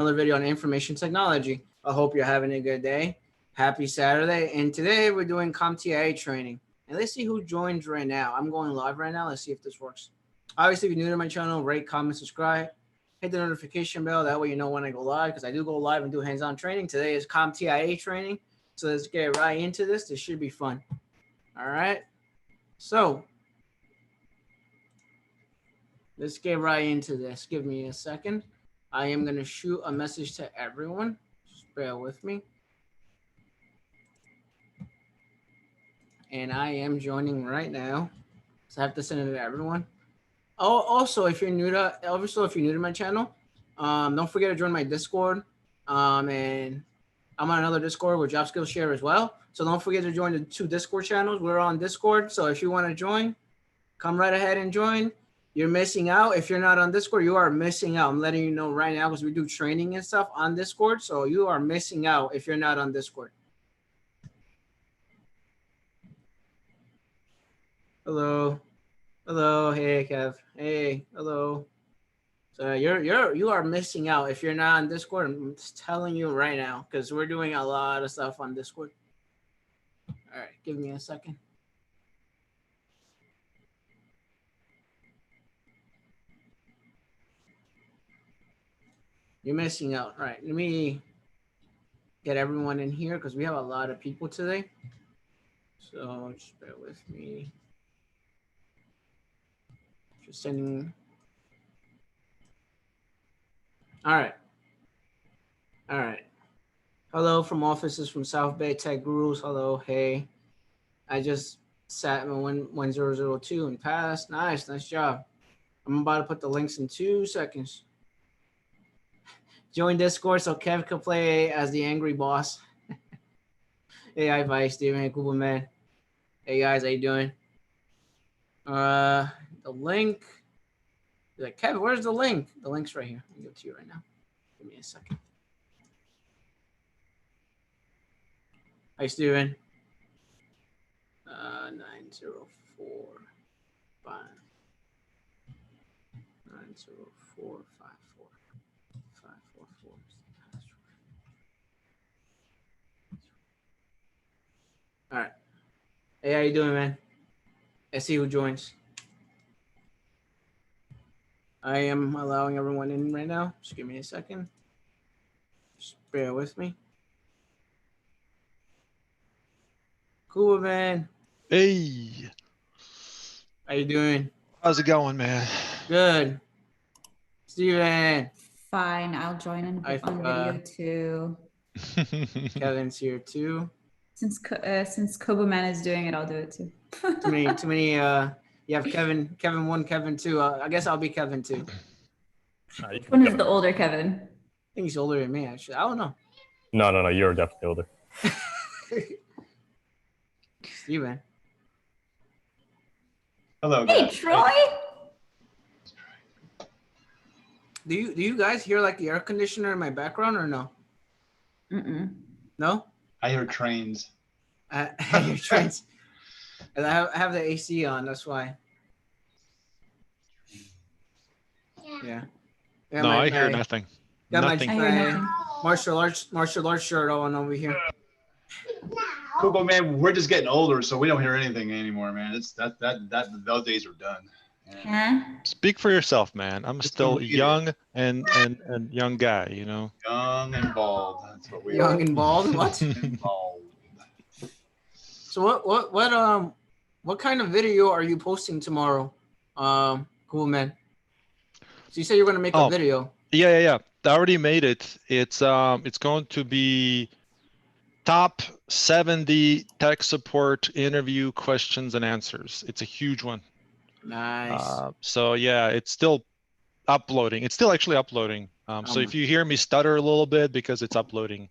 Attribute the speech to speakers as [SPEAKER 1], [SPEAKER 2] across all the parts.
[SPEAKER 1] Another video on information technology. I hope you're having a good day. Happy Saturday. And today we're doing Comptia training. And let's see who joins right now. I'm going live right now. Let's see if this works. Obviously, if you're new to my channel, rate, comment, subscribe. Hit the notification bell. That way you know when I go live, because I do go live and do hands-on training. Today is Comptia training. So let's get right into this. This should be fun. All right. So let's get right into this. Give me a second. I am going to shoot a message to everyone. Just bear with me. And I am joining right now. So I have to send it to everyone. Oh, also, if you're new to my channel, don't forget to join my Discord. And I'm on another Discord with Job Skills Share as well. So don't forget to join the 2 Discord channels. We're on Discord. So if you want to join, come right ahead and join. You're missing out. If you're not on Discord, you are missing out. I'm letting you know right now because we do training and stuff on Discord. So you are missing out if you're not on Discord. Hello. Hello. Hey, Kev. Hey. Hello. So you are missing out if you're not on Discord. I'm just telling you right now because we're doing a lot of stuff on Discord. All right. Give me a second. You're missing out. All right, let me get everyone in here because we have a lot of people today. So just bear with me. Just sending. All right. All right. Hello from offices from South Bay Tech Gurus. Hello. Hey. I just sat in 1002 and passed. Nice. Nice job. I'm about to put the links in 2 seconds. Join Discord so Kev can play as the angry boss. Hey, hi, Vice, Steven. Hey, cool man. Hey, guys, how you doing? The link. Like, Kev, where's the link? The link's right here. I'll give it to you right now. Give me a second. Hi, Steven. 9045. 90454544. All right. Hey, how you doing, man? Let's see who joins. I am allowing everyone in right now. Just give me a second. Just bear with me. Cool, man.
[SPEAKER 2] Hey.
[SPEAKER 1] How you doing?
[SPEAKER 2] How's it going, man?
[SPEAKER 1] Good. Steven.
[SPEAKER 3] Fine, I'll join on video too.
[SPEAKER 1] Kevin's here too.
[SPEAKER 3] Since Kobo Man is doing it, I'll do it too.
[SPEAKER 1] Too many. You have Kevin 1, Kevin 2. I guess I'll be Kevin 2.
[SPEAKER 3] Which one is the older Kevin?
[SPEAKER 1] I think he's older than me, actually. I don't know.
[SPEAKER 4] No, you're definitely older.
[SPEAKER 1] Steven.
[SPEAKER 5] Hello,
[SPEAKER 3] guys. Hey, Troy.
[SPEAKER 1] Do you guys hear like the air conditioner in my background or no? No?
[SPEAKER 5] I hear trains.
[SPEAKER 1] I hear trains. And I have the AC on, that's why. Yeah.
[SPEAKER 2] No, I hear nothing.
[SPEAKER 1] Got
[SPEAKER 2] nothing.
[SPEAKER 1] my martial arts shirt on over here.
[SPEAKER 5] Cool, man. We're just getting older, so we don't hear anything anymore, man. It's those days are done.
[SPEAKER 3] Huh?
[SPEAKER 2] Speak for yourself, man. I'm still young and young guy, you know.
[SPEAKER 5] Young and bald. That's what we
[SPEAKER 1] young
[SPEAKER 5] are.
[SPEAKER 1] And bald. What?
[SPEAKER 5] And bald.
[SPEAKER 1] So what kind of video are you posting tomorrow? Cool, man. So you said you're gonna make a video.
[SPEAKER 2] Yeah. I already made it. It's going to be top 70 tech support interview questions and answers. It's a huge one.
[SPEAKER 1] Nice.
[SPEAKER 2] So yeah, it's still uploading. It's still actually uploading. So if you hear me stutter a little bit because it's uploading,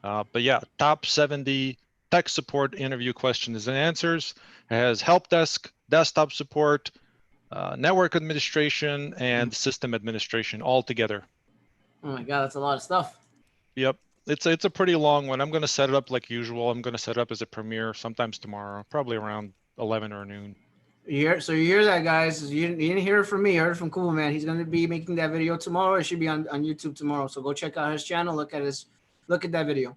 [SPEAKER 2] but yeah, top 70 tech support interview questions and answers. It has help desk, desktop support, network administration, and system administration all together.
[SPEAKER 1] Oh my God, that's a lot of stuff.
[SPEAKER 2] Yep. It's a pretty long one. I'm going to set it up like usual. I'm going to set it up as a premiere sometimes tomorrow, probably around 11 or noon.
[SPEAKER 1] So you hear that, guys? You didn't hear it from me. You heard it from Cool Man. He's gonna be making that video tomorrow. It should be on YouTube tomorrow. So go check out his channel. Look at that video.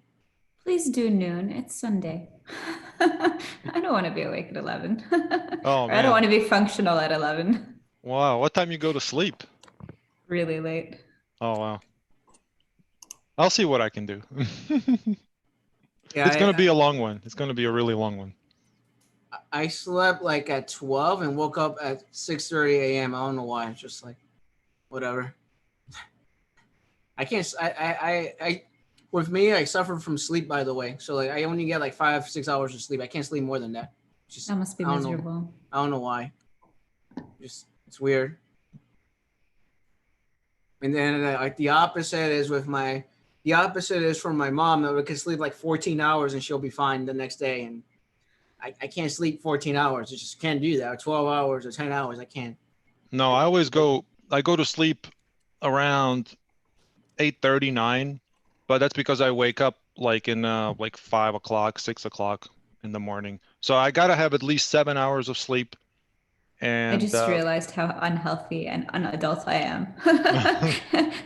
[SPEAKER 3] Please do noon. It's Sunday. I don't want to be awake at 11.
[SPEAKER 2] Oh,
[SPEAKER 3] Or I don't want to be functional at 11.
[SPEAKER 2] Wow. What time you go to sleep?
[SPEAKER 3] Really late.
[SPEAKER 2] Oh, wow. I'll see what I can do.
[SPEAKER 1] Yeah,
[SPEAKER 2] It's going to be a long one. It's going to be a really long one.
[SPEAKER 1] I slept like at 12 and woke up at 6:30 a.m. I don't know why. It's just like, whatever. I can't. I with me, I suffer from sleep, by the way. So like, I only get like 5-6 hours of sleep. I can't sleep more than that. Just
[SPEAKER 3] That must be
[SPEAKER 1] I don't know.
[SPEAKER 3] miserable.
[SPEAKER 1] I don't know why. Just it's weird. And then like the opposite is from my mom that can sleep like 14 hours and she'll be fine the next day. And I can't sleep 14 hours. I just can't do that. Or 12 hours or 10 hours. I can't.
[SPEAKER 2] No, I go to sleep around 8:30, 9, but that's because I wake up like in like 5 o'clock, 6 o'clock in the morning. So I gotta have at least 7 hours of sleep. And
[SPEAKER 3] I just realized how unhealthy and unadult I am.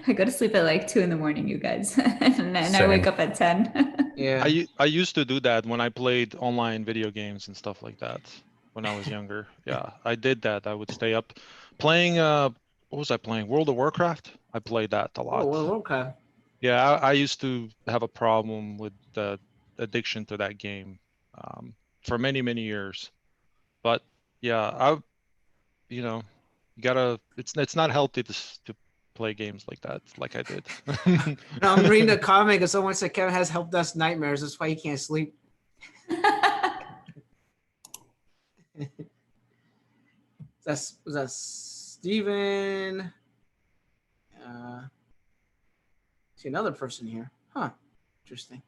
[SPEAKER 3] I go to sleep at like 2 in the morning, you guys, and I wake up at 10.
[SPEAKER 1] Yeah.
[SPEAKER 2] I used to do that when I played online video games and stuff like that when I was younger. Yeah, I did that. I would stay up playing. What was I playing? World of Warcraft. I played that a lot.
[SPEAKER 1] Oh, okay.
[SPEAKER 2] Yeah, I used to have a problem with the addiction to that game for many, many years. But yeah, you gotta. It's not healthy to play games like that, like I did.
[SPEAKER 1] I'm reading a comic and someone said Kevin has help desk nightmares. That's why he can't sleep. Was that Steven? See another person here. Huh. Interesting.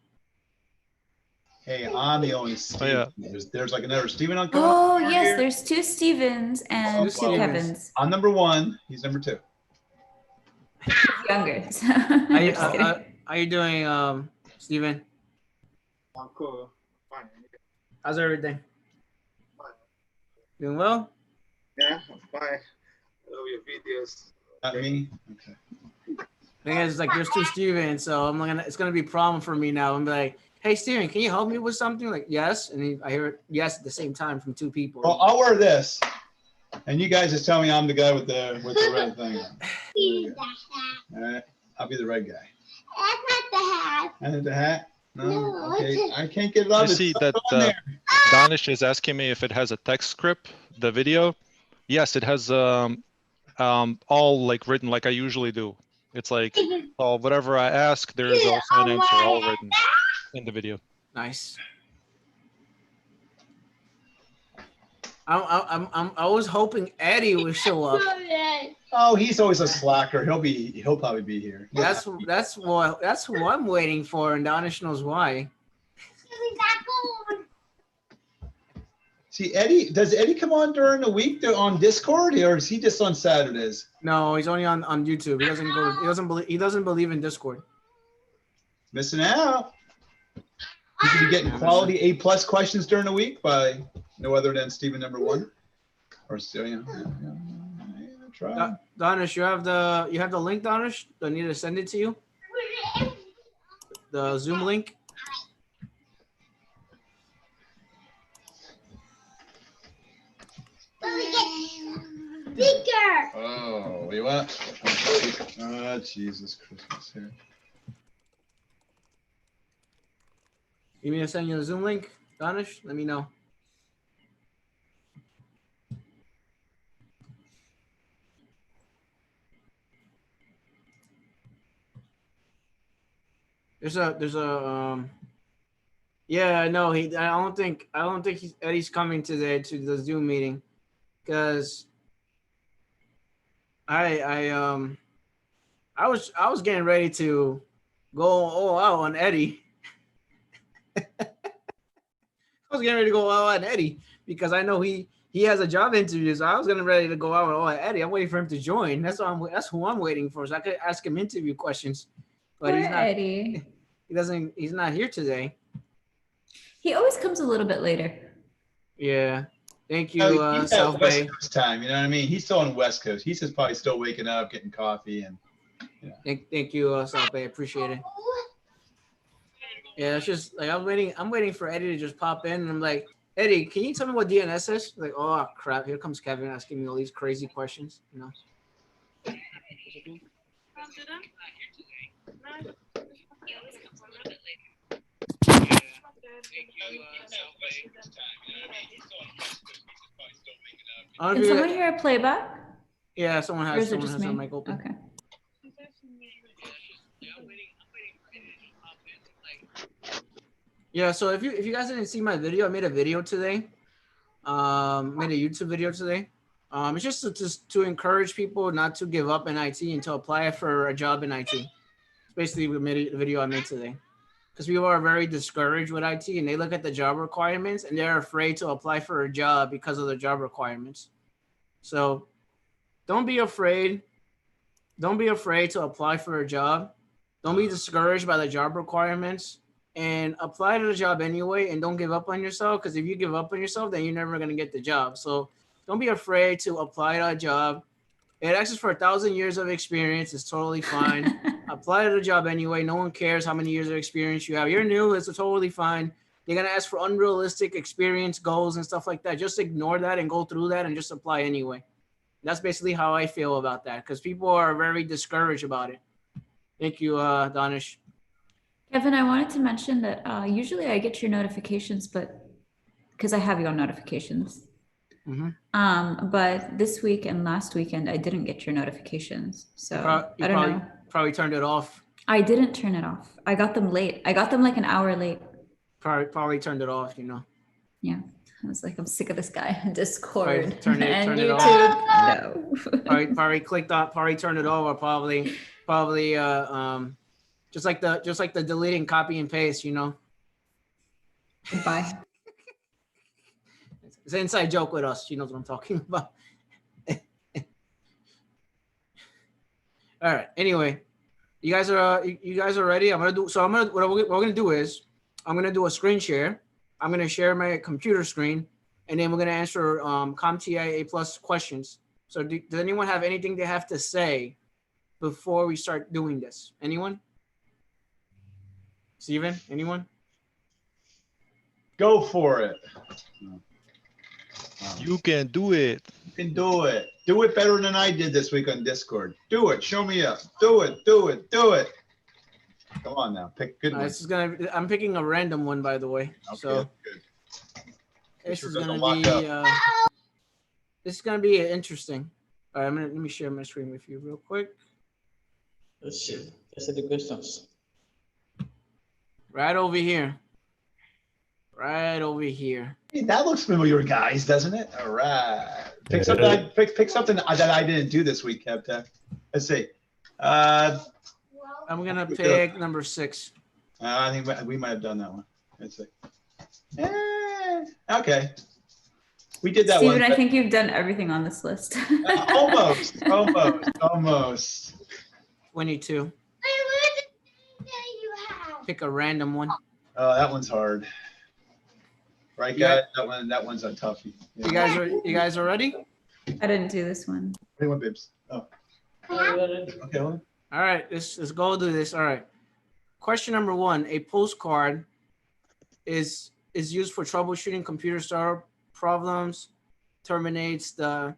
[SPEAKER 5] Hey, I'm the only Steve.
[SPEAKER 2] yeah.
[SPEAKER 5] There's like another Steven on
[SPEAKER 3] Oh,
[SPEAKER 5] coming
[SPEAKER 3] yes,
[SPEAKER 5] here.
[SPEAKER 3] there's 2 Stevens and 2
[SPEAKER 1] Stevens.
[SPEAKER 3] Kevins.
[SPEAKER 5] I'm number 1. He's number 2.
[SPEAKER 3] He's younger.
[SPEAKER 1] How you doing, Steven?
[SPEAKER 6] I'm cool. Fine.
[SPEAKER 1] How's everything? Doing well?
[SPEAKER 6] Yeah, I'm fine. I love your videos.
[SPEAKER 5] Not me? Okay.
[SPEAKER 1] Thing is, like, there's 2 Stevens, so it's gonna be a problem for me now. I'm like, hey, Steven, can you help me with something? Like, yes, and I hear yes at the same time from 2 people.
[SPEAKER 5] Well, I'll wear this, and you guys just tell me I'm the guy with the red thing on. All right, I'll be the red guy.
[SPEAKER 7] That's not the hat.
[SPEAKER 5] And the hat? No.
[SPEAKER 7] No,
[SPEAKER 5] Okay,
[SPEAKER 7] it's
[SPEAKER 5] I can't get it up.
[SPEAKER 2] I
[SPEAKER 5] It's
[SPEAKER 2] see
[SPEAKER 5] stuck
[SPEAKER 2] that
[SPEAKER 5] on there.
[SPEAKER 2] Danish is asking me if it has a text script, the video. Yes, it has all like written like I usually do. It's like whatever I ask, there is also an answer all written in the video.
[SPEAKER 1] Nice. I was hoping Eddie would show up.
[SPEAKER 5] Oh, he's always a slacker. He'll probably be here.
[SPEAKER 1] That's who I'm waiting for, and Danish knows why.
[SPEAKER 5] See, Eddie, does Eddie come on during the week on Discord, or is he just on Saturdays?
[SPEAKER 1] No, he's only on YouTube. He doesn't believe in Discord.
[SPEAKER 5] Missing out. You could be getting quality A+ questions during the week by no other than Steven number 1. Or still, try.
[SPEAKER 1] Danish, you have the link, Danish? Do I need to send it to you? The Zoom link?
[SPEAKER 7] Bigger.
[SPEAKER 5] Oh, you want? Oh, Jesus Christmas here.
[SPEAKER 1] You mean to send you the Zoom link, Danish? Let me know. There's a yeah, no, I don't think Eddie's coming today to the Zoom meeting, because I was getting ready to go all out on Eddie. I was getting ready to go all out on Eddie because I know he has a job interview, so I was getting ready to go out on Eddie. I'm waiting for him to join. That's who I'm waiting for, so I could ask him interview questions. But
[SPEAKER 3] Poor
[SPEAKER 1] he's not.
[SPEAKER 3] Eddie.
[SPEAKER 1] He's not here today.
[SPEAKER 3] He always comes a little bit later.
[SPEAKER 1] Yeah. Thank you,
[SPEAKER 5] He's at
[SPEAKER 1] South
[SPEAKER 5] West
[SPEAKER 1] Bay.
[SPEAKER 5] Coast time. You know what I mean? He's still on West Coast. He's just probably still waking up, getting coffee, and
[SPEAKER 1] Thank you, South Bay. Appreciate it. Yeah, it's just like I'm waiting for Eddie to just pop in, and I'm like, Eddie, can you tell me what DNS is? Like, oh crap, here comes Kevin asking me all these crazy questions. You know.
[SPEAKER 3] Can someone hear a playback?
[SPEAKER 1] Yeah, someone
[SPEAKER 3] Or
[SPEAKER 1] has
[SPEAKER 3] is it just
[SPEAKER 1] their
[SPEAKER 3] me?
[SPEAKER 1] mic open.
[SPEAKER 3] Okay.
[SPEAKER 1] Yeah, so if you guys didn't see my video, I made a video today. Made a YouTube video today. It's just to encourage people not to give up in IT and to apply for a job in IT. It's basically the video I made today. Because people are very discouraged with IT and they look at the job requirements and they're afraid to apply for a job because of the job requirements. So don't be afraid. Don't be afraid to apply for a job. Don't be discouraged by the job requirements and apply to the job anyway and don't give up on yourself, because if you give up on yourself, then you're never going to get the job. So don't be afraid to apply to a job. It asks for 1,000 years of experience. It's totally fine. Apply to the job anyway. No one cares how many years of experience you have. You're new. It's totally fine. They're going to ask for unrealistic experience goals and stuff like that. Just ignore that and go through that and just apply anyway. That's basically how I feel about that, because people are very discouraged about it. Thank you, Danish.
[SPEAKER 3] Kevin, I wanted to mention that usually I get your notifications, but because I have you on notifications.
[SPEAKER 1] Mm-hmm.
[SPEAKER 3] But this week and last weekend, I didn't get your notifications. So I don't know.
[SPEAKER 1] Probably turned it off.
[SPEAKER 3] I didn't turn it off. I got them late. I got them like an hour late.
[SPEAKER 1] Probably turned it off, you know.
[SPEAKER 3] Yeah. I was like, I'm sick of this guy. Discord
[SPEAKER 1] Turn it
[SPEAKER 3] YouTube.
[SPEAKER 1] off.
[SPEAKER 3] No.
[SPEAKER 1] probably clicked off. Probably turned it off. Or probably just like the deleting, copy and paste. You know.
[SPEAKER 3] Goodbye.
[SPEAKER 1] It's an inside joke with us. She knows what I'm talking about. All right. Anyway, you guys are ready. What we're gonna do is I'm gonna do a screen share. I'm gonna share my computer screen, and then we're gonna answer Comptia A+ questions. So does anyone have anything they have to say before we start doing this? Anyone? Steven? Anyone?
[SPEAKER 5] go for it.
[SPEAKER 2] You can do it.
[SPEAKER 5] You can do it. Do it better than I did this week on Discord. Do it. Show me up. Do it. Do it. Do it. Come on now. Pick good one.
[SPEAKER 1] I'm picking a random one, by the way.
[SPEAKER 5] Okay,
[SPEAKER 1] So
[SPEAKER 5] good.
[SPEAKER 1] this
[SPEAKER 5] Sure
[SPEAKER 1] is
[SPEAKER 5] doesn't
[SPEAKER 1] gonna
[SPEAKER 5] lock
[SPEAKER 1] be
[SPEAKER 5] up.
[SPEAKER 1] this is gonna be interesting. All right, let me share my screen with you real quick.
[SPEAKER 8] Let's see. Let's see the questions.
[SPEAKER 1] Right over here. Right over here.
[SPEAKER 5] Hey, that looks familiar, guys, doesn't it? All right. Pick
[SPEAKER 4] Yeah.
[SPEAKER 5] something. Pick something that I didn't do this week, Kevtech. Let's see.
[SPEAKER 1] I'm gonna pick number 6.
[SPEAKER 5] I think we might have done that one. Let's see. Okay. We did that
[SPEAKER 3] Steven,
[SPEAKER 5] one.
[SPEAKER 3] I think you've done everything on this list.
[SPEAKER 5] Almost.
[SPEAKER 1] 22. Pick a random one.
[SPEAKER 5] Oh, that one's hard. Right,
[SPEAKER 1] Yeah.
[SPEAKER 5] guys? That one's a toughie.
[SPEAKER 1] You guys are ready?
[SPEAKER 3] I didn't do this one.
[SPEAKER 5] What do you want, Bibs? Oh, okay. Hold on.
[SPEAKER 1] All right, let's go do this. All right. Question number 1. A postcard is used for troubleshooting computer startup problems, terminates the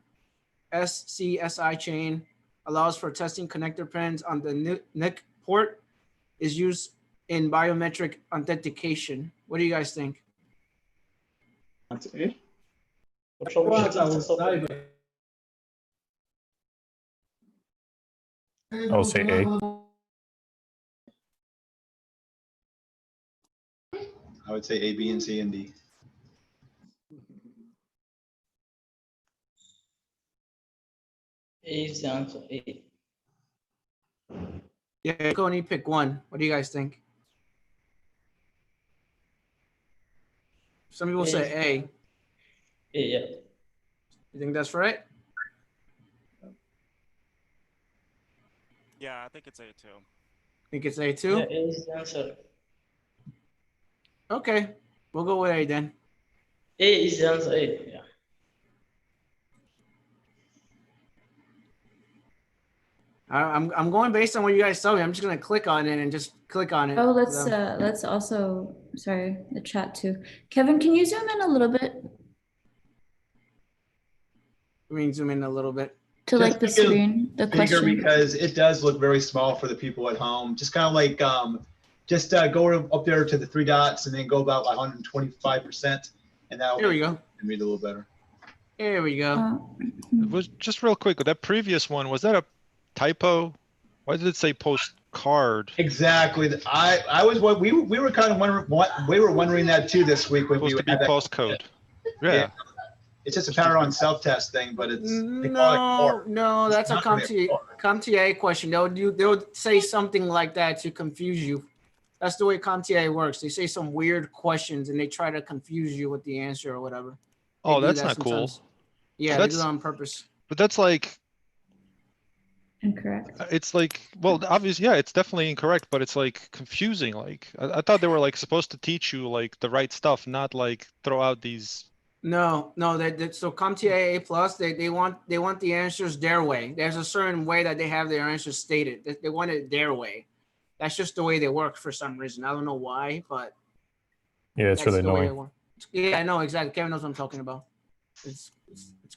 [SPEAKER 1] SCSI chain, allows for testing connector pins on the NIC port, is used in biometric authentication. What do you guys think?
[SPEAKER 8] That's it. For troubleshooting software.
[SPEAKER 4] I would say A.
[SPEAKER 5] I would say A, B, and C, and D.
[SPEAKER 8] A is the answer. A.
[SPEAKER 1] Yeah, you can only pick one. What do you guys think? Some people say A.
[SPEAKER 8] A, yeah.
[SPEAKER 1] You think that's right?
[SPEAKER 9] Yeah, I think it's A too.
[SPEAKER 1] Think it's A too?
[SPEAKER 8] Yeah, A is the answer.
[SPEAKER 1] Okay, we'll go with A then.
[SPEAKER 8] A is the answer. A, yeah.
[SPEAKER 1] I'm going based on what you guys tell me. I'm just gonna click on it and just click on it.
[SPEAKER 3] Oh, let's also, sorry, the chat too. Kevin, can you zoom in a little bit
[SPEAKER 1] We can zoom in a little bit.
[SPEAKER 3] to like the
[SPEAKER 5] Just make it
[SPEAKER 3] screen, the
[SPEAKER 5] bigger
[SPEAKER 3] question?
[SPEAKER 5] because it does look very small for the people at home. Just kind of like go up there to the three dots and then go about 125%, and that'll
[SPEAKER 1] Here we go.
[SPEAKER 5] read a little better.
[SPEAKER 1] Here we go.
[SPEAKER 2] It was just real quick. That previous one, was that a typo? Why did it say postcard?
[SPEAKER 5] Exactly. I was what we were kind of wondering what we were wondering that too this week when we
[SPEAKER 2] Supposed to be
[SPEAKER 5] had that.
[SPEAKER 2] postcode. Yeah.
[SPEAKER 5] It's just a pattern on self-test thing, but it's they call it core.
[SPEAKER 1] No, that's a
[SPEAKER 5] It's not really a
[SPEAKER 1] Comptia question. They'll say something like that to confuse you. That's the way Comptia works. They say some weird questions and they try to confuse you with the answer or whatever. They
[SPEAKER 2] Oh,
[SPEAKER 1] do
[SPEAKER 2] that's
[SPEAKER 1] that
[SPEAKER 2] not cool.
[SPEAKER 1] sometimes. Yeah, they do that on purpose.
[SPEAKER 2] But that's like,
[SPEAKER 3] Incorrect.
[SPEAKER 2] it's like, well, obviously, yeah, it's definitely incorrect, but it's like confusing. Like, I thought they were like supposed to teach you like the right stuff, not like throw out these.
[SPEAKER 1] No, so Comptia A plus, they want the answers their way. There's a certain way that they have their answers stated. They want it their way. That's just the way they work for some reason. I don't know why, but
[SPEAKER 4] Yeah, it's
[SPEAKER 1] that's
[SPEAKER 4] really
[SPEAKER 1] the way it
[SPEAKER 4] annoying.
[SPEAKER 1] works. Yeah, I know exactly. Kevin knows what I'm talking about. It's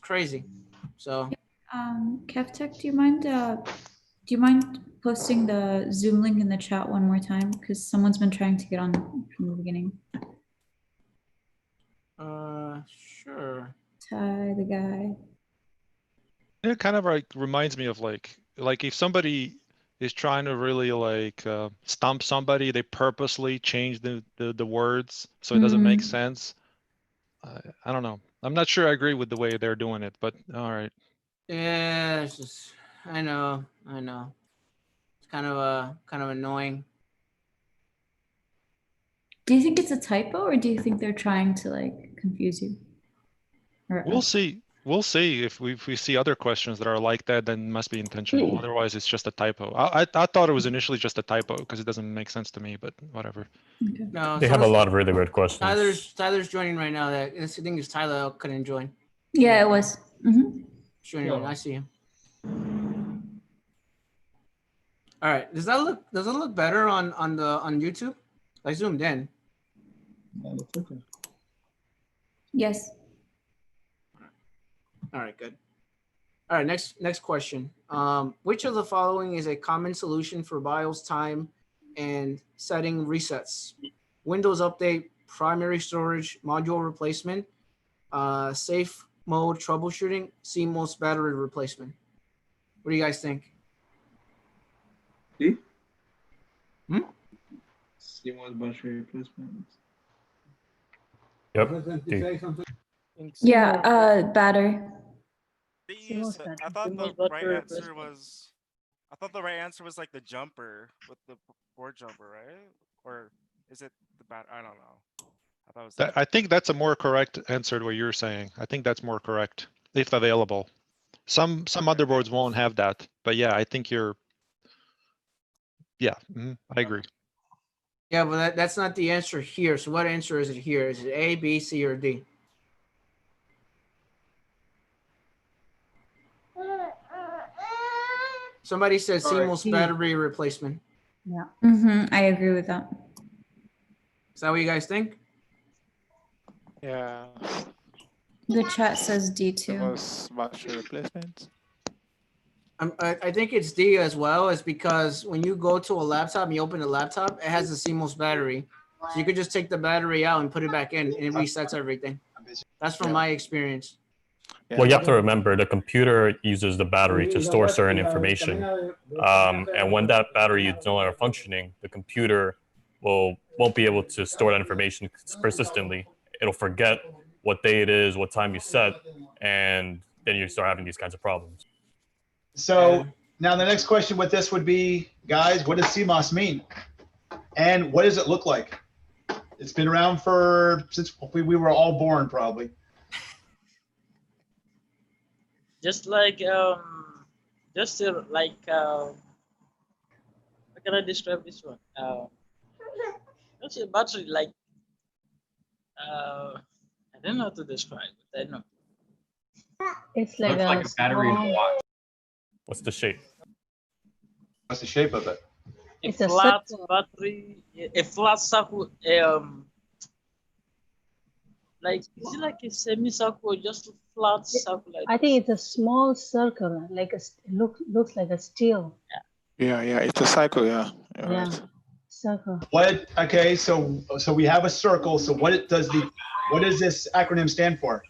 [SPEAKER 1] crazy. So
[SPEAKER 3] Kevtech, do you mind posting the Zoom link in the chat one more time? Because someone's been trying to get on from the beginning.
[SPEAKER 1] sure.
[SPEAKER 3] Ty, the guy.
[SPEAKER 2] It kind of like reminds me of like if somebody is trying to really like stump somebody, they purposely change the words so it doesn't make sense. I don't know. I'm not sure I agree with the way they're doing it, but all right.
[SPEAKER 1] Yeah, it's just I know. It's kind of annoying.
[SPEAKER 3] Do you think it's a typo or do you think they're trying to like confuse you? Or
[SPEAKER 2] We'll see. We'll see if we see other questions that are like that, then it must be intentional. Otherwise, it's just a typo. I thought it was initially just a typo because it doesn't make sense to me, but whatever.
[SPEAKER 3] Okay.
[SPEAKER 1] No,
[SPEAKER 4] They have a lot of really good questions.
[SPEAKER 1] Tyler's joining right now. That I think it's Tyler couldn't join.
[SPEAKER 3] Yeah, it was.
[SPEAKER 1] Joining. I see him. All right. Does it look better on YouTube? I zoomed in.
[SPEAKER 3] Yes.
[SPEAKER 1] All right, good. All right, next question. Which of the following is a common solution for BIOS time and setting resets? Windows update, primary storage, module replacement, safe mode troubleshooting, CMOS battery replacement. What do you guys think?
[SPEAKER 6] D? CMOS battery replacement.
[SPEAKER 4] Yep. D.
[SPEAKER 3] Yeah, battery.
[SPEAKER 9] I thought the right answer was. I thought the right answer was like the jumper with the board jumper, right? Or is it the bat? I don't know. I thought it was.
[SPEAKER 2] I think that's a more correct answer to what you're saying. I think that's more correct if available. Some motherboards won't have that, but yeah, I think you're. Yeah, I agree.
[SPEAKER 1] Yeah, but that's not the answer here. So what answer is it here? Is it A, B, C, or D? Somebody said CMOS battery replacement.
[SPEAKER 3] Yeah. I agree with that.
[SPEAKER 1] Is that what you guys think?
[SPEAKER 10] Yeah.
[SPEAKER 3] The chat says D2.
[SPEAKER 10] CMOS battery replacement.
[SPEAKER 1] I think it's D as well. Is because when you go to a laptop and you open the laptop, it has a CMOS battery. So you could just take the battery out and put it back in and it resets everything. That's from my experience.
[SPEAKER 4] Well, you have to remember the computer uses the battery to store certain information. And when that battery is no longer functioning, the computer won't be able to store that information persistently. It'll forget what day it is, what time you set, and then you start having these kinds of problems.
[SPEAKER 5] So now the next question with this would be, guys, what does CMOS mean? And what does it look like? It's been around since we were all born, probably.
[SPEAKER 8] Just like how can I describe this one? That's a battery like I don't know how to describe it. I know.
[SPEAKER 11] It's like a battery watch.
[SPEAKER 4] What's the shape?
[SPEAKER 5] What's the shape of it?
[SPEAKER 8] A flat battery, a flat circle, like is it like a semicircle or just a flat circle? Like
[SPEAKER 11] I think it's a small circle, like a looks like a steel.
[SPEAKER 10] Yeah, it's a cycle. Yeah,
[SPEAKER 11] right. Circle.
[SPEAKER 5] What? Okay, so we have a circle. So what does this acronym stand for?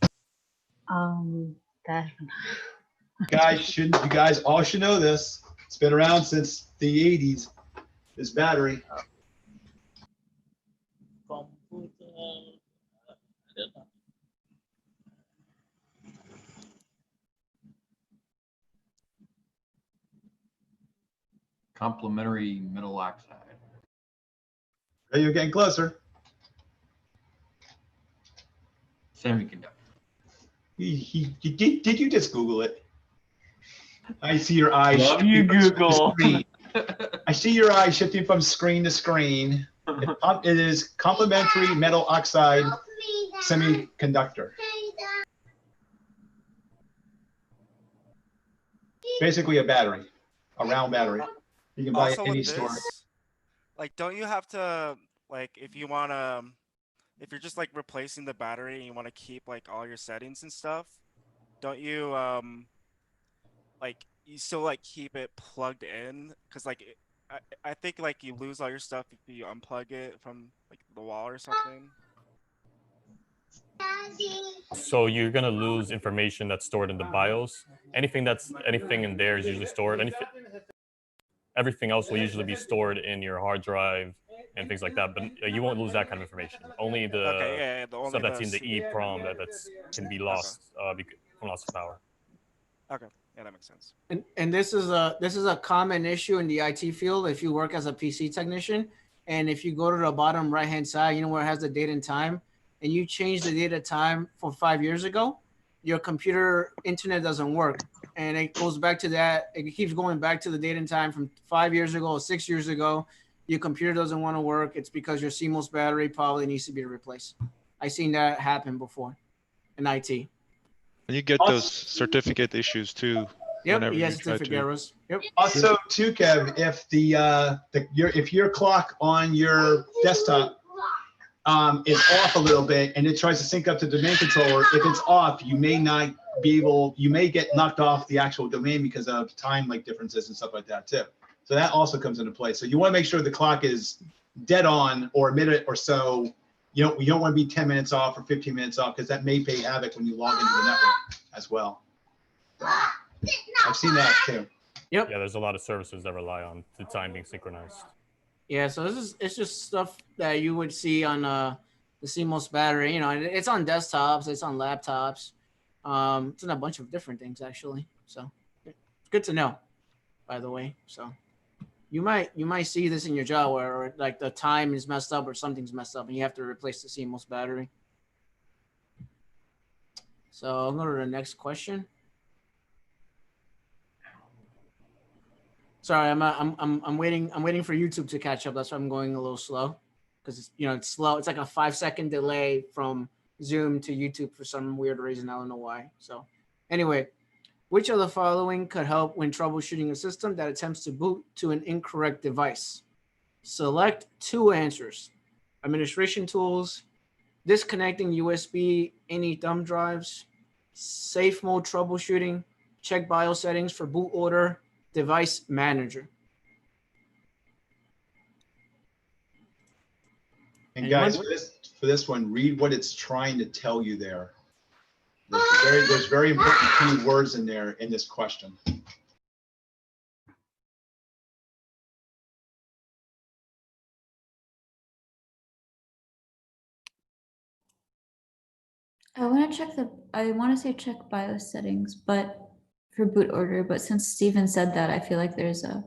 [SPEAKER 11] That.
[SPEAKER 5] You guys all should know this. It's been around since the 80s. This battery.
[SPEAKER 8] Computer. I don't know.
[SPEAKER 12] Complementary metal oxide.
[SPEAKER 5] Are you getting closer?
[SPEAKER 12] Semiconductor.
[SPEAKER 5] Did you just Google it? I see your eyes.
[SPEAKER 12] Love you, Google.
[SPEAKER 5] I see your eyes shifting from screen to screen. It is complementary metal oxide semiconductor. Basically a battery, a round battery. You can buy
[SPEAKER 9] Also
[SPEAKER 5] at any
[SPEAKER 9] with
[SPEAKER 5] store.
[SPEAKER 9] this, like, don't you have to, like, if you want to, if you're just like replacing the battery and you want to keep like all your settings and stuff, don't you like you still like keep it plugged in? Because like I think like you lose all your stuff if you unplug it from like the wall or something.
[SPEAKER 4] So you're gonna lose information that's stored in the BIOS. Anything in there is usually stored. Everything else will usually be stored in your hard drive and things like that. But you won't lose that kind of information. Only the stuff that's in the EEPROM that can be lost from loss of power.
[SPEAKER 9] Okay, yeah, that makes sense.
[SPEAKER 1] And this is a common issue in the IT field. If you work as a PC technician, and if you go to the bottom right hand side, you know where it has the date and time, and you change the date and time from 5 years ago, your computer internet doesn't work, and it goes back to that. It keeps going back to the date and time from 5 years ago or 6 years ago. Your computer doesn't want to work. It's because your CMOS battery probably needs to be replaced. I've seen that happen before in IT.
[SPEAKER 2] And you get those certificate issues too.
[SPEAKER 1] Yep, yes, certificate errors. Yep.
[SPEAKER 5] Also, too, Kev, if if your clock on your desktop is off a little bit and it tries to sync up to the domain controller, if it's off, you may not be able. You may get knocked off the actual domain because of time like differences and stuff like that too. So that also comes into play. So you want to make sure the clock is dead on or a minute or so. You don't want to be 10 minutes off or 15 minutes off because that may pay havoc when you log into the network as well. I've seen that too.
[SPEAKER 1] Yep.
[SPEAKER 4] Yeah, there's a lot of services that rely on the time being synchronized.
[SPEAKER 1] Yeah, so it's just stuff that you would see on the CMOS battery. You know, it's on desktops, it's on laptops, it's on a bunch of different things actually. So it's good to know, by the way. So you might see this in your job where like the time is messed up or something's messed up and you have to replace the CMOS battery. So I'll go to the next question. Sorry, I'm waiting for YouTube to catch up. That's why I'm going a little slow, because it's slow. It's like a 5-second delay from Zoom to YouTube for some weird reason. I don't know why. So anyway, which of the following could help when troubleshooting a system that attempts to boot to an incorrect device? Select 2 answers: administration tools, disconnecting USB any thumb drives, safe mode troubleshooting, check BIOS settings for boot order, device manager.
[SPEAKER 5] And guys, for this one, read what it's trying to tell you there. There's very important key words in there in this question.
[SPEAKER 3] I want to say check BIOS settings, but for boot order, but since Steven said that, I feel like there's a.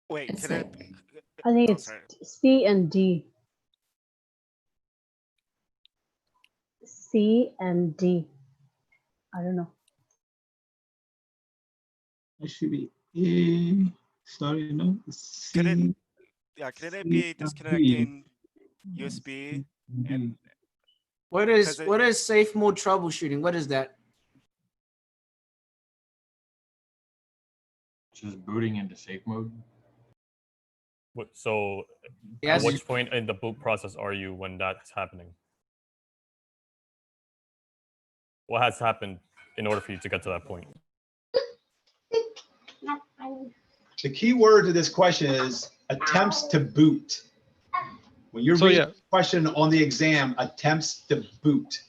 [SPEAKER 9] Wait,
[SPEAKER 3] it's
[SPEAKER 9] can
[SPEAKER 3] like,
[SPEAKER 11] I think it's C and D. C and D. I don't know.
[SPEAKER 13] It should be A. Sorry, no. C.
[SPEAKER 9] Can it be disconnecting USB and
[SPEAKER 1] what is safe mode troubleshooting? What is that?
[SPEAKER 12] just booting into safe mode.
[SPEAKER 4] So
[SPEAKER 1] Yes.
[SPEAKER 4] at which point in the boot process are you when that's happening? What has happened in order for you to get to that point?
[SPEAKER 5] The key word to this question is attempts to boot. When you're reading the question on the exam, attempts to boot.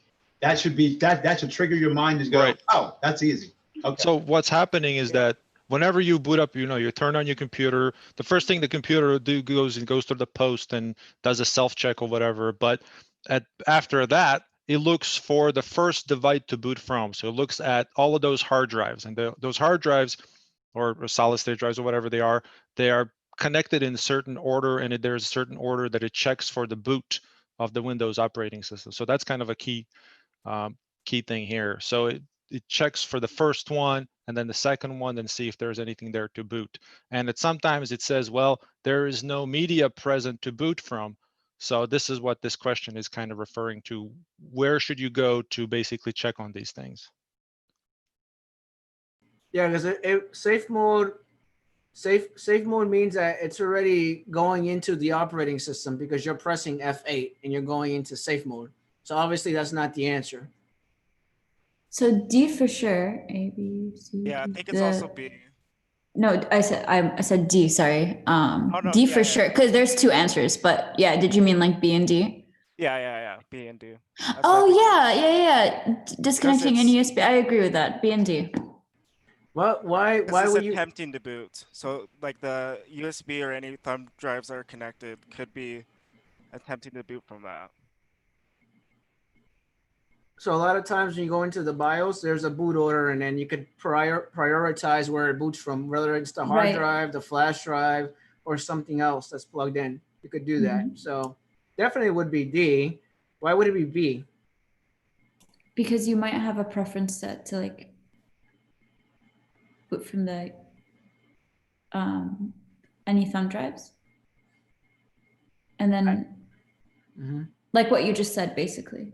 [SPEAKER 5] That should be that should trigger your mind to go,
[SPEAKER 2] Right.
[SPEAKER 5] oh, that's easy. Okay.
[SPEAKER 2] So what's happening is that whenever you boot up, you turn on your computer, the first thing the computer will do goes through the post and does a self-check or whatever. But after that, it looks for the first device to boot from. So it looks at all of those hard drives, and those hard drives or solid state drives or whatever they are connected in a certain order, and there's a certain order that it checks for the boot of the Windows operating system. So that's kind of a key thing here. So it checks for the first one and then the second one, and see if there's anything there to boot. And sometimes it says, well, there is no media present to boot from. So this is what this question is kind of referring to. Where should you go to basically check on these things?
[SPEAKER 1] Yeah, because safe mode means that it's already going into the operating system because you're pressing F8 and you're going into safe mode. So obviously that's not the answer.
[SPEAKER 3] So D for sure. A, B, C.
[SPEAKER 9] Yeah, I
[SPEAKER 3] D.
[SPEAKER 9] think it's also B.
[SPEAKER 3] No, I said D. Sorry.
[SPEAKER 9] No,
[SPEAKER 3] D
[SPEAKER 9] yeah,
[SPEAKER 3] for
[SPEAKER 9] yeah.
[SPEAKER 3] sure, because there's two answers. But yeah, did you mean like B and D?
[SPEAKER 9] Yeah. B and D. That's what I
[SPEAKER 3] Oh
[SPEAKER 9] think.
[SPEAKER 3] yeah. Disconnecting any USB. I agree with that. B and D.
[SPEAKER 1] Why
[SPEAKER 9] This is
[SPEAKER 1] would you?
[SPEAKER 9] attempting to boot. So like the USB or any thumb drives that are connected could be attempting to boot from that.
[SPEAKER 1] So a lot of times when you go into the BIOS, there's a boot order, and then you could prioritize where it boots from, whether it's the hard
[SPEAKER 3] Right.
[SPEAKER 1] drive, the flash drive, or something else that's plugged in. You could do that. So definitely would be D. Why would it be B?
[SPEAKER 3] Because you might have a preference set to like boot from the any thumb drives, and then like what you just said, basically.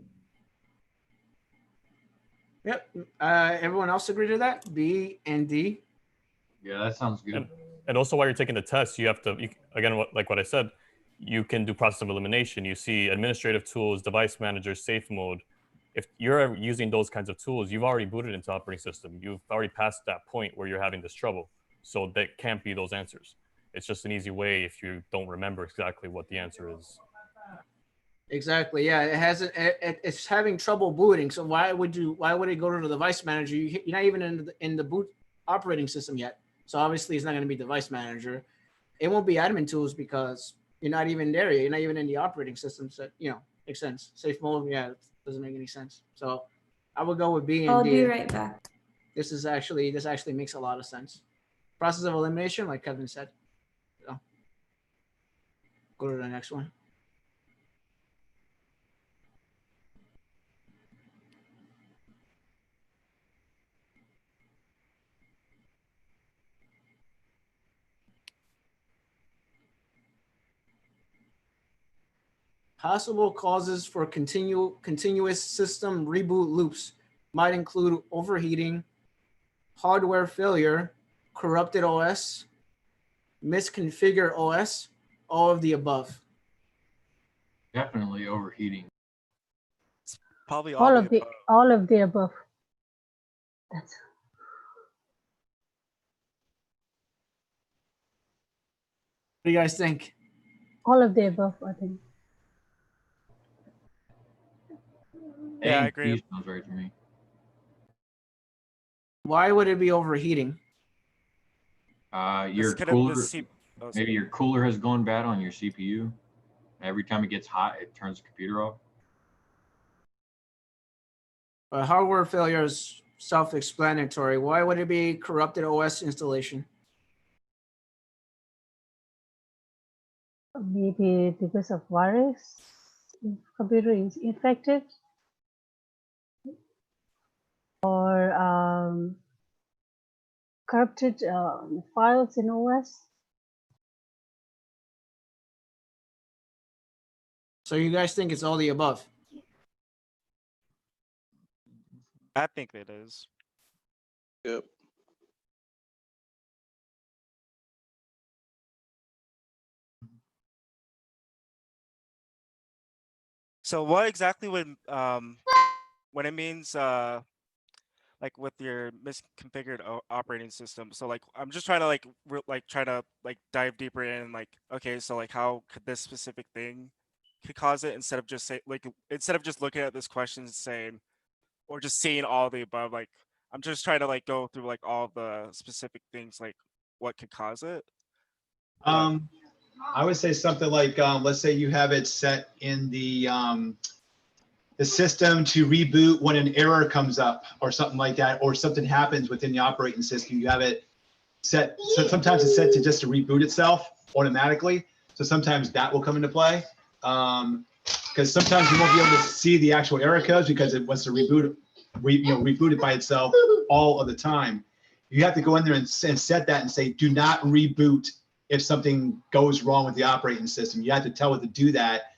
[SPEAKER 1] Yep. Everyone else agree to that? B and D.
[SPEAKER 12] Yeah, that sounds good.
[SPEAKER 4] And also, while you're taking the test, you have to, again, like what I said, you can do process of elimination. You see administrative tools, device manager, safe mode. If you're using those kinds of tools, you've already booted into operating system. You've already passed that point where you're having this trouble. So that can't be those answers. It's just an easy way if you don't remember exactly what the answer is.
[SPEAKER 1] Exactly. Yeah, it's having trouble booting. So why would it go to the device manager? You're not even in the boot operating system yet. So obviously it's not going to be device manager. It won't be admin tools because you're not even there yet. You're not even in the operating system. So makes sense. Safe mode, yeah, it doesn't make any sense. So I would go with B and D.
[SPEAKER 3] I'll be right back.
[SPEAKER 1] This actually makes a lot of sense. Process of elimination, like Kevin said. So go to the next one. Possible causes for continuous system reboot loops might include overheating, hardware failure, corrupted OS, misconfigured OS, all of the above.
[SPEAKER 12] Definitely overheating.
[SPEAKER 9] It's probably
[SPEAKER 11] All of the above. That's
[SPEAKER 1] What do you guys think?
[SPEAKER 11] all of the above, I think.
[SPEAKER 9] Yeah, I agree.
[SPEAKER 12] Sounds right to me.
[SPEAKER 1] Why would it be overheating?
[SPEAKER 12] Your cooler, maybe your cooler has gone bad on your CPU. Every time it gets hot, it turns the computer off.
[SPEAKER 1] Hardware failure is self-explanatory. Why would it be corrupted OS installation?
[SPEAKER 11] Maybe because of virus, if computer is infected, or corrupted files in OS.
[SPEAKER 1] So you guys think it's all the above?
[SPEAKER 9] I think it is.
[SPEAKER 10] Yep.
[SPEAKER 9] So what exactly when it means like with your misconfigured operating system? So like I'm just trying to like dive deeper in, like, okay, so like how could this specific thing could cause it, instead of just looking at this question and saying, or just seeing all the above. Like I'm just trying to like go through like all the specific things, like what could cause it.
[SPEAKER 5] I would say something like, let's say you have it set in the system to reboot when an error comes up or something like that, or something happens within the operating system. You have it set, so sometimes it's set to just to reboot itself automatically. So sometimes that will come into play. Because sometimes you won't be able to see the actual error codes because it wants to reboot it by itself all of the time. You have to go in there and set that and say, do not reboot if something goes wrong with the operating system. You have to tell it to do that,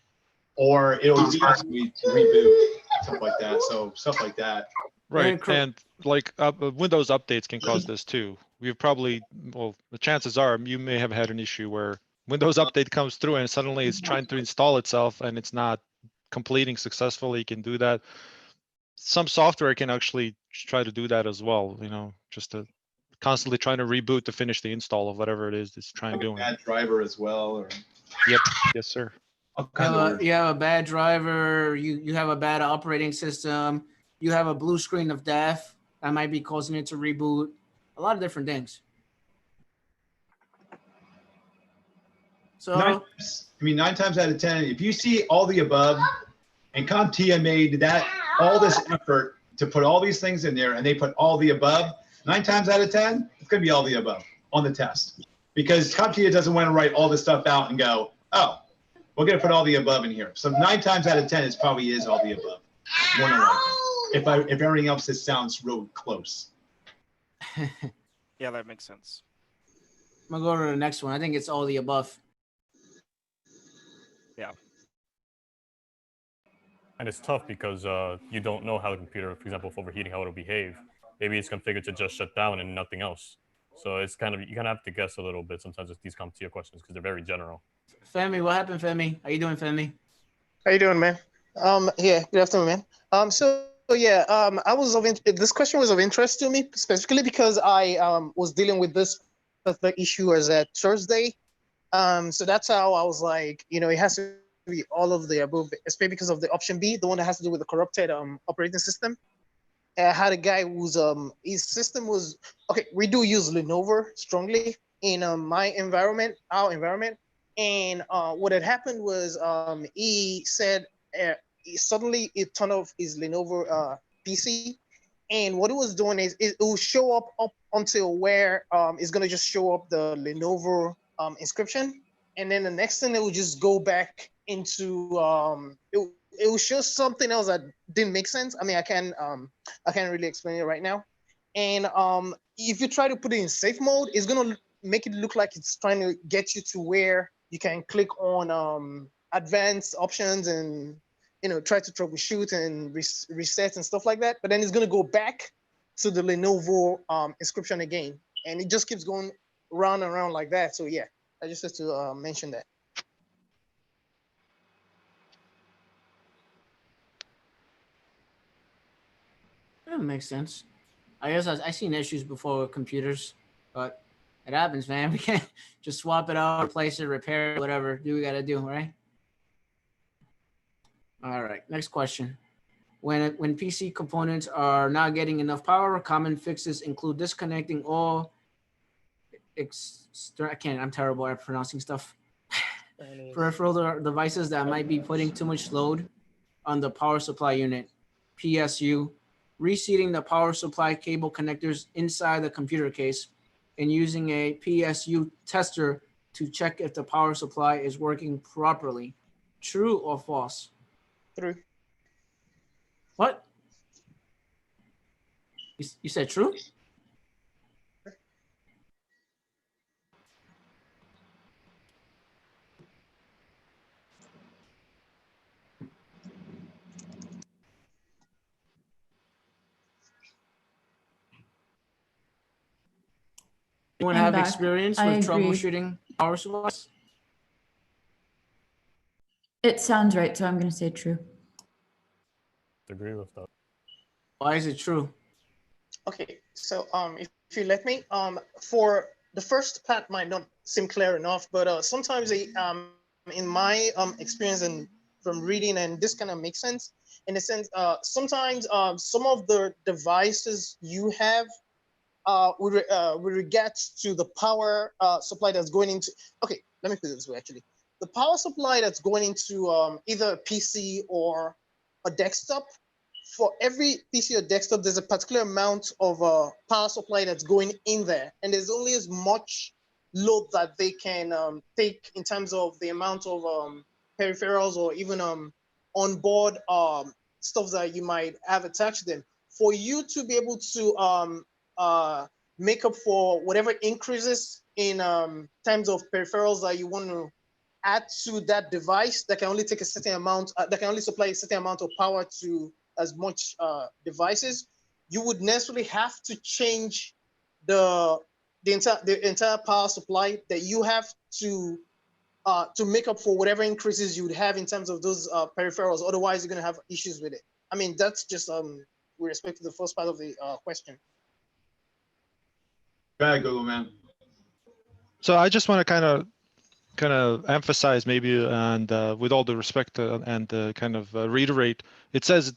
[SPEAKER 5] or it'll just ask me to reboot, stuff like that. So stuff like that.
[SPEAKER 2] Right, and like Windows updates can cause this too. We've probably, well, the chances are you may have had an issue where Windows update comes through and suddenly it's trying to install itself and it's not completing successfully. You can do that. Some software can actually try to do that as well, just to constantly trying to reboot to finish the install of whatever it is it's trying to do.
[SPEAKER 5] Bad driver as well. Or...
[SPEAKER 2] Yep. Yes, sir.
[SPEAKER 1] You have a bad driver. You have a bad operating system. You have a blue screen of death that might be causing it to reboot. A lot of different things. So,
[SPEAKER 5] nine times out of 10, if you see all the above, and Comptia made all this effort to put all these things in there, and they put all the above, 9 times out of 10, it's going to be all the above on the test, because Comptia doesn't want to write all this stuff out and go, oh, we're going to put all the above in here. So 9 times out of 10, it probably is all the above. More than likely. If everything else just sounds real close.
[SPEAKER 9] Yeah, that makes sense.
[SPEAKER 1] I'm gonna go to the next one. I think it's all the above.
[SPEAKER 9] Yeah.
[SPEAKER 4] And it's tough because you don't know how the computer, for example, if overheating, how it'll behave. Maybe it's configured to just shut down and nothing else. So it's you kind of have to guess a little bit sometimes with these Comptia questions because they're very general.
[SPEAKER 1] Femi, what happened, Femi? How you doing, Femi?
[SPEAKER 6] How you doing, man? Yeah, good afternoon, man. So yeah, this question was of interest to me specifically because I was dealing with this particular issue as a Thursday. So that's how I was like, it has to be all of the above, especially because of the option B, the one that has to do with the corrupted operating system. I had a guy whose his system was okay. We do use Lenovo strongly in our environment, and what had happened was he said suddenly it turned off his Lenovo PC, and what it was doing is it will show up until where it's gonna just show up the Lenovo inscription, and then the next thing it will just go back into it will show something else that didn't make sense. I mean, I can't really explain it right now. And if you try to put it in safe mode, it's gonna make it look like it's trying to get you to where you can click on advanced options and try to troubleshoot and reset and stuff like that. But then it's gonna go back to the Lenovo inscription again, and it just keeps going round and round like that. So yeah, I just had to mention that.
[SPEAKER 1] That makes sense. I guess I've seen issues before with computers, but it happens, man. We can't just swap it out, replace it, repair it, whatever. Do we got to do, right? All right. Next question. When PC components are not getting enough power, common fixes include disconnecting all. I'm terrible at pronouncing stuff. Peripheral devices that might be putting too much load on the power supply unit, PSU. Reseating the power supply cable connectors inside the computer case, and using a PSU tester to check if the power supply is working properly. True or false?
[SPEAKER 6] True.
[SPEAKER 1] What? You said true? Anyone have experience with troubleshooting power supplies?
[SPEAKER 3] It sounds right, so I'm going to say true.
[SPEAKER 4] agree with that.
[SPEAKER 1] Why is it true?
[SPEAKER 6] Okay, so if you let me, for the first part might not seem clear enough, but sometimes in my experience and from reading, and this kind of makes sense in a sense. Sometimes some of the devices you have with regards to the power supply that's going into. Okay, let me put it this way. Actually, the power supply that's going into either a PC or a desktop. For every PC or desktop, there's a particular amount of power supply that's going in there, and there's only as much load that they can take in terms of the amount of peripherals or even onboard stuff that you might have attached to them. For you to be able to make up for whatever increases in terms of peripherals that you want to add to that device that can only take a certain amount, that can only supply a certain amount of power to as much devices, you would necessarily have to change the entire power supply that you have to make up for whatever increases you would have in terms of those peripherals. Otherwise, you're going to have issues with it. I mean, that's just with respect to the first part of the question.
[SPEAKER 5] Go ahead, Google, man.
[SPEAKER 2] So I just want to kind of emphasize maybe, and with all the respect and kind of reiterate, it says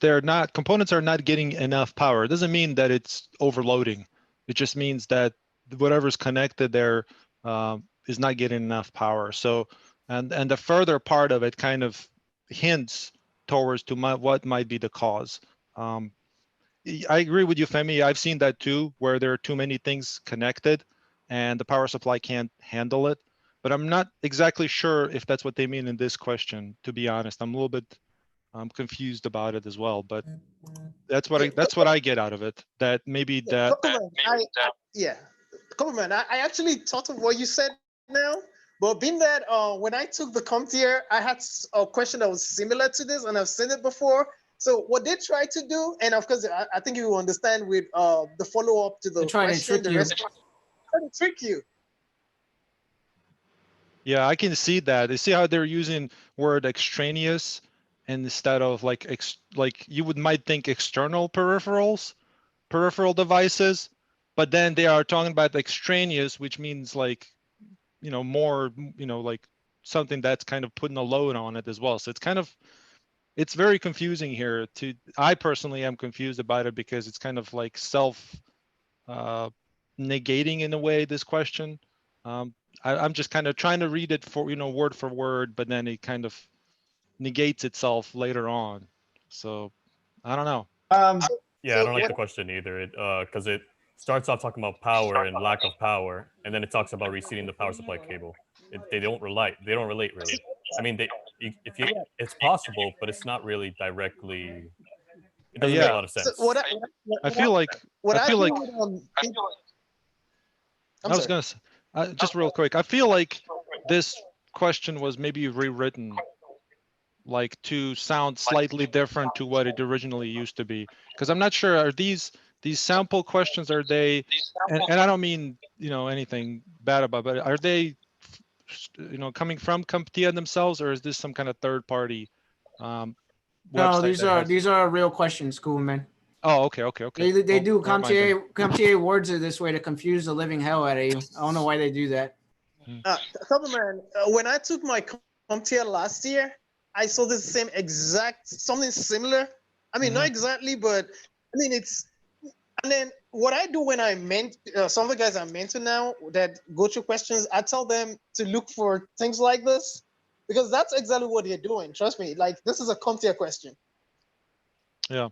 [SPEAKER 2] components are not getting enough power. It doesn't mean that it's overloading. It just means that whatever's connected there is not getting enough power. So, and the further part of it kind of hints towards to what might be the cause. I agree with you, Femi. I've seen that too, where there are too many things connected and the power supply can't handle it. But I'm not exactly sure if that's what they mean in this question, to be honest. I'm a little bit confused about it as well, but that's what I get out of it. That maybe that.
[SPEAKER 6] Compliment. I actually thought of what you said now, but being that when I took the Comptia, I had a question that was similar to this, and I've seen it before. So what they try to do, and of course, I think you will understand with the follow-up to the question, the response, trying to trick you.
[SPEAKER 2] Yeah, I can see that. You see how they're using word extraneous instead of like you might think external peripheral devices, but then they are talking about extraneous, which means like, more, like something that's kind of putting a load on it as well. So it's very confusing here. I personally am confused about it because it's kind of like negating in a way this question. I'm just kind of trying to read it for word for word, but then it kind of negates itself later on. So I don't know.
[SPEAKER 4] Yeah, I don't like the question either, because it starts off talking about power and lack of power, and then it talks about reseating the power supply cable. They don't relate. They don't relate really. I mean, it's possible, but it's not really directly. It doesn't make a lot of sense.
[SPEAKER 6] So
[SPEAKER 2] I feel like I was gonna say, just real quick. I feel like this question was maybe rewritten, like to sound slightly different to what it originally used to be. Because I'm not sure, are these sample questions, are they? And I don't mean anything bad about, but are they coming from Comptia themselves, or is this some kind of third party website?
[SPEAKER 1] No, these are real questions, cool man.
[SPEAKER 2] Oh, okay.
[SPEAKER 1] They do Comptia words it this way to confuse the living hell out of you. I don't know why they do that.
[SPEAKER 6] Man, when I took my Comptia last year, I saw the same exact, something similar. I mean, not exactly, but I mean, and then what I do when I some of the guys I mentor now that go through questions, I tell them to look for things like this, because that's exactly what they're doing. Trust me, like this is a Comptia question.
[SPEAKER 2] Yeah.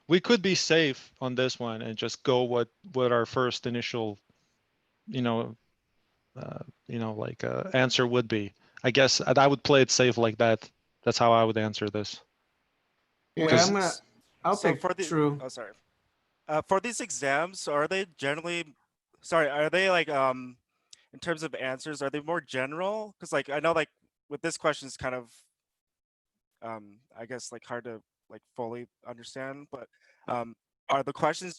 [SPEAKER 2] We could be safe on this one and just go what our first initial, answer would be. I guess I would play it safe like that. That's how I would answer this.
[SPEAKER 1] Yeah, I'll pick true.
[SPEAKER 9] Oh, sorry. For these exams, are they are they like in terms of answers, are they more general? Because like I know like with this question is kind of I guess like hard to like fully understand, but are the questions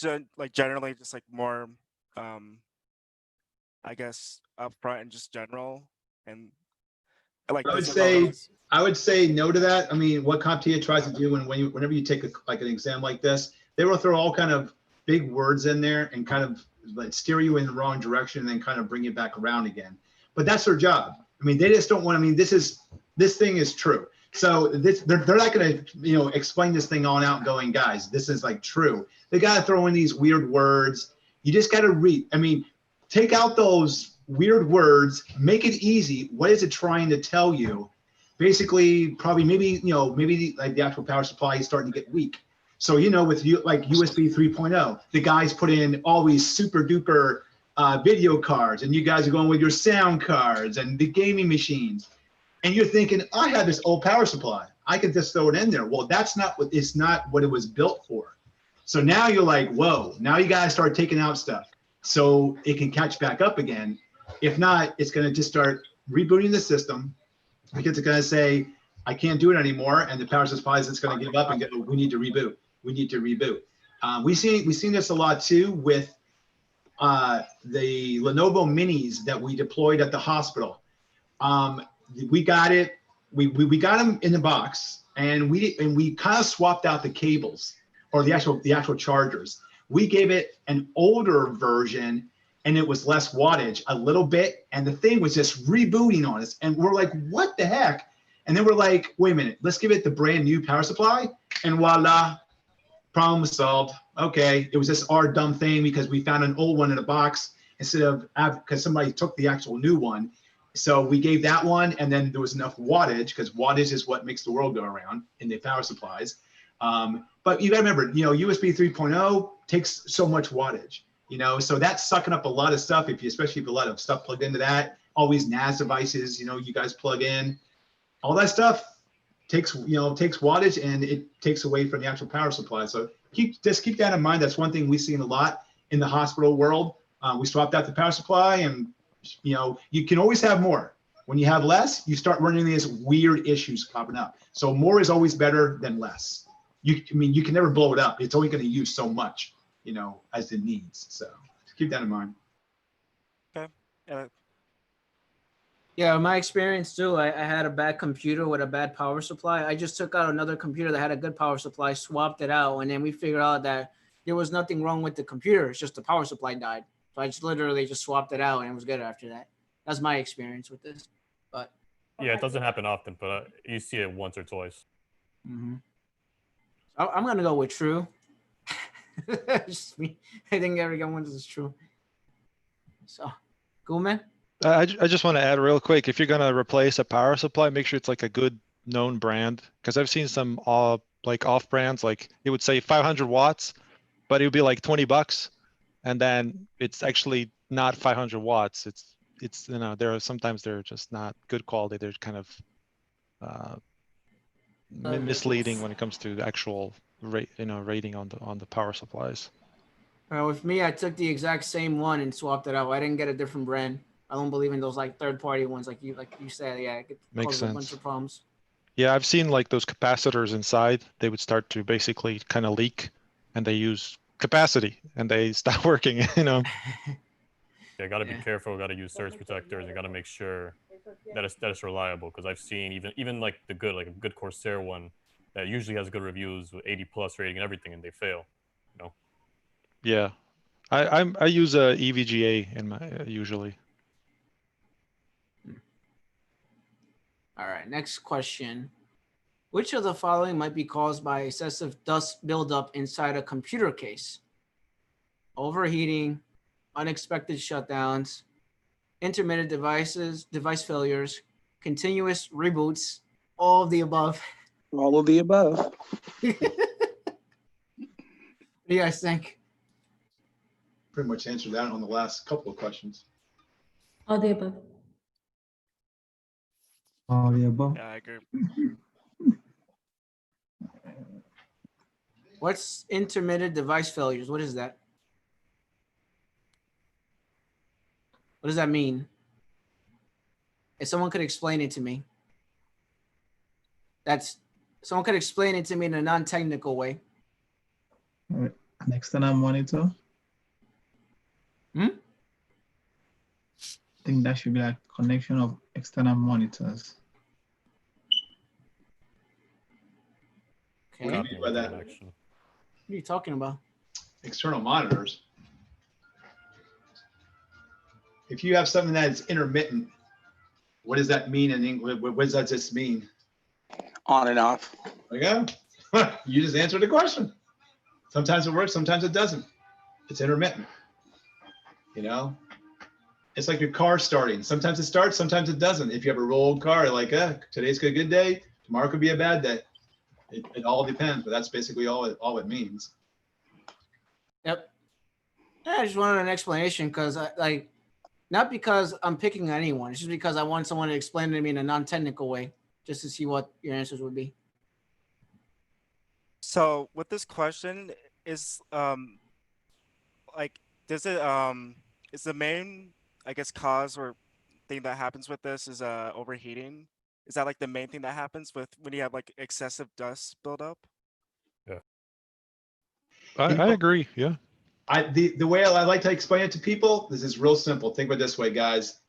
[SPEAKER 9] generally just like more I guess upfront and just general, and Like,
[SPEAKER 5] I would say no to that. I mean, what Comptia tries to do whenever you take like an exam like this, they will throw all kind of big words in there and kind of like steer you in the wrong direction and then kind of bring you back around again. But that's their job. I mean, they just don't want. I mean, this thing is true. So they're not going to explain this thing on out going, guys, this is like true. They got to throw in these weird words. You just got to read. I mean, take out those weird words, make it easy. What is it trying to tell you? Basically, probably maybe like the actual power supply is starting to get weak. So with like USB 3.0, the guys put in all these super duper video cards, and you guys are going with your sound cards and the gaming machines, and you're thinking, I have this old power supply, I could just throw it in there. Well, that's not what it was built for. So now you're like, whoa, now you guys start taking out stuff so it can catch back up again. If not, it's going to just start rebooting the system, because it's going to say, I can't do it anymore, and the power supply is going to give up and go, we need to reboot. We need to reboot. We've seen this a lot too with the Lenovo Minis that we deployed at the hospital. We got it. We got them in the box, and we kind of swapped out the cables or the actual chargers. We gave it an older version, and it was less wattage a little bit, and the thing was just rebooting on us, and we're like, what the heck? And then we're like, wait a minute, let's give it the brand new power supply, and voila, problem solved. Okay, it was just our dumb thing because we found an old one in a box instead of, because somebody took the actual new one. So we gave that one, and then there was enough wattage, because wattage is what makes the world go around in the power supplies. But you got to remember, USB 3.0 takes so much wattage, so that's sucking up a lot of stuff. Especially if a lot of stuff plugged into that, all these NAS devices, you guys plug in, all that stuff takes wattage, and it takes away from the actual power supply. So just keep that in mind. That's one thing we've seen a lot in the hospital world. We swapped out the power supply, and you can always have more. When you have less, you start running these weird issues popping up. So more is always better than less. You can never blow it up. It's only going to use so much, as it needs. So keep that in mind.
[SPEAKER 9] Okay.
[SPEAKER 1] Yeah, my experience too, I had a bad computer with a bad power supply. I just took out another computer that had a good power supply, swapped it out, and then we figured out that there was nothing wrong with the computer. It's just the power supply died. So I just literally just swapped it out, and it was good after that. That's my experience with this. But
[SPEAKER 4] yeah, it doesn't happen often, but you see it once or twice.
[SPEAKER 1] Mm-hmm. I'm gonna go with true. Just me. I think everyone is true. So, cool, man.
[SPEAKER 2] I just want to add real quick, if you're going to replace a power supply, make sure it's like a good known brand, because I've seen some like off brands, like it would say 500 watts, but it would be like $20, and then it's actually not 500 watts. It's sometimes they're just not good quality. They're kind of misleading when it comes to the actual rating on the power supplies.
[SPEAKER 1] With me, I took the exact same one and swapped it out. I didn't get a different brand. I don't believe in those like third-party ones, like you said. Yeah, it causes a bunch of problems.
[SPEAKER 2] Yeah, I've seen like those capacitors inside. They would start to basically kind of leak, and they use capacity, and they stop working.
[SPEAKER 4] Yeah, got to be careful. Got to use surge protectors, and got to make sure that it's reliable. Because I've seen even like a good Corsair one that usually has good reviews with 80+ rating and everything, and they fail.
[SPEAKER 2] Yeah, I use a EVGA in my usually.
[SPEAKER 1] All right, next question. Which of the following might be caused by excessive dust buildup inside a computer case? Overheating, unexpected shutdowns, intermittent device failures, continuous reboots, all of the above.
[SPEAKER 10] All of the above.
[SPEAKER 1] What do you guys think?
[SPEAKER 5] Pretty much answered that on the last couple of questions.
[SPEAKER 3] All the above.
[SPEAKER 13] All the above.
[SPEAKER 9] Yeah, I agree.
[SPEAKER 1] What's intermittent device failures? What is that? What does that mean? If someone could explain it to me. Someone could explain it to me in a non-technical way.
[SPEAKER 13] An external monitor.
[SPEAKER 1] I
[SPEAKER 13] think that should be like connection of external monitors.
[SPEAKER 1] Okay.
[SPEAKER 5] What do you mean by that?
[SPEAKER 1] What are you talking about?
[SPEAKER 5] External monitors. If you have something that's intermittent, what does that mean in English? What does that just mean?
[SPEAKER 10] On and off.
[SPEAKER 5] There you go. You just answered the question. Sometimes it works, sometimes it doesn't. It's intermittent. You know, it's like your car starting. Sometimes it starts, sometimes it doesn't. If you have a real old car, like today's a good day, tomorrow could be a bad day. It all depends, but that's basically all it means.
[SPEAKER 1] Yep. Yeah, I just wanted an explanation because not because I'm picking anyone. It's just because I want someone to explain it to me in a non-technical way, just to see what your answers would be.
[SPEAKER 9] So with this question, is like, does it is the main, I guess, cause or thing that happens with this is overheating? Is that like the main thing that happens with when you have like excessive dust buildup?
[SPEAKER 4] Yeah.
[SPEAKER 2] I agree. Yeah.
[SPEAKER 5] The way I like to explain it to people, this is real simple. Think of it this way, guys.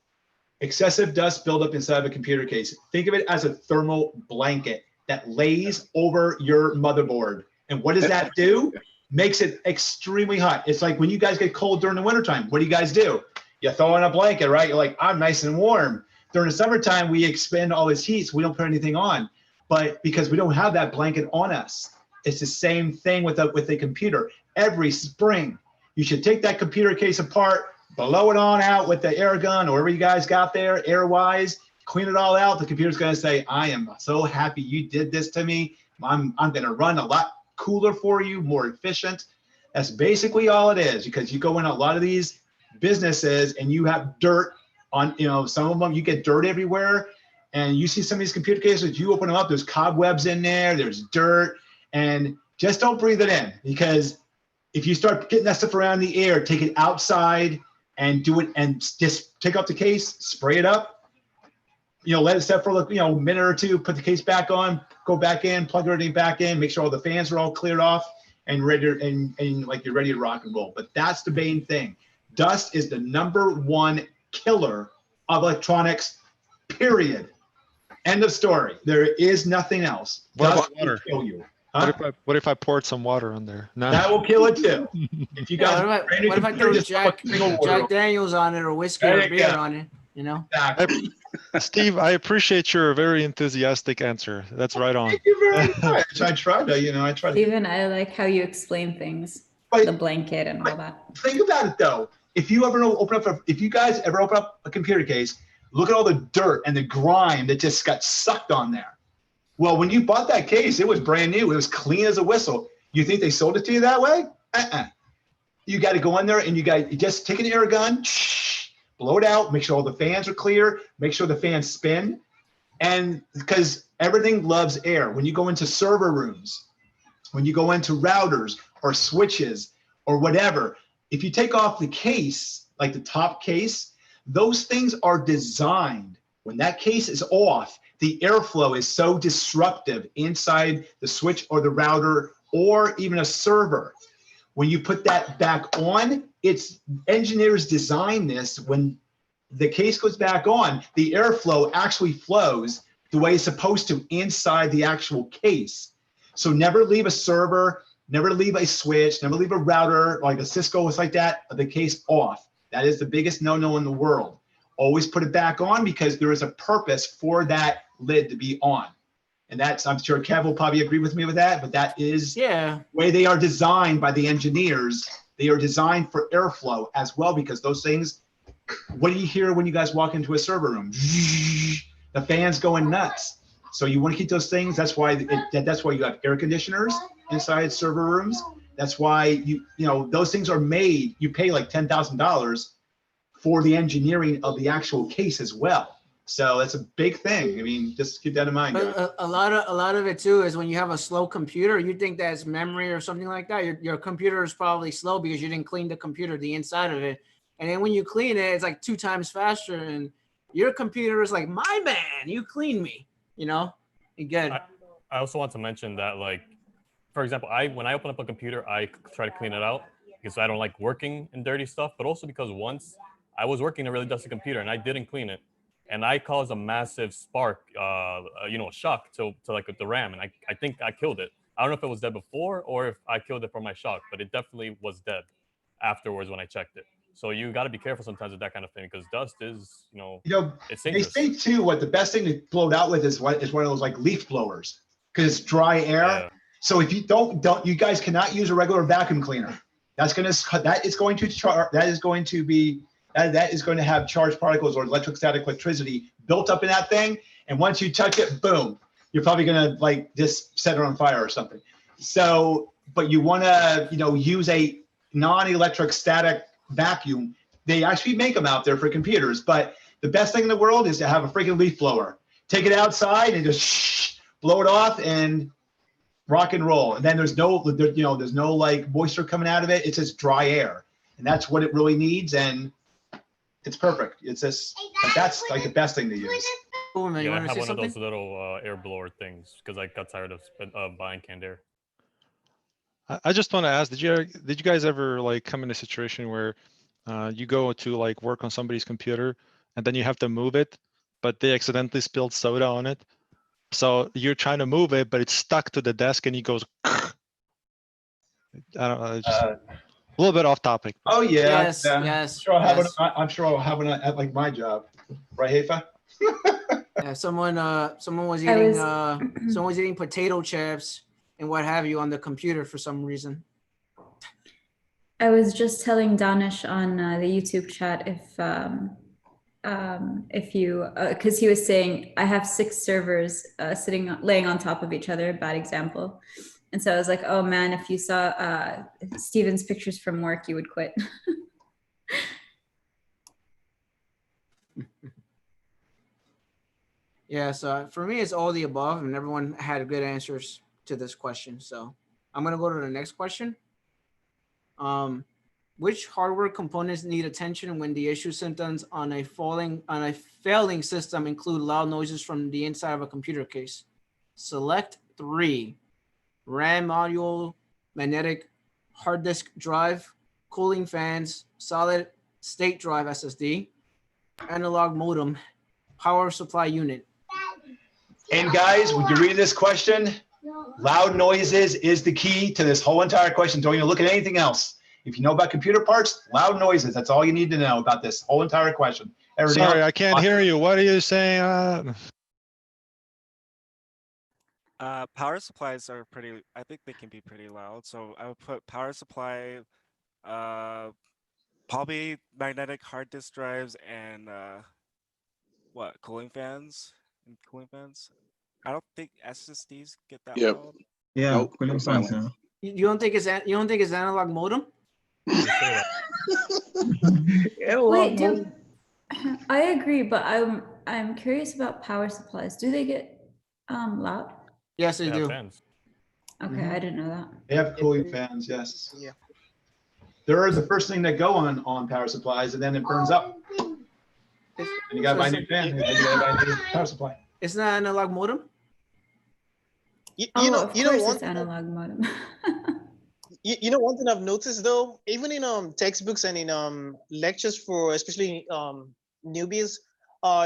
[SPEAKER 5] Excessive dust buildup inside of a computer case. Think of it as a thermal blanket that lays over your motherboard. And what does that do? Makes it extremely hot. It's like when you guys get cold during the wintertime, what do? You throw in a blanket, right? You're like, I'm nice and warm. During the summertime, we expend all this heat, so we don't put anything on. But because we don't have that blanket on us, it's the same thing with a computer. Every spring, you should take that computer case apart, blow it on out with the air gun or whatever you guys got there, air-wise, clean it all out. The computer's gonna say, I am so happy you did this to me. I'm gonna run a lot cooler for you, more efficient. That's basically all it is, because you go in a lot of these businesses and you have dirt on, some of them, you get dirt everywhere. And you see some of these computer cases, you open them up, there's cobwebs in there, there's dirt, and just don't breathe it in, because if you start getting that stuff around the air, take it outside and do it, and just take off the case, spray it up, let it set for a minute or two, put the case back on, go back in, plug everything back in, make sure all the fans are all cleared off and ready, and like you're ready to rock and roll. But that's the main thing. Dust is the #1 killer of electronics, period. End of story. There is nothing else.
[SPEAKER 2] What
[SPEAKER 5] Dust
[SPEAKER 2] about water?
[SPEAKER 5] will kill you.
[SPEAKER 2] What if I poured some water on there? No.
[SPEAKER 5] That will kill it too. If you guys,
[SPEAKER 1] what if I throw Jack Daniels on it, or whiskey or beer on it?
[SPEAKER 5] Exactly.
[SPEAKER 2] Steve, I appreciate your very enthusiastic answer. That's right on.
[SPEAKER 5] Thank you very much. I try to.
[SPEAKER 3] Steven, I like how you explain things, the blanket and all that.
[SPEAKER 5] Think about it though. If you guys ever open up a computer case, look at all the dirt and the grime that just got sucked on there. Well, when you bought that case, it was brand new. It was clean as a whistle. You think they sold it to you that way? You got to go in there and you just take an air gun, blow it out, make sure all the fans are clear, make sure the fans spin. And because everything loves air. When you go into server rooms, when you go into routers or switches or whatever, if you take off the case, like the top case, those things are designed. When that case is off, the airflow is so disruptive inside the switch or the router or even a server. When you put that back on, engineers design this. When the case goes back on, the airflow actually flows the way it's supposed to inside the actual case. So never leave a server, never leave a switch, never leave a router like a Cisco was like that, the case off. That is the biggest no-no in the world. Always put it back on, because there is a purpose for that lid to be on. And that's, I'm sure Kev will probably agree with me with that, but that is the way they are designed by the engineers. They are designed for airflow as well, because those things, what do you hear when you guys walk into a server room? The fans going nuts. So you want to keep those things. That's why that's why you have air conditioners inside server rooms. That's why those things are made. You pay like $10,000 for the engineering of the actual case as well. So that's a big thing. I mean, just keep that in mind.
[SPEAKER 1] But a lot of it too is when you have a slow computer, you think that's memory or something like that. Your computer is probably slow because you didn't clean the computer, the inside of it. And then when you clean it, it's like 2 times faster. And your computer is like, my man, you cleaned me, you're good.
[SPEAKER 4] I also want to mention that, like, for example, when I open up a computer, I try to clean it out because I don't like working in dirty stuff, but also because once I was working in a really dusty computer and I didn't clean it, and I caused a massive spark, shock to like the RAM, and I think I killed it. I don't know if it was dead before or if I killed it from my shock, but it definitely was dead afterwards when I checked it. So you got to be careful sometimes with that kind of thing because dust is, it's
[SPEAKER 5] they
[SPEAKER 4] dangerous.
[SPEAKER 5] say too, what the best thing to blow it out with is one of those like leaf blowers because it's dry air.
[SPEAKER 4] Yeah.
[SPEAKER 5] So if you don't, you guys cannot use a regular vacuum cleaner. That is going to have charged particles or electrostatic electricity built up in that thing. And once you touch it, boom, you're probably going to like just set it on fire or something. So, but you want to, use a non-electric static vacuum. They actually make them out there for computers, but the best thing in the world is to have a freaking leaf blower. Take it outside and just blow it off and rock and roll. And then there's no like moisture coming out of it. It's just dry air, and that's what it really needs. And it's perfect. It's just that's like the best thing to use.
[SPEAKER 1] Oh, man, you
[SPEAKER 4] I
[SPEAKER 1] want to
[SPEAKER 4] have
[SPEAKER 1] say
[SPEAKER 4] one
[SPEAKER 1] something?
[SPEAKER 4] of those little air blower things because I got tired of buying canned air.
[SPEAKER 2] I just want to ask, did you guys ever like come in a situation where you go to like work on somebody's computer and then you have to move it, but they accidentally spilled soda on it? So you're trying to move it, but it's stuck to the desk and he goes, I don't know, just a little bit off topic.
[SPEAKER 5] Oh yeah.
[SPEAKER 1] Yes, yes.
[SPEAKER 5] I'm sure I'll have one at like my job. Right, Haifa?
[SPEAKER 1] Yeah, someone was eating potato chips and what have you on the computer for some reason.
[SPEAKER 3] I was just telling Danish on the YouTube chat if you because he was saying I have 6 servers laying on top of each other, bad example. And so I was like, oh man, if you saw Steven's pictures from work, you would quit.
[SPEAKER 1] Yeah, so for me, it's all the above, and everyone had good answers to this question. So I'm gonna go to the next question. Which hardware components need attention when the issue symptoms on a failing system include loud noises from the inside of a computer case? Select 3: RAM module, magnetic hard disk drive, cooling fans, solid state drive SSD, analog modem, power supply unit.
[SPEAKER 5] And guys, when you read this question, loud noises is the key to this whole entire question. Don't even look at anything else. If you know about computer parts, loud noises, that's all you need to know about this whole entire question. Everything
[SPEAKER 2] Sorry,
[SPEAKER 5] else,
[SPEAKER 2] I can't hear you. What are you saying?
[SPEAKER 9] Power supplies are pretty, I think they can be pretty loud. So I would put power supply, probably magnetic hard disk drives and cooling fans and cooling fans. I don't think SSDs get that loud.
[SPEAKER 13] Yeah,
[SPEAKER 10] Nope,
[SPEAKER 13] cooling fans. Yeah.
[SPEAKER 1] You don't think it's analog modem?
[SPEAKER 3] Wait, I agree, but I'm curious about power supplies. Do they get loud?
[SPEAKER 1] Yes, they do.
[SPEAKER 4] Fans.
[SPEAKER 3] Okay, I didn't know that.
[SPEAKER 5] They have cooling fans, yes.
[SPEAKER 6] Yeah.
[SPEAKER 5] They're the first thing that go on power supplies, and then it burns up. And you gotta buy a new fan, and then you gotta buy a new power supply.
[SPEAKER 1] It's not analog modem?
[SPEAKER 3] Of course it's analog modem.
[SPEAKER 6] You know, one thing I've noticed though, even in textbooks and in lectures for especially newbies,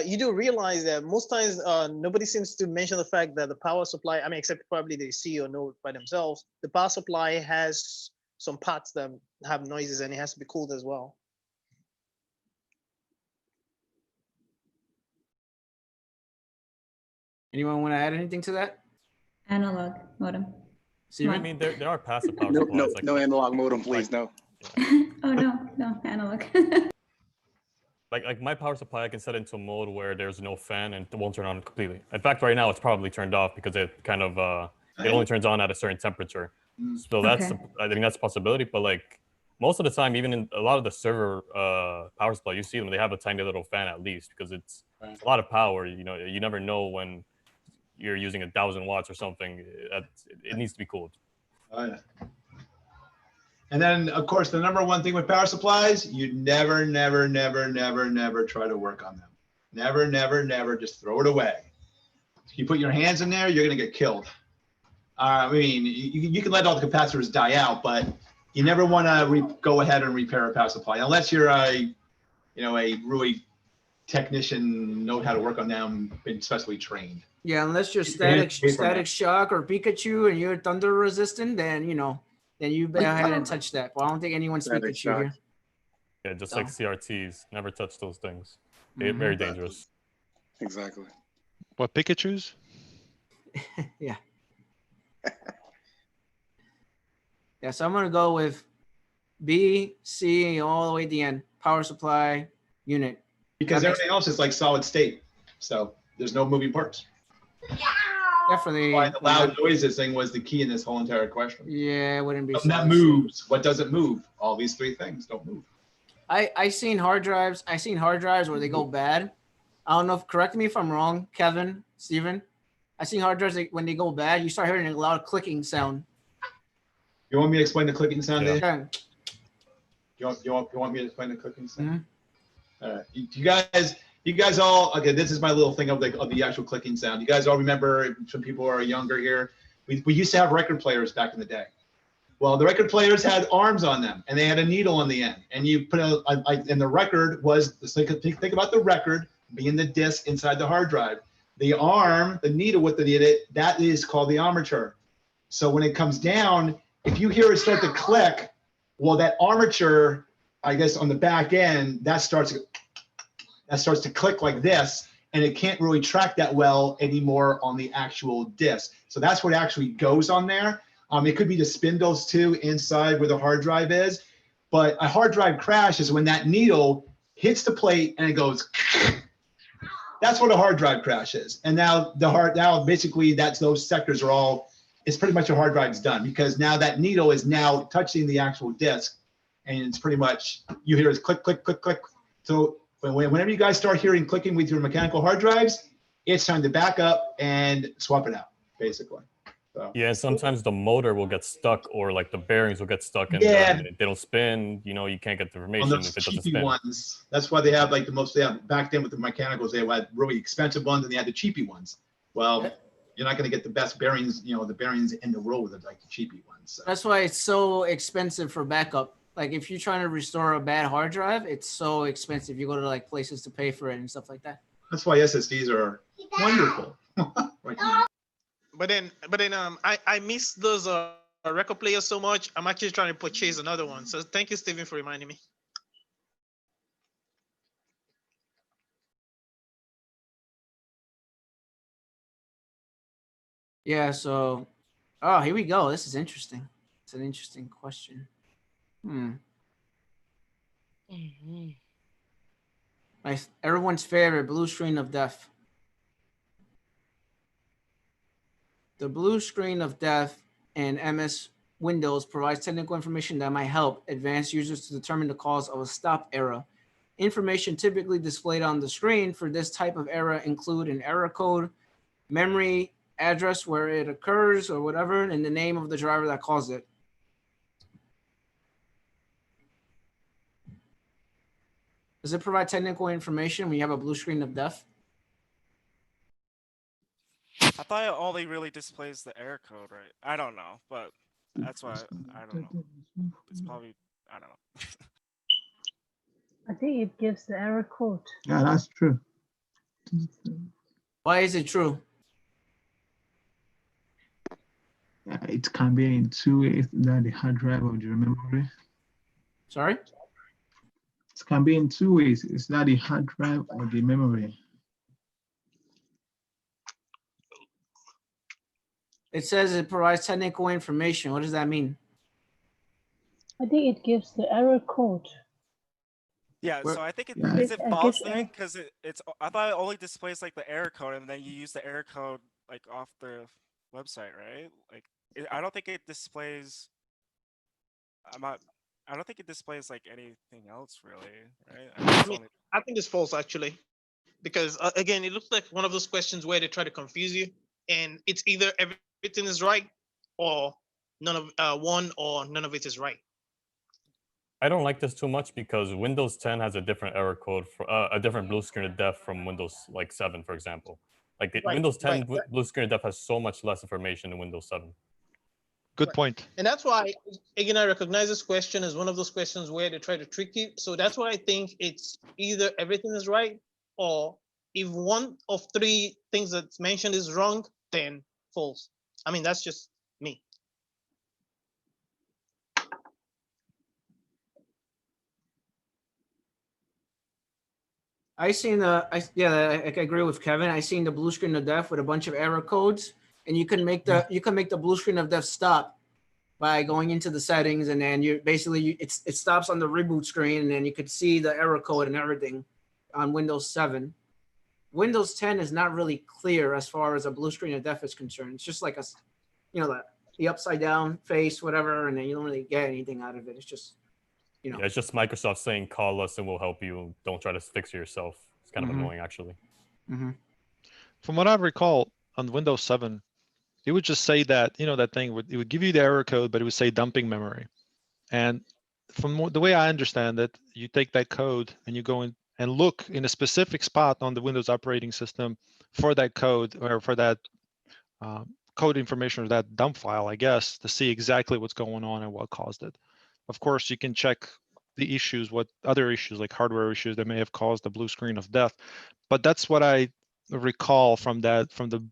[SPEAKER 6] you do realize that most times nobody seems to mention the fact that the power supply, I mean, except probably they see or know by themselves, the power supply has some parts that have noises and it has to be cooled as well.
[SPEAKER 1] Anyone want to add anything to that?
[SPEAKER 3] Analog modem.
[SPEAKER 4] I mean, there are passive power supplies.
[SPEAKER 10] No analog modem, please, no.
[SPEAKER 3] Oh no, analog.
[SPEAKER 4] like my power supply, I can set into a mode where there's no fan and it won't turn on completely. In fact, right now it's probably turned off because it kind of it only turns on at a certain temperature. So that's I think that's a possibility. But like most of the time, even in a lot of the server power supply, you see them, they have a tiny little fan at least because it's a lot of power. You know, you never know when you're using 1,000 watts or something. It needs to be cooled.
[SPEAKER 5] Oh, yeah. And then, of course, the number one thing with power supplies, you never try to work on them. Never, just throw it away. If you put your hands in there, you're going to get killed. I mean, you can let all the capacitors die out, but you never want to go ahead and repair a power supply unless you're a really technician know how to work on them, been specially trained.
[SPEAKER 1] Yeah, unless you're
[SPEAKER 5] Pay for
[SPEAKER 1] static
[SPEAKER 5] that.
[SPEAKER 1] shock or Pikachu and you're thunder resistant, then then you go ahead and touch that. But I don't think anyone's
[SPEAKER 10] Static
[SPEAKER 1] Pikachu
[SPEAKER 10] shock.
[SPEAKER 1] here.
[SPEAKER 4] Yeah, just
[SPEAKER 1] So.
[SPEAKER 4] like CRTs, never touch those things. They're very dangerous.
[SPEAKER 10] Exactly.
[SPEAKER 2] What, Pikachus?
[SPEAKER 1] Yeah. Yeah, so I'm gonna go with B, C, all the way to the end. Power supply unit.
[SPEAKER 5] Because everything else is like solid state. So there's no moving parts.
[SPEAKER 1] Definitely.
[SPEAKER 5] Why the loud noises thing was the key in this whole entire question.
[SPEAKER 1] Yeah, it wouldn't be.
[SPEAKER 5] Something that moves. What doesn't move? All these three things don't move.
[SPEAKER 1] I seen hard drives. I seen hard drives where they go bad. I don't know if, correct me if I'm wrong, Kevin, Steven. I seen hard drives when they go bad, you start hearing a loud clicking sound.
[SPEAKER 5] You want me to explain the clicking sound?
[SPEAKER 1] Yeah.
[SPEAKER 5] Dave? You want me to explain the clicking sound? All right. You guys all, okay, this is my little thing of the actual clicking sound. You guys all remember, some people are younger here, we used to have record players back in the day. Well, the record players had arms on them and they had a needle on the end. And you put and the record was, think about the record being the disc inside the hard drive. The arm, the needle with the that is called the armature. So when it comes down, if you hear it start to click, well, that armature, I guess on the back end, that starts to click like this, and it can't really track that well anymore on the actual disc. So that's what actually goes on there. It could be the spindles too inside where the hard drive is, but a hard drive crash is when that needle hits the plate and it goes. That's what a hard drive crash is. And now basically those sectors are all, it's pretty much a hard drive's done, because now that needle is now touching the actual disk, and it's pretty much, you hear it click, click, click, click. So whenever you guys start hearing clicking with your mechanical hard drives, it's time to back up and swap it out, basically. So.
[SPEAKER 4] Yeah, and sometimes the motor will get stuck, or like the bearings will get stuck, and they don't spin. You can't get the information if it doesn't spin.
[SPEAKER 5] Ones, that's why they have like the most. Back then with the mechanicals, they had really expensive ones, and they had the cheapy ones. Well, you're not going to get the best bearings, the bearings in the world with like the cheapy ones. So.
[SPEAKER 1] That's why it's so expensive for backup. Like if you're trying to restore a bad hard drive, it's so expensive. You go to like places to pay for it and stuff like that.
[SPEAKER 5] That's why SSDs are wonderful. Right now.
[SPEAKER 6] But then I miss those record players so much. I'm actually trying to purchase another one. So thank you, Stephen, for reminding me.
[SPEAKER 1] Yeah. So, here we go. This is interesting. It's an interesting question. Everyone's favorite blue screen of death. The blue screen of death in MS Windows provides technical information that might help advanced users to determine the cause of a stop error. Information typically displayed on the screen for this type of error include an error code, memory address where it occurs or whatever, and the name of the driver that caused it. Does it provide technical information when you have a blue screen of death?
[SPEAKER 9] I thought it only really displays the error code, right? I don't know, but that's why I don't know. It's probably, I don't know.
[SPEAKER 11] I think it gives the error code.
[SPEAKER 13] Yeah, that's true.
[SPEAKER 1] Why is it true?
[SPEAKER 13] Yeah, it can be in two ways, that the hard drive or the memory.
[SPEAKER 1] Sorry?
[SPEAKER 13] It can be in two ways. It's not the hard drive or the memory.
[SPEAKER 1] It says it provides technical information. What does that mean?
[SPEAKER 11] I think it gives the error code.
[SPEAKER 9] Yeah, so I think is it false then? Because it's I thought it only displays like the error code, and then you use the error code like off the website, right? Like I don't think it displays. I don't think it displays like anything else really, right?
[SPEAKER 6] I think it's false actually, because again, it looks like one of those questions where they try to confuse you, and it's either everything is right or none of one or none of it is right.
[SPEAKER 4] I don't like this too much because Windows 10 has a different error code for a different blue screen of death from Windows like 7, for example. Like Windows 10 blue screen of death has so much less information than Windows 7.
[SPEAKER 2] Good point.
[SPEAKER 6] And that's why, again, I recognize this question as one of those questions where they try to trick you. So that's why I think it's either everything is right or if one of three things that's mentioned is wrong, then false. I mean, that's just me.
[SPEAKER 1] I agree with Kevin. I seen the blue screen of death with a bunch of error codes, and you can make the blue screen of death stop by going into the settings, and then it stops on the reboot screen, and then you could see the error code and everything on Windows 7. Windows 10 is not really clear as far as a blue screen of death is concerned. It's just like the upside down face, whatever, and then you don't really get anything out of it. It's just,
[SPEAKER 4] Yeah, it's just Microsoft saying, call us and we'll help you. Don't try to fix it yourself. It's kind of annoying, actually.
[SPEAKER 2] From what I recall on Windows 7, it would just say that, that thing it would give you the error code, but it would say dumping memory. And from the way I understand it, you take that code and you go in and look in a specific spot on the Windows operating system for that code or for that code information or that dump file, I guess, to see exactly what's going on and what caused it. Of course, you can check the issues, what other issues like hardware issues that may have caused the blue screen of death. But that's what I recall from the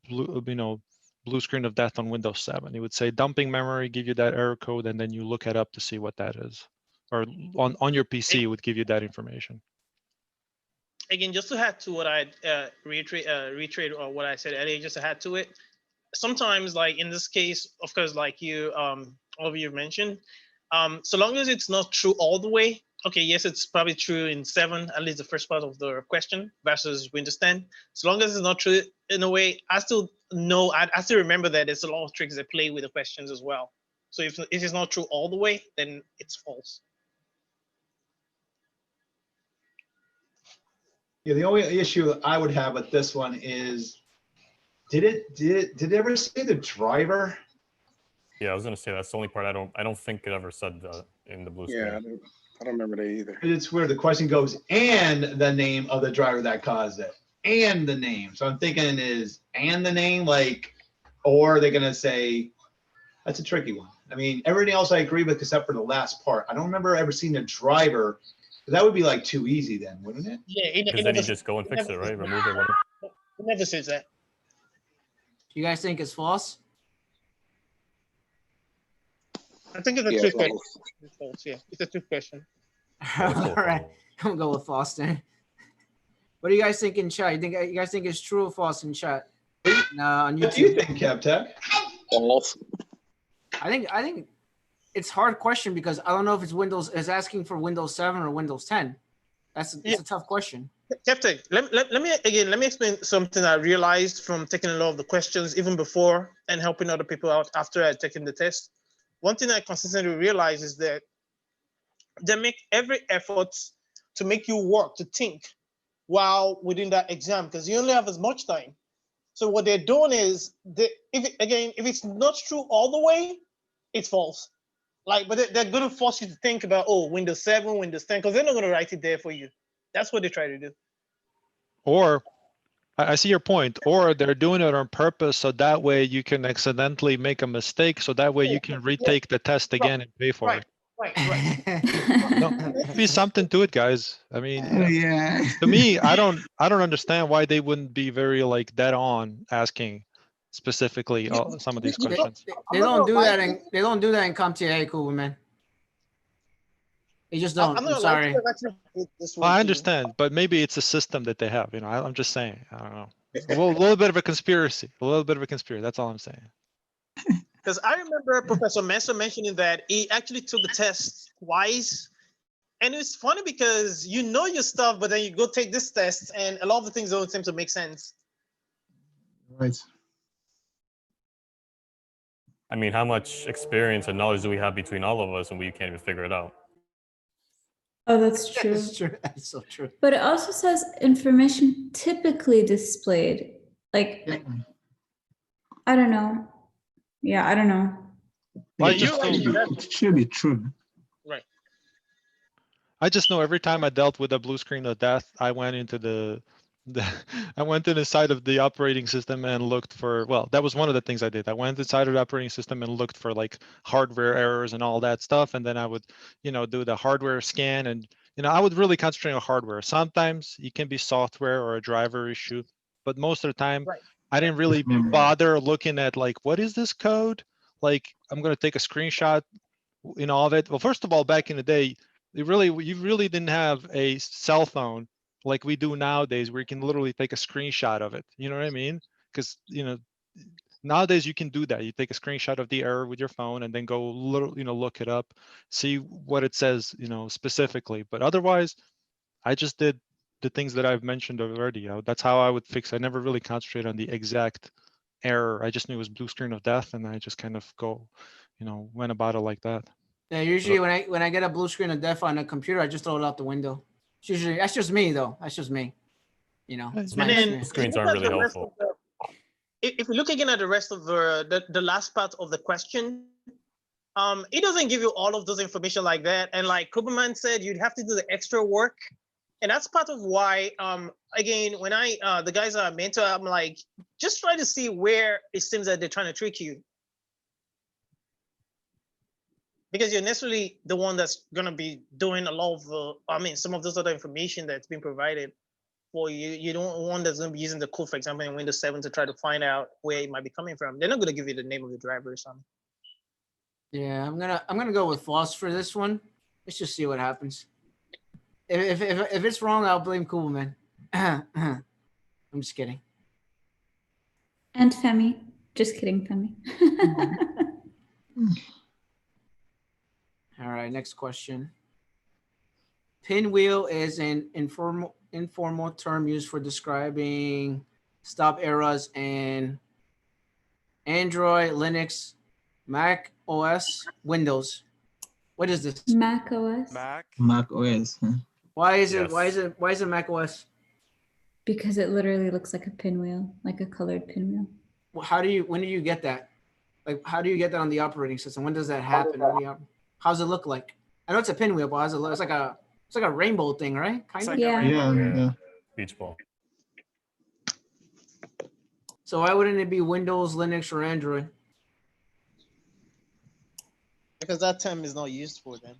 [SPEAKER 2] blue screen of death on Windows 7. It would say dumping memory, give you that error code, and then you look it up to see what that is. Or on your PC, it would give you that information.
[SPEAKER 6] Again, just to add to what I reiterate or what I said earlier, just to add to it. Sometimes, like in this case, of course, like you, all of you mentioned, so long as it's not true all the way. Okay, yes, it's probably true in 7, at least the first part of the question versus Windows 10. So long as it's not true in a way, I still know, I still remember that there's a lot of tricks that play with the questions as well. So if it's not true all the way, then it's false.
[SPEAKER 5] Yeah, the only issue I would have with this one is, did it ever say the driver?
[SPEAKER 4] Yeah, I was gonna say that's the only part I don't think it ever said in the blue screen.
[SPEAKER 10] Yeah, I don't remember that either.
[SPEAKER 5] It's where the question goes, and the name of the driver that caused it, and the name. So I'm thinking is and the name, like, or are they gonna say? That's a tricky one. I mean, everything else I agree with except for the last part. I don't remember ever seeing a driver. That would be like too easy then, wouldn't it?
[SPEAKER 6] Yeah,
[SPEAKER 4] because then you just go and fix it, right? Remove it. Whatever.
[SPEAKER 6] It never says that.
[SPEAKER 1] You guys think it's false?
[SPEAKER 6] I think it's a trick question. It's false, yeah. It's a trick question.
[SPEAKER 1] All right, I'm gonna go with false then. What do you guys think in chat? You guys think it's true or false in chat? On YouTube.
[SPEAKER 5] What do you think, Kevtech?
[SPEAKER 10] False.
[SPEAKER 1] I think it's a hard question because I don't know if it's asking for Windows 7 or Windows 10. It's a tough question.
[SPEAKER 6] Kevtech, let me explain something I realized from taking a lot of the questions even before and helping other people out after I'd taken the test. One thing I consistently realize is that they make every effort to make you work, to think while within that exam, because you only have as much time. So what they're doing is, if it's not true all the way, it's false. Like, but they're going to force you to think about, Windows 7, Windows 10, because they're not going to write it there for you. That's what they try to do.
[SPEAKER 2] Or I see your point, or they're doing it on purpose so that way you can accidentally make a mistake, so that way you can retake the test again and pay for it.
[SPEAKER 6] Right.
[SPEAKER 2] No, there'd be something to it, guys. I mean,
[SPEAKER 13] Yeah.
[SPEAKER 2] to me, I don't understand why they wouldn't be very like dead on asking specifically some of these questions.
[SPEAKER 1] They don't do that in Comptia, Kuba, man. They just don't. I'm sorry.
[SPEAKER 2] Well, I understand, but maybe it's a system that they have. I'm just saying. I don't know. A little bit of a conspiracy. That's all I'm saying.
[SPEAKER 6] Because I remember Professor Messer mentioning that he actually took the test twice. And it's funny because you know your stuff, but then you go take this test and a lot of the things don't seem to make sense.
[SPEAKER 13] Right.
[SPEAKER 4] I mean, how much experience and knowledge do we have between all of us and we can't even figure it out?
[SPEAKER 3] Oh, that's true.
[SPEAKER 1] That's true. That's so true.
[SPEAKER 3] But it also says information typically displayed. Like, I don't know. Yeah, I don't know.
[SPEAKER 2] Well,
[SPEAKER 13] it should be true.
[SPEAKER 6] Right.
[SPEAKER 2] I just know every time I dealt with a blue screen of death, I went into I went to the side of the operating system and looked for, well, that was one of the things I did. I went inside of the operating system and looked for like hardware errors and all that stuff. And then I would, do the hardware scan and, I would really concentrate on hardware. Sometimes it can be software or a driver issue, but most of the time,
[SPEAKER 6] Right.
[SPEAKER 2] I didn't really bother looking at like, what is this code? Like, I'm going to take a screenshot, of it. Well, first of all, back in the day, you really didn't have a cell phone like we do nowadays, where you can literally take a screenshot of it. You know what I mean? Because nowadays you can do that. You take a screenshot of the error with your phone and then go look it up, see what it says, specifically. But otherwise, I just did the things that I've mentioned already. That's how I would fix. I never really concentrate on the exact error. I just knew it was blue screen of death, and I just kind of went about it like that.
[SPEAKER 1] Yeah, usually when I get a blue screen of death on a computer, I just throw it out the window. It's usually, that's just me though. That's just me. It's my
[SPEAKER 6] And then
[SPEAKER 1] experience.
[SPEAKER 4] Screens aren't really helpful.
[SPEAKER 6] If you look again at the rest of the last part of the question, it doesn't give you all of those information like that. And like Kuberman said, you'd have to do the extra work. And that's part of why, again, when the guys are mentor, I'm like, just try to see where it seems that they're trying to trick you. Because you're necessarily the one that's gonna be doing a lot of, some of those other information that's been provided for you. You don't want that's gonna be using the code, for example, in Windows 7 to try to find out where it might be coming from. They're not gonna give you the name of the driver or something.
[SPEAKER 1] Yeah, I'm gonna go with false for this one. Let's just see what happens. If it's wrong, I'll blame Kugelman. I'm just kidding.
[SPEAKER 3] And Femi. Just kidding, Femi.
[SPEAKER 1] All right, next question. Pinwheel is an informal term used for describing stop errors in Android, Linux, Mac OS, Windows. What is this?
[SPEAKER 3] Mac OS.
[SPEAKER 13] Mac OS. Huh?
[SPEAKER 1] Why is it Mac OS?
[SPEAKER 3] Because it literally looks like a pinwheel, like a colored pinwheel.
[SPEAKER 1] Well, when do you get that? Like, how do you get that on the operating system? When does that happen? How does it look like? I know it's a pinwheel, but how's it look? It's like a rainbow thing, right? Kind of.
[SPEAKER 13] Yeah.
[SPEAKER 4] Beach ball.
[SPEAKER 1] So why wouldn't it be Windows, Linux, or Android?
[SPEAKER 6] Because that term is not used for them.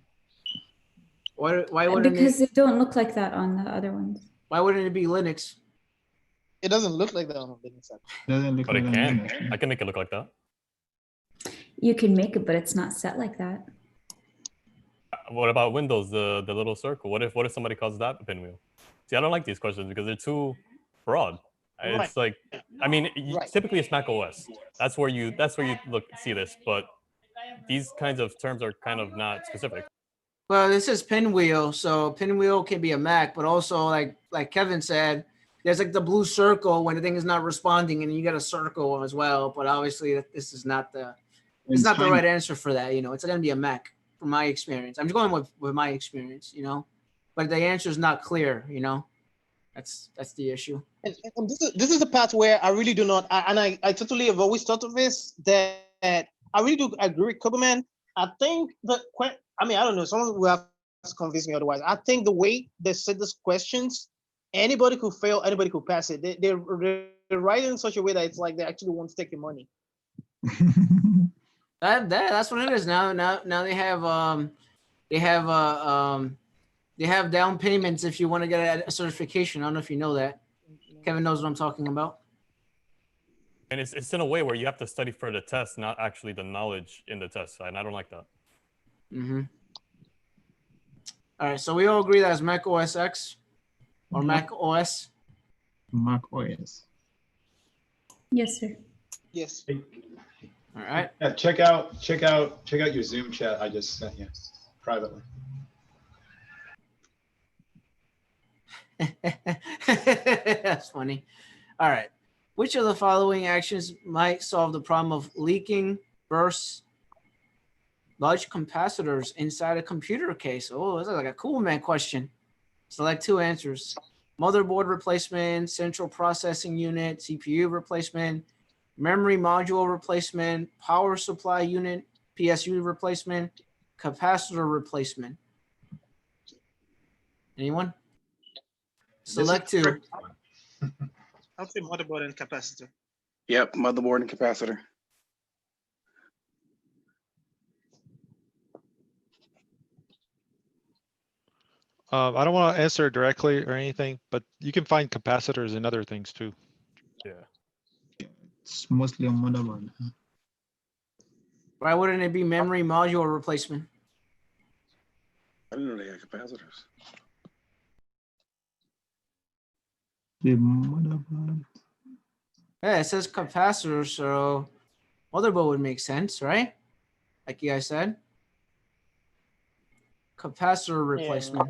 [SPEAKER 1] Why wouldn't
[SPEAKER 3] Because it don't look like that on the other ones.
[SPEAKER 1] Why wouldn't it be Linux?
[SPEAKER 6] It doesn't look like that on the Linux side.
[SPEAKER 13] Doesn't look
[SPEAKER 4] But
[SPEAKER 13] like
[SPEAKER 4] it
[SPEAKER 13] on
[SPEAKER 4] can.
[SPEAKER 13] Linux.
[SPEAKER 4] I can make it look like that.
[SPEAKER 3] You can make it, but it's not set like that.
[SPEAKER 4] What about Windows, the little circle? What if somebody calls that a pinwheel? See, I don't like these questions because they're too broad. It's like, typically it's Mac OS. That's where you see this, but these kinds of terms are kind of not specific.
[SPEAKER 1] Well, this is pinwheel, so pinwheel can be a Mac, but also like Kevin said, there's like the blue circle when the thing is not responding, and you get a circle as well. But obviously, this is not the right answer for that. It's gonna be a Mac from my experience. I'm just going with my experience, but the answer is not clear. That's the issue.
[SPEAKER 6] And this is the part where I really do not, I totally have always thought of this, that I really do agree with Kuberman. I think I don't know, someone will have to convince me otherwise. I think the way they set these questions, anybody could fail, anybody could pass it. They're writing in such a way that it's like they actually want to take your money.
[SPEAKER 1] That's what it is now. Now they have down payments if you want to get a certification. I don't know if you know that. Kevin knows what I'm talking about.
[SPEAKER 4] And it's in a way where you have to study for the test, not actually the knowledge in the test, and I don't like that.
[SPEAKER 1] Mm-hmm. All right, so we all agree that it's Mac OS X or Mac OS.
[SPEAKER 13] Mac OS.
[SPEAKER 3] Yes, sir.
[SPEAKER 6] Yes.
[SPEAKER 1] All right.
[SPEAKER 5] Yeah, check out your Zoom chat I just sent you privately.
[SPEAKER 1] That's funny. All right. Which of the following actions might solve the problem of leaking bursts large capacitors inside a computer case? Oh, this is like a cool man question. Select two answers. Motherboard replacement, central processing unit, CPU replacement, memory module replacement, power supply unit, PSU replacement, capacitor replacement. Anyone? Select two.
[SPEAKER 6] I'll say motherboard and capacitor.
[SPEAKER 10] Yep, motherboard and capacitor.
[SPEAKER 2] I don't want to answer directly or anything, but you can find capacitors and other things too.
[SPEAKER 4] Yeah.
[SPEAKER 13] It's mostly on motherboard.
[SPEAKER 1] Why wouldn't it be memory module replacement?
[SPEAKER 10] I didn't know they had capacitors.
[SPEAKER 13] The motherboard.
[SPEAKER 1] Yeah, it says capacitor, so motherboard would make sense, right? Like you guys said. Capacitor replacement.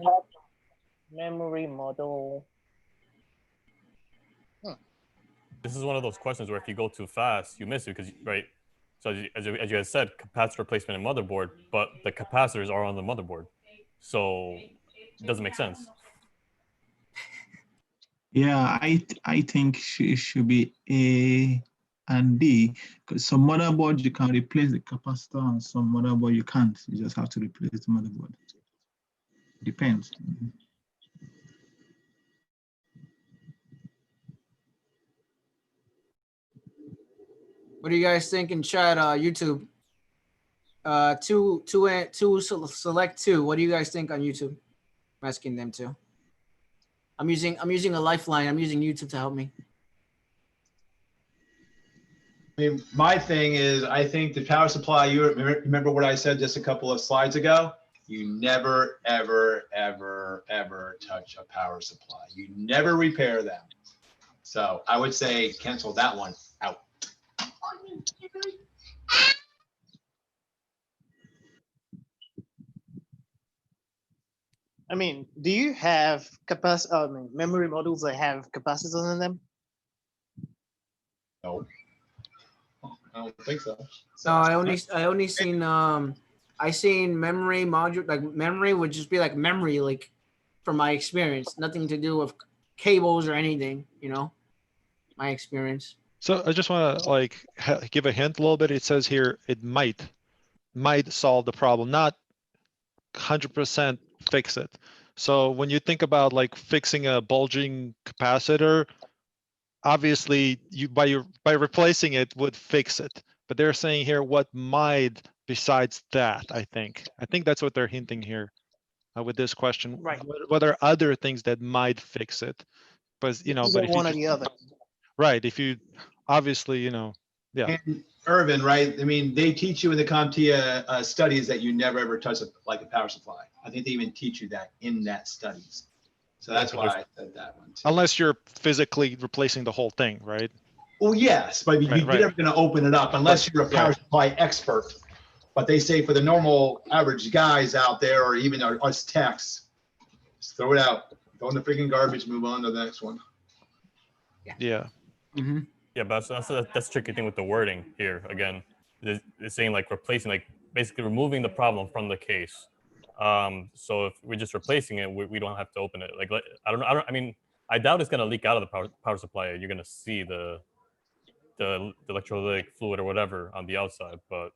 [SPEAKER 6] Memory model.
[SPEAKER 4] This is one of those questions where if you go too fast, you miss it because, right? So as you guys said, capacitor replacement and motherboard, but the capacitors are on the motherboard. So it doesn't make sense.
[SPEAKER 13] Yeah, I think it should be A and B, because some motherboard you can replace the capacitor and some motherboard you can't. You just have to replace the motherboard. Depends.
[SPEAKER 1] What do you guys think in chat, YouTube? Select two. What do you guys think on YouTube? I'm asking them to. I'm using a lifeline. I'm using YouTube to help me.
[SPEAKER 5] I mean, my thing is, I think the power supply, you remember what I said just a couple of slides ago? You never, ever, ever, ever touch a power supply. You never repair them. So I would say cancel that one out.
[SPEAKER 6] I mean, do you have memory modules that have capacitors in them?
[SPEAKER 5] No, I don't think so.
[SPEAKER 1] No, I only seen I seen memory module, like memory would just be like memory, like from my experience, nothing to do with cables or anything, you know, my experience.
[SPEAKER 2] So I just want to like give a hint a little bit. It says here it might solve the problem, not 100% fix it. So when you think about like fixing a bulging capacitor, obviously you by replacing it would fix it. But they're saying here what might besides that. I think that's what they're hinting here with this question.
[SPEAKER 6] Right.
[SPEAKER 2] What are other things that might fix it? But you know, but if
[SPEAKER 6] one
[SPEAKER 2] you
[SPEAKER 6] or the other.
[SPEAKER 2] Right, if you obviously, you know, yeah.
[SPEAKER 5] And Irvin, right? I mean, they teach you in the Comptia studies that you never ever touch a power supply. I think they even teach you that in that studies. So that's why I said that one too.
[SPEAKER 2] Unless you're physically replacing the whole thing, right?
[SPEAKER 5] Well, yes, but you're never going to open it up unless you're a power supply expert. But they say for the normal average guys out there, or even us techs, just throw it out, throw in the freaking garbage, move on to the next one.
[SPEAKER 2] Yeah.
[SPEAKER 1] Mm-hmm.
[SPEAKER 4] Yeah, but that's the tricky thing with the wording here. Again, it's saying like replacing, like basically removing the problem from the case. So if we're just replacing it, we don't have to open it. Like I don't know. I mean, I doubt it's gonna leak out of the power supply. You're gonna see the electrolytic fluid or whatever on the outside, but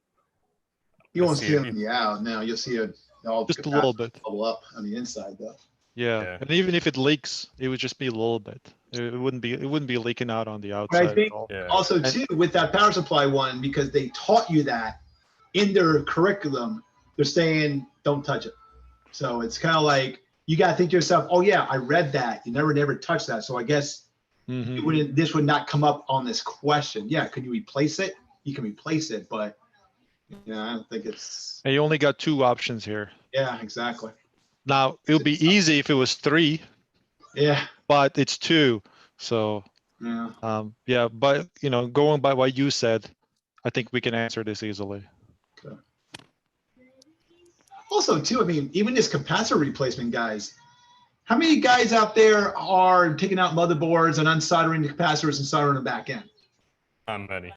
[SPEAKER 5] you won't see it on the out. Now you'll see it all
[SPEAKER 2] just a little bit
[SPEAKER 5] bubble up on the inside though.
[SPEAKER 2] Yeah, and even if it leaks, it would just be a little bit. It wouldn't be leaking out on the outside.
[SPEAKER 5] But I think also too with that power supply one, because they taught you that in their curriculum, they're saying don't touch it. So it's kind of like you got to think to yourself, oh yeah, I read that. You never touched that. So I guess this would not come up on this question. Yeah, could you replace it? You can replace it, but yeah, I don't think it's.
[SPEAKER 2] And you only got 2 options here.
[SPEAKER 5] Yeah, exactly.
[SPEAKER 2] Now it would be easy if it was 3.
[SPEAKER 5] Yeah.
[SPEAKER 2] But it's 2. So
[SPEAKER 5] yeah.
[SPEAKER 2] Yeah, but you know, going by what you said, I think we can answer this easily.
[SPEAKER 5] Okay. Also, too, I mean, even this capacitor replacement, guys, how many guys out there are taking out motherboards and unsoldering the capacitors and soldering them back in?
[SPEAKER 4] Not many.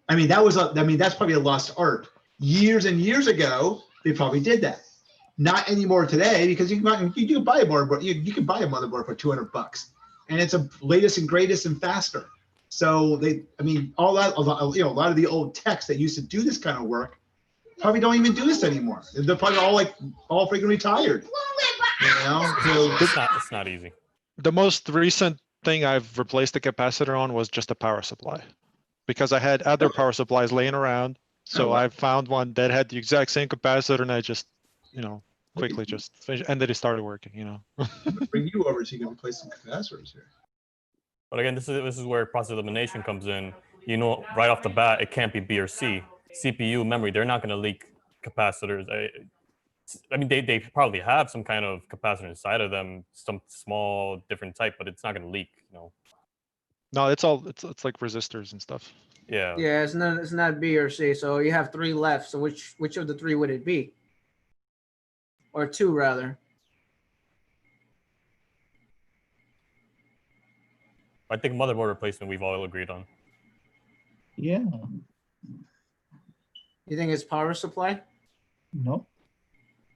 [SPEAKER 5] I mean, that's probably a lost art. Years and years ago, they probably did that. Not anymore today, because you can buy a motherboard. You can buy a motherboard for $200, and it's a latest and greatest and faster. So a lot of the old techs that used to do this kind of work probably don't even do this anymore. They're probably all freaking retired. You know, so
[SPEAKER 4] it's not easy.
[SPEAKER 2] The most recent thing I've replaced the capacitor on was just a power supply, because I had other power supplies laying around. So I found one that had the exact same capacitor, and I just, you know, quickly just finished, and then it started working. You know.
[SPEAKER 5] I'm gonna bring you over so you can replace some capacitors here.
[SPEAKER 4] But again, this is where process elimination comes in. You know, right off the bat, it can't be B or C. CPU, memory, they're not going to leak capacitors. I mean, they probably have some kind of capacitor inside of them, some small different type, but it's not going to leak. You know.
[SPEAKER 2] No, it's like resistors and stuff.
[SPEAKER 4] Yeah.
[SPEAKER 1] Yeah, it's not B or C. So you have 3 left. So which of the 3 would it be? Or 2 rather?
[SPEAKER 4] I think motherboard replacement we've all agreed on.
[SPEAKER 13] Yeah.
[SPEAKER 1] You think it's power supply
[SPEAKER 13] No.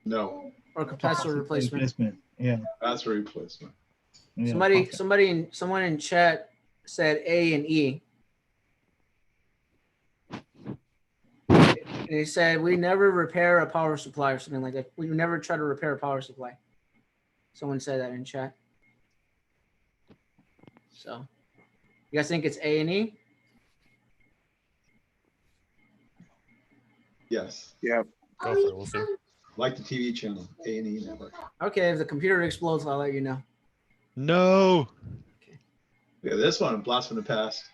[SPEAKER 5] No.
[SPEAKER 1] or capacitor replacement?
[SPEAKER 13] Yeah.
[SPEAKER 5] Capacitor replacement.
[SPEAKER 13] Yeah,
[SPEAKER 1] Someone in chat said A and E. And they said we never repair a power supply or something like that. We never try to repair a power supply. Someone said that in chat. So, you guys think it's A and E?
[SPEAKER 5] Yes.
[SPEAKER 10] Yeah.
[SPEAKER 4] Go for it. We'll see.
[SPEAKER 5] Like the TV channel, A&E Network.
[SPEAKER 1] Okay, if the computer explodes, I'll let you know.
[SPEAKER 2] No.
[SPEAKER 5] Yeah, this one, blast from the past.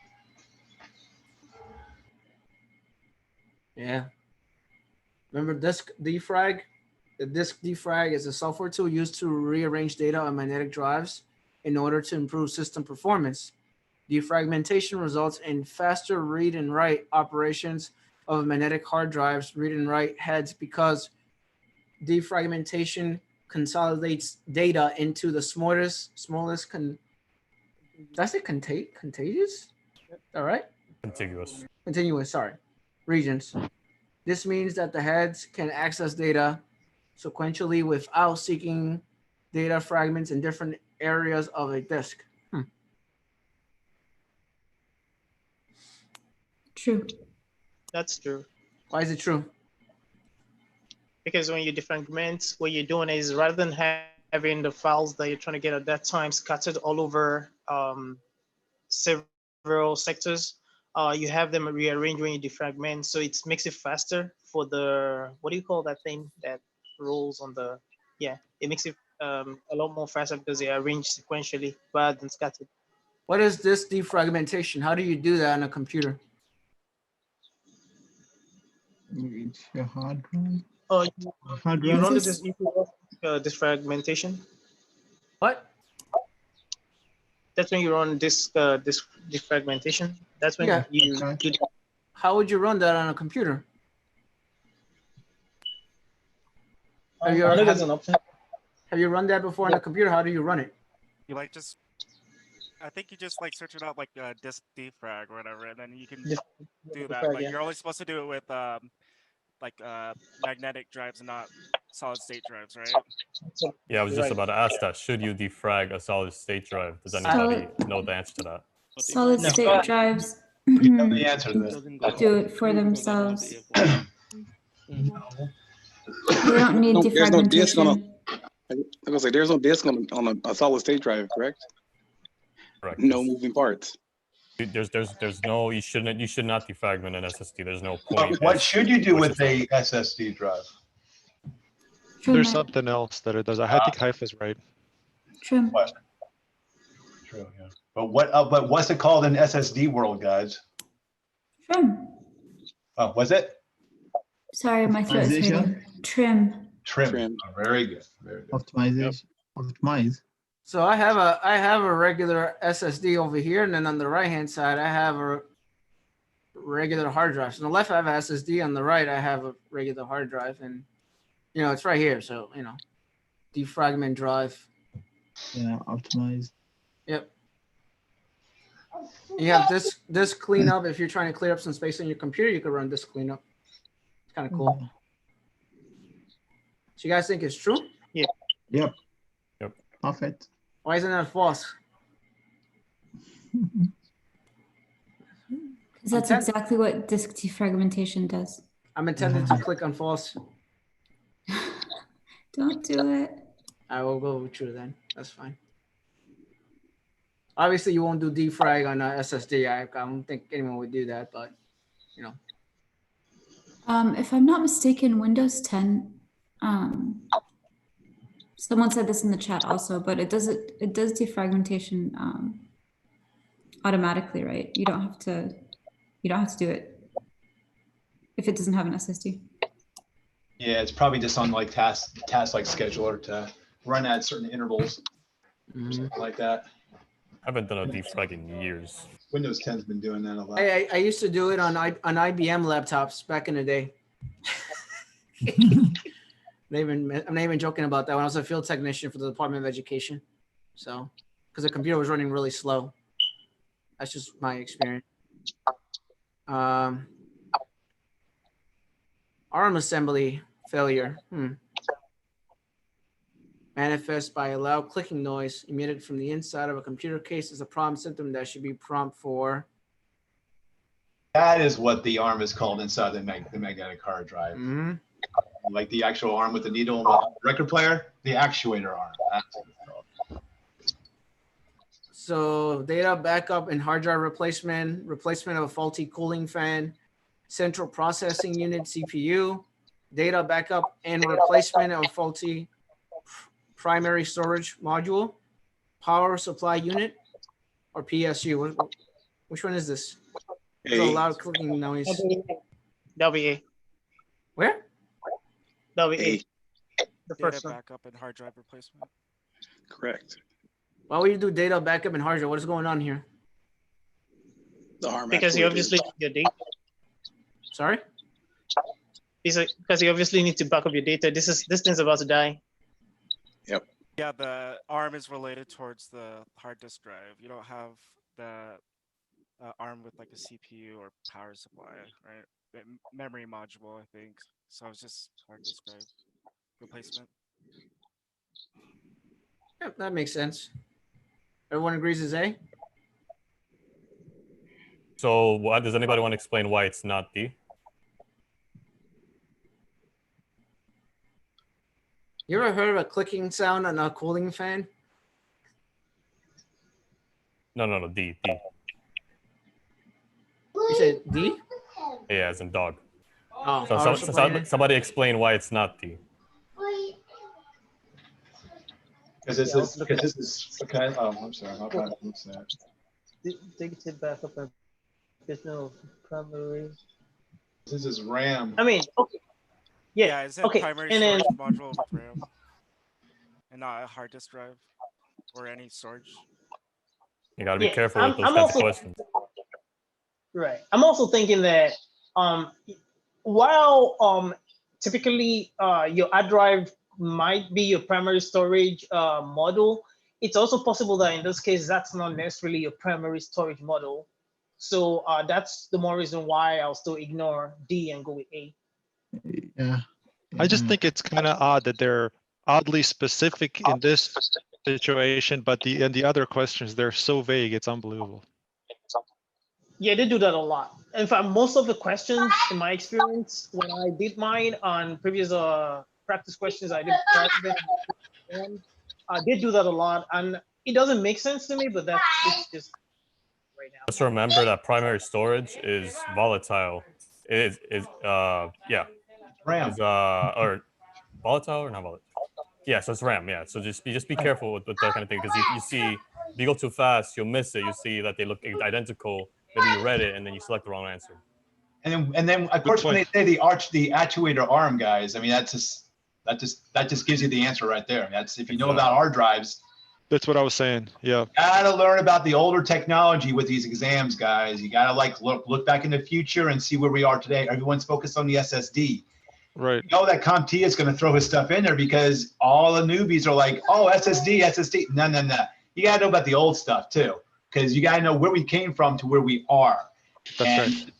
[SPEAKER 1] Yeah. Remember disk defrag? The disk defrag is a software tool used to rearrange data on magnetic drives in order to improve system performance. Defragmentation results in faster read and write operations of magnetic hard drives, read and write heads, because defragmentation consolidates data into the smallest contagious? All right. Continuous, sorry. Regions. This means that the heads can access data sequentially without seeking data fragments in different areas of a disk.
[SPEAKER 3] True.
[SPEAKER 6] That's true.
[SPEAKER 1] Why is it true?
[SPEAKER 6] Because when you defragment, what you're doing is rather than having the files that you're trying to get at that time scattered all over several sectors, you have them rearranged when you defragment. So it makes it faster for the, what do you call that thing that rolls on the, yeah, it makes it a lot more faster because they are arranged sequentially rather than scattered.
[SPEAKER 1] What is this defragmentation? How do you do that on a computer?
[SPEAKER 13] It's your hard drive.
[SPEAKER 6] Oh,
[SPEAKER 13] Hard
[SPEAKER 6] you
[SPEAKER 13] drive.
[SPEAKER 6] run this defragmentation.
[SPEAKER 1] What?
[SPEAKER 6] That's when you run this defragmentation. That's when you do.
[SPEAKER 1] How would you run that on a computer? Have you,
[SPEAKER 6] I know there's an option.
[SPEAKER 1] Have you run that before on a computer? How do you run it?
[SPEAKER 9] You like just, I think you just like search it out like disk defrag or whatever, and then you can do that. Like you're only supposed to do it with magnetic drives and not solid state drives, right?
[SPEAKER 4] Yeah, I was just about to ask that. Should you defrag a solid state drive? Does anybody know the answer to that?
[SPEAKER 3] Solid state drives
[SPEAKER 5] You know the answer to this.
[SPEAKER 3] do it for themselves. They don't need
[SPEAKER 10] There's no disk on
[SPEAKER 3] defragmentation.
[SPEAKER 10] I was gonna say there's no disk on a solid state drive, correct?
[SPEAKER 4] Correct.
[SPEAKER 10] No moving parts.
[SPEAKER 4] There's no, you should not defragment an SSD. There's no point.
[SPEAKER 5] What should you do with a SSD drive?
[SPEAKER 2] There's something else that it does. I think Haifa is right.
[SPEAKER 3] Trim.
[SPEAKER 5] What? True, yeah. But what's it called in SSD world, guys?
[SPEAKER 3] Trim.
[SPEAKER 5] Oh, was it?
[SPEAKER 3] Sorry, my throat is hurting. Trim.
[SPEAKER 5] Trim. Oh, very good. Very good.
[SPEAKER 13] Optimization. Optimize.
[SPEAKER 1] So I have a regular SSD over here, and then on the right hand side I have a regular hard drive. So on the left I have an SSD, on the right I have a regular hard drive, and it's right here. So defragment drive.
[SPEAKER 13] Yeah, optimize.
[SPEAKER 1] Yep. You have this cleanup. If you're trying to clear up some space on your computer, you could run this cleanup. It's kind of cool. So you guys think it's true?
[SPEAKER 6] Yeah.
[SPEAKER 13] Yep. Perfect.
[SPEAKER 1] Why isn't that false?
[SPEAKER 3] Because that's exactly what disk defragmentation does.
[SPEAKER 1] I'm intended to click on false.
[SPEAKER 3] Don't do it.
[SPEAKER 1] I will go with true then. That's fine. Obviously, you won't do defrag on a SSD. I don't think anyone would do that, but
[SPEAKER 3] If I'm not mistaken, Windows 10 Someone said this in the chat also, but it does defragmentation automatically, right? You don't have to do it if it doesn't have an SSD.
[SPEAKER 5] Yeah, it's probably just on like task like scheduler to run at certain intervals, or something like that.
[SPEAKER 4] I haven't done a defrag in years.
[SPEAKER 5] Windows 10's been doing that a lot.
[SPEAKER 1] I used to do it on IBM laptops back in the day. I'm not even joking about that when I was a field technician for the Department of Education. So, because the computer was running really slow. That's just my experience. ARM assembly failure. Manifest by a loud clicking noise emitted from the inside of a computer case is a problem symptom that should be prompt for.
[SPEAKER 5] That is what the ARM is called inside the magnetic hard drive. Like the actual ARM with the needle and the record player, the actuator ARM. That's what it's called.
[SPEAKER 1] So data backup and hard drive replacement of a faulty cooling fan, central processing unit CPU, data backup and replacement of faulty primary storage module, power supply unit, or PSU. Which one is this? There's a loud clicking noise.
[SPEAKER 6] WA.
[SPEAKER 1] Where?
[SPEAKER 6] WA. The
[SPEAKER 9] Data
[SPEAKER 6] first one.
[SPEAKER 9] backup and hard drive replacement.
[SPEAKER 10] Correct.
[SPEAKER 1] Why would you do data backup and hard drive? What is going on here?
[SPEAKER 10] The ARM
[SPEAKER 6] Because you
[SPEAKER 10] actuator.
[SPEAKER 6] obviously need your data.
[SPEAKER 1] Sorry?
[SPEAKER 6] Because you obviously need to back up your data. This thing's about to die.
[SPEAKER 10] Yep.
[SPEAKER 9] Yeah, the ARM is related towards the hard disk drive. You don't have the ARM with like a CPU or power supply, right? The memory module, I think. So it's just hard disk drive replacement.
[SPEAKER 1] Yep, that makes sense. Everyone agrees it's A?
[SPEAKER 4] So does anybody want to explain why it's not D?
[SPEAKER 1] You ever heard of a clicking sound on a cooling fan?
[SPEAKER 4] No, D.
[SPEAKER 1] You said D?
[SPEAKER 4] Yeah, as in dog.
[SPEAKER 1] Oh,
[SPEAKER 4] So somebody explain why it's not D.
[SPEAKER 5] Because this is okay. Oh, I'm sorry. How about what's that?
[SPEAKER 6] Take it back up and there's no primary.
[SPEAKER 5] This is RAM.
[SPEAKER 6] I mean, okay. Yeah,
[SPEAKER 9] it's a
[SPEAKER 6] okay.
[SPEAKER 9] primary
[SPEAKER 6] And
[SPEAKER 9] storage
[SPEAKER 6] then
[SPEAKER 9] module with RAM, and not a hard disk drive or any storage.
[SPEAKER 4] You got to be careful with those
[SPEAKER 6] I'm
[SPEAKER 4] kinds
[SPEAKER 6] also,
[SPEAKER 4] of questions.
[SPEAKER 6] Right. I'm also thinking that while typically your hard drive might be your primary storage model, it's also possible that in this case that's not necessarily your primary storage model. So that's the more reason why I'll still ignore D and go with A.
[SPEAKER 13] Yeah.
[SPEAKER 2] I just think it's kind of odd that they're oddly specific in this situation, but in the other questions, they're so vague. It's unbelievable.
[SPEAKER 6] Yeah, they do that a lot. In fact, most of the questions, in my experience, when I did mine on previous practice questions, I did they do that a lot, and it doesn't make sense to me. But it's just right now.
[SPEAKER 4] Just remember that primary storage is volatile. It is yeah.
[SPEAKER 5] RAM.
[SPEAKER 4] Is or volatile or not volatile? Yeah, so it's RAM. Yeah, so just be careful with that kind of thing, because you see if you go too fast, you'll miss it. You see that they look identical. Maybe you read it and then you select the wrong answer.
[SPEAKER 5] And then of course when they say the actuator ARM, guys, I mean that just gives you the answer right there. That's if you know about hard drives.
[SPEAKER 2] That's what I was saying. Yeah.
[SPEAKER 5] Gotta learn about the older technology with these exams, guys. You gotta like look back in the future and see where we are today. Everyone's focused on the SSD.
[SPEAKER 2] Right.
[SPEAKER 5] You know that Comptia is going to throw his stuff in there because all the newbies are like, oh, SSD. No. You got to know about the old stuff too, because you got to know where we came from to where we are.
[SPEAKER 2] That's right.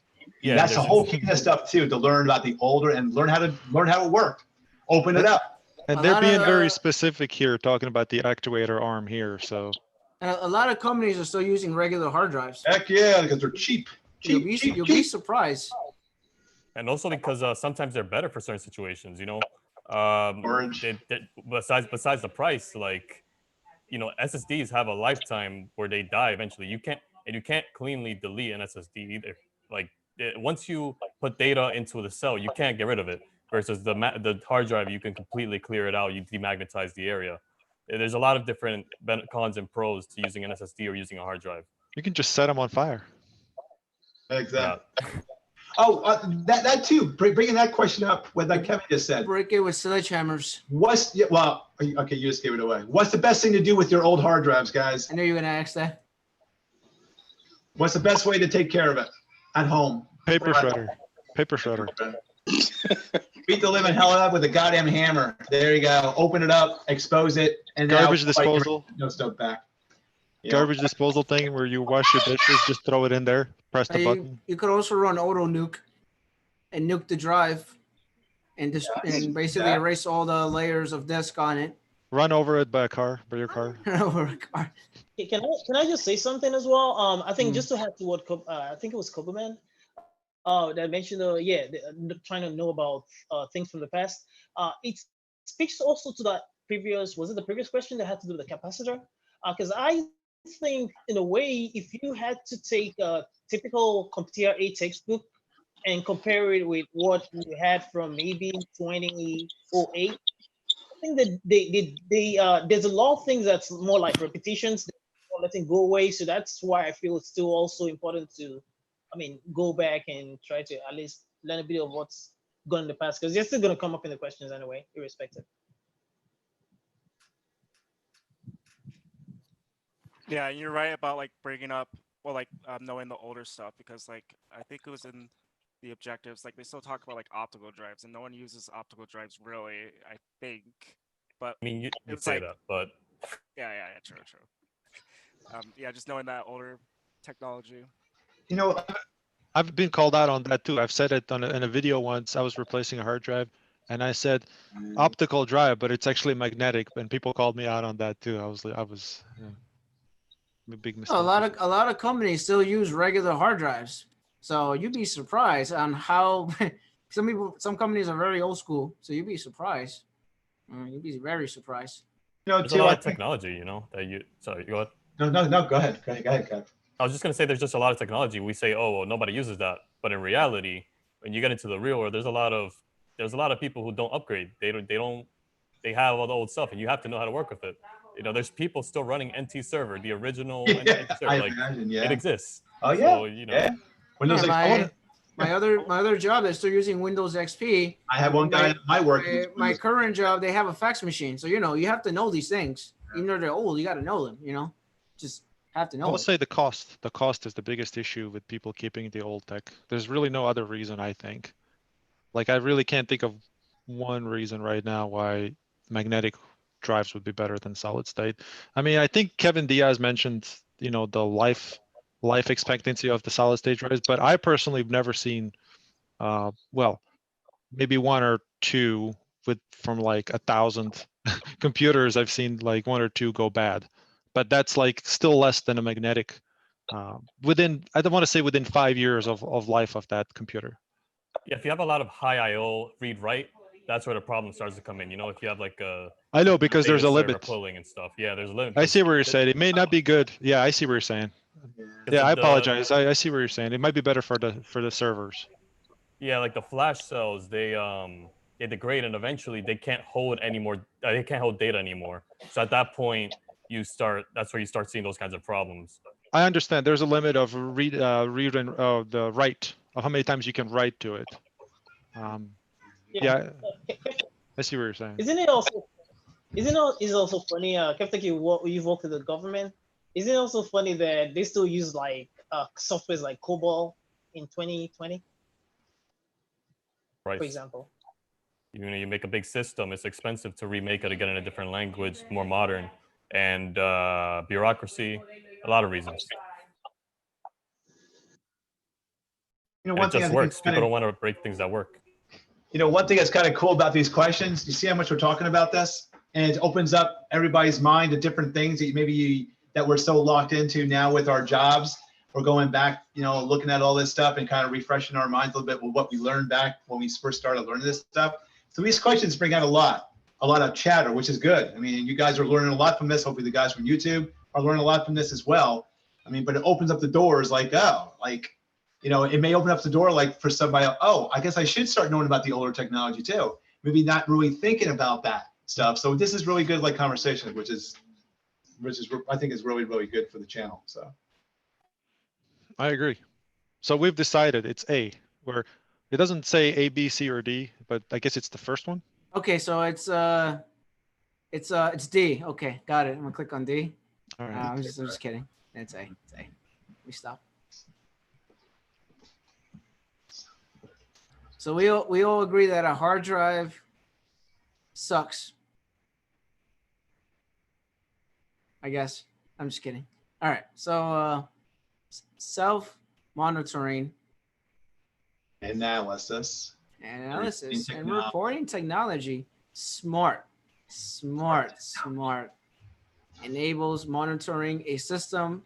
[SPEAKER 5] Yeah, that's the whole key to this stuff too, to learn about the older and learn how it worked. Open it up.
[SPEAKER 2] And they're being very specific here, talking about the actuator ARM here. So
[SPEAKER 1] a lot of companies are still using regular hard drives.
[SPEAKER 5] Heck yeah, because they're cheap.
[SPEAKER 1] You'll be surprised.
[SPEAKER 4] And also because sometimes they're better for certain situations, you know. Besides the price, like, you know, SSDs have a lifetime where they die eventually. You can't cleanly delete an SSD either. Like once you put data into the cell, you can't get rid of it. versus the hard drive, you can completely clear it out. You demagnetize the area. There's a lot of different cons and pros to using an SSD or using a hard drive.
[SPEAKER 2] You can just set them on fire.
[SPEAKER 5] Exactly. Oh, that too. Bringing that question up, what like Kevin just said.
[SPEAKER 1] Break it with sledgehammers.
[SPEAKER 5] Okay, you just gave it away. What's the best thing to do with your old hard drives, guys?
[SPEAKER 1] I knew you were gonna ask that.
[SPEAKER 5] What's the best way to take care of it at home?
[SPEAKER 2] Paper shredder. Paper shredder.
[SPEAKER 5] Beat the living hell out with a goddamn hammer. There you go. Open it up, expose it, and
[SPEAKER 2] garbage disposal.
[SPEAKER 5] No stuff back.
[SPEAKER 2] Garbage disposal thing where you wash your dishes, just throw it in there, press the button.
[SPEAKER 1] You could also run auto nuke and nuke the drive and basically erase all the layers of disk on it.
[SPEAKER 2] Run over it by your car.
[SPEAKER 1] Run over a car.
[SPEAKER 14] Can I just say something as well? I think just to have to what I think it was Koberman that mentioned trying to know about things from the past. It speaks also to that previous, was it the previous question that had to do with the capacitor? Because I think in a way, if you had to take a typical Comptia A textbook and compare it with what you had from maybe 2008, I think that there's a lot of things that's more like repetitions, letting go away. So that's why I feel it's still also important to, go back and try to at least learn a bit of what's gone in the past, because they're still going to come up in the questions anyway, irrespective.
[SPEAKER 9] Yeah, you're right about like bringing up knowing the older stuff, because like I think it was in the objectives, like they still talk about like optical drives, and no one uses optical drives really, I think. But
[SPEAKER 4] I mean, you
[SPEAKER 9] it's
[SPEAKER 4] say
[SPEAKER 9] like,
[SPEAKER 4] that, but
[SPEAKER 9] yeah, true. Just knowing that older technology.
[SPEAKER 2] I've been called out on that too. I've said it in a video once. I was replacing a hard drive, and I said optical drive, but it's actually magnetic, and people called me out on that too. I was a big mistake.
[SPEAKER 1] A lot of companies still use regular hard drives, so you'd be surprised on how some companies are very old school. So you'd be surprised. You'd be very surprised.
[SPEAKER 4] There's a lot of technology, that you. Sorry, go ahead.
[SPEAKER 5] No, go ahead. Go ahead, Kev.
[SPEAKER 4] I was just gonna say there's just a lot of technology. We say, oh, well, nobody uses that, but in reality, when you get into the real world, there's a lot of people who don't upgrade. They have all the old stuff, and you have to know how to work with it. There's people still running NT server, the original NT server. It exists.
[SPEAKER 5] Oh yeah.
[SPEAKER 4] So,
[SPEAKER 5] Windows XP.
[SPEAKER 1] My other job is still using Windows XP.
[SPEAKER 5] I have one guy at my work.
[SPEAKER 1] My current job, they have a fax machine, so you have to know these things. Even though they're old, you got to know them. Just have to know.
[SPEAKER 2] I would say the cost. The cost is the biggest issue with people keeping the old tech. There's really no other reason, I think. Like, I really can't think of one reason right now why magnetic drives would be better than solid state. I think Kevin Diaz mentioned, the life expectancy of the solid state drives, but I personally have never seen, maybe one or two from like 1,000 computers. I've seen like one or two go bad. But that's like still less than a magnetic I don't want to say within 5 years of life of that computer.
[SPEAKER 4] Yeah, if you have a lot of high IO read write, that's where the problem starts to come in. If you have like a
[SPEAKER 2] I know, because there's a limit.
[SPEAKER 4] Pulling and stuff. Yeah, there's a limit.
[SPEAKER 2] I see what you're saying. It may not be good. Yeah, I see what you're saying. Yeah, I apologize. I see what you're saying. It might be better for the servers.
[SPEAKER 4] Yeah, like the flash cells, they degrade, and eventually they can't hold anymore. They can't hold data anymore. So at that point, that's where you start seeing those kinds of problems.
[SPEAKER 2] I understand. There's a limit of read and the write, of how many times you can write to it. Yeah, I see what you're saying.
[SPEAKER 14] Isn't it also funny? Kevtech, you've worked with the government. Isn't it also funny that they still use like softwares like COBOL in 2020?
[SPEAKER 4] Right.
[SPEAKER 14] For example.
[SPEAKER 4] You make a big system. It's expensive to remake it again in a different language, more modern. And bureaucracy, a lot of reasons.
[SPEAKER 5] One
[SPEAKER 4] it
[SPEAKER 5] thing
[SPEAKER 4] just works. People don't want to break things that work.
[SPEAKER 5] One thing that's kind of cool about these questions, you see how much we're talking about this, and it opens up everybody's mind to different things that we're so locked into now with our jobs. We're going back, looking at all this stuff and kind of refreshing our minds a little bit with what we learned back when we first started learning this stuff. So these questions bring out a lot of chatter, which is good. You guys are learning a lot from this. Hopefully the guys from YouTube are learning a lot from this as well. But it opens up the doors you know, it may open up the door like for somebody, oh, I guess I should start knowing about the older technology too. Maybe not really thinking about that stuff. So this is really good like conversation, which is I think is really, really good for the channel. So
[SPEAKER 2] I agree. So we've decided it's A, where it doesn't say A, B, C, or D, but I guess it's the first one.
[SPEAKER 1] Okay, so it's D. Okay, got it. I'm gonna click on D.
[SPEAKER 2] All right.
[SPEAKER 1] I'm just kidding. It's A. It's A. We stop. So we all agree that a hard drive sucks. I guess. I'm just kidding. All right. So self-monitoring,
[SPEAKER 5] analysis,
[SPEAKER 1] and reporting technology, smart, enables monitoring a system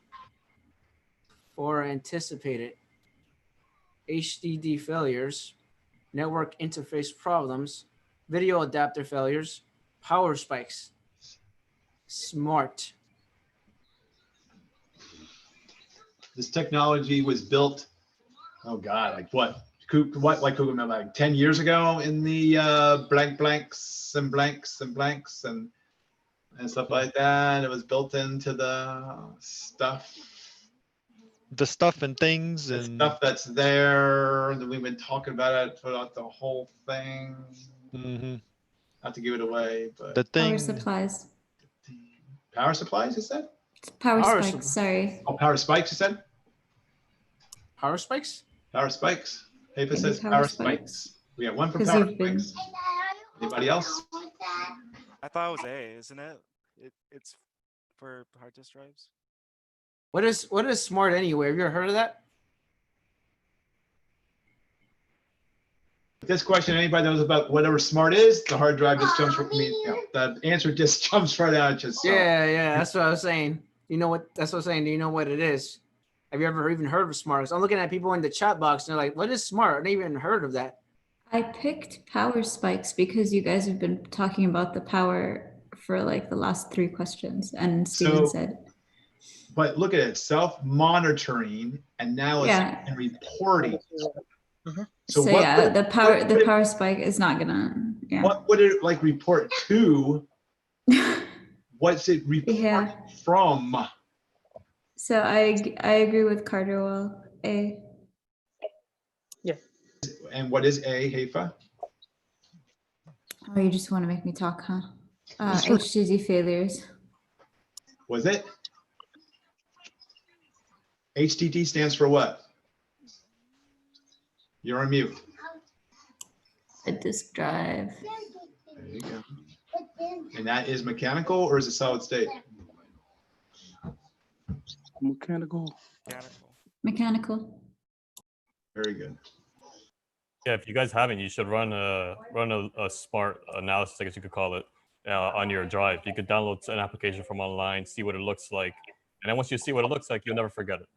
[SPEAKER 1] for anticipated HDD failures, network interface problems, video adapter failures, power spikes. Smart.
[SPEAKER 5] This technology was built, oh God, like what like Google, like 10 years ago in the blanks and stuff like that. It was built into the stuff.
[SPEAKER 2] The stuff and things and
[SPEAKER 5] stuff that's there that we've been talking about it throughout the whole thing. Not to give it away, but
[SPEAKER 2] the thing.
[SPEAKER 3] Power supplies.
[SPEAKER 5] Power supplies, you said?
[SPEAKER 3] Power spikes, sorry.
[SPEAKER 5] Oh, power spikes, you said?
[SPEAKER 1] Power spikes?
[SPEAKER 5] Power spikes. Haifa says power spikes. We got one for power spikes. Anybody else?
[SPEAKER 9] I thought it was A, isn't it? It's for hard disk drives.
[SPEAKER 1] What is smart anyway? Have you ever heard of that?
[SPEAKER 5] This question, anybody knows about whatever smart is, the hard drive just jumps. The answer just jumps right out. Just so.
[SPEAKER 1] Yeah. That's what I was saying. You know what? That's what I'm saying. Do you know what it is? Have you ever even heard of smart? So I'm looking at people in the chat box and they're like, "What is smart?" I never even heard of that.
[SPEAKER 3] I picked power spikes because you guys have been talking about the power for like the last 3 questions, and Steven said.
[SPEAKER 5] But look at it, self-monitoring, and now it's reporting.
[SPEAKER 3] So yeah, the power spike is not gonna. Yeah.
[SPEAKER 5] What would it like report to? What's it report from?
[SPEAKER 3] So I agree with Carter. A.
[SPEAKER 14] Yeah.
[SPEAKER 5] And what is A, Haifa?
[SPEAKER 3] Oh, you just want to make me talk, huh? HDD failures.
[SPEAKER 5] Was it? HDD stands for what? You're on mute.
[SPEAKER 3] A disk drive.
[SPEAKER 5] There you go. And that is mechanical or is it solid state?
[SPEAKER 10] Mechanical.
[SPEAKER 3] Mechanical.
[SPEAKER 5] Very good.
[SPEAKER 4] Yeah, if you guys haven't, you should run a smart analysis, I guess you could call it, on your drive. You could download an application from online, see what it looks like, and then once you see what it looks like, you'll never forget it.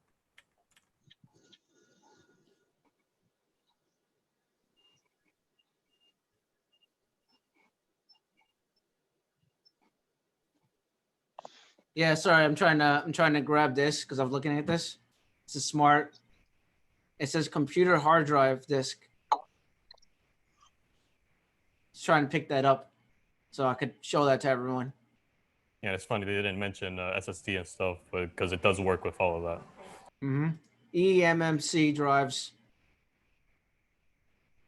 [SPEAKER 1] Yeah, sorry, I'm trying to grab this because I was looking at this. This is smart. It says computer hard drive disk. Just trying to pick that up so I could show that to everyone.
[SPEAKER 4] Yeah, it's funny they didn't mention SSD and stuff, but because it does work with all of that.
[SPEAKER 1] eMMC drives.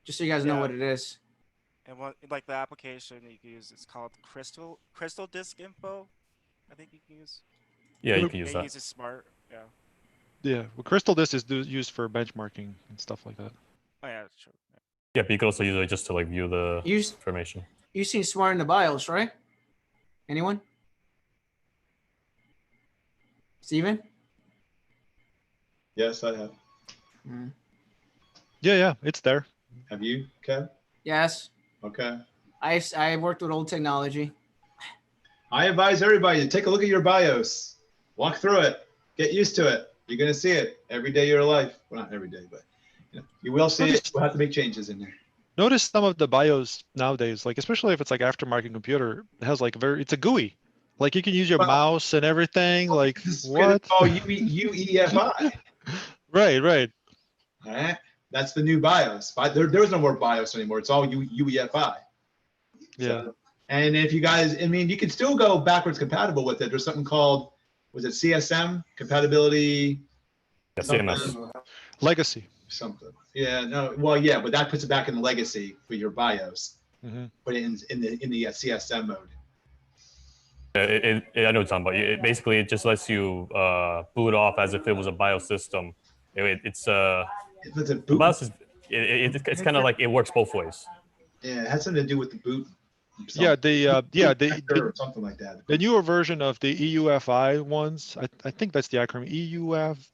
[SPEAKER 1] Just so you guys know what it is.
[SPEAKER 9] And what like the application you can use, it's called Crystal Disk Info. I think you can use.
[SPEAKER 4] Yeah, you can use that.
[SPEAKER 9] It uses smart. Yeah.
[SPEAKER 2] Yeah, well, Crystal Disk is used for benchmarking and stuff like that.
[SPEAKER 9] Oh yeah, that's true.
[SPEAKER 4] Yeah, but you can also use it just to like view the information.
[SPEAKER 1] You seen smart in the BIOS, right? Anyone? Steven?
[SPEAKER 5] Yes, I have.
[SPEAKER 2] Yeah, it's there.
[SPEAKER 5] Have you, Kev?
[SPEAKER 1] Yes.
[SPEAKER 5] Okay.
[SPEAKER 1] I worked with old technology.
[SPEAKER 5] I advise everybody to take a look at your BIOS, walk through it, get used to it. You're going to see it every day of your life. Well, not every day, but you will see it. We'll have to make changes in there.
[SPEAKER 2] Notice some of the BIOS nowadays, like especially if it's like aftermarket computer, it has like it's a GUI. Like you can use your mouse and everything. Like what?
[SPEAKER 5] Oh, UEFI.
[SPEAKER 2] Right.
[SPEAKER 5] All right, that's the new BIOS. But there's no more BIOS anymore. It's all UEFI.
[SPEAKER 2] Yeah.
[SPEAKER 5] So, and if you guys, I mean, you can still go backwards compatible with it. There's something called, was it CSM compatibility?
[SPEAKER 4] CMOS.
[SPEAKER 2] Legacy.
[SPEAKER 5] Something. Yeah. No. Well, yeah, but that puts it back in the legacy for your BIOS. But in the CSM mode.
[SPEAKER 4] I know what you're talking about. Basically, it just lets you boot off as if it was a BIOS system. It's a BIOS is, it's kind of like it works both ways.
[SPEAKER 5] Yeah, it has something to do with the boot.
[SPEAKER 2] Yeah,
[SPEAKER 5] or something like that.
[SPEAKER 2] The newer version of the EUFI ones, I think that's the acronym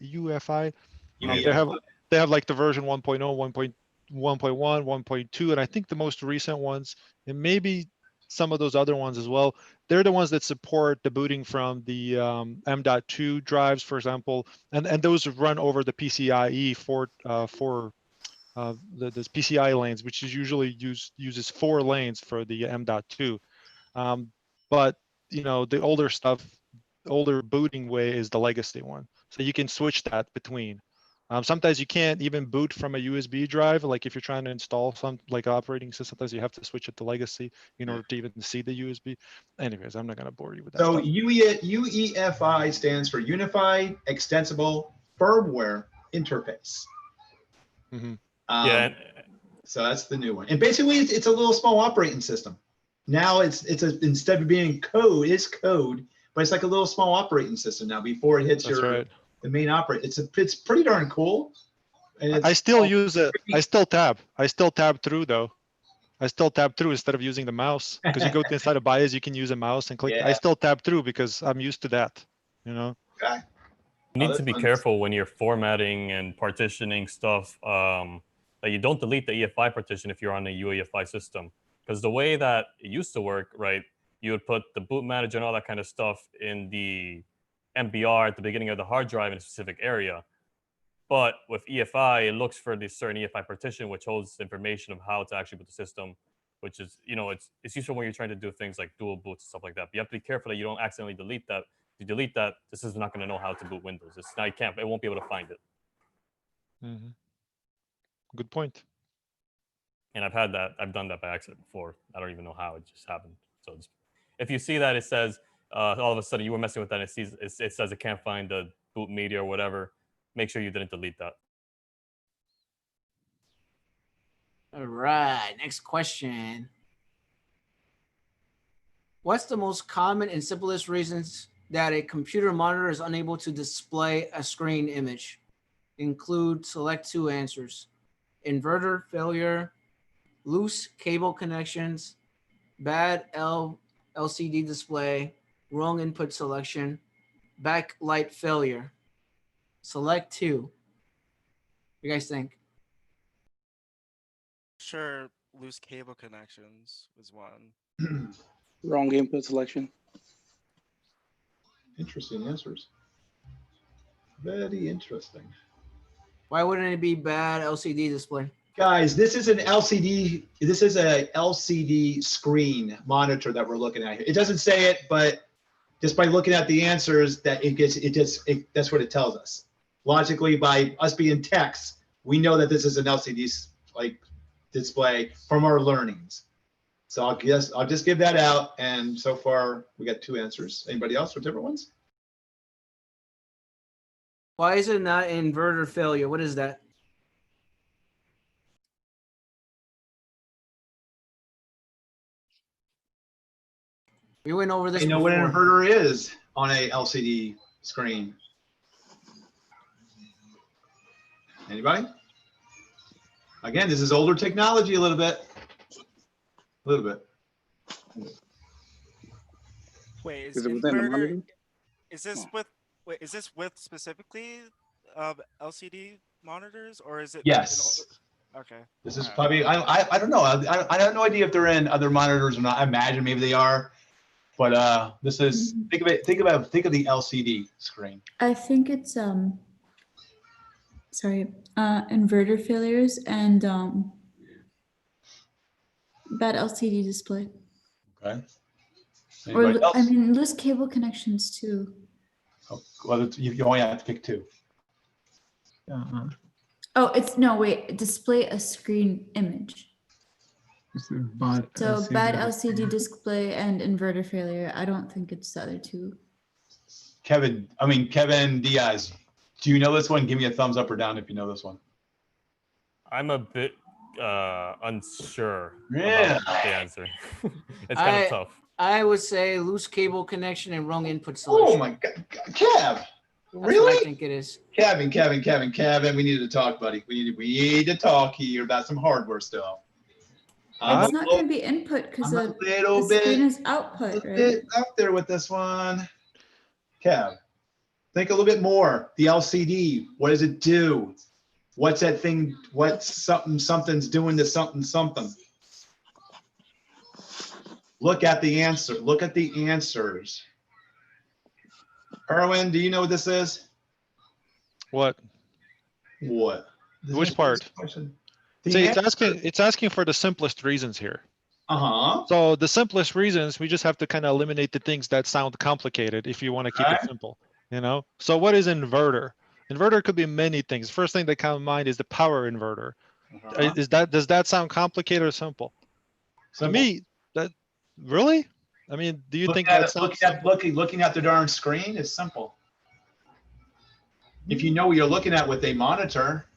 [SPEAKER 2] EUFI. They have like the version 1.0, 1.1, 1.2, and I think the most recent ones, and maybe some of those other ones as well. They're the ones that support the booting from the M.2 drives, for example, and those run over the PCIe for the PCI lanes, which is usually uses 4 lanes for the M.2. But you know, the older booting way is the legacy one, so you can switch that between. Sometimes you can't even boot from a USB drive. Like if you're trying to install some like operating system, sometimes you have to switch it to legacy in order to even see the USB. Anyways, I'm not going to bore you with that.
[SPEAKER 5] So
[SPEAKER 2] stuff.
[SPEAKER 5] UEFI stands for Unified Extensible Firmware Interface.
[SPEAKER 4] Yeah.
[SPEAKER 5] So that's the new one, and basically it's a little small operating system. Now instead of being code, it's code, but it's like a little small operating system now before it hits the main operating. It's pretty darn cool. And
[SPEAKER 2] I still use it. I still tab through though. I still tab through instead of using the mouse, because you go to inside of BIOS, you can use a mouse and click.
[SPEAKER 5] Yeah.
[SPEAKER 2] I still tab through because I'm used to that, you know.
[SPEAKER 5] Okay.
[SPEAKER 4] You need to be careful when you're formatting and partitioning stuff, that you don't delete the EFI partition if you're on a UEFI system. Because the way that it used to work, right, you would put the boot manager and all that kind of stuff in the MBR at the beginning of the hard drive in a specific area. But with EFI, it looks for this certain EFI partition, which holds information of how to actually boot the system, which is, you know, it's useful when you're trying to do things like dual boots and stuff like that. But you have to be careful that you don't accidentally delete that. If you delete that, this is not going to know how to boot Windows. Now you can't, it won't be able to find it.
[SPEAKER 2] Good point.
[SPEAKER 4] And I've done that by accident before. I don't even know how, it just happened. So if you see that it says, all of a sudden you were messing with that, and it says it can't find the boot media or whatever, make sure you didn't delete that.
[SPEAKER 1] All right, next question. What's the most common and simplest reasons that a computer monitor is unable to display a screen image? Include select 2 answers: inverter failure, loose cable connections, bad LCD display, wrong input selection, backlight failure. Select 2. What do you guys think?
[SPEAKER 9] Sure, loose cable connections was one.
[SPEAKER 15] Wrong input selection.
[SPEAKER 5] Interesting answers. Very interesting.
[SPEAKER 1] Why wouldn't it be bad LCD display?
[SPEAKER 5] Guys, this is an LCD. This is a LCD screen monitor that we're looking at here. It doesn't say it, but just by looking at the answers, that's what it tells us. Logically, by us being techs, we know that this is an LCD display from our learnings. So I'll just give that out. And so far we got 2 answers. Anybody else with different ones?
[SPEAKER 1] Why is it not inverter failure? What is that? We went over this.
[SPEAKER 5] You know what an inverter is on a LCD screen? Anybody? Again, this is older technology a little bit.
[SPEAKER 9] Wait,
[SPEAKER 15] Is it within the monitor?
[SPEAKER 9] Is this with specifically LCD monitors, or is it?
[SPEAKER 5] Yes.
[SPEAKER 9] Okay.
[SPEAKER 5] This is probably, I don't know. I have no idea if they're in other monitors or not. I imagine maybe they are, but this is, think of the LCD screen.
[SPEAKER 3] I think it's inverter failures and bad LCD display.
[SPEAKER 5] Okay.
[SPEAKER 3] Or I mean, loose cable connections too.
[SPEAKER 5] Oh, well, you only have to pick 2.
[SPEAKER 3] Oh, it's no, wait, display a screen image.
[SPEAKER 13] It's a bad
[SPEAKER 3] So
[SPEAKER 13] LCD
[SPEAKER 3] bad
[SPEAKER 13] display.
[SPEAKER 3] LCD display and inverter failure. I don't think it's the other two.
[SPEAKER 5] Kevin Diaz, do you know this one? Give me a thumbs up or down if you know this one.
[SPEAKER 4] I'm a bit unsure
[SPEAKER 5] Yeah.
[SPEAKER 4] about the answer. It's kind of tough.
[SPEAKER 1] I would say loose cable connection and wrong input selection.
[SPEAKER 5] Oh my God, Kev!
[SPEAKER 1] That's
[SPEAKER 5] Really?
[SPEAKER 1] what I think it is.
[SPEAKER 5] Kevin, we need to talk, buddy. We need to talk here about some hardware stuff.
[SPEAKER 3] It's not going to be input because the screen is output, right?
[SPEAKER 5] Bit up there with this one. Kev, think a little bit more. The LCD, what does it do? What's that thing? What's something's doing to something? Look at the answer. Look at the answers. Erwin, do you know what this is?
[SPEAKER 2] What?
[SPEAKER 5] What?
[SPEAKER 2] Which part? See, it's asking for the simplest reasons here.
[SPEAKER 5] Uh-huh.
[SPEAKER 2] So the simplest reasons, we just have to kind of eliminate the things that sound complicated if you want to keep it simple, you know? So what is inverter? Inverter could be many things. First thing that comes to mind is the power inverter. Does that sound complicated or simple? To me, that really? I mean, do you think that's
[SPEAKER 5] looking at the darn screen is simple? If you know what you're looking at with a monitor,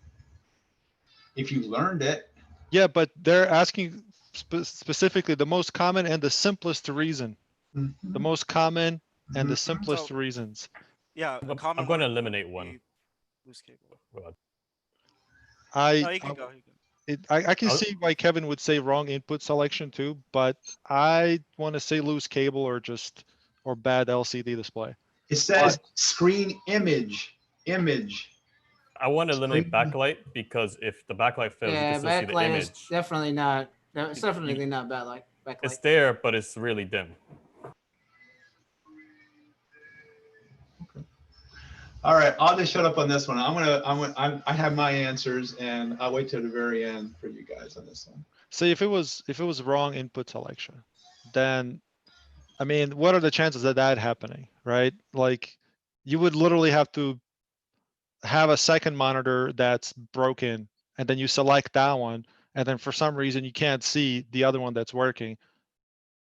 [SPEAKER 5] if you learned it.
[SPEAKER 2] Yeah, but they're asking specifically the most common and the simplest reason. The most common and the simplest reasons.
[SPEAKER 9] Yeah,
[SPEAKER 4] I'm going to eliminate one.
[SPEAKER 9] Loose cable.
[SPEAKER 2] I can see why Kevin would say wrong input selection too, but I want to say loose cable or bad LCD display.
[SPEAKER 5] It says screen image.
[SPEAKER 4] I want to eliminate backlight because if the backlight fails, you can still see the image.
[SPEAKER 1] Is definitely not. It's definitely not backlight.
[SPEAKER 4] It's there, but it's really dim.
[SPEAKER 5] All right, I'll just shut up on this one. I have my answers, and I'll wait till the very end for you guys on this one.
[SPEAKER 2] See, if it was wrong input selection, then, I mean, what are the chances of that happening, right? Like, you would literally have to have a second monitor that's broken, and then you select that one, and then for some reason you can't see the other one that's working.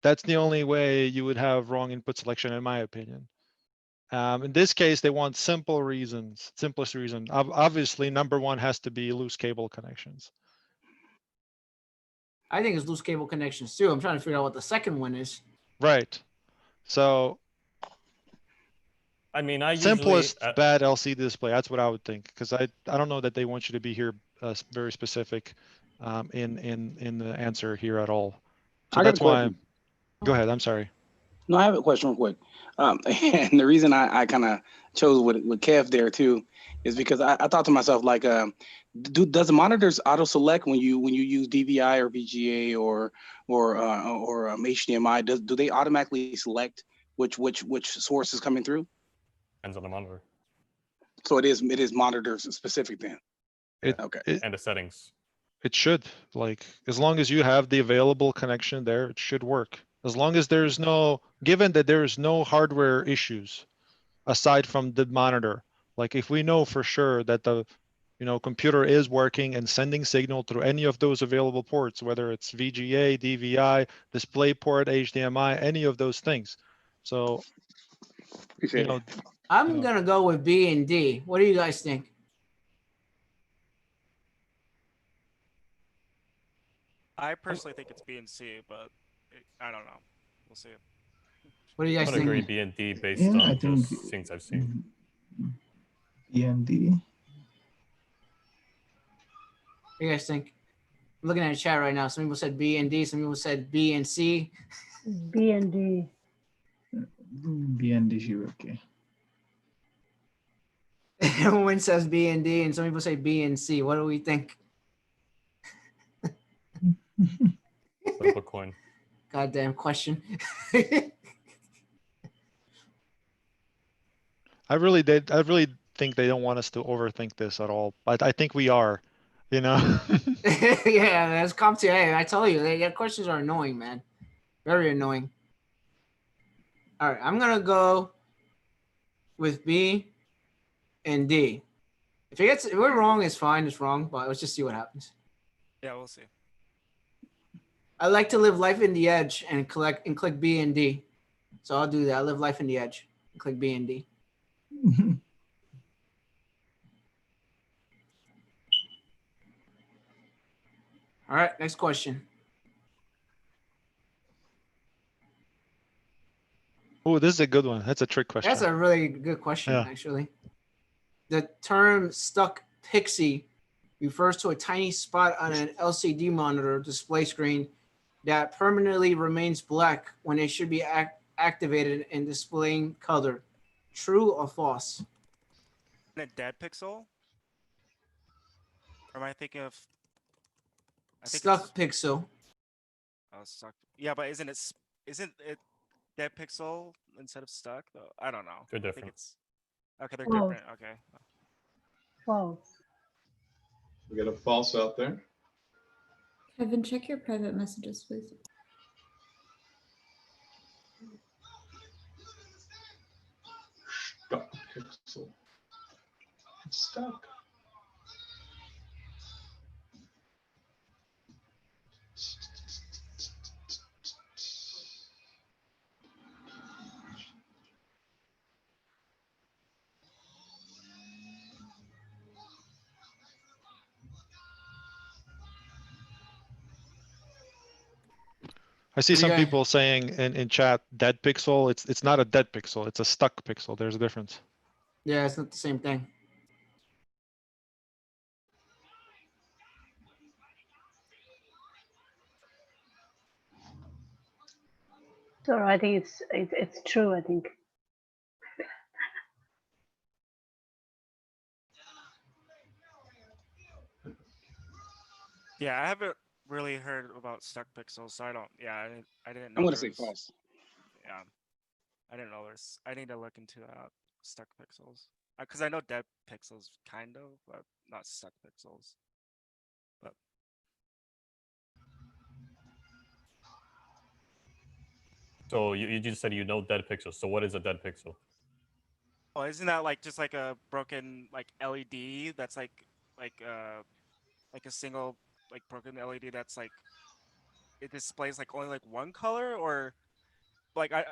[SPEAKER 2] That's the only way you would have wrong input selection, in my opinion. In this case, they want simplest reason. Obviously, number one has to be loose cable connections.
[SPEAKER 1] I think it's loose cable connections too. I'm trying to figure out what the second one is.
[SPEAKER 2] Right. So,
[SPEAKER 4] I mean,
[SPEAKER 2] simplest bad LCD display. That's what I would think, because I don't know that they want you to be here very specific in the answer here at all. So that's why. Go ahead. I'm sorry.
[SPEAKER 15] No, I have a question real quick. And the reason I kind of chose with Kev there too is because I thought to myself, like, does the monitors auto select when you use DVI or VGA or HDMI? Do they automatically select which source is coming through?
[SPEAKER 4] Depends on the monitor.
[SPEAKER 15] So it is monitor specific then. Okay.
[SPEAKER 4] And the settings.
[SPEAKER 2] It should, like, as long as you have the available connection there, it should work. As long as there's given that there is no hardware issues aside from the monitor, like if we know for sure that the computer is working and sending signal through any of those available ports, whether it's VGA, DVI, DisplayPort, HDMI, any of those things. So,
[SPEAKER 1] I'm gonna go with B and D. What do you guys think?
[SPEAKER 9] I personally think it's B and C, but I don't know. We'll see.
[SPEAKER 1] What do you guys
[SPEAKER 4] I
[SPEAKER 1] think?
[SPEAKER 4] agree B and D based on just things I've seen.
[SPEAKER 13] B and D.
[SPEAKER 1] What do you guys think? I'm looking at the chat right now. Some people said B and D. Some people said B and C.
[SPEAKER 11] B and D.
[SPEAKER 13] B and D should be okay.
[SPEAKER 1] Everyone says B and D, and some people say B and C. What do we think?
[SPEAKER 4] Flip a coin.
[SPEAKER 1] Goddamn question.
[SPEAKER 2] I really think they don't want us to overthink this at all, but I think we are,
[SPEAKER 1] Yeah, that's Comptia. Hey, I tell you, your questions are annoying, man. Very annoying. All right, I'm gonna go with B and D. If we're wrong, it's fine. It's wrong, but let's just see what happens.
[SPEAKER 9] Yeah, we'll see.
[SPEAKER 1] I like to live life in the edge and click B and D. So I'll do that. I live life in the edge and click B and D. All right, next question.
[SPEAKER 2] Oh, this is a good one. That's a trick question.
[SPEAKER 1] That's a really good question, actually. The term stuck pixie refers to a tiny spot on an LCD monitor display screen that permanently remains black when it should be activated and displaying color. True or false?
[SPEAKER 9] A dead pixel? Or am I thinking of? I think
[SPEAKER 1] Stuck pixel.
[SPEAKER 9] Oh, stuck. Yeah, but isn't it dead pixel instead of stuck though? I don't know.
[SPEAKER 4] They're
[SPEAKER 9] I think
[SPEAKER 4] different.
[SPEAKER 9] okay, they're
[SPEAKER 11] False.
[SPEAKER 9] different. Okay.
[SPEAKER 11] False.
[SPEAKER 5] We got a false out there.
[SPEAKER 3] Kevin, check your private messages, please.
[SPEAKER 5] Stuck pixel. It's stuck.
[SPEAKER 2] I see some people saying in chat dead pixel. It's not a dead pixel. It's a stuck pixel. There's a difference.
[SPEAKER 1] Yeah, it's not the same thing.
[SPEAKER 11] So I think it's true. I think.
[SPEAKER 9] Yeah, I haven't really heard about stuck pixels, so I don't. Yeah, I didn't know.
[SPEAKER 15] I'm gonna
[SPEAKER 9] there
[SPEAKER 15] say
[SPEAKER 9] was-
[SPEAKER 15] false.
[SPEAKER 9] Yeah, I didn't know there's. I need to look into stuck pixels because I know dead pixels kind of, but not stuck pixels. But
[SPEAKER 4] So you just said you know dead pixels. So what is a dead pixel?
[SPEAKER 9] oh, isn't that like just like a broken like LED that's like a single like broken LED that's like it displays like only like one color or like I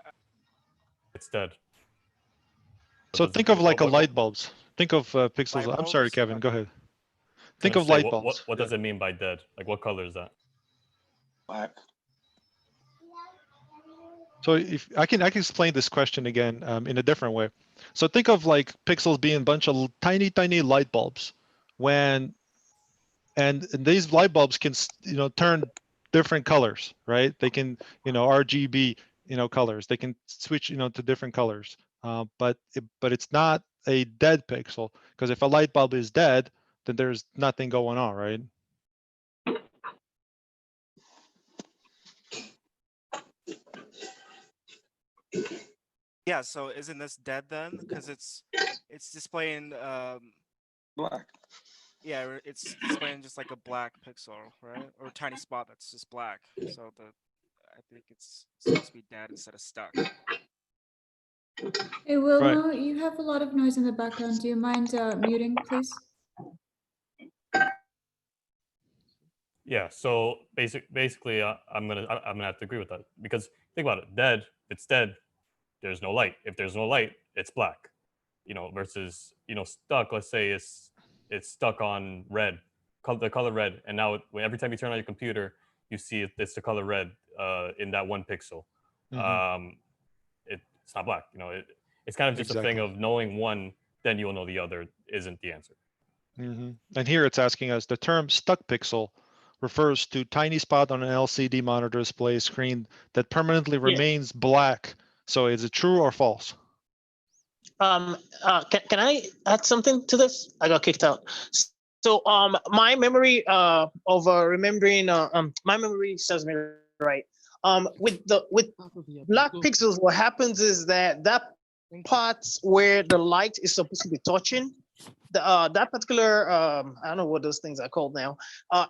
[SPEAKER 4] It's dead.
[SPEAKER 2] So think of like a light bulbs. Think of pixels.
[SPEAKER 9] Light
[SPEAKER 2] I'm sorry,
[SPEAKER 9] bulbs?
[SPEAKER 2] Kevin. Go
[SPEAKER 9] Okay.
[SPEAKER 2] ahead. Think of
[SPEAKER 4] Say,
[SPEAKER 2] light
[SPEAKER 4] what,
[SPEAKER 2] bulbs.
[SPEAKER 4] What does it mean by dead? Like what color is that?
[SPEAKER 15] Black.
[SPEAKER 2] So if I can explain this question again in a different way. So think of like pixels being a bunch of tiny light bulbs, and these light bulbs can turn different colors, right? They can RGB colors. They can switch to different colors. But it's not a dead pixel, because if a light bulb is dead, then there's nothing going on, right?
[SPEAKER 9] Yeah, so isn't this dead then? Because it's displaying
[SPEAKER 15] black.
[SPEAKER 9] Yeah, it's displaying just like a black pixel, right? Or a tiny spot that's just black. So I think it's supposed to be dead instead of stuck.
[SPEAKER 3] Hey, Wilma, you have a lot of noise in the background. Do you mind muting, please?
[SPEAKER 4] Yeah. So basically, I'm gonna have to agree with that, because think about it. Dead. If it's dead, there's no light. If there's no light, it's black. Versus stuck. Let's say it's stuck on red, the color red, and now every time you turn on your computer, you see it's the color red in that one pixel. It's not black. It's kind of just a thing of knowing one, then you'll know the other isn't the answer.
[SPEAKER 2] And here it's asking us, the term stuck pixel refers to tiny spot on an LCD monitor display screen that permanently remains black. So is it true or false?
[SPEAKER 6] Can I add something to this? I got kicked out. So my memory of remembering my memory serves me right. With black pixels, what happens is that parts where the light is supposed to be touching, that particular I don't know what those things are called now.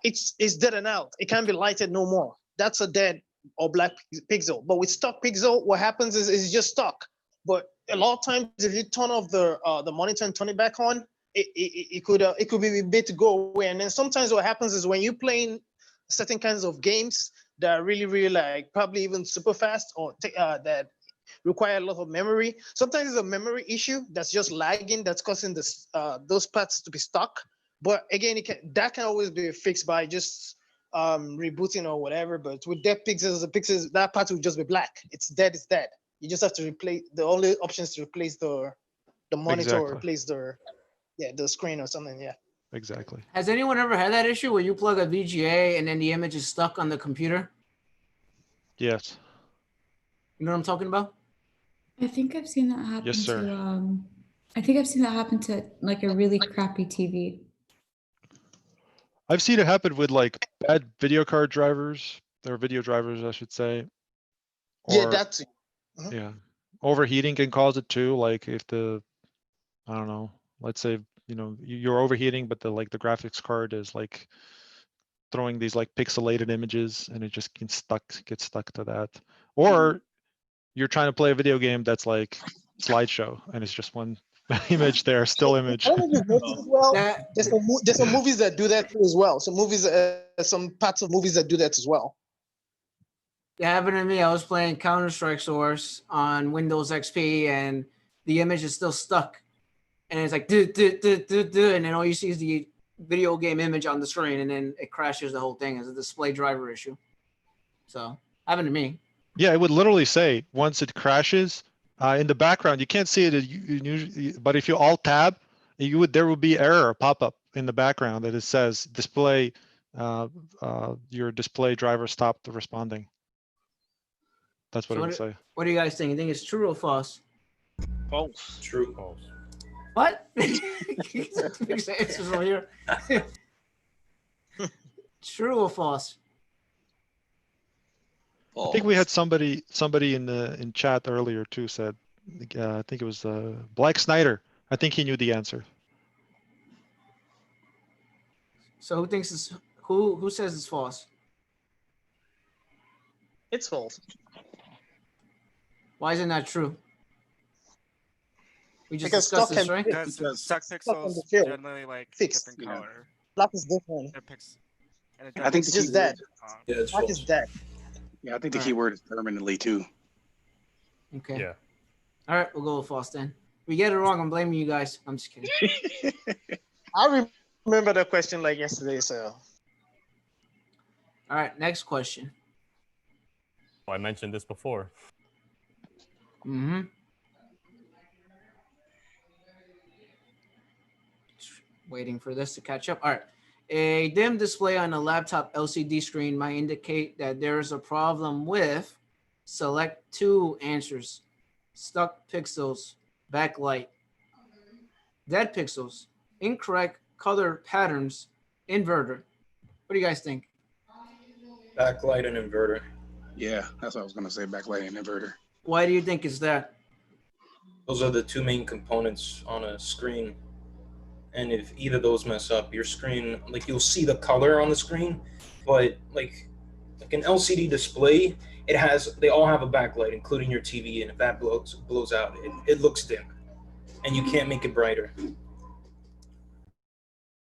[SPEAKER 6] It's dead and out. It can't be lighted no more. That's a dead or black pixel. But with stuck pixel, what happens is it's just stuck. But a lot of times, if you turn off the monitor and turn it back on, it could be made to go away. And then sometimes what happens is when you're playing certain kinds of games that are really like probably even super fast or that require a lot of memory. Sometimes it's a memory issue that's just lagging, that's causing this those parts to be stuck. But again, that can always be fixed by just rebooting or whatever. But with dead pixels, that part will just be black. It's dead. It's dead. You just have to replace. The only options to replace the monitor or replace the screen or something. Yeah.
[SPEAKER 2] Exactly.
[SPEAKER 1] Has anyone ever had that issue where you plug a VGA and then the image is stuck on the computer?
[SPEAKER 2] Yes.
[SPEAKER 1] You know what I'm talking about?
[SPEAKER 3] I think I've seen that happen
[SPEAKER 2] Yes, sir.
[SPEAKER 3] to I think I've seen that happen to like a really crappy TV.
[SPEAKER 2] I've seen it happen with like bad video card drivers, or video drivers, I should say.
[SPEAKER 6] Yeah, that's
[SPEAKER 2] yeah. Overheating can cause it too. Like if I don't know, let's say, you're overheating, but the graphics card is like throwing these like pixelated images and it just gets stuck to that. Or you're trying to play a video game that's like slideshow and it's just one image there, still image.
[SPEAKER 6] I don't know if you've noticed as well. There's some movies that do that too as well. Some parts of movies that do that as well.
[SPEAKER 1] Yeah, happened to me. I was playing Counter-Strike Source on Windows XP and the image is still stuck. And it's like, and then all you see is the video game image on the screen and then it crashes the whole thing as a display driver issue. So, happened to me.
[SPEAKER 2] Yeah, it would literally say once it crashes, in the background, you can't see it, but if you Alt-Tab, there would be error pop-up in the background that it says display, your display driver stopped responding. That's what it would say.
[SPEAKER 1] What do you guys think? You think it's true or false?
[SPEAKER 8] False.
[SPEAKER 10] True. False.
[SPEAKER 1] What? Mixed answers on here. True or false?
[SPEAKER 2] I think we had somebody in chat earlier too said, I think it was Black Snyder. I think he knew the answer.
[SPEAKER 1] So who thinks it's who says it's false?
[SPEAKER 6] It's false.
[SPEAKER 1] Why isn't that true? We just
[SPEAKER 6] Because
[SPEAKER 1] discussed this, right?
[SPEAKER 9] Because stuck pixels
[SPEAKER 6] field.
[SPEAKER 9] generally like
[SPEAKER 6] Fixed.
[SPEAKER 9] different color.
[SPEAKER 6] Black is different.
[SPEAKER 15] I think
[SPEAKER 6] It's just dead.
[SPEAKER 10] Yeah, it's
[SPEAKER 6] Black
[SPEAKER 10] false.
[SPEAKER 6] is dead.
[SPEAKER 15] Yeah, I think the keyword is permanently too.
[SPEAKER 1] Okay.
[SPEAKER 4] Yeah.
[SPEAKER 1] All right, we'll go with false then. If we get it wrong, I'm blaming you guys. I'm just kidding.
[SPEAKER 6] I remember the question like yesterday, so.
[SPEAKER 1] All right, next question.
[SPEAKER 4] Oh, I mentioned this before.
[SPEAKER 1] Mm-hmm. Waiting for this to catch up. All right. A dim display on a laptop LCD screen might indicate that there is a problem with select two answers: stuck pixels, backlight, dead pixels, incorrect color patterns, inverter. What do you guys think?
[SPEAKER 10] Backlight and inverter.
[SPEAKER 15] Yeah, that's what I was gonna say. Backlight and inverter.
[SPEAKER 1] Why do you think it's that?
[SPEAKER 10] Those are the two main components on a screen. And if either of those mess up, your screen, like you'll see the color on the screen, but like an LCD display, they all have a backlight, including your TV, and if that blows out, it looks dim, and you can't make it brighter.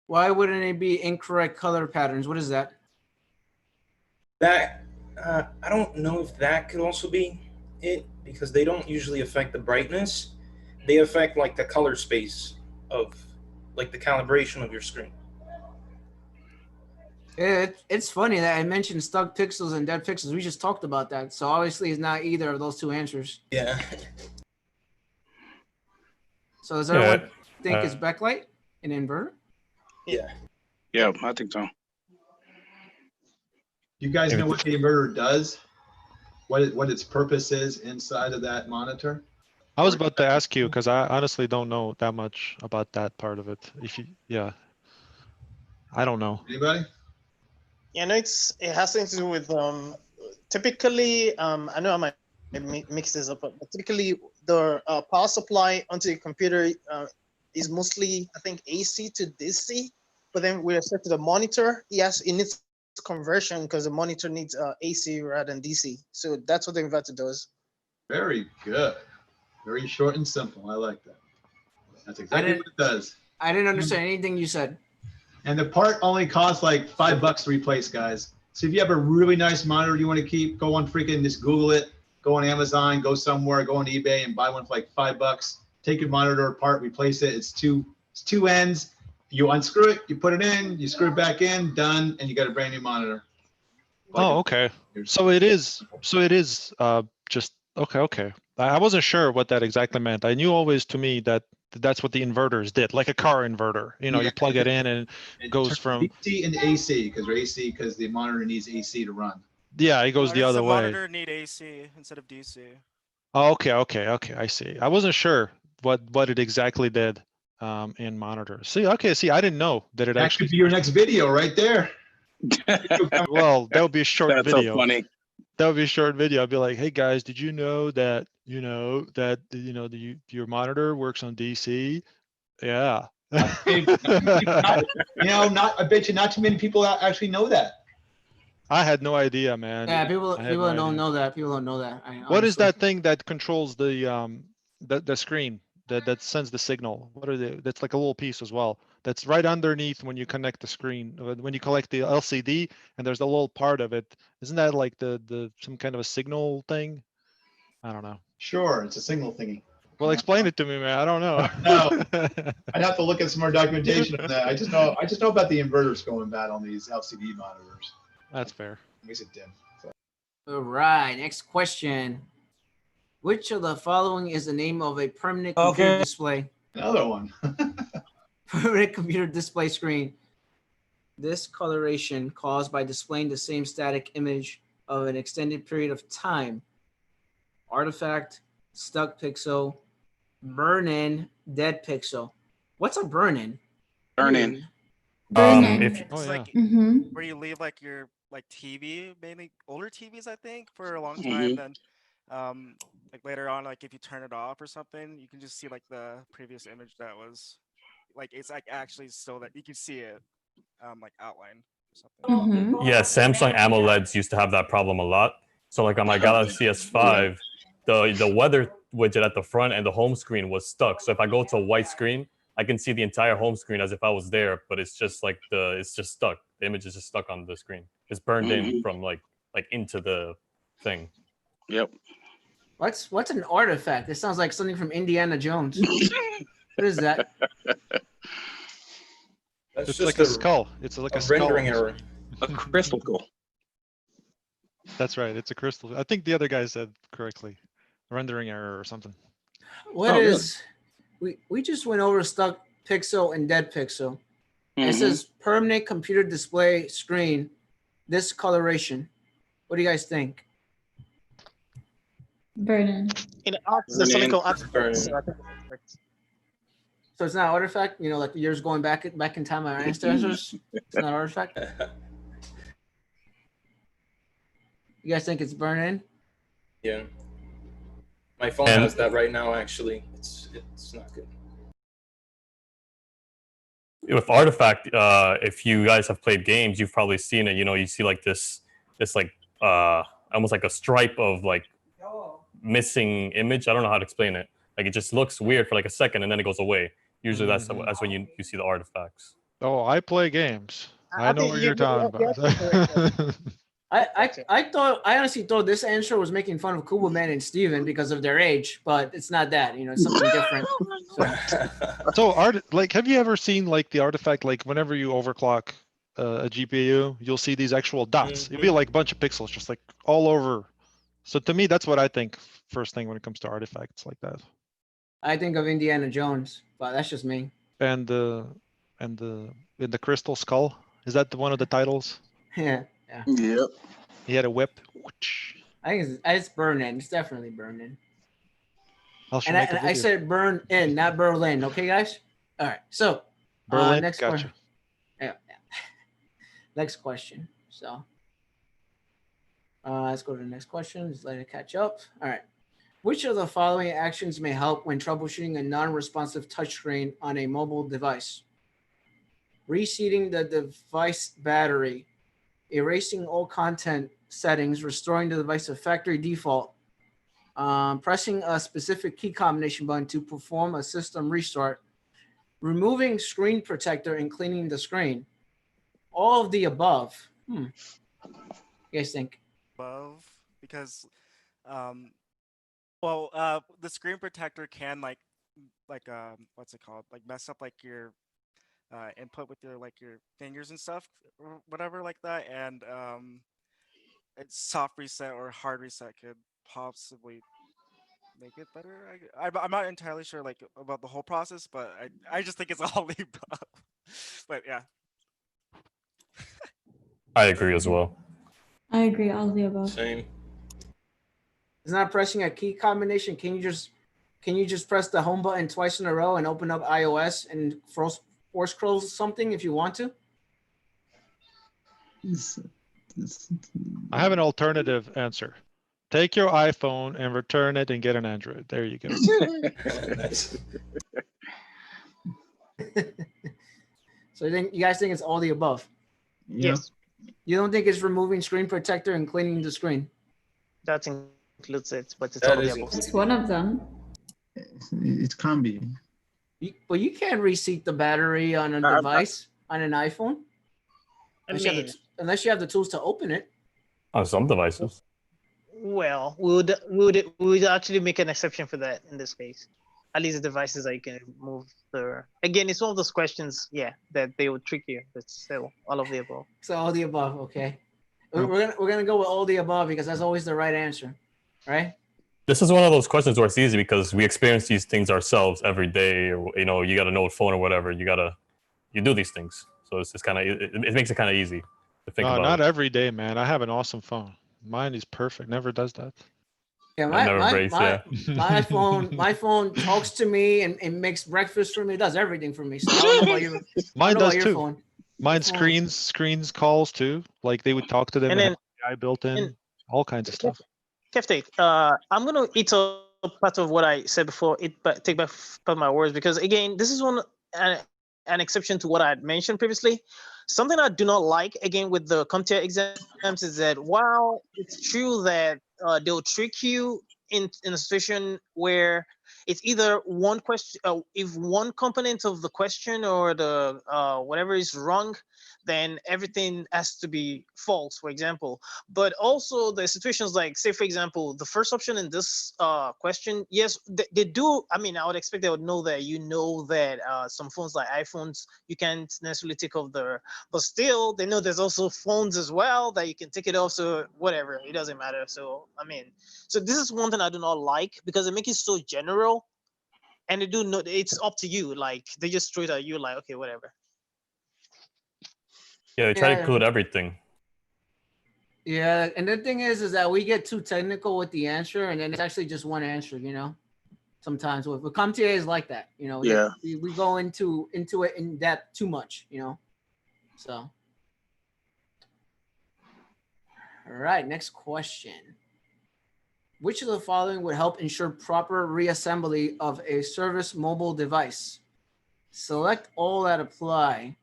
[SPEAKER 1] Why wouldn't it be incorrect color patterns? What is that?
[SPEAKER 10] That I don't know if that could also be it, because they don't usually affect the brightness. They affect like the color space of like the calibration of your screen.
[SPEAKER 1] It's funny that I mentioned stuck pixels and dead pixels. We just talked about that. So obviously it's not either of those two answers.
[SPEAKER 10] Yeah.
[SPEAKER 1] So does everyone think it's backlight and inverter?
[SPEAKER 10] Yeah.
[SPEAKER 15] Yeah, I think so.
[SPEAKER 5] You guys know what the inverter does? What its purpose is inside of that monitor?
[SPEAKER 2] I was about to ask you because I honestly don't know that much about that part of it. I don't know.
[SPEAKER 5] Anybody?
[SPEAKER 6] Yeah, no, it has something to do with typically I know I might mix this up, but typically the power supply onto the computer is mostly, I think, AC to DC. But then with respect to the monitor, it needs conversion because the monitor needs AC rather than DC. So that's what the inverter does.
[SPEAKER 5] Very good. Very short and simple. I like that. That's exactly what it does.
[SPEAKER 1] I didn't understand anything you said.
[SPEAKER 5] And the part only costs like $5 to replace, guys. So if you have a really nice monitor you want to keep, go on freaking, just Google it, go on Amazon, go somewhere, go on eBay and buy one for like $5. Take your monitor apart, replace it. It's two ends. You unscrew it, you put it in, you screw it back in, done, and you got a brand new monitor.
[SPEAKER 2] Oh, okay. So it is just okay. I wasn't sure what that exactly meant. I knew always to me that that's what the inverters did, like a car inverter. You know, you plug it in and it goes from
[SPEAKER 5] DC and AC because the monitor needs AC to run.
[SPEAKER 2] Yeah, it goes the other way.
[SPEAKER 9] Monitor need AC instead of DC.
[SPEAKER 2] Oh, okay. I see. I wasn't sure what it exactly did in monitors. See, I didn't know that it
[SPEAKER 5] That
[SPEAKER 2] actually
[SPEAKER 5] could be your next video right there.
[SPEAKER 2] Well, that would be a short
[SPEAKER 15] That's
[SPEAKER 2] video.
[SPEAKER 15] so funny.
[SPEAKER 2] That would be a short video. I'd be like, hey guys, did you know that your monitor works on DC? Yeah.
[SPEAKER 5] I bet you not too many people actually know that.
[SPEAKER 2] I had no idea, man.
[SPEAKER 1] Yeah, people
[SPEAKER 2] I had no
[SPEAKER 1] don't
[SPEAKER 2] idea.
[SPEAKER 1] know that. People don't know that.
[SPEAKER 2] What is that thing that controls the screen that sends the signal? What are they? That's like a little piece as well. That's right underneath when you connect the screen. When you connect the LCD, and there's a little part of it. Isn't that like the some kind of a signal thing? I don't know.
[SPEAKER 5] Sure, it's a signal thingy.
[SPEAKER 2] Well, explain it to me, man. I don't know.
[SPEAKER 5] No, I'd have to look at some more documentation on that. I just know about the inverters going bad on these LCD monitors.
[SPEAKER 2] That's fair.
[SPEAKER 5] Makes it dim. So.
[SPEAKER 1] All right, next question. Which of the following is the name of a permanent computer display?
[SPEAKER 5] Another one.
[SPEAKER 1] Permanent computer display screen. This coloration caused by displaying the same static image of an extended period of time. Artifact, stuck pixel, burn-in, dead pixel. What's a burn-in?
[SPEAKER 15] Burn-in.
[SPEAKER 9] It's like where you leave like your TV, mainly older TVs, I think, for a long time. Then like later on, like if you turn it off or something, you can just see like the previous image that was like, it's like actually still that you can see it like outlined or something.
[SPEAKER 4] Yeah, Samsung AMOLEDs used to have that problem a lot. So like on my Galaxy S5, the weather widget at the front and the home screen was stuck. So if I go to a white screen, I can see the entire home screen as if I was there, but it's just like it's just stuck. The image is just stuck on the screen. It's burned in from like into the thing.
[SPEAKER 15] Yep.
[SPEAKER 1] What's an artifact? It sounds like something from Indiana Jones. What is that?
[SPEAKER 10] That's
[SPEAKER 2] it's
[SPEAKER 10] just
[SPEAKER 2] like a skull. It's like a skull.
[SPEAKER 10] rendering error.
[SPEAKER 15] A crystal.
[SPEAKER 2] That's right. It's a crystal. I think the other guy said correctly. Rendering error or something.
[SPEAKER 1] What is? We just went over stuck pixel and dead pixel. It says permanent computer display screen, this coloration. What do you guys think?
[SPEAKER 3] Burn-in.
[SPEAKER 6] In art, there's something called artifact. So I think it's correct.
[SPEAKER 1] So it's not artifact, like the years going back in time, our ancestors. It's not artifact. You guys think it's burn-in?
[SPEAKER 10] Yeah. My phone has that right now. Actually, it's not good.
[SPEAKER 4] With Artifact, if you guys have played games, you've probably seen it. You see like this like almost like a stripe of like missing image. I don't know how to explain it. Like it just looks weird for like a second and then it goes away. Usually that's when you see the artifacts.
[SPEAKER 2] Oh, I play games. I know what you're talking about.
[SPEAKER 1] I honestly thought this answer was making fun of Kugelman and Steven because of their age, but it's not that. It's something different.
[SPEAKER 2] So have you ever seen like the artifact, like whenever you overclock a GPU, you'll see these actual dots. It'll be like a bunch of pixels just like all over. So to me, that's what I think first thing when it comes to artifacts like that.
[SPEAKER 1] I think of Indiana Jones, but that's just me.
[SPEAKER 2] And the crystal skull, is that one of the titles?
[SPEAKER 1] Yeah.
[SPEAKER 15] Yep.
[SPEAKER 2] He had a whip.
[SPEAKER 1] I think it's burn-in. It's definitely burn-in.
[SPEAKER 2] And
[SPEAKER 1] I said burn-in, not Berlin. Okay, guys? All right. So,
[SPEAKER 2] Berlin,
[SPEAKER 1] next
[SPEAKER 2] gotcha.
[SPEAKER 1] question. Yeah. Next question. So, let's go to the next question. Just let it catch up. All right. Which of the following actions may help when troubleshooting a non-responsive touchscreen on a mobile device? Reseating the device battery, erasing all content settings, restoring the device to factory default, pressing a specific key combination button to perform a system restart, removing screen protector and cleaning the screen. All of the above. You guys think?
[SPEAKER 9] Above, because the screen protector can what's it called? Like mess up like your input with your fingers and stuff or whatever like that, and it's soft reset or hard reset could possibly make it better. I'm not entirely sure like about the whole process, but I just think it's all the above. But yeah.
[SPEAKER 4] I agree as well.
[SPEAKER 3] I agree, all of the above.
[SPEAKER 10] Same.
[SPEAKER 1] It's not pressing a key combination. Can you just press the home button twice in a row and open up iOS and force close something if you want to?
[SPEAKER 2] I have an alternative answer. Take your iPhone and return it and get an Android. There you go.
[SPEAKER 10] Nice.
[SPEAKER 1] So you guys think it's all the above?
[SPEAKER 14] Yes.
[SPEAKER 1] You don't think it's removing screen protector and cleaning the screen?
[SPEAKER 14] That includes it, but it's
[SPEAKER 10] That
[SPEAKER 14] all the
[SPEAKER 10] is
[SPEAKER 14] above.
[SPEAKER 3] It's one of them.
[SPEAKER 13] It can be.
[SPEAKER 1] But you can't reseat the battery on a device, on an iPhone. Unless you have the tools to open it.
[SPEAKER 4] On some devices.
[SPEAKER 14] Well, we would actually make an exception for that in this case. At least the devices that you can move the. Again, it's one of those questions, that they would trick you. But still, all of the above.
[SPEAKER 1] So all the above, okay. We're gonna go with all the above because that's always the right answer, right?
[SPEAKER 4] This is one of those questions where it's easy because we experience these things ourselves every day. Or, you got a note phone or whatever. You do these things. So it's just kind of it makes it kind of easy to think about.
[SPEAKER 2] Not every day, man. I have an awesome phone. Mine is perfect. Never does that.
[SPEAKER 1] Yeah, my phone talks to me and makes breakfast for me. It does everything for me. So I don't know about your,
[SPEAKER 2] Mine does
[SPEAKER 1] your
[SPEAKER 2] too.
[SPEAKER 1] phone.
[SPEAKER 2] Mine screens calls too. Like they would talk to them and have AI built in, all kinds of stuff.
[SPEAKER 14] Kevtech, I'm gonna eat up part of what I said before. Take back part of my words because again, this is an exception to what I had mentioned previously. Something I do not like again with the Comptia exams is that while it's true that they'll trick you in a situation where it's either one question, if one component of the question or the whatever is wrong, then everything has to be false, for example. But also the situations like, say, for example, the first option in this question, yes, they do. I mean, I would expect they would know that that some phones like iPhones, you can't necessarily take off but still they know there's also phones as well that you can take it off. So whatever, it doesn't matter. So, I mean, so this is one thing I do not like because it makes it so general. And they do know it's up to you. Like they just throw it at you like, okay, whatever.
[SPEAKER 4] Yeah, they try to include everything.
[SPEAKER 1] Yeah, and the thing is that we get too technical with the answer, and then it's actually just one answer. Sometimes with Comptia is like that.
[SPEAKER 15] Yeah.
[SPEAKER 1] We go into it in depth too much. So. All right, next question. Which of the following would help ensure proper reassembly of a service mobile device? Select all that apply.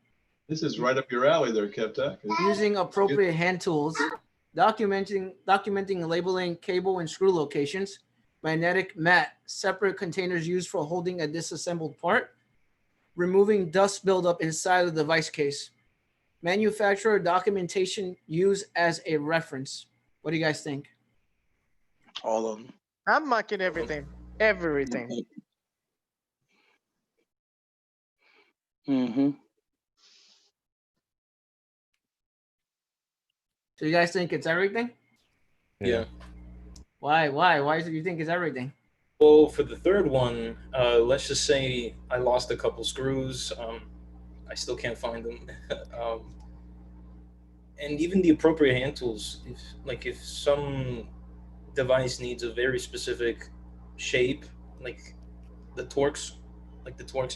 [SPEAKER 5] This is right up your alley there, Kevtech.
[SPEAKER 1] Using appropriate hand tools, documenting and labeling cable and screw locations, magnetic mat, separate containers used for holding a disassembled part, removing dust buildup inside the device case, manufacturer documentation used as a reference. What do you guys think?
[SPEAKER 15] All of them.
[SPEAKER 14] I'm marking everything. Everything.
[SPEAKER 15] Mm-hmm.
[SPEAKER 1] So you guys think it's everything?
[SPEAKER 10] Yeah.
[SPEAKER 1] Why? Why do you think it's everything?
[SPEAKER 10] Well, for the third one, let's just say I lost a couple screws. I still can't find them. And even the appropriate hand tools, if some device needs a very specific shape, like the Torx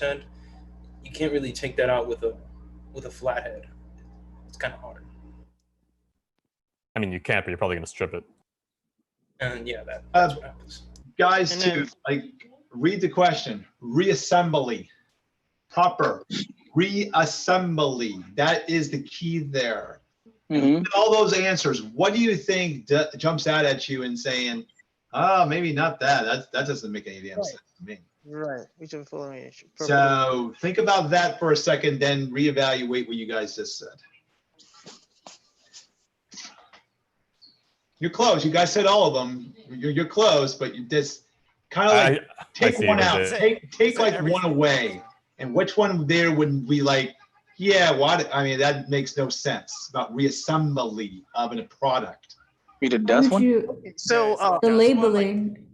[SPEAKER 10] head, you can't really take that out with a flat head. It's kind of hard.
[SPEAKER 4] I mean, you can't, but you're probably going to strip it.
[SPEAKER 10] And yeah, that's what happens.
[SPEAKER 5] Guys, to read the question. Reassembly. Proper. Reassembly. That is the key there.
[SPEAKER 15] Mm-hmm.
[SPEAKER 5] All those answers, what do you think jumps out at you and saying, maybe not that. That doesn't make any damn sense to me.
[SPEAKER 6] Right. Which of the following issue?
[SPEAKER 5] So think about that for a second, then reevaluate what you guys just said. You're close. You guys said all of them. You're close, but you just kind of like take one out. Take like one away. And which one there would be like, yeah, what? I mean, that makes no sense about reassembly of a product.
[SPEAKER 15] Be the dust one?
[SPEAKER 6] Okay, so
[SPEAKER 3] the labeling.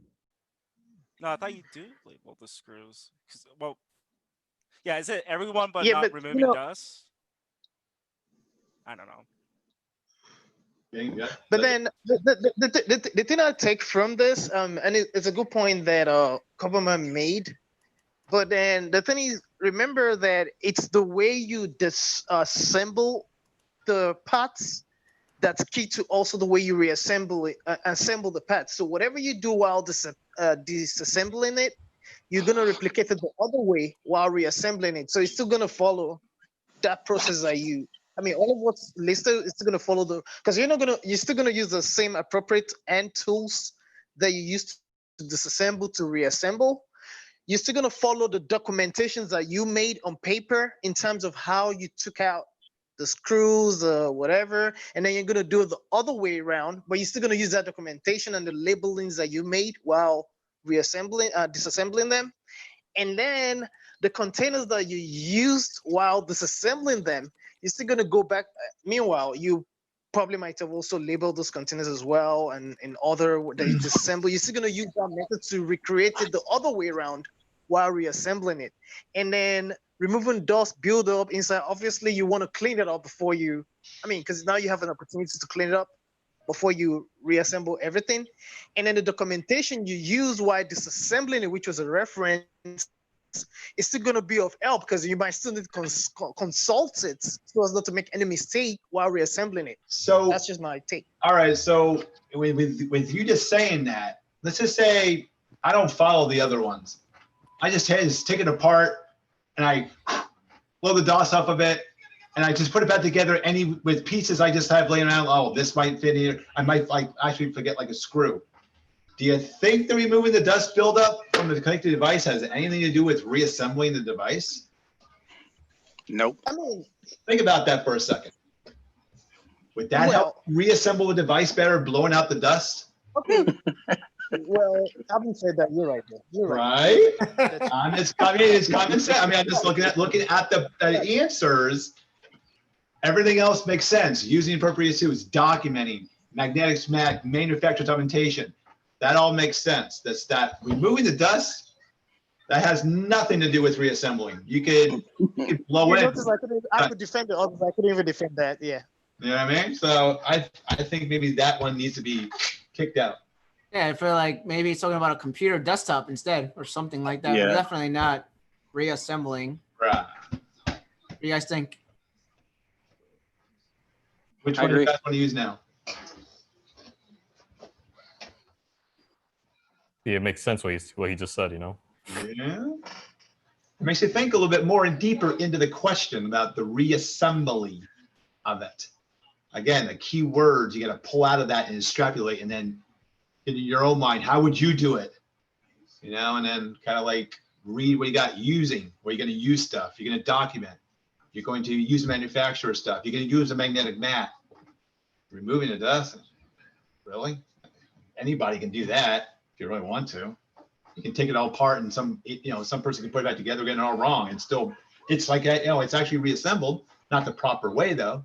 [SPEAKER 9] No, I thought you do label the screws. Well, yeah, is it everyone but
[SPEAKER 6] Yeah,
[SPEAKER 9] not
[SPEAKER 6] but,
[SPEAKER 9] removing
[SPEAKER 6] you know,
[SPEAKER 9] dust? I don't know.
[SPEAKER 6] But then the thing I take from this, and it's a good point that Kopperman made. But then the thing is, remember that it's the way you disassemble the parts that's key to also the way you reassemble it, assemble the parts. So whatever you do while disassembling it, you're gonna replicate it the other way while reassembling it. So it's still gonna follow that process that you. I mean, all of what's listed is still gonna follow because you're still gonna use the same appropriate end tools that you used to disassemble to reassemble. You're still gonna follow the documentations that you made on paper in terms of how you took out the screws, whatever, and then you're gonna do it the other way around, but you're still gonna use that documentation and the labelings that you made while disassembling them. And then the containers that you used while disassembling them, you're still gonna go back. Meanwhile, you probably might have also labeled those containers as well, and in other that you disassemble, you're still gonna use that method to recreate it the other way around while reassembling it. And then removing dust buildup inside, obviously you want to clean it up before you, because now you have an opportunity to clean it up before you reassemble everything. And then the documentation you use while disassembling it, which was a reference, is still going to be of help because you might still need to consult it so as not to make any mistake while reassembling it.
[SPEAKER 5] So
[SPEAKER 6] that's just my take.
[SPEAKER 5] All right, so with you just saying that, let's just say I don't follow the other ones. I just take it apart and I blow the DOS off of it, and I just put it back together with pieces I just have laying around. Oh, this might fit here. I might actually forget like a screw. Do you think that removing the dust buildup from the connected device has anything to do with reassembling the device?
[SPEAKER 15] Nope.
[SPEAKER 5] Think about that for a second. Would that help reassemble the device better, blowing out the dust?
[SPEAKER 6] Okay. Well, having said that, you're right there. You're
[SPEAKER 5] right. It's common sense. I'm just looking at the answers. Everything else makes sense. Using appropriate tools, documenting, magnetics, manufacturer documentation. That all makes sense. That removing the dust, that has nothing to do with reassembling. You could blow it.
[SPEAKER 6] I could defend it, others I couldn't even defend that. Yeah.
[SPEAKER 5] You know what I mean? So I think maybe that one needs to be kicked out.
[SPEAKER 1] Yeah, I feel like maybe it's talking about a computer desktop instead or something like that.
[SPEAKER 5] Yeah.
[SPEAKER 1] But definitely not reassembling.
[SPEAKER 5] Right.
[SPEAKER 1] What do you guys think?
[SPEAKER 5] Which one do you guys want to use now?
[SPEAKER 4] Yeah, it makes sense what he just said, you know?
[SPEAKER 5] Yeah. It makes you think a little bit more and deeper into the question about the reassembly of it. Again, the key words you got to pull out of that and extrapolate, and then in your own mind, how would you do it? You know, and then kind of like read what you got using, where you're going to use stuff. You're going to document. You're going to use manufacturer stuff. You're going to use a magnetic mat. Removing the dust. Really? Anybody can do that if you really want to. You can take it all apart, and some person can put it back together, getting it all wrong, and still, it's like it's actually reassembled, not the proper way though.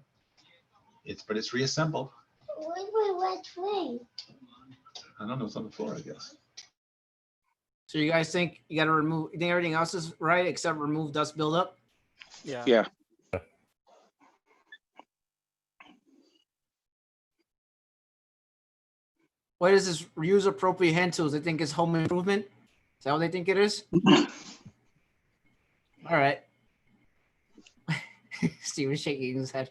[SPEAKER 5] But it's reassembled.
[SPEAKER 7] Which way?
[SPEAKER 5] I don't know. It's on the floor, I guess.
[SPEAKER 1] So you guys think you got to remove? You think everything else is right except remove dust buildup?
[SPEAKER 9] Yeah.
[SPEAKER 15] Yeah.
[SPEAKER 1] What is this? Use appropriate hand tools. They think it's home improvement. Is that what they think it is? All right. Steven's shaking his head.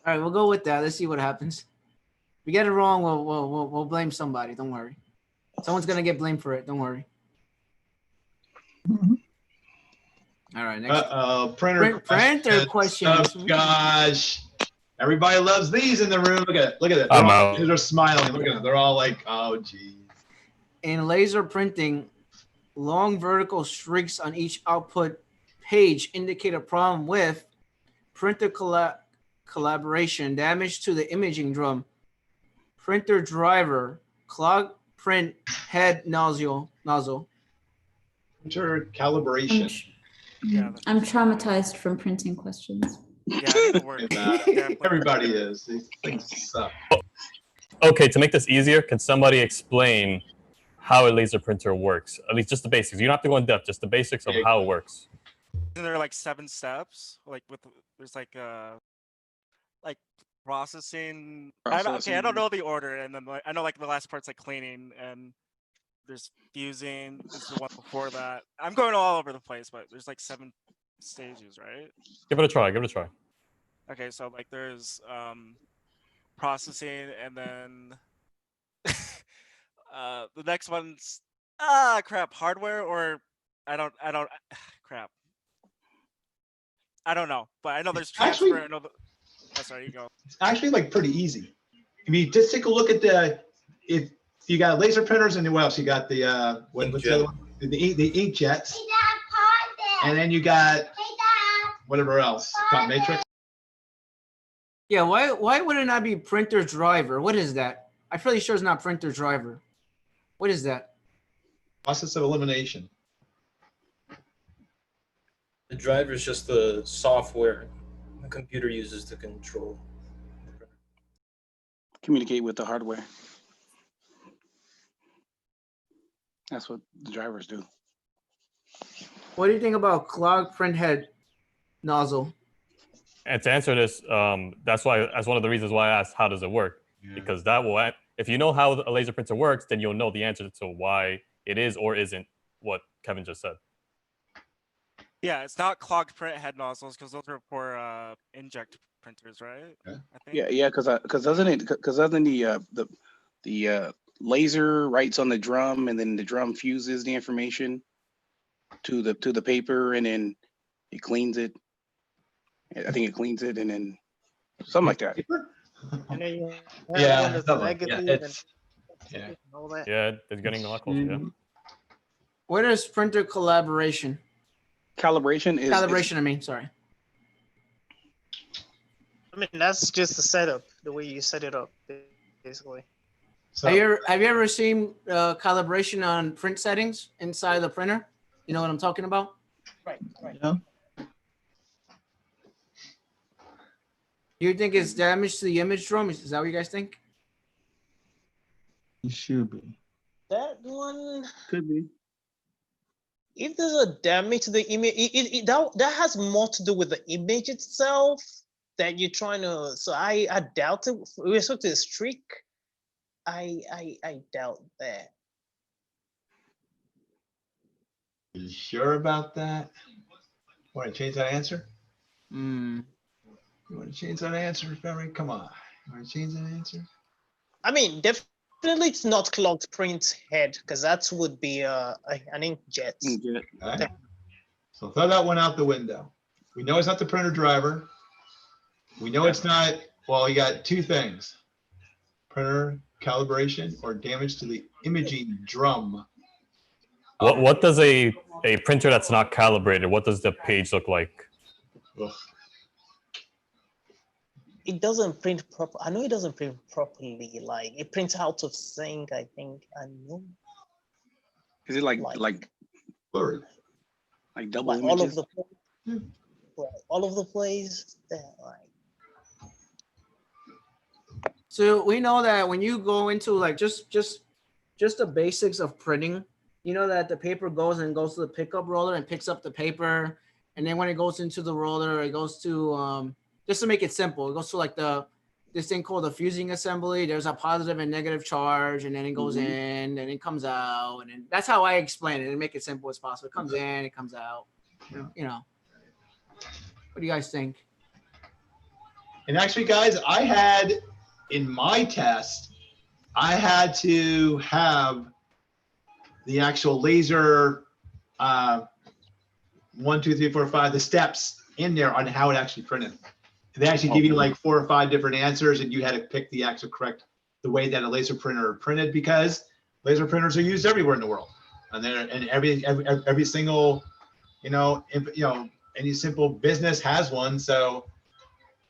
[SPEAKER 1] All right, we'll go with that. Let's see what happens. If we get it wrong, we'll blame somebody. Don't worry. Someone's gonna get blamed for it. Don't worry. All right. Next. Printer questions.
[SPEAKER 5] Oh gosh. Everybody loves these in the room. Look at it.
[SPEAKER 4] I'm out.
[SPEAKER 5] They're smiling. Look at them. They're all like, oh geez.
[SPEAKER 1] in laser printing, long vertical streaks on each output page indicate a problem with printer collaboration, damage to the imaging drum, printer driver, clogged print head nozzle.
[SPEAKER 5] Printer calibration.
[SPEAKER 3] I'm traumatized from printing questions.
[SPEAKER 9] Yeah, I need to work.
[SPEAKER 5] Everybody is. These things suck.
[SPEAKER 4] Okay, to make this easier, can somebody explain how a laser printer works? At least just the basics. You don't have to go in depth, just the basics of how it works.
[SPEAKER 9] Isn't there like 7 steps? Like there's like processing. I don't know the order, and then I know like the last part's like cleaning, and there's fusing. There's the one before that. I'm going all over the place, but there's like 7 stages, right?
[SPEAKER 4] Give it a try. Give it a try.
[SPEAKER 9] Okay, so like there's processing, and then the next one's crap, hardware, or I don't crap. I don't know, but I know there's transfer.
[SPEAKER 5] Actually,
[SPEAKER 9] I know oh, sorry, you go.
[SPEAKER 5] It's actually like pretty easy. I mean, just take a look at if you got laser printers, and then what else? You got the what's the other one? The ink jets, and then you got whatever else. Got matrix.
[SPEAKER 1] Yeah, why would it not be printer driver? What is that? I'm pretty sure it's not printer driver. What is that?
[SPEAKER 5] Process of elimination.
[SPEAKER 10] The driver is just the software the computer uses to control.
[SPEAKER 15] Communicate with the hardware. That's what the drivers do.
[SPEAKER 1] What do you think about clogged print head nozzle?
[SPEAKER 4] And to answer this, that's one of the reasons why I asked, how does it work? Because that will, if you know how a laser printer works, then you'll know the answer to why it is or isn't what Kevin just said.
[SPEAKER 9] Yeah, it's not clogged print head nozzles, because those are for inject printers, right? I think.
[SPEAKER 15] Yeah, because doesn't the laser writes on the drum, and then the drum fuses the information to the paper, and then it cleans it. I think it cleans it, and then something like that.
[SPEAKER 14] And then you
[SPEAKER 5] Yeah,
[SPEAKER 14] have
[SPEAKER 5] something
[SPEAKER 14] the
[SPEAKER 5] like- yeah,
[SPEAKER 14] negative
[SPEAKER 5] it's-
[SPEAKER 14] and all that.
[SPEAKER 4] Yeah, it's getting a lot closer. Yeah.
[SPEAKER 1] What is printer collaboration?
[SPEAKER 15] Calibration is
[SPEAKER 1] Calibration, I mean, sorry.
[SPEAKER 14] I mean, that's just the setup, the way you set it up, basically.
[SPEAKER 5] So,
[SPEAKER 1] Have you ever seen calibration on print settings inside the printer? You know what I'm talking about?
[SPEAKER 14] Right.
[SPEAKER 13] Yeah.
[SPEAKER 1] You think it's damage to the image drum? Is that what you guys think?
[SPEAKER 13] It should be.
[SPEAKER 14] That one,
[SPEAKER 13] Could be.
[SPEAKER 14] if there's a damage to the image, that has more to do with the image itself that you're trying to. So I doubt it. With respect to the streak, I doubt that.
[SPEAKER 5] you sure about that? Want to change that answer? You want to change that answer, Barry? Come on. You want to change that answer?
[SPEAKER 14] I mean, definitely it's not clogged print head, because that would be an inkjet.
[SPEAKER 5] All right. So throw that one out the window. We know it's not the printer driver. We know it's not, well, you got 2 things. Printer calibration or damage to the imaging drum.
[SPEAKER 4] What does a printer that's not calibrated, what does the page look like?
[SPEAKER 5] Ugh.
[SPEAKER 14] It doesn't print proper. I know it doesn't print properly. Like it prints out of sync, I think. I know.
[SPEAKER 15] Is it like
[SPEAKER 5] blurry?
[SPEAKER 15] Like double
[SPEAKER 14] Like
[SPEAKER 15] images?
[SPEAKER 14] all of the plays. Like.
[SPEAKER 1] So we know that when you go into like just the basics of printing, you know that the paper goes to the pickup roller and picks up the paper, and then when it goes into the roller, it goes to just to make it simple, it goes to like this thing called the fusing assembly. There's a positive and negative charge, and then it goes in, and it comes out, and then that's how I explain it and make it simple as possible. It comes in, it comes out. You know. What do you guys think?
[SPEAKER 5] And actually, guys, I had in my test, I had to have the actual laser 1, 2, 3, 4, 5, the steps in there on how it actually printed. And they actually give you like 4 or 5 different answers, and you had to pick the actual correct, the way that a laser printer printed, because laser printers are used everywhere in the world, and every single, any simple business has one. So,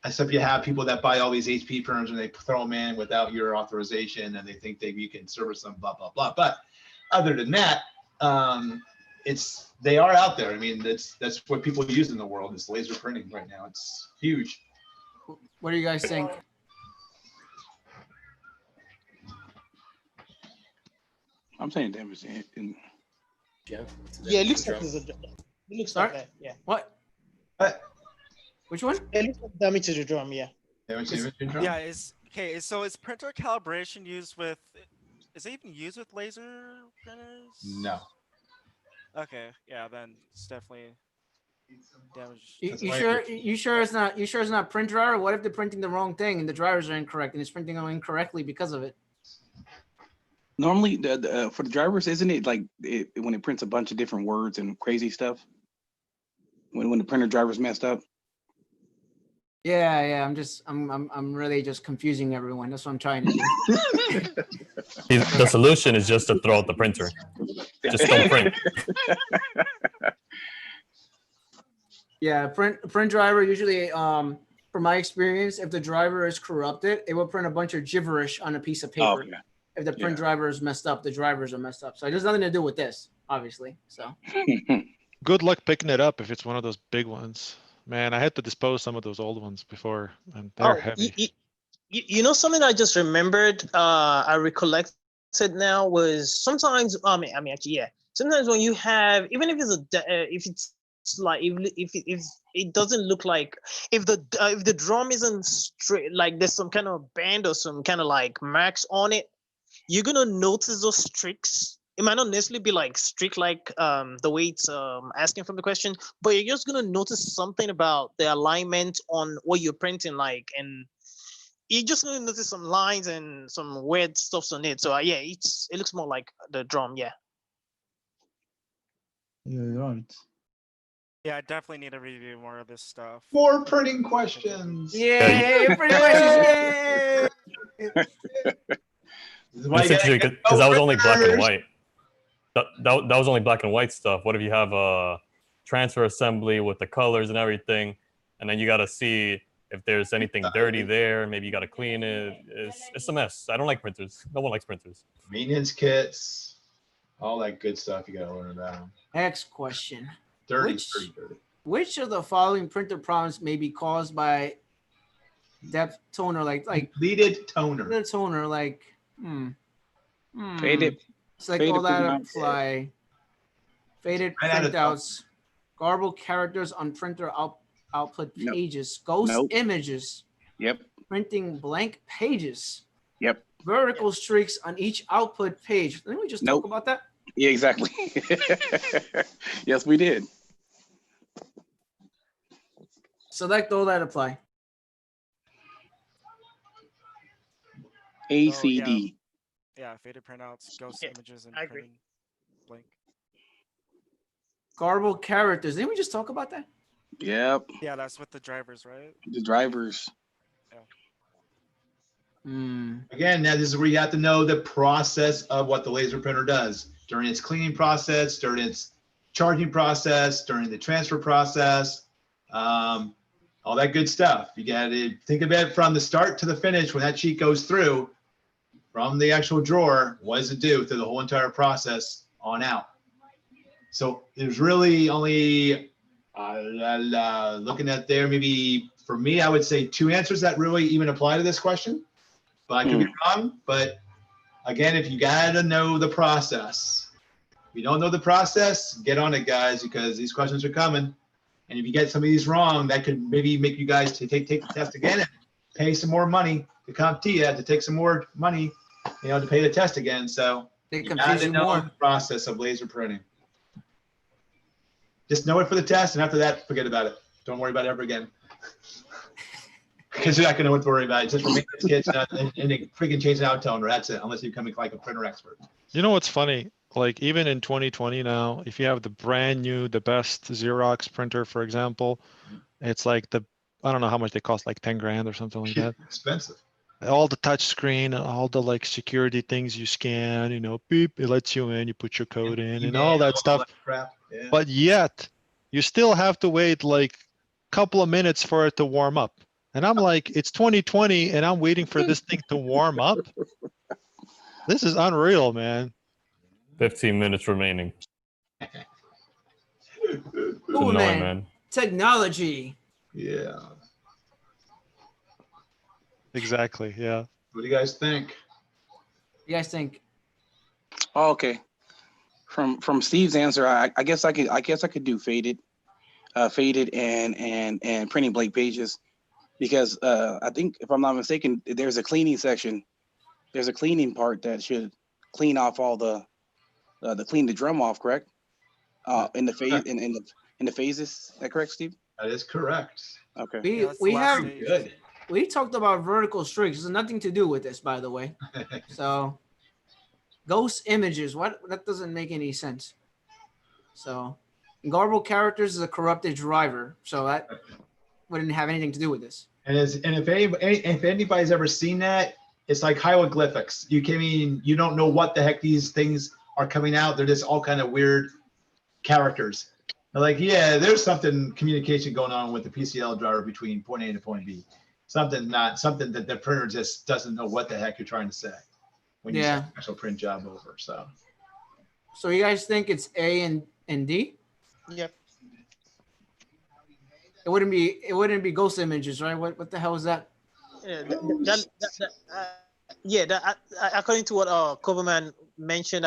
[SPEAKER 5] except you have people that buy all these HP printers and they throw them in without your authorization, and they think that you can service them, blah blah blah. But other than that, they are out there. I mean, that's what people use in the world is laser printing right now. It's huge.
[SPEAKER 1] What do you guys think?
[SPEAKER 15] I'm saying damage.
[SPEAKER 10] Yeah.
[SPEAKER 14] Yeah, it looks like there's a. It looks like that. Yeah.
[SPEAKER 1] What? Which one?
[SPEAKER 14] It looks like damage to the drum. Yeah.
[SPEAKER 5] Damage to the drum.
[SPEAKER 9] Yeah. So is printer calibration used with? Is it even used with laser printers?
[SPEAKER 5] No.
[SPEAKER 9] Okay. Yeah. Then it's definitely damage.
[SPEAKER 1] You sure it's not? You sure it's not print driver? What if they're printing the wrong thing and the drivers are incorrect and it's printing them incorrectly because of it?
[SPEAKER 15] Normally, for the drivers, isn't it like when it prints a bunch of different words and crazy stuff? When the printer driver's messed up?
[SPEAKER 1] Yeah. I'm really just confusing everyone. That's what I'm trying to do.
[SPEAKER 4] The solution is just to throw out the printer. Just don't print.
[SPEAKER 1] Yeah, print driver usually, from my experience, if the driver is corrupted, it will print a bunch of gibberish on a piece of paper.
[SPEAKER 15] Oh, yeah.
[SPEAKER 1] If the print driver is messed up, the drivers are messed up. So it has nothing to do with this, obviously. So
[SPEAKER 2] Good luck picking it up if it's one of those big ones. Man, I had to dispose some of those old ones before, and they're heavy.
[SPEAKER 14] You know something I just remembered. I recollected now was sometimes. Actually, yeah. Sometimes when you have, even if it's like if it doesn't look like if the drum isn't straight, like there's some kind of band or some kind of like marks on it, you're gonna notice those streaks. It might not necessarily be like streak like the way it's asking from the question, but you're just gonna notice something about the alignment on what you're printing, like, and you're just gonna notice some lines and some weird stuffs on it. So yeah, it looks more like the drum. Yeah.
[SPEAKER 13] Yeah, right.
[SPEAKER 9] Yeah, I definitely need to review more of this stuff.
[SPEAKER 5] More printing questions.
[SPEAKER 1] Yay, printing questions.
[SPEAKER 4] Because that was only black and white. That was only black and white stuff. What if you have a transfer assembly with the colors and everything, and then you got to see if there's anything dirty there. Maybe you got to clean it. It's a mess. I don't like printers. No one likes printers.
[SPEAKER 5] Maintenance kits, all that good stuff you got to learn about.
[SPEAKER 1] Next question.
[SPEAKER 5] Dirty.
[SPEAKER 1] Which of the following printer problems may be caused by depth toner, like
[SPEAKER 5] depleted toner?
[SPEAKER 1] Depleted toner, like
[SPEAKER 15] Faded.
[SPEAKER 1] Select all that apply. Faded printouts, garbled characters on printer output pages, ghost images.
[SPEAKER 15] Yep.
[SPEAKER 1] Printing blank pages.
[SPEAKER 15] Yep.
[SPEAKER 1] Vertical streaks on each output page. Didn't we just talk about that?
[SPEAKER 15] Yeah, exactly. Yes, we did.
[SPEAKER 1] Select all that apply.
[SPEAKER 15] ACD.
[SPEAKER 9] Yeah, faded printouts, ghost images, and printing blank.
[SPEAKER 1] Garbled characters. Didn't we just talk about that?
[SPEAKER 15] Yep.
[SPEAKER 9] Yeah, that's with the drivers, right?
[SPEAKER 15] The drivers.
[SPEAKER 5] Again, now this is where you have to know the process of what the laser printer does during its cleaning process, during its charging process, during the transfer process, all that good stuff. You got to think of it from the start to the finish. When that sheet goes through from the actual drawer, what does it do through the whole entire process on out? So there's really only looking at there, maybe for me, I would say 2 answers that really even apply to this question. But I could be wrong. But again, if you got to know the process, if you don't know the process, get on it, guys, because these questions are coming. And if you get some of these wrong, that could maybe make you guys to take the test again and pay some more money to Comptia to take some more money, to pay the test again. So
[SPEAKER 1] they
[SPEAKER 5] you got to know the process of laser printing. Just know it for the test, and after that, forget about it. Don't worry about it ever again. Because you're not going to know what to worry about. It's just for maintenance kits and they freaking change the out toner. That's it, unless you become like a printer expert.
[SPEAKER 2] You know what's funny? Like even in 2020 now, if you have the brand new, the best Xerox printer, for example, it's like I don't know how much they cost, like 10 grand or something like that.
[SPEAKER 5] Expensive.
[SPEAKER 2] all the touch screen, all the like security things you scan, you know, beep, it lets you in, you put your code in and all that stuff.
[SPEAKER 5] Crap. Yeah.
[SPEAKER 2] But yet you still have to wait like a couple of minutes for it to warm up. And I'm like, it's 2020 and I'm waiting for this thing to warm up. This is unreal, man.
[SPEAKER 4] 15 minutes remaining.
[SPEAKER 1] Cool,
[SPEAKER 4] annoying,
[SPEAKER 1] man. Technology.
[SPEAKER 5] Yeah.
[SPEAKER 2] Exactly. Yeah.
[SPEAKER 5] What do you guys think?
[SPEAKER 1] You guys think?
[SPEAKER 15] Oh, okay. From Steve's answer, I guess I could do faded and printing blank pages, because I think, if I'm not mistaken, there's a cleaning section. There's a cleaning part that should clean off all the clean the drum off, correct? In the phase in the phases. Is that correct, Steve?
[SPEAKER 5] That is correct.
[SPEAKER 15] Okay.
[SPEAKER 1] We talked about vertical streaks. There's nothing to do with this, by the way. So ghost images, that doesn't make any sense. So garbled characters is a corrupted driver, so that wouldn't have anything to do with this.
[SPEAKER 5] And if anybody's ever seen that, it's like hieroglyphics. You don't know what the heck these things are coming out. They're just all kind of weird characters. They're like, yeah, there's something communication going on with the PCL driver between point A to point B. Something that the printer just doesn't know what the heck you're trying to say when you send an actual print job over.
[SPEAKER 1] So you guys think it's A and D?
[SPEAKER 14] Yep.
[SPEAKER 1] It wouldn't be ghost images, right? What the hell is that?
[SPEAKER 14] According to what Coverman mentioned,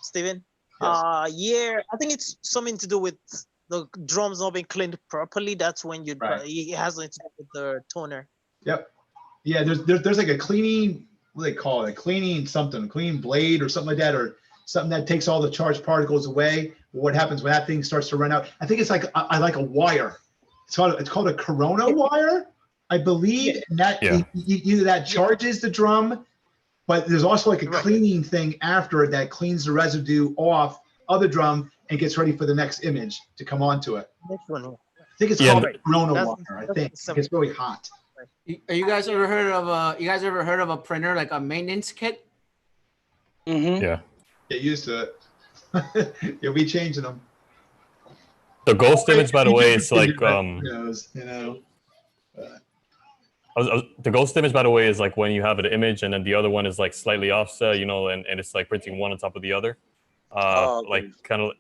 [SPEAKER 14] Steven.
[SPEAKER 5] Yes.
[SPEAKER 14] Yeah, I think it's something to do with the drums not being cleaned properly. That's when it has something to do with the toner.
[SPEAKER 5] Yep. Yeah, there's like a cleaning, what do they call it? A cleaning blade or something like that, or something that takes all the charged particles away. What happens when that thing starts to run out? I think it's like a wire. It's called a corona wire, I believe. And that either that charges the drum, but there's also like a cleaning thing after it that cleans the residue off of the drum and gets ready for the next image to come onto it.
[SPEAKER 14] Next one.
[SPEAKER 5] I think it's called a corona wire. I think it's really hot.
[SPEAKER 1] You guys ever heard of a printer like a maintenance kit?
[SPEAKER 15] Mm-hmm.
[SPEAKER 4] Yeah.
[SPEAKER 5] Get used to it. You'll be changing them.
[SPEAKER 4] The ghost image, by the way, is like the ghost image, by the way, is like when you have an image and then the other one is like slightly offset, and it's like printing one on top of the other. Like kind of,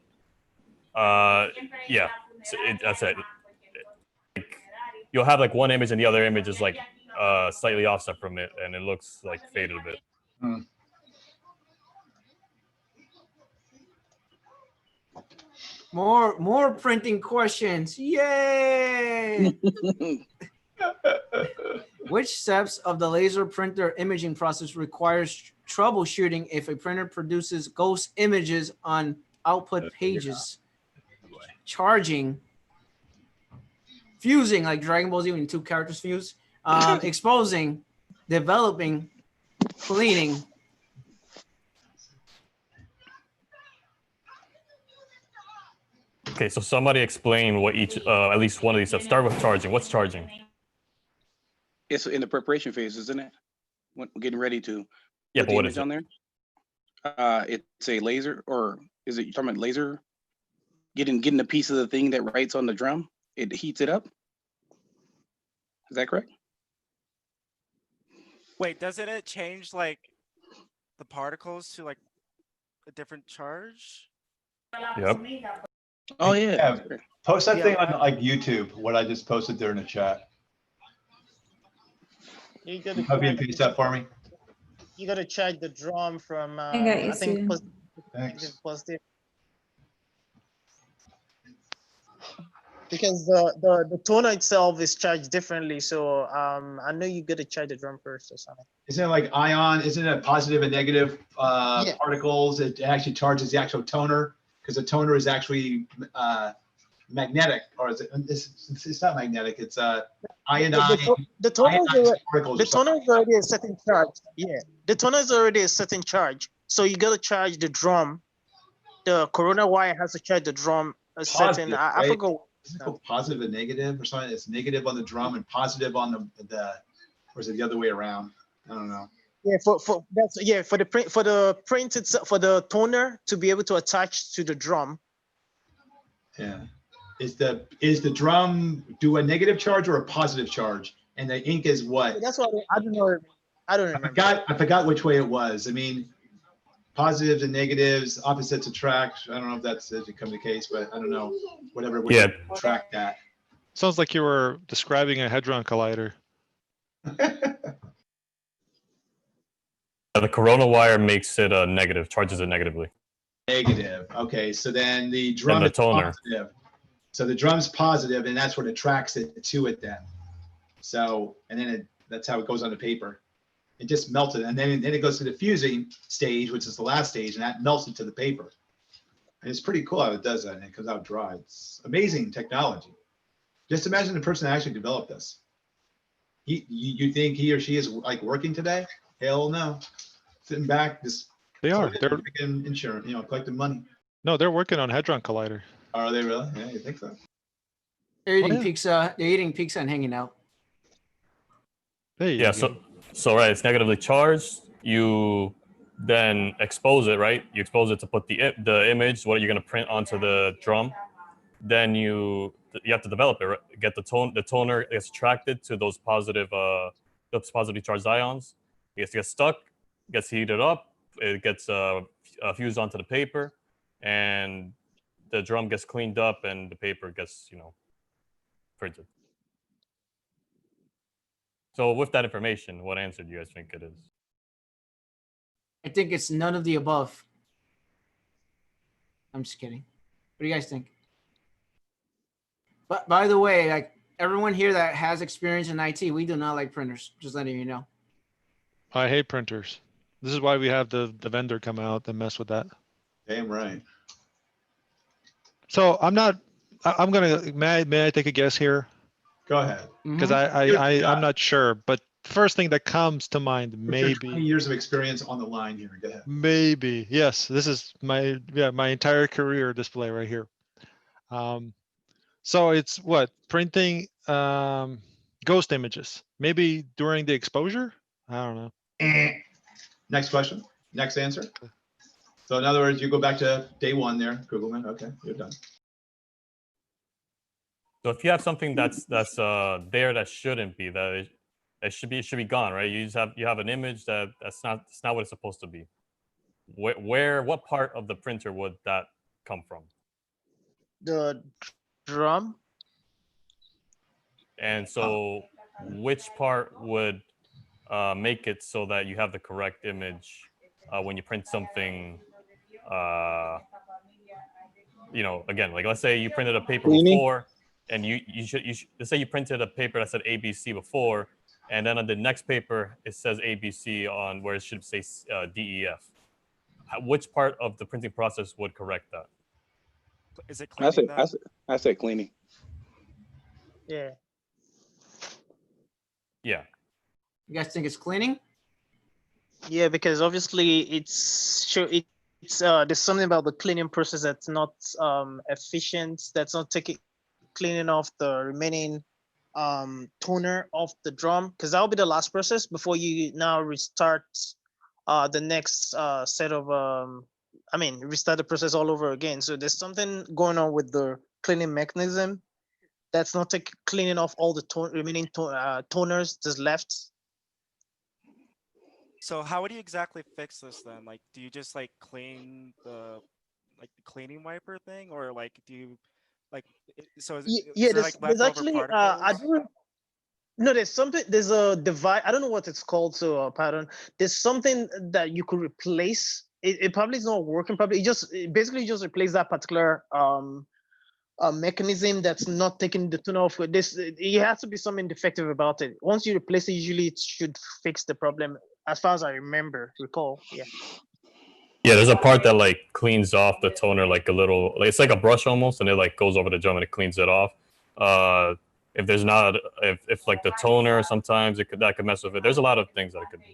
[SPEAKER 4] yeah. So that's it. Like, you'll have like one image and the other image is like slightly offset from it, and it looks like faded a bit.
[SPEAKER 5] Hmm.
[SPEAKER 1] More printing questions. Yay! Which steps of the laser printer imaging process requires troubleshooting if a printer produces ghost images on output pages? Charging, fusing, like Dragon Ball Z when 2 characters fuse, exposing, developing, cleaning.
[SPEAKER 4] Okay, so somebody explain what each, at least one of these steps. Start with charging. What's charging?
[SPEAKER 15] It's in the preparation phase, isn't it? When we're getting ready to
[SPEAKER 4] Yeah,
[SPEAKER 15] put
[SPEAKER 4] but
[SPEAKER 15] the
[SPEAKER 4] what
[SPEAKER 15] image
[SPEAKER 4] is it?
[SPEAKER 15] on there. It's a laser, or is it, you're talking about laser? Getting a piece of the thing that writes on the drum, it heats it up. Is that correct?
[SPEAKER 9] Wait, doesn't it change like the particles to like a different charge?
[SPEAKER 4] Yep.
[SPEAKER 15] Oh yeah.
[SPEAKER 5] Post that thing on like YouTube. What I just posted there in the chat.
[SPEAKER 14] You gotta
[SPEAKER 5] Copy and paste that for me.
[SPEAKER 14] You gotta charge the drum from.
[SPEAKER 3] I got you,
[SPEAKER 14] think
[SPEAKER 3] Steven.
[SPEAKER 5] Thanks.
[SPEAKER 14] positive. Because the toner itself is charged differently, so I know you gotta charge the drum first or something.
[SPEAKER 5] Isn't it like ion? Isn't it positive and negative particles? It actually charges the actual toner, because the toner is actually magnetic, or is it? It's not magnetic. It's iodine.
[SPEAKER 14] The toner
[SPEAKER 5] particles.
[SPEAKER 14] the toner is already a certain charge. Yeah, the toner is already a certain charge, so you gotta charge the drum. The corona wire has to charge the drum a certain. I forgot.
[SPEAKER 5] Is it called positive and negative or something? It's negative on the drum and positive on or is it the other way around? I don't know.
[SPEAKER 6] Yeah, for the print itself, for the toner to be able to attach to the drum.
[SPEAKER 5] Yeah. Is the drum do a negative charge or a positive charge? And the ink is what?
[SPEAKER 6] That's what I don't know. I don't remember.
[SPEAKER 5] I forgot which way it was. I mean, positives and negatives, opposites attract. I don't know if that's become the case, but I don't know. Whatever way you track that.
[SPEAKER 2] Sounds like you were describing a hadron collider.
[SPEAKER 4] The corona wire makes it a negative, charges it negatively.
[SPEAKER 5] Negative. Okay, so then the drum
[SPEAKER 4] And the
[SPEAKER 5] is
[SPEAKER 4] toner.
[SPEAKER 5] positive. So the drum's positive, and that's what attracts it to it then. So, and then that's how it goes on the paper. It just melted, and then it goes to the fusing stage, which is the last stage, and that melts it to the paper. And it's pretty cool how it does that, and it comes out dry. It's amazing technology. Just imagine the person that actually developed this. You think he or she is like working today? Hell no. Sitting back, just
[SPEAKER 2] They're
[SPEAKER 5] collecting insurance, collecting money.
[SPEAKER 2] No, they're working on hadron collider.
[SPEAKER 5] Are they really? Yeah, you think so?
[SPEAKER 1] They're eating pizza. They're eating pizza and hanging out.
[SPEAKER 4] Yeah, so right, it's negatively charged. You then expose it, right? You expose it to put the image, what you're going to print onto the drum. Then you have to develop it, right? Get the toner is attracted to those positively charged ions. It gets stuck, gets heated up, it gets fused onto the paper, and the drum gets cleaned up, and the paper gets, printed. So with that information, what answer do you guys think it is?
[SPEAKER 1] I think it's none of the above. I'm just kidding. What do you guys think? But by the way, like everyone here that has experience in IT, we do not like printers. Just letting you know.
[SPEAKER 2] I hate printers. This is why we have the vendor come out and mess with that.
[SPEAKER 5] Damn right.
[SPEAKER 2] So I'm gonna, may I take a guess here?
[SPEAKER 5] Go ahead.
[SPEAKER 2] Because I'm not sure, but first thing that comes to mind, maybe
[SPEAKER 5] 20 years of experience on the line here. Go ahead.
[SPEAKER 2] Maybe, yes. This is my entire career display right here. So it's what, printing ghost images, maybe during the exposure. I don't know.
[SPEAKER 5] Next question. Next answer. So in other words, you go back to day one there, Googleman. Okay, you're done.
[SPEAKER 4] So if you have something that's there that shouldn't be, that it should be gone, right? You have an image that's not what it's supposed to be. What part of the printer would that come from?
[SPEAKER 6] The drum.
[SPEAKER 4] And so which part would make it so that you have the correct image when you print something? Again, like let's say you printed a paper before, and you should let's say you printed a paper that said ABC before, and then on the next paper it says ABC on where it should say DEF. Which part of the printing process would correct that?
[SPEAKER 9] Is it cleaning?
[SPEAKER 15] I say cleaning.
[SPEAKER 6] Yeah.
[SPEAKER 4] Yeah.
[SPEAKER 1] You guys think it's cleaning?
[SPEAKER 6] Yeah, because obviously there's something about the cleaning process that's not efficient. That's not cleaning off the remaining toner off the drum, because that'll be the last process before you now restart the next set of restart the process all over again. So there's something going on with the cleaning mechanism that's not cleaning off all the remaining toners that's left.
[SPEAKER 9] So how would you exactly fix this then? Like, do you just like clean the cleaning wiper thing, or like do you like? So
[SPEAKER 6] there's actually there's a device. I don't know what it's called. So pattern. There's something that you could replace. It probably is not working. Probably it basically just replace that particular mechanism that's not taking the toner off. It has to be something defective about it. Once you replace it, usually it should fix the problem. As far as I recall, yeah.
[SPEAKER 4] Yeah, there's a part that like cleans off the toner like a little. It's like a brush almost, and it like goes over the drum and it cleans it off. If there's not, if like the toner, sometimes that could mess with it. There's a lot of things that it could do.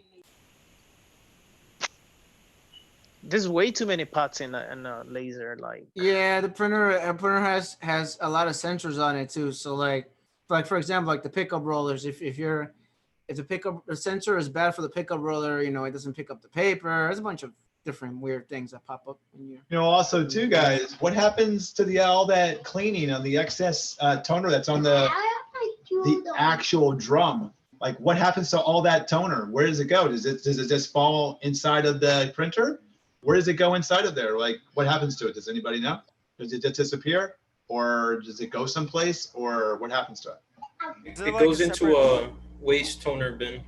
[SPEAKER 6] There's way too many parts in a laser. Like
[SPEAKER 1] the printer has a lot of sensors on it too. So like for example, like the pickup rollers, if you're if the sensor is bad for the pickup roller, you know, it doesn't pick up the paper. There's a bunch of different weird things that pop up in your.
[SPEAKER 5] You know, also too, guys, what happens to all that cleaning on the excess toner that's on the actual drum? Like, what happens to all that toner? Where does it go? Does it just fall inside of the printer? Where does it go inside of there? Like, what happens to it? Does anybody know? Does it just disappear, or does it go someplace, or what happens to it?
[SPEAKER 10] It goes into a waste toner bin.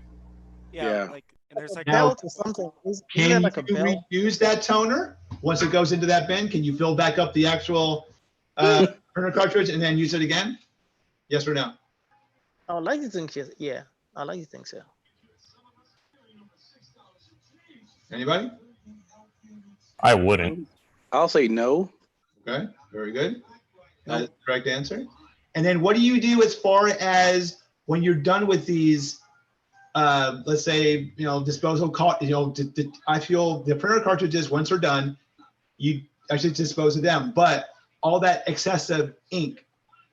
[SPEAKER 9] Yeah. Like, and there's like
[SPEAKER 5] Belt
[SPEAKER 14] or something.
[SPEAKER 5] Can you reuse that toner once it goes into that bin? Can you fill back up the actual printer cartridge and then use it again? Yes or no?
[SPEAKER 14] I would like to think yes. Yeah, I like to think so.
[SPEAKER 5] Anybody?
[SPEAKER 4] I wouldn't.
[SPEAKER 15] I'll say no.
[SPEAKER 5] Okay, very good. That is the correct answer. And then what do you do as far as when you're done with these, let's say, you know, disposal, I feel the printer cartridges, once they're done, you actually dispose of them. But all that excessive ink,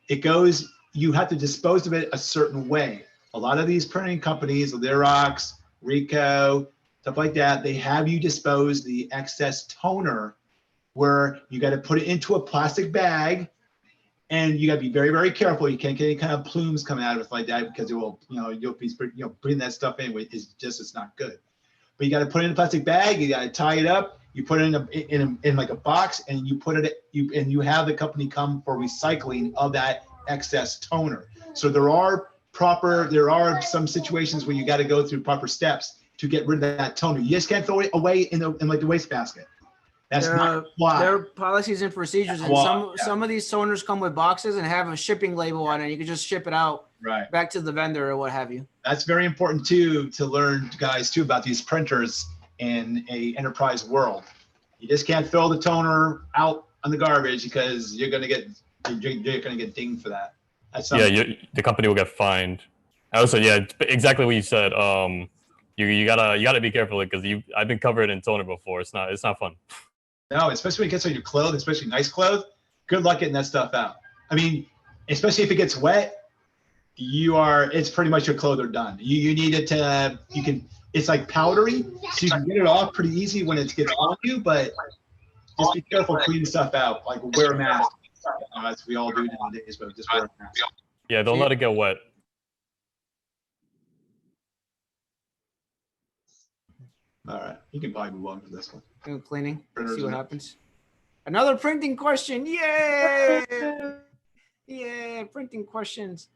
[SPEAKER 5] you have to dispose of it a certain way. A lot of these printing companies, Xerox, Ricoh, stuff like that, they have you dispose the excess toner where you got to put it into a plastic bag, and you got to be very, very careful. You can't get any kind of plumes coming out of it like that, because it will, you'll be, putting that stuff in it's not good. But you got to put it in a plastic bag. You got to tie it up. You put it in like a box, and you have the company come for recycling of that excess toner. So there are some situations where you got to go through proper steps to get rid of that toner. You just can't throw it away in like the wastebasket. That's not why.
[SPEAKER 1] There are policies and procedures, and some of these toners come with boxes and have a shipping label on it. You can just ship it out back to the vendor or what have you.
[SPEAKER 5] That's very important too, to learn, guys, too, about these printers in a enterprise world. You just can't throw the toner out on the garbage, because you're gonna get dinged for that.
[SPEAKER 4] The company will get fined. Also, exactly what you said. You gotta be careful, because I've been covered in toner before. It's not fun.
[SPEAKER 5] No, especially when it gets on your clothes, especially nice clothes. Good luck getting that stuff out. I mean, especially if it gets wet, it's pretty much your clothes are done. You need it to, it's like powdery, so you can get it off pretty easy when it gets on you, but just be careful cleaning stuff out. Like, wear a mask. As we all do nowadays, but just wear a mask.
[SPEAKER 4] Yeah, don't let it get wet.
[SPEAKER 5] All right, you can probably move on for this one.
[SPEAKER 1] Cleaning. See what happens. Another printing question. Yay! Yeah, printing questions.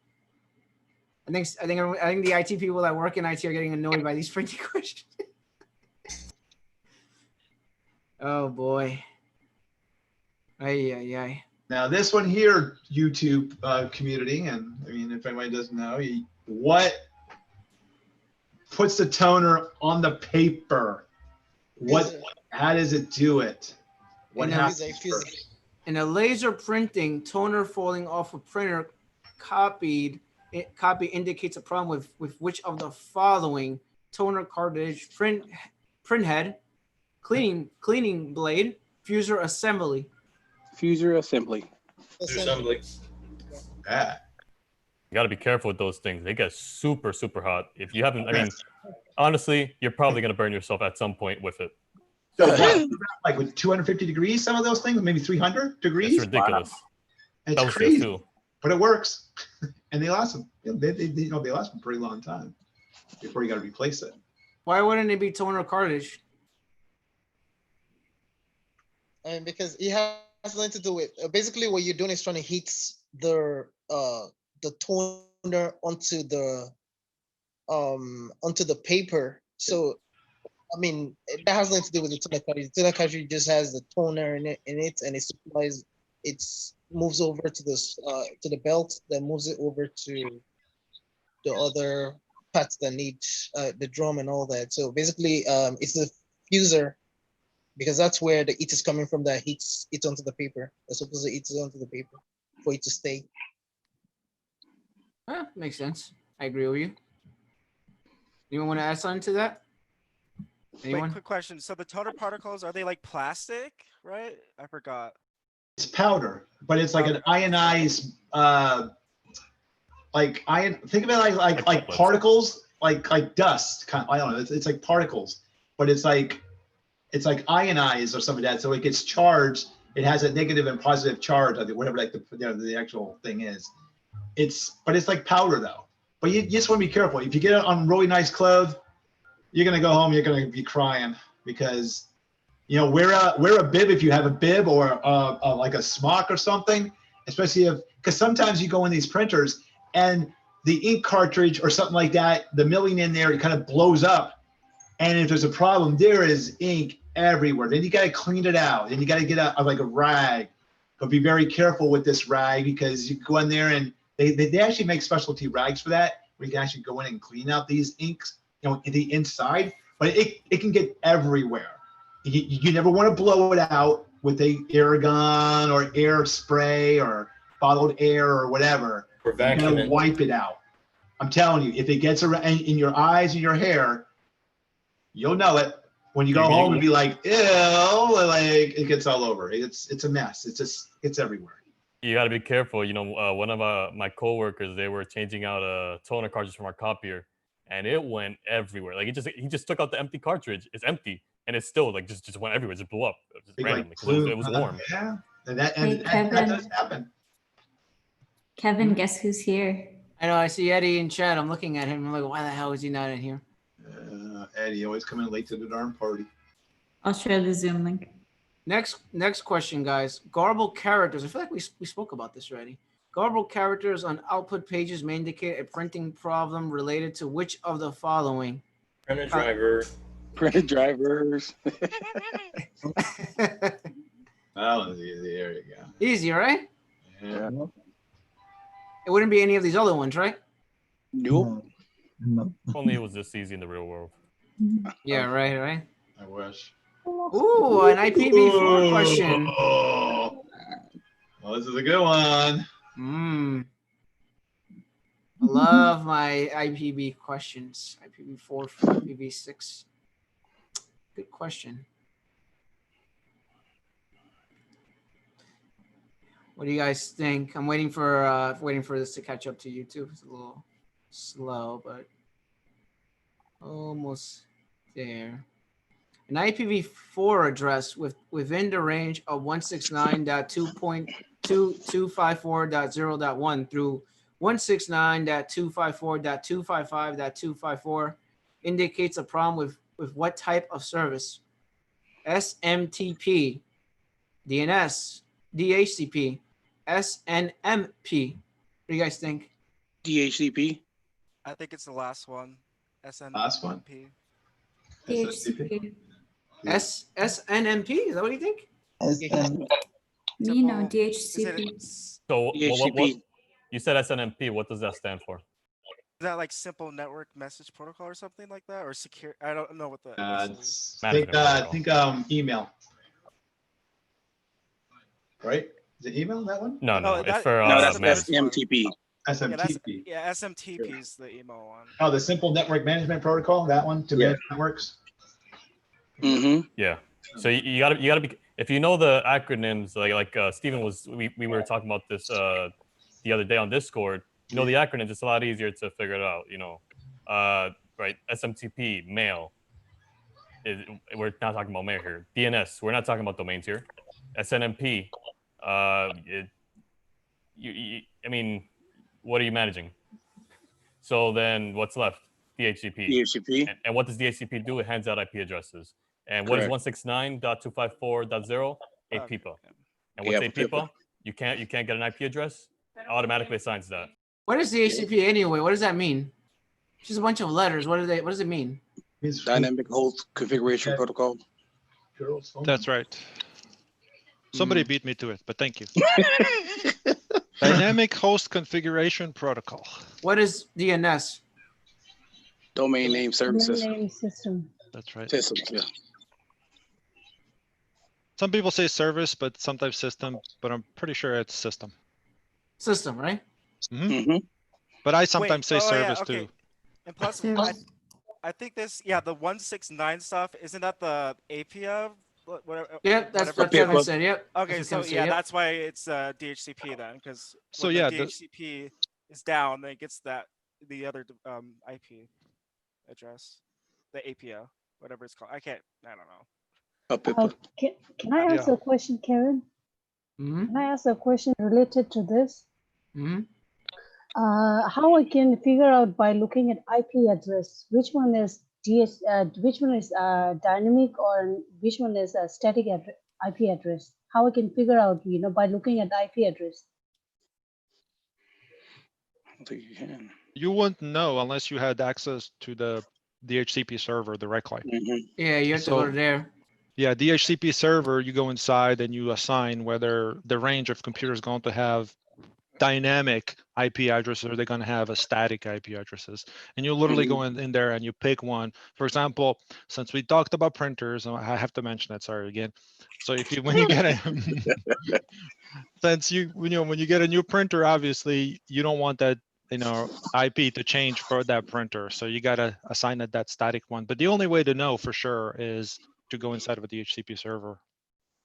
[SPEAKER 1] I think the IT people that work in IT are getting annoyed by these printing questions. Oh boy. Ay.
[SPEAKER 5] Now this one here, YouTube community, and I mean, if anybody doesn't know, what puts the toner on the paper? How does it do it? What happens first?
[SPEAKER 1] In a laser printing, toner falling off a printer copy indicates a problem with which of the following: toner cartridge, print head, cleaning blade, fuser assembly.
[SPEAKER 15] Fuser assembly.
[SPEAKER 5] Yeah.
[SPEAKER 4] You got to be careful with those things. They get super, super hot. If you haven't, I mean, honestly, you're probably going to burn yourself at some point with it.
[SPEAKER 5] So like with 250 degrees, some of those things, maybe 300 degrees.
[SPEAKER 4] It's ridiculous.
[SPEAKER 5] Wow. It's crazy, too. But it works, and they last them. They last a pretty long time before you got to replace it.
[SPEAKER 1] Why wouldn't it be toner cartridge?
[SPEAKER 14] And because it has nothing to do with basically what you're doing is trying to heat the toner onto the paper. So I mean, that has nothing to do with the toner cartridge. The toner cartridge just has the toner in it, and it supplies. It moves over to the belt, then moves it over to the other parts that need the drum and all that. So basically, it's the fuser, because that's where the heat is coming from, that heats it onto the paper. That's supposed to heat it onto the paper for it to stay.
[SPEAKER 1] Makes sense. I agree with you. Anyone want to add something to that? Anyone?
[SPEAKER 9] Wait, quick question. So the toner particles, are they like plastic, right? I forgot.
[SPEAKER 5] It's powder, but it's like an ionized, think of it like particles. like dust. I don't know. It's like particles, but it's like ionized or something like that. So it gets charged. It has a negative and positive charge, whatever like the actual thing is. But it's like powder though. But you just want to be careful. If you get it on really nice clothes, you're gonna go home. You're gonna be crying because, wear a bib if you have a bib or like a smock or something. Especially because sometimes you go in these printers and the ink cartridge or something like that, the milling in there, it kind of blows up. And if there's a problem, there is ink everywhere. Then you got to clean it out. Then you got to get like a rag. But be very careful with this rag because you go in there and they actually make specialty rags for that, where you can actually go in and clean out these inks, the inside. But it can get everywhere. You never want to blow it out with a air gun or air spray or bottled air or whatever.
[SPEAKER 10] Or vacuuming.
[SPEAKER 5] You gotta wipe it out. I'm telling you, if it gets around in your eyes and your hair, you'll know it. When you go home and be like, ew, like it gets all over. It's a mess. It's everywhere.
[SPEAKER 4] You got to be careful. One of my coworkers, they were changing out a toner cartridge from our copier, and it went everywhere. Like he just took out the empty cartridge. It's empty, and it's still like just went everywhere. Just blew up just randomly because it was warm.
[SPEAKER 5] Yeah, and
[SPEAKER 3] Hey,
[SPEAKER 5] that does happen.
[SPEAKER 3] Kevin, guess who's here?
[SPEAKER 1] I know. I see Eddie in chat. I'm looking at him. I'm like, why the hell is he not in here?
[SPEAKER 5] Eddie always coming late to the darn party.
[SPEAKER 3] I'll share the Zoom link.
[SPEAKER 1] Next question, guys. Garbled characters. I feel like we spoke about this already. Garbled characters on output pages may indicate a printing problem related to which of the following?
[SPEAKER 10] Printer driver.
[SPEAKER 15] Printer drivers.
[SPEAKER 5] That one's easy. There you go.
[SPEAKER 1] Easy, right?
[SPEAKER 5] Yeah.
[SPEAKER 1] It wouldn't be any of these other ones, right?
[SPEAKER 15] Nope.
[SPEAKER 13] No.
[SPEAKER 4] If only it was this easy in the real world.
[SPEAKER 1] Yeah, right.
[SPEAKER 5] I wish.
[SPEAKER 1] Ooh, an IPv4 question.
[SPEAKER 5] Oh, well, this is a good one.
[SPEAKER 1] I love my IPv questions. IPv4, IPv6. Good question. What do you guys think? I'm waiting for this to catch up to YouTube. It's a little slow, but almost there. An IPv4 address within the range of 169.2.254.0.1 through 169.254.255.254 indicates a problem with what type of service? SMTP, DNS, DHCP, SNMP. What do you guys think?
[SPEAKER 15] DHCP.
[SPEAKER 9] I think it's the last one. SNMP.
[SPEAKER 5] Last one.
[SPEAKER 3] DHCP.
[SPEAKER 1] SNMP? Is that what you think?
[SPEAKER 3] Me no, DHCP.
[SPEAKER 4] So what you said SNMP, what does that stand for?
[SPEAKER 9] Is that like simple network message protocol or something like that, or secure? I don't know what the.
[SPEAKER 5] Think email. Right? Is it email, that one?
[SPEAKER 4] No, it's for
[SPEAKER 15] that's SMTP.
[SPEAKER 5] SMTP.
[SPEAKER 9] Yeah, SMTP is the email one.
[SPEAKER 5] Oh, the simple network management protocol, that one to manage networks.
[SPEAKER 4] Yeah. So you gotta be, if you know the acronyms, like Stephen we were talking about this the other day on Discord. You know the acronyms, it's a lot easier to figure it out. Right? SMTP, mail. We're not talking about mail here. DNS, we're not talking about domains here. SNMP, I mean, what are you managing? So then what's left? DHCP.
[SPEAKER 15] DHCP.
[SPEAKER 4] And what does DHCP do? It hands out IP addresses. And what is 169.254.0? 8 PIPA. And what's 8 PIPA? You can't get an IP address. It automatically assigns that.
[SPEAKER 1] What is DHCP anyway? What does that mean? It's just a bunch of letters. What does it mean?
[SPEAKER 15] Dynamic host configuration protocol.
[SPEAKER 2] That's right. Somebody beat me to it, but thank you. Dynamic host configuration protocol.
[SPEAKER 1] What is DNS?
[SPEAKER 15] Domain name services.
[SPEAKER 11] Domain name system.
[SPEAKER 2] That's right.
[SPEAKER 15] Systems, yeah.
[SPEAKER 2] Some people say service, but sometimes system, but I'm pretty sure it's system.
[SPEAKER 1] System, right?
[SPEAKER 2] But I sometimes say service too.
[SPEAKER 9] And plus, I think this, the 169 stuff, isn't that the API?
[SPEAKER 1] Yep, that's what Kevin said. Yep.
[SPEAKER 9] Okay, so that's why it's DHCP then, because
[SPEAKER 2] so
[SPEAKER 9] the DHCP is down, then it gets the other IP. address, the APO, whatever it's called. I don't know.
[SPEAKER 11] Can I ask a question, Kevin?
[SPEAKER 1] Mm-hmm.
[SPEAKER 11] Can I ask a question related to this?
[SPEAKER 1] Mm-hmm.
[SPEAKER 11] How I can figure out by looking at IP address which one is which one is dynamic or which one is a static IP address? How I can figure out, by looking at IP address?
[SPEAKER 15] I don't think you can.
[SPEAKER 2] You wouldn't know unless you had access to the DHCP server directly.
[SPEAKER 1] Yeah, you have to go to there.
[SPEAKER 2] Yeah, DHCP server, you go inside and you assign whether the range of computers going to have dynamic IP addresses or they're going to have a static IP addresses. And you literally go in there and you pick one. For example, since we talked about printers, and I have to mention that, sorry again. So if you, when you get a, since when you get a new printer, obviously you don't want that, IP to change for that printer. So you got to assign it that static one. But the only way to know for sure is to go inside of a DHCP server.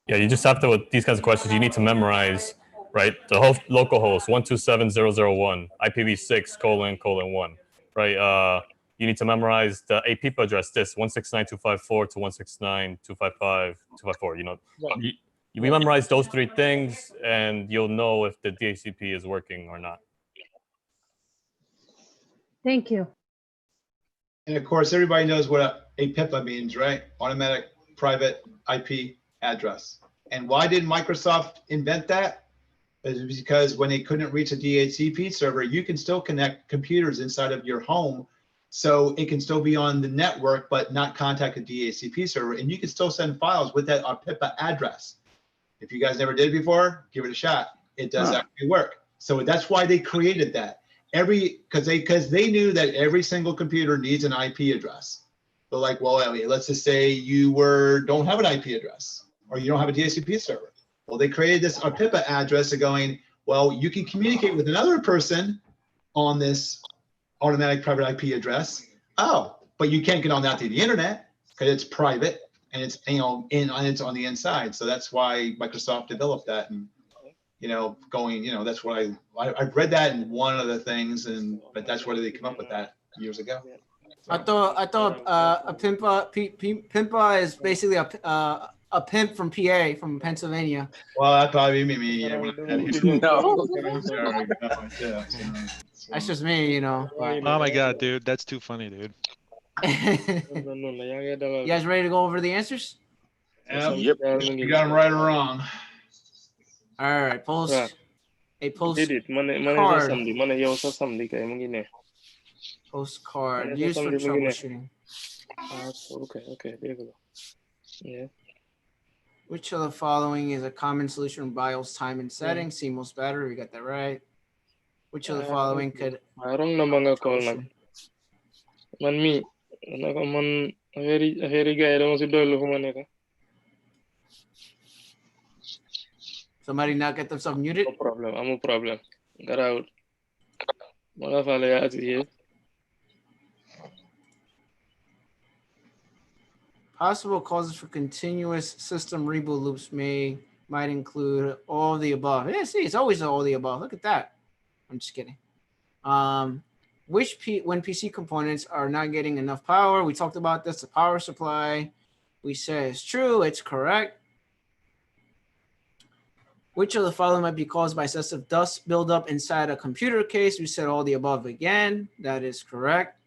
[SPEAKER 4] Yeah, you just have to, with these kinds of questions, you need to memorize, right? The local host 127.0.0.1, IPv6::1, right? You need to memorize the APIP address, this 169.254 to 169.255.254. You memorize those three things, and you'll know if the DHCP is working or not.
[SPEAKER 11] Thank you.
[SPEAKER 5] And of course, everybody knows what a PIPA means, right? Automatic Private IP Address. And why did Microsoft invent that? It's because when they couldn't reach a DHCP server, you can still connect computers inside of your home. So it can still be on the network, but not contact a DHCP server. And you can still send files with that PIPA address. If you guys never did it before, give it a shot. It does actually work. So that's why they created that. Because they knew that every single computer needs an IP address. But like, well, let's just say you don't have an IP address or you don't have a DHCP server. Well, they created this PIPA address of going, well, you can communicate with another person on this automatic private IP address. Oh, but you can't get on that through the internet because it's private and it's it's on the inside. So that's why Microsoft developed that. And that's what I've read that in one of the things, but that's where they come up with that years ago.
[SPEAKER 1] I thought a pimpa is basically a pimp from PA, from Pennsylvania.
[SPEAKER 5] Well, that probably me. No.
[SPEAKER 1] That's just me,
[SPEAKER 2] Oh my God, dude, that's too funny, dude.
[SPEAKER 1] You guys ready to go over the answers?
[SPEAKER 5] Yep. You got them right or wrong.
[SPEAKER 1] All right, post card. Postcard used for troubleshooting.
[SPEAKER 16] Okay, there you go. Yeah.
[SPEAKER 1] Which of the following is a common solution in BIOS time and settings? CMOS battery, we got that right. Which of the following could?
[SPEAKER 16] I don't know mga call man. Man heri guy don't si dolo humaneka.
[SPEAKER 1] Somebody not get themselves muted?
[SPEAKER 16] No problem. I'm a problem. Got out. Mga fala ya here.
[SPEAKER 1] Possible causes for continuous system reboot loops might include all of the above. Yeah, see, it's always all of the above. Look at that. I'm just kidding. When PC components are not getting enough power, we talked about this, the power supply. We say it's true, it's correct. Which of the following might be caused by excessive dust buildup inside a computer case? We said all the above again. That is correct.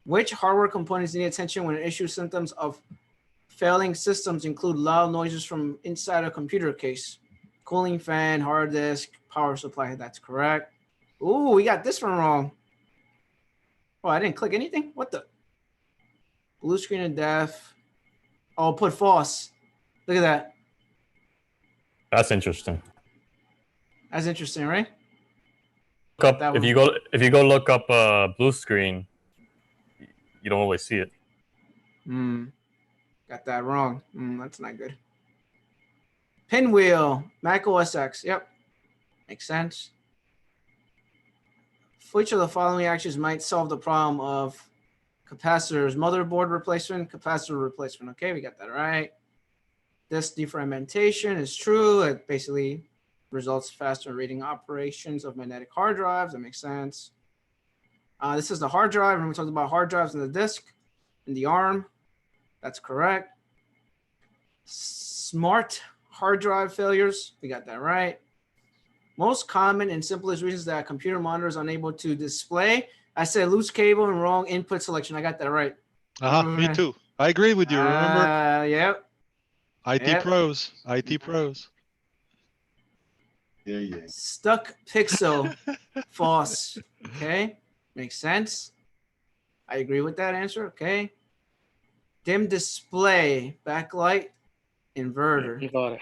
[SPEAKER 1] Which hardware components need attention when issue symptoms of failing systems include loud noises from inside a computer case? Cooling fan, hard disk, power supply. That's correct. Ooh, we got this one wrong. Oh, I didn't click anything? What the? Blue screen of death. Oh, put false. Look at that.
[SPEAKER 4] That's interesting.
[SPEAKER 1] That's interesting, right?
[SPEAKER 4] If you go look up blue screen, you don't always see it.
[SPEAKER 1] Got that wrong. That's not good. Pinwheel, Mac OS X. Yep. Makes sense. Which of the following actions might solve the problem of capacitors? Motherboard replacement, capacitor replacement. Okay, we got that right. This defragmentation is true. It basically results faster reading operations of magnetic hard drives. That makes sense. This is the hard drive, and we talked about hard drives in the disk and the ARM. That's correct. Smart hard drive failures. We got that right. Most common and simplest reasons that a computer monitor is unable to display. I said loose cable and wrong input selection. I got that right.
[SPEAKER 2] Me too. I agree with you. Remember?
[SPEAKER 1] Yep.
[SPEAKER 2] IT pros. IT pros.
[SPEAKER 5] Yeah.
[SPEAKER 1] Stuck pixel. False. Okay. Makes sense. I agree with that answer. Okay. Dim display. Backlight. Inverter.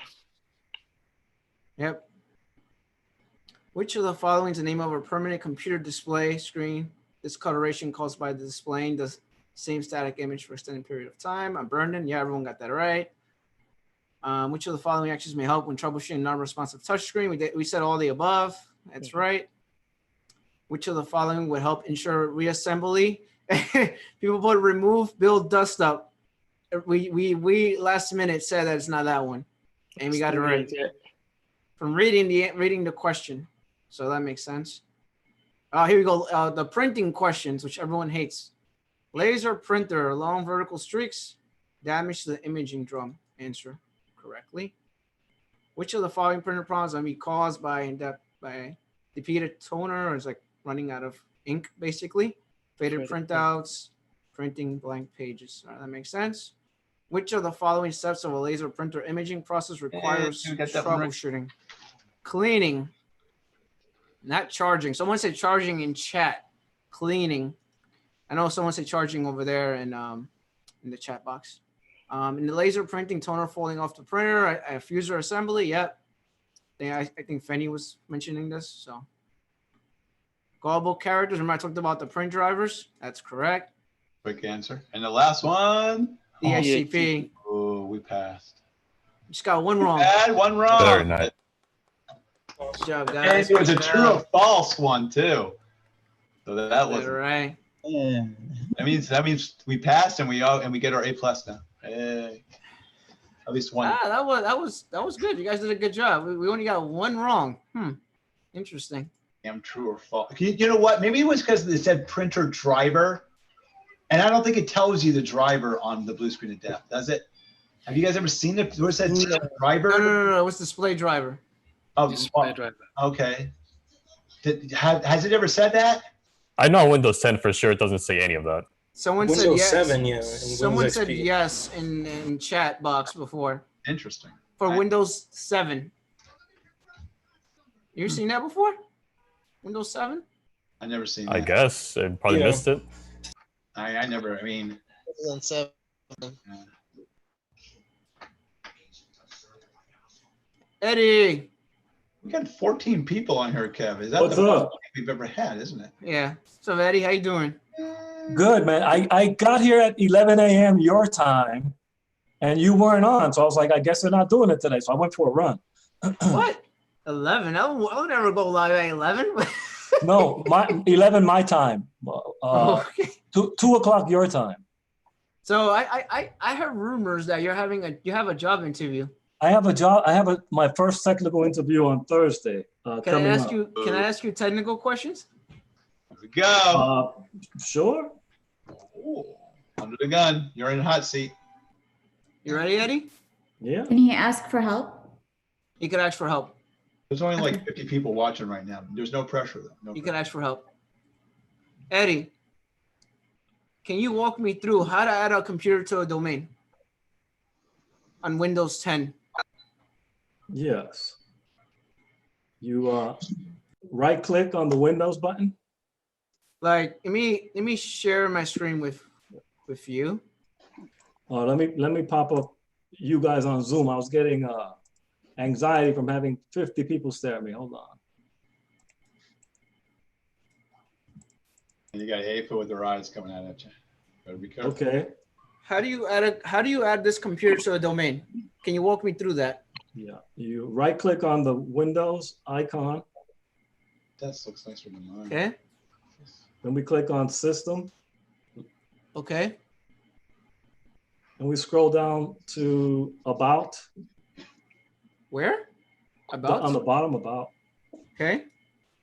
[SPEAKER 1] Yep. Which of the following is the name of a permanent computer display screen? Discoloration caused by the displaying the same static image for an extended period of time. I'm Brendan. Yeah, everyone got that right. Which of the following actions may help when troubleshooting non-responsive touchscreen? We said all the above. That's right. Which of the following would help ensure reassembly? People put remove, build, dust up. We last minute said that it's not that one, and we got it right from reading the question. So that makes sense. Here we go. The printing questions, which everyone hates. Laser printer, long vertical streaks, damage to the imaging drum. Answer correctly. Which of the following printer problems may be caused by depleted toner, or is like running out of ink, basically? Faded printouts, printing blank pages. All right, that makes sense. Which of the following steps of a laser printer imaging process requires troubleshooting? Cleaning, not charging. Someone said charging in chat. Cleaning. I know someone said charging over there in the chat box. In the laser printing, toner falling off the printer, a fuser assembly. Yep. I think Fenny was mentioning this. So, gobble characters. Remember I talked about the print drivers. That's correct.
[SPEAKER 5] Quick answer. And the last one.
[SPEAKER 1] DHCP.
[SPEAKER 5] Oh, we passed.
[SPEAKER 1] Just got one wrong.
[SPEAKER 5] Had one wrong.
[SPEAKER 4] Very nice.
[SPEAKER 1] Good job, guys.
[SPEAKER 5] And it was a true or false one too. So that was
[SPEAKER 1] right.
[SPEAKER 5] That means we passed and we get our A+ now. Hey. At least one.
[SPEAKER 1] That was good. You guys did a good job. We only got one wrong. Interesting.
[SPEAKER 5] Damn, true or false. You know what? Maybe it was because it said printer driver, and I don't think it tells you the driver on the blue screen of death, does it? Have you guys ever seen it? Where it said driver?
[SPEAKER 1] No. It was display driver.
[SPEAKER 5] Oh, display driver. Okay. Has it ever said that?
[SPEAKER 4] I know on Windows 10 for sure it doesn't say any of that.
[SPEAKER 1] Someone
[SPEAKER 10] Windows
[SPEAKER 1] said yes.
[SPEAKER 10] 7, yeah.
[SPEAKER 1] Someone said yes in chat box before.
[SPEAKER 5] Interesting.
[SPEAKER 1] For Windows 7. You seen that before? Windows 7?
[SPEAKER 5] I never seen
[SPEAKER 4] I
[SPEAKER 5] that.
[SPEAKER 4] guess I probably missed it.
[SPEAKER 5] I never. I mean.
[SPEAKER 6] 7.
[SPEAKER 1] Eddie.
[SPEAKER 5] We got 14 people on here, Kev. Is that
[SPEAKER 17] What's
[SPEAKER 5] the most
[SPEAKER 17] up?
[SPEAKER 5] we've ever had, isn't it?
[SPEAKER 1] Yeah. So Eddie, how you doing?
[SPEAKER 17] Good, man. I got here at 11 a.m. your time, and you weren't on. So I was like, I guess they're not doing it today. So I went for a run.
[SPEAKER 1] What? 11? I would never go live at 11.
[SPEAKER 17] No, 11 my time.
[SPEAKER 1] Okay.
[SPEAKER 17] 2 o'clock your time.
[SPEAKER 1] So I heard rumors that you have a job interview.
[SPEAKER 17] I have a job. I have my first technical interview on Thursday.
[SPEAKER 1] Can I ask you technical questions?
[SPEAKER 5] Here we go.
[SPEAKER 17] Sure.
[SPEAKER 5] Ooh, under the gun. You're in the hot seat.
[SPEAKER 1] You ready, Eddie?
[SPEAKER 17] Yeah.
[SPEAKER 3] Can he ask for help?
[SPEAKER 1] He could ask for help.
[SPEAKER 5] There's only like 50 people watching right now. There's no pressure though.
[SPEAKER 1] You can ask for help. Eddie, can you walk me through how to add a computer to a domain on Windows 10?
[SPEAKER 17] Yes. You right click on the Windows button.
[SPEAKER 1] Like let me share my screen with you.
[SPEAKER 17] Let me pop up you guys on Zoom. I was getting anxiety from having 50 people stare at me. Hold on.
[SPEAKER 5] And you got April with their eyes coming out at you. Better be careful.
[SPEAKER 17] Okay.
[SPEAKER 1] How do you add this computer to a domain? Can you walk me through that?
[SPEAKER 17] Yeah. You right click on the Windows icon.
[SPEAKER 5] That looks nicer than mine.
[SPEAKER 1] Okay.
[SPEAKER 17] Then we click on System.
[SPEAKER 1] Okay.
[SPEAKER 17] And we scroll down to About.
[SPEAKER 1] Where? About?
[SPEAKER 17] On the bottom, About.
[SPEAKER 1] Okay.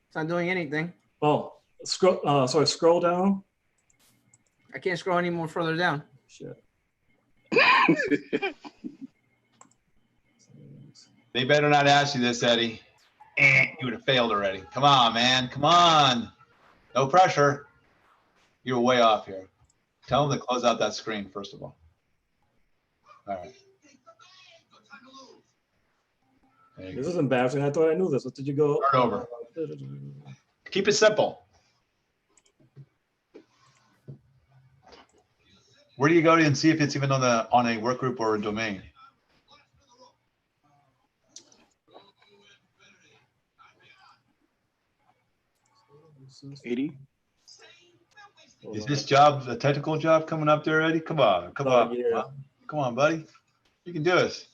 [SPEAKER 1] It's not doing anything.
[SPEAKER 17] Oh, Scroll down.
[SPEAKER 1] I can't scroll any more further down.
[SPEAKER 17] Shit.
[SPEAKER 5] They better not ask you this, Eddie. You would have failed already. Come on, man. Come on. No pressure. You're way off here. Tell them to close out that screen, first of all. All right.
[SPEAKER 17] This is embarrassing. I thought I knew this. What did you go?
[SPEAKER 5] Start over. Keep it simple. Where do you go and see if it's even on a work group or a domain?
[SPEAKER 15] $80.
[SPEAKER 5] Is this job a technical job coming up there, Eddie? Come on, come on,
[SPEAKER 17] yeah.
[SPEAKER 5] Come on, buddy. You can do this.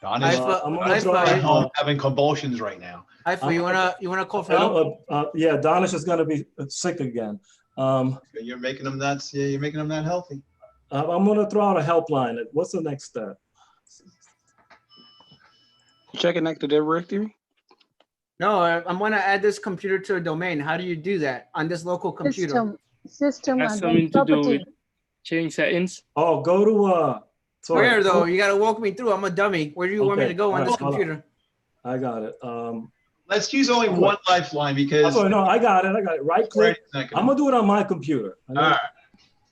[SPEAKER 5] Don is having convulsions right now.
[SPEAKER 1] Ifa, you wanna call for help?
[SPEAKER 17] Yeah, Donish is gonna be sick again.
[SPEAKER 5] You're making them that. Yeah, you're making them that healthy.
[SPEAKER 17] I'm gonna throw out a helpline. What's the next step?
[SPEAKER 15] You checking Active Directory?
[SPEAKER 1] No, I'm gonna add this computer to a domain. How do you do that on this local computer?
[SPEAKER 11] System
[SPEAKER 16] Has
[SPEAKER 11] and
[SPEAKER 16] something
[SPEAKER 11] then
[SPEAKER 16] to do
[SPEAKER 11] property.
[SPEAKER 16] with change settings.
[SPEAKER 17] Oh, go to sorry.
[SPEAKER 1] Where though? You gotta walk me through. I'm a dummy. Where do you want me to go on this computer?
[SPEAKER 17] I got it.
[SPEAKER 5] Let's use only one lifeline because.
[SPEAKER 17] No, I got it. Right click. I'm gonna do it on my computer.
[SPEAKER 5] All right.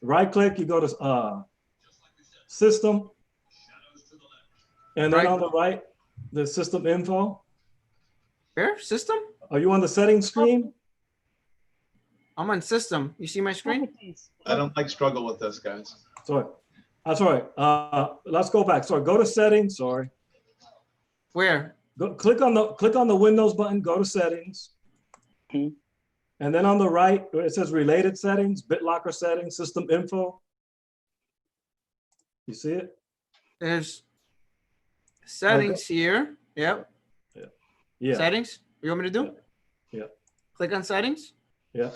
[SPEAKER 17] Right click. You go to system, and then on the right, the system info.
[SPEAKER 1] Where? System?
[SPEAKER 17] Are you on the settings screen?
[SPEAKER 1] I'm on system. You see my screen?
[SPEAKER 5] I don't like struggle with this, guys.
[SPEAKER 17] Sorry. That's all right. Let's go back. Sorry. Go to settings. Sorry.
[SPEAKER 1] Where?
[SPEAKER 17] Go, click on the Windows button. Go to settings. And then on the right, where it says related settings, BitLocker settings, system info. You see it?
[SPEAKER 1] There's settings here. Yep.
[SPEAKER 17] Yeah.
[SPEAKER 1] Settings. You want me to do?
[SPEAKER 17] Yeah.
[SPEAKER 1] Click on settings.
[SPEAKER 17] Yeah.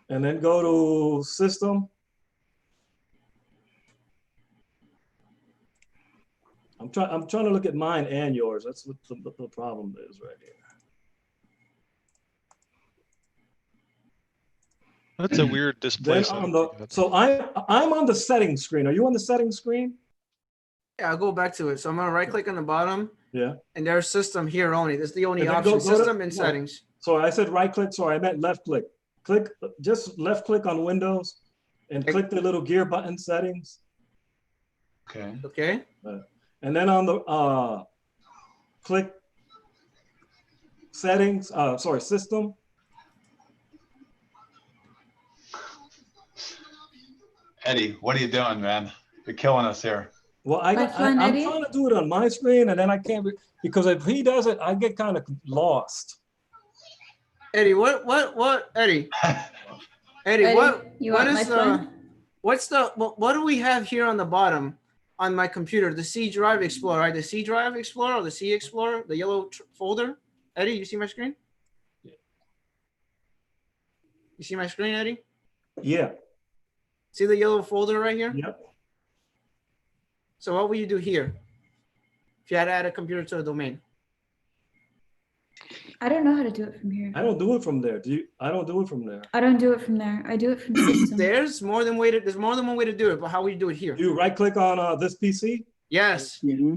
[SPEAKER 17] And then go to system. I'm trying to look at mine and yours. That's what the problem is right here.
[SPEAKER 2] That's a weird display.
[SPEAKER 17] So I'm on the settings screen. Are you on the settings screen?
[SPEAKER 1] Yeah, I'll go back to it. So I'm gonna right click on the bottom.
[SPEAKER 17] Yeah.
[SPEAKER 1] And there's system here only. This is the only option. System and settings.
[SPEAKER 17] So I said right click. Sorry, I meant left click. Click, just left click on Windows and click the little gear button settings.
[SPEAKER 5] Okay.
[SPEAKER 1] Okay.
[SPEAKER 17] And then on the click settings, system.
[SPEAKER 5] Eddie, what are you doing, man? You're killing us here.
[SPEAKER 17] Well, I'm trying to do it on my screen, and then I can't because if he does it, I get kind of lost.
[SPEAKER 1] Eddie, what, Eddie? Eddie, what do we have here on the bottom on my computer? The C Drive Explorer, right? The C Drive Explorer or the C Explorer, the yellow folder. Eddie, you see my screen?
[SPEAKER 17] Yeah.
[SPEAKER 1] You see my screen, Eddie?
[SPEAKER 17] Yeah.
[SPEAKER 1] See the yellow folder right here?
[SPEAKER 17] Yep.
[SPEAKER 1] So what will you do here if you had to add a computer to a domain?
[SPEAKER 3] I don't know how to do it from here.
[SPEAKER 17] I don't do it from there. I don't do it from there.
[SPEAKER 3] I don't do it from there. I do it from system.
[SPEAKER 1] There's more than one way to do it, but how will you do it here?
[SPEAKER 17] You right click on this PC?
[SPEAKER 1] Yes.
[SPEAKER 16] Mm-hmm.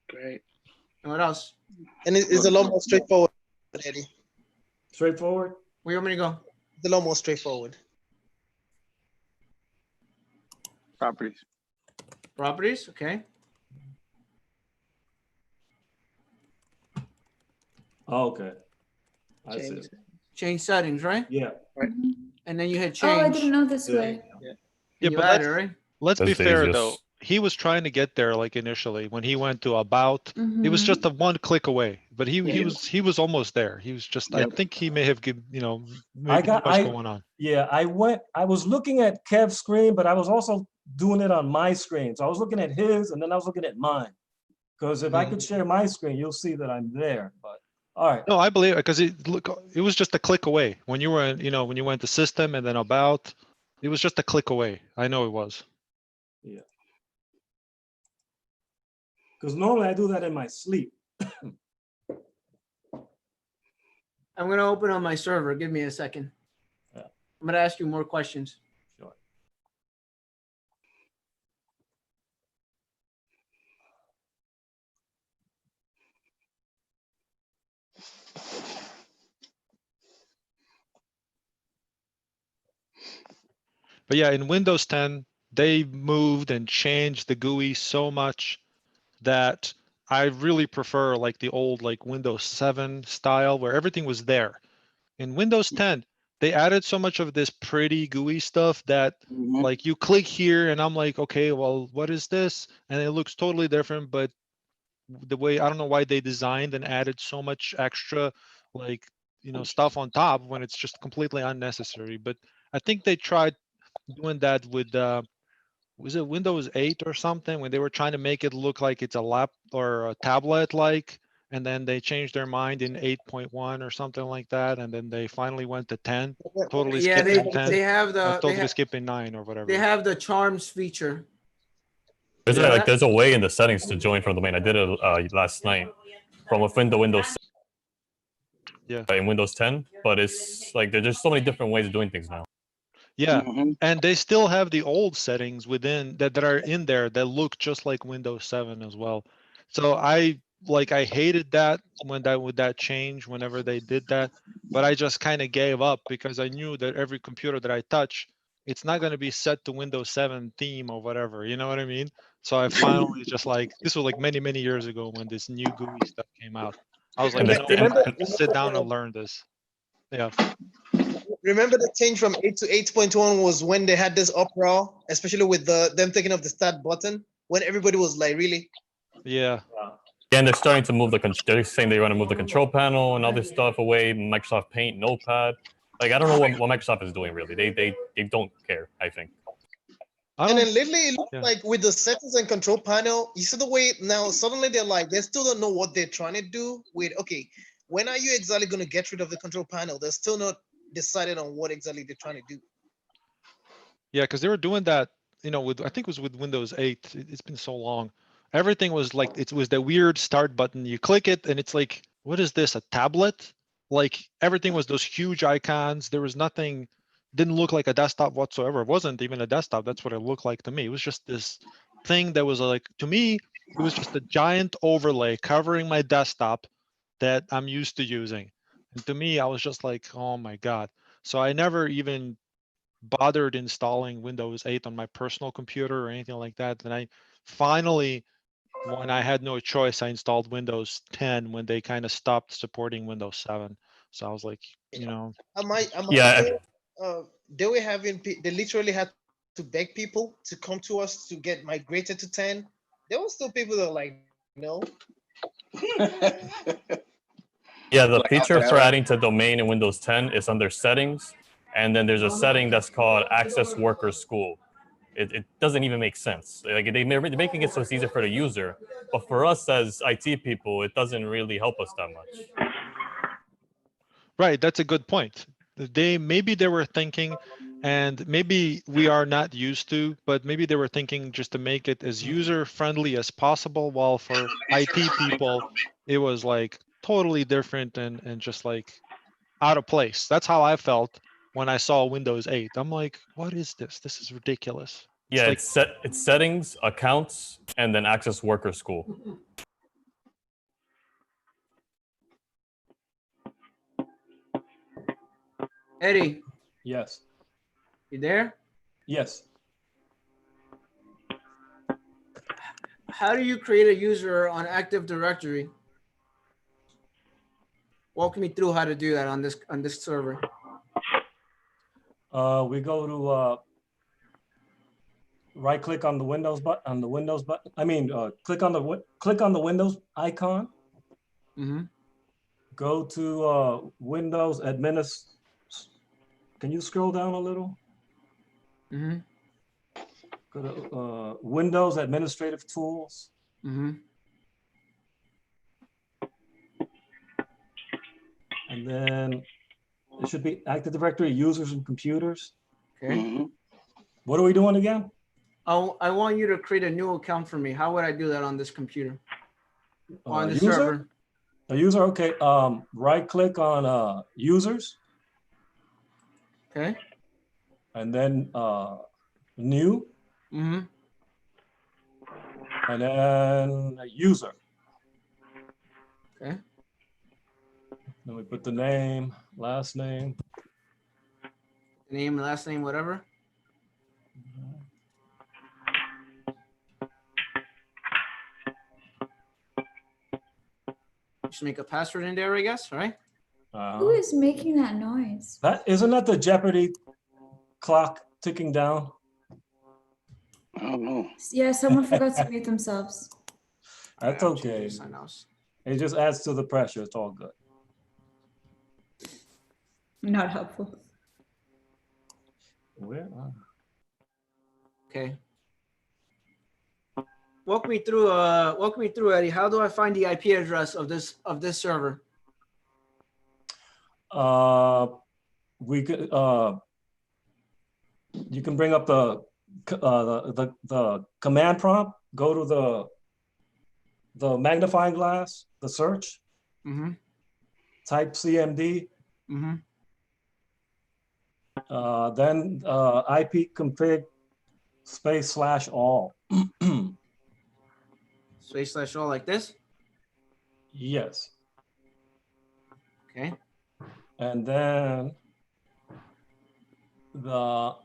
[SPEAKER 16] Great.
[SPEAKER 1] And what else?
[SPEAKER 6] And it's a lot more straightforward, Eddie.
[SPEAKER 17] Straightforward?
[SPEAKER 1] Where you want me to go?
[SPEAKER 6] It's a lot more straightforward.
[SPEAKER 15] Properties.
[SPEAKER 1] Properties, okay.
[SPEAKER 17] Oh, okay. I see.
[SPEAKER 1] Change settings, right?
[SPEAKER 17] Yeah.
[SPEAKER 16] Right.
[SPEAKER 1] And then you hit change.
[SPEAKER 3] Oh, I didn't know this way.
[SPEAKER 2] Yeah, but let's be
[SPEAKER 4] That's
[SPEAKER 2] fair
[SPEAKER 4] dangerous.
[SPEAKER 2] though. He was trying to get there like initially when he went to about. It was just a one click away, but he was almost there. He was just. I think he may have given maybe what's going on.
[SPEAKER 17] Yeah, I was looking at Kev's screen, but I was also doing it on my screen. So I was looking at his, and then I was looking at mine. Because if I could share my screen, you'll see that I'm there. But all right.
[SPEAKER 2] No, I believe it because it was just a click away when you were when you went to system and then about. It was just a click away. I know it was.
[SPEAKER 17] Yeah. Because normally I do that in my sleep.
[SPEAKER 1] I'm going to open on my server. Give me a second.
[SPEAKER 17] Yeah.
[SPEAKER 1] I'm going to ask you more questions.
[SPEAKER 17] Sure.
[SPEAKER 2] But yeah, in Windows 10, they moved and changed the GUI so much that I really prefer like the old like Windows 7 style where everything was there. In Windows 10, they added so much of this pretty GUI stuff that like you click here and I'm like, okay, well, what is this? And it looks totally different, but the way, I don't know why they designed and added so much extra like, you know, stuff on top when it's just completely unnecessary. But I think they tried doing that with was it Windows 8 or something when they were trying to make it look like it's a lap or a tablet like, and then they changed their mind in 8.1 or something like that, and then they finally went to 10, totally
[SPEAKER 1] Yeah,
[SPEAKER 2] skipping 10,
[SPEAKER 1] they have the
[SPEAKER 2] totally skipping 9 or whatever.
[SPEAKER 1] they have the charms feature.
[SPEAKER 4] There's
[SPEAKER 2] Yeah.
[SPEAKER 4] like there's a way in the settings to join from the domain. I did it last night from within the Windows.
[SPEAKER 2] Yeah.
[SPEAKER 4] In Windows 10, but it's like there's just so many different ways of doing things now.
[SPEAKER 2] Yeah, and they still have the old settings within that are in there that look just like Windows 7 as well. So I hated that when that change whenever they did that, but I just kind of gave up because I knew that every computer that I touch, it's not going to be set to Windows 7 theme or whatever, you know what I mean? So I finally just like, this was like many years ago when this new GUI stuff came out. I was like, you know, I'm going to sit down and learn this. Yeah.
[SPEAKER 14] Remember the change from 8 to 8.1 was when they had this uproar, especially with them taking off the start button, when everybody was like, really?
[SPEAKER 2] Yeah.
[SPEAKER 4] And they're starting to move they're saying they want to move the control panel and all this stuff away, Microsoft Paint, Notepad. Like, I don't know what Microsoft is doing, really. They don't care, I think.
[SPEAKER 14] And then lately, it looks like with the settings and control panel, you see the way now suddenly they're like, they still don't know what they're trying to do with, okay, when are you exactly going to get rid of the control panel? They're still not decided on what exactly they're trying to do.
[SPEAKER 2] Yeah, because they were doing that, you know, with, I think it was with Windows 8. It's been so long. Everything was like, it was the weird start button. You click it and it's like, what is this, a tablet? Like everything was those huge icons. There was nothing, didn't look like a desktop whatsoever. It wasn't even a desktop. That's what it looked like to me. It was just this thing that was like, to me, it was just a giant overlay covering my desktop that I'm used to using. And to me, I was just like, oh my God. So I never even bothered installing Windows 8 on my personal computer or anything like that. And I finally, when I had no choice, I installed Windows 10 when they kind of stopped supporting Windows 7. So I was like, you know.
[SPEAKER 14] They were having, they literally had to beg people to come to us to get migrated to 10. There were still people that were like, no.
[SPEAKER 4] Yeah, the feature for adding to domain in Windows 10 is under settings. And then there's a setting that's called Access Worker School. It doesn't even make sense. Like they're making it so it's easier for the user, but for us as IT people, it doesn't really help us that much.
[SPEAKER 2] Right, that's a good point. Maybe they were thinking, and maybe we are not used to, but maybe they were thinking just to make it as user friendly as possible, while for IT people, it was like totally different and just like out of place. That's how I felt when I saw Windows 8. I'm like, what is this? This is ridiculous.
[SPEAKER 4] Yeah, it's settings, accounts, and then Access Worker School.
[SPEAKER 1] Eddie.
[SPEAKER 17] Yes.
[SPEAKER 1] You there?
[SPEAKER 17] Yes.
[SPEAKER 1] How do you create a user on Active Directory? Walk me through how to do that on this server.
[SPEAKER 17] We go to right click on the Windows button. I mean, click on the Windows icon.
[SPEAKER 1] Mm-hmm.
[SPEAKER 17] Go to Windows Administration. Can you scroll down a little?
[SPEAKER 1] Mm-hmm.
[SPEAKER 17] Go to Windows Administrative Tools.
[SPEAKER 1] Mm-hmm.
[SPEAKER 17] And then it should be Active Directory Users and Computers.
[SPEAKER 1] Okay.
[SPEAKER 15] Mm-hmm.
[SPEAKER 17] What are we doing again?
[SPEAKER 1] I want you to create a new account for me. How would I do that on this computer? On the
[SPEAKER 17] User?
[SPEAKER 1] server?
[SPEAKER 17] A user, okay. Right click on users.
[SPEAKER 1] Okay.
[SPEAKER 17] And then new.
[SPEAKER 1] Mm-hmm.
[SPEAKER 17] And then user.
[SPEAKER 1] Okay.
[SPEAKER 17] Then we put the name, last name.
[SPEAKER 1] Name, last name, whatever. Just make a password in there, I guess, right?
[SPEAKER 3] Who is making that noise?
[SPEAKER 17] Isn't that the Jeopardy clock ticking down?
[SPEAKER 15] I don't know.
[SPEAKER 3] Yeah, someone forgot to mute themselves.
[SPEAKER 17] That's okay. It just adds to the pressure. It's all good.
[SPEAKER 3] Not helpful.
[SPEAKER 17] Where?
[SPEAKER 1] Okay. Walk me through, Eddie. How do I find the IP address of this server?
[SPEAKER 17] We could. You can bring up the command prompt. Go to the magnifying glass, the search.
[SPEAKER 1] Mm-hmm.
[SPEAKER 17] Type CMD.
[SPEAKER 1] Mm-hmm.
[SPEAKER 17] Then IP config /all.
[SPEAKER 1] /all like this?
[SPEAKER 17] Yes.
[SPEAKER 1] Okay.
[SPEAKER 17] And then the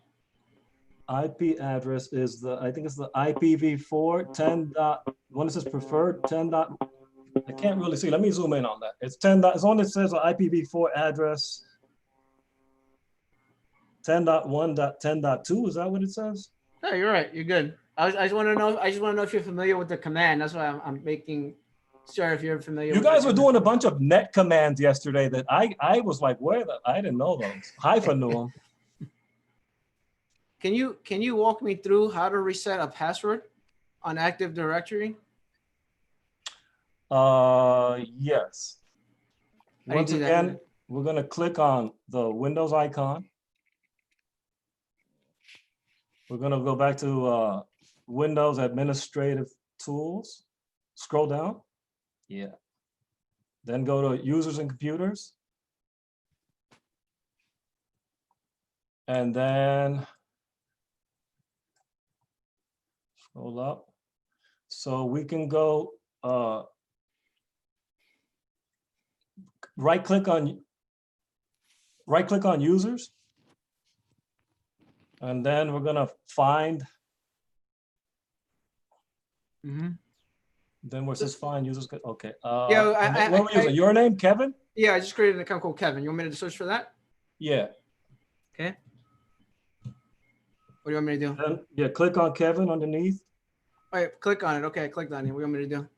[SPEAKER 17] IP address is I think it's the IPv4 10. What is this preferred 10. I can't really see. Let me zoom in on that. It's 10. As long as it says an IPv4 address 10.1.10.2. Is that what it says?
[SPEAKER 1] No, you're right. You're good. I just want to know. I just want to know if you're familiar with the command. That's why I'm making sure if you're familiar.
[SPEAKER 17] You guys were doing a bunch of net commands yesterday that I was like, where I didn't know those. Hyphen knew them.
[SPEAKER 1] Can you walk me through how to reset a password on Active Directory?
[SPEAKER 17] Yes.
[SPEAKER 1] How
[SPEAKER 17] Once
[SPEAKER 1] do you do
[SPEAKER 17] again,
[SPEAKER 1] that?
[SPEAKER 17] we're going to click on the Windows icon. We're going to go back to Windows Administrative Tools. Scroll down. Yeah. Then go to Users and Computers. And then scroll up. So we can go right click on users. And then we're gonna find.
[SPEAKER 1] Mm-hmm.
[SPEAKER 17] Then where it says find users. Okay.
[SPEAKER 1] Yeah,
[SPEAKER 17] what were you using? Your name, Kevin?
[SPEAKER 1] Yeah, I just created an account called Kevin. You want me to search for that?
[SPEAKER 17] Yeah.
[SPEAKER 1] Okay. What do you want me to do?
[SPEAKER 17] Then, yeah, click on Kevin underneath.
[SPEAKER 1] All right, click on it. Okay, I clicked on it. What do you want me to do?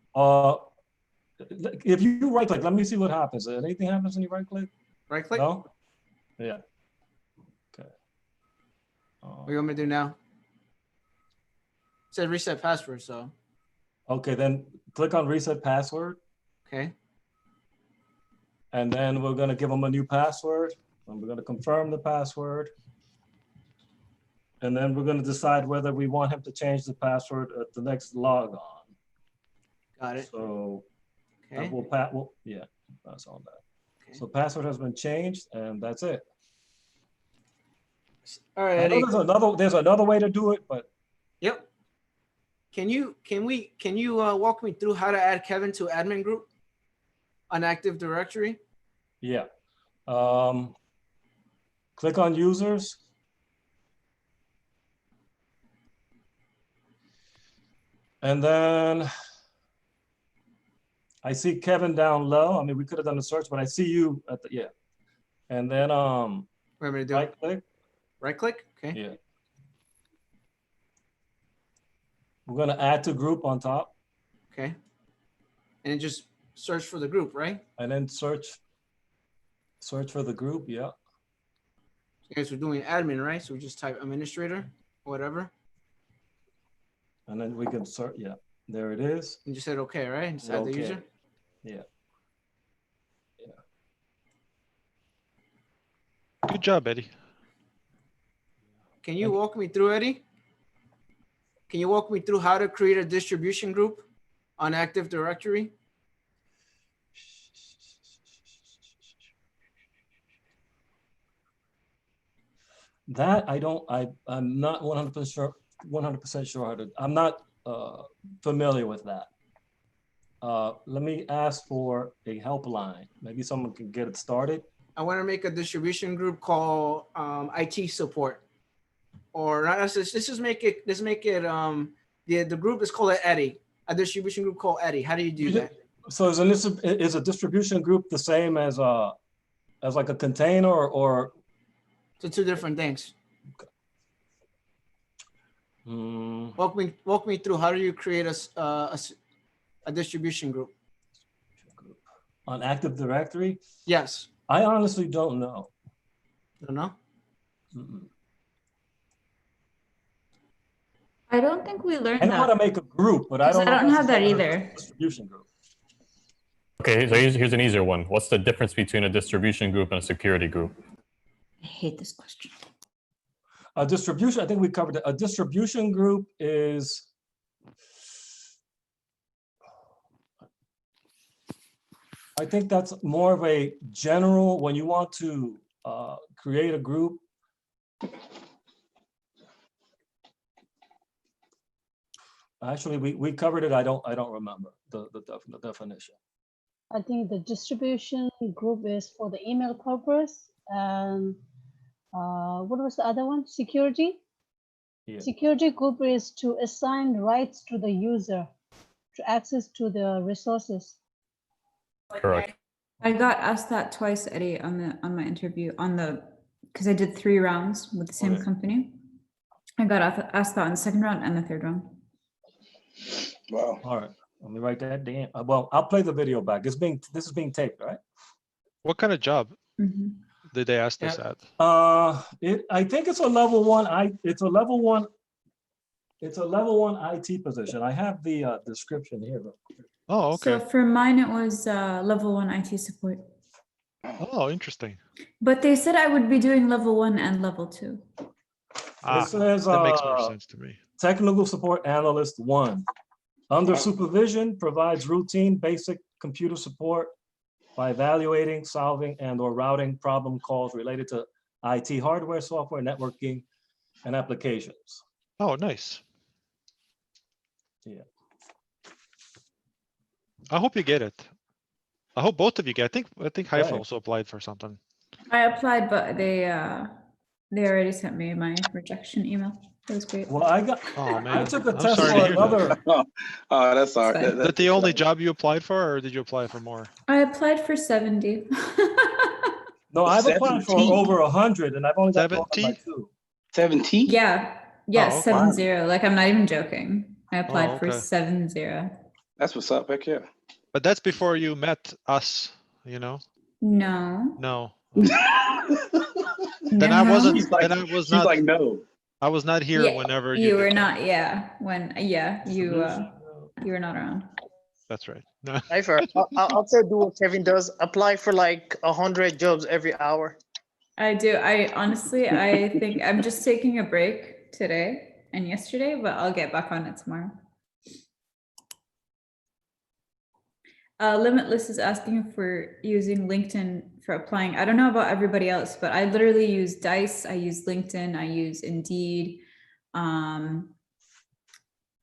[SPEAKER 17] If you right click, let me see what happens. Anything happens when you right click?
[SPEAKER 1] Right click?
[SPEAKER 17] No? Yeah. Okay.
[SPEAKER 1] What do you want me to do now? It said reset password, so.
[SPEAKER 17] Okay, then click on reset password.
[SPEAKER 1] Okay.
[SPEAKER 17] And then we're gonna give them a new password. And we're gonna confirm the password. And then we're gonna decide whether we want him to change the password at the next log on.
[SPEAKER 1] Got it.
[SPEAKER 17] So
[SPEAKER 1] okay.
[SPEAKER 17] Yeah, that's all that. Okay. So password has been changed and that's it.
[SPEAKER 1] All right.
[SPEAKER 17] I know there's another way to do it, but.
[SPEAKER 1] Yep. Can you walk me through how to add Kevin to admin group on Active Directory?
[SPEAKER 17] Yeah. Click on users. And then I see Kevin down low. I mean, we could have done the search, but I see you at the, yeah. And then right click.
[SPEAKER 1] Right click, okay.
[SPEAKER 17] Yeah. We're gonna add to group on top.
[SPEAKER 1] Okay. And then just search for the group, right?
[SPEAKER 17] And then search for the group, yeah.
[SPEAKER 1] Guys, we're doing admin, right? So we just type administrator, whatever.
[SPEAKER 17] And then we can search, yeah. There it is.
[SPEAKER 1] And just said okay, right? And just add the user.
[SPEAKER 17] Yeah. Yeah.
[SPEAKER 2] Good job, Eddie.
[SPEAKER 1] Can you walk me through, Eddie? Can you walk me through how to create a distribution group on Active Directory?
[SPEAKER 17] That I'm not 100% sure. 100% sure how to. I'm not familiar with that. Let me ask for a helpline. Maybe someone can get it started.
[SPEAKER 1] I want to make a distribution group called IT support, or not. Let's just make it. Let's make it. The group is called Eddie. A distribution group called Eddie. How do you do that?
[SPEAKER 17] So is a distribution group the same as like a container or?
[SPEAKER 1] So two different things.
[SPEAKER 17] Okay.
[SPEAKER 1] Walk me through. How do you create a distribution group?
[SPEAKER 17] On Active Directory?
[SPEAKER 1] Yes.
[SPEAKER 17] I honestly don't know.
[SPEAKER 1] Don't know?
[SPEAKER 3] I don't think we learned
[SPEAKER 17] I
[SPEAKER 3] that.
[SPEAKER 17] know how to make a group, but I don't know.
[SPEAKER 3] I don't have that
[SPEAKER 17] necessarily
[SPEAKER 3] either.
[SPEAKER 17] Distribution group.
[SPEAKER 4] Okay, so here's an easier one. What's the difference between a distribution group and a security group?
[SPEAKER 3] I hate this question.
[SPEAKER 17] A distribution, I think we covered it. A distribution group is I think that's more of a general, when you want to create a group. Actually, we covered it. I don't remember the definition.
[SPEAKER 11] I think the distribution group is for the email purpose. And what was the other one? Security?
[SPEAKER 17] Yeah.
[SPEAKER 11] Security group is to assign rights to the user to access to the resources.
[SPEAKER 4] Correct.
[SPEAKER 3] I got asked that twice, Eddie, on my interview because I did 3 rounds with the same company. I got asked that on the second round and the third round.
[SPEAKER 5] Wow.
[SPEAKER 17] All right. Let me write that down. Well, I'll play the video back. This is being taped, right?
[SPEAKER 2] What kind of job did they ask this at?
[SPEAKER 17] I think it's a level 1. It's a level 1 IT position. I have the description here.
[SPEAKER 2] Oh, okay.
[SPEAKER 3] So for mine, it was level 1 IT support.
[SPEAKER 2] Oh, interesting.
[SPEAKER 3] But they said I would be doing level 1 and level 2.
[SPEAKER 17] It says
[SPEAKER 2] that makes more sense to me.
[SPEAKER 17] Technical support analyst 1. Under supervision, provides routine basic computer support by evaluating, solving, and/or routing problem calls related to IT hardware, software, networking, and applications.
[SPEAKER 2] Oh, nice.
[SPEAKER 17] Yeah.
[SPEAKER 2] I hope you get it. I hope both of you get. I think Haifa
[SPEAKER 17] Right.
[SPEAKER 2] also applied for something.
[SPEAKER 3] I applied, but they already sent me my rejection email. It was great.
[SPEAKER 17] Well, I
[SPEAKER 2] man.
[SPEAKER 17] took a
[SPEAKER 2] I'm
[SPEAKER 17] test
[SPEAKER 2] sorry
[SPEAKER 17] for
[SPEAKER 2] to hear
[SPEAKER 17] another.
[SPEAKER 15] Oh, that's all right.
[SPEAKER 3] Fine.
[SPEAKER 2] Is that the only job you applied for, or did you apply for more?
[SPEAKER 3] I applied for 70.
[SPEAKER 17] No, I've applied for
[SPEAKER 15] 17.
[SPEAKER 17] over 100, and I've only got called by
[SPEAKER 2] 70?
[SPEAKER 17] 2.
[SPEAKER 15] 17?
[SPEAKER 3] Yeah,
[SPEAKER 2] Oh, okay.
[SPEAKER 3] 70. Like, I'm not even joking. I applied for
[SPEAKER 2] okay.
[SPEAKER 3] 70.
[SPEAKER 15] That's what's up. Heck yeah.
[SPEAKER 2] But that's before you met us, you know?
[SPEAKER 3] No.
[SPEAKER 2] No.
[SPEAKER 3] Then
[SPEAKER 2] I wasn't.
[SPEAKER 15] She's like,
[SPEAKER 2] Then I was
[SPEAKER 15] she's
[SPEAKER 2] not.
[SPEAKER 15] like, no.
[SPEAKER 2] I was not here whenever you.
[SPEAKER 3] You were
[SPEAKER 2] did that.
[SPEAKER 3] not. Yeah. You were not around.
[SPEAKER 2] That's right.
[SPEAKER 14] I'll tell you what Kevin does. Apply for like 100 jobs every hour.
[SPEAKER 3] I do. I honestly, I think I'm just taking a break today and yesterday, but I'll get back on it tomorrow. Limitless is asking if we're using LinkedIn for applying. I don't know about everybody else, but I literally use Dice. I use LinkedIn. I use Indeed.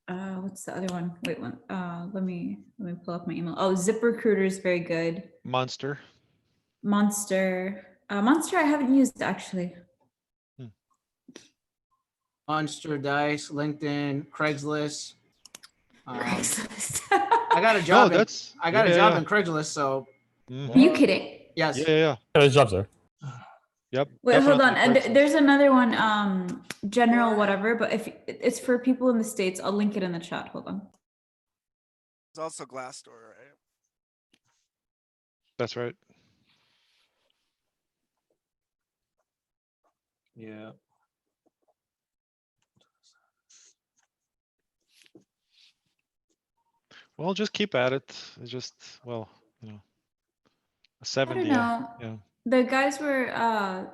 [SPEAKER 3] What's the other one? Wait, let me pull up my email. Oh, ZipRecruiter is very good.
[SPEAKER 2] Monster.
[SPEAKER 3] Monster I haven't used actually.
[SPEAKER 1] Monster, Dice, LinkedIn, Craigslist.
[SPEAKER 3] Craigslist.
[SPEAKER 1] I got a job.
[SPEAKER 2] No,
[SPEAKER 1] I got a job in Craigslist. So.
[SPEAKER 3] Are you kidding?
[SPEAKER 1] Yes.
[SPEAKER 2] Yeah.
[SPEAKER 4] There's jobs there.
[SPEAKER 2] Yep.
[SPEAKER 3] Wait, hold on.
[SPEAKER 2] definitely
[SPEAKER 3] And there's another one, general whatever, but if it's for people in the States, I'll link it in the chat. Hold on.
[SPEAKER 9] There's also Glassdoor, right?
[SPEAKER 2] That's right.
[SPEAKER 17] Yeah.
[SPEAKER 2] Well, just keep at it. It's just, well, you know, a 70.
[SPEAKER 3] I don't know.
[SPEAKER 2] Yeah.
[SPEAKER 3] The guys were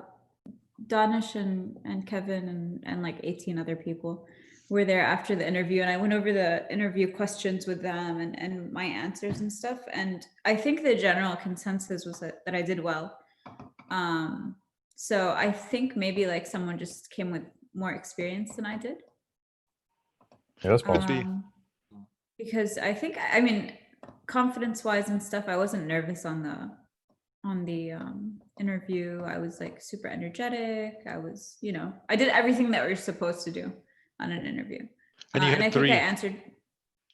[SPEAKER 3] Danish and Kevin and like 18 other people were there after the interview, and I went over the interview questions with them and my answers and stuff. And I think the general consensus was that I did well. So I think maybe like someone just came with more experience than I did.
[SPEAKER 4] Yeah, that's possible.
[SPEAKER 3] Because I think, I mean, confidence-wise and stuff, I wasn't nervous on the interview. I was like super energetic. I was, you know, I did everything that we're supposed to do on an interview.
[SPEAKER 2] And you
[SPEAKER 3] and I
[SPEAKER 2] had
[SPEAKER 3] think
[SPEAKER 2] three.
[SPEAKER 3] I answered.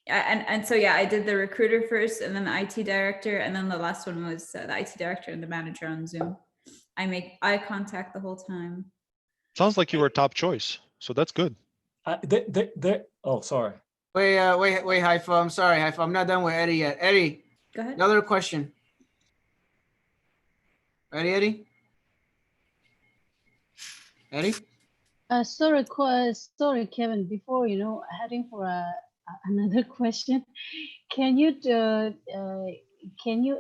[SPEAKER 3] And so, yeah, I did the recruiter first and then the IT director. And then the last one was the IT director and the manager on Zoom. I make eye contact the whole time.
[SPEAKER 2] Sounds like you were top choice. So that's good.
[SPEAKER 17] Oh, sorry.
[SPEAKER 1] Wait, Haifa. I'm sorry, Haifa. I'm not done with Eddie yet. Eddie,
[SPEAKER 3] go ahead.
[SPEAKER 1] Another question. Ready, Eddie? Eddie?
[SPEAKER 11] Sorry, Kevin. Before heading for another question, can you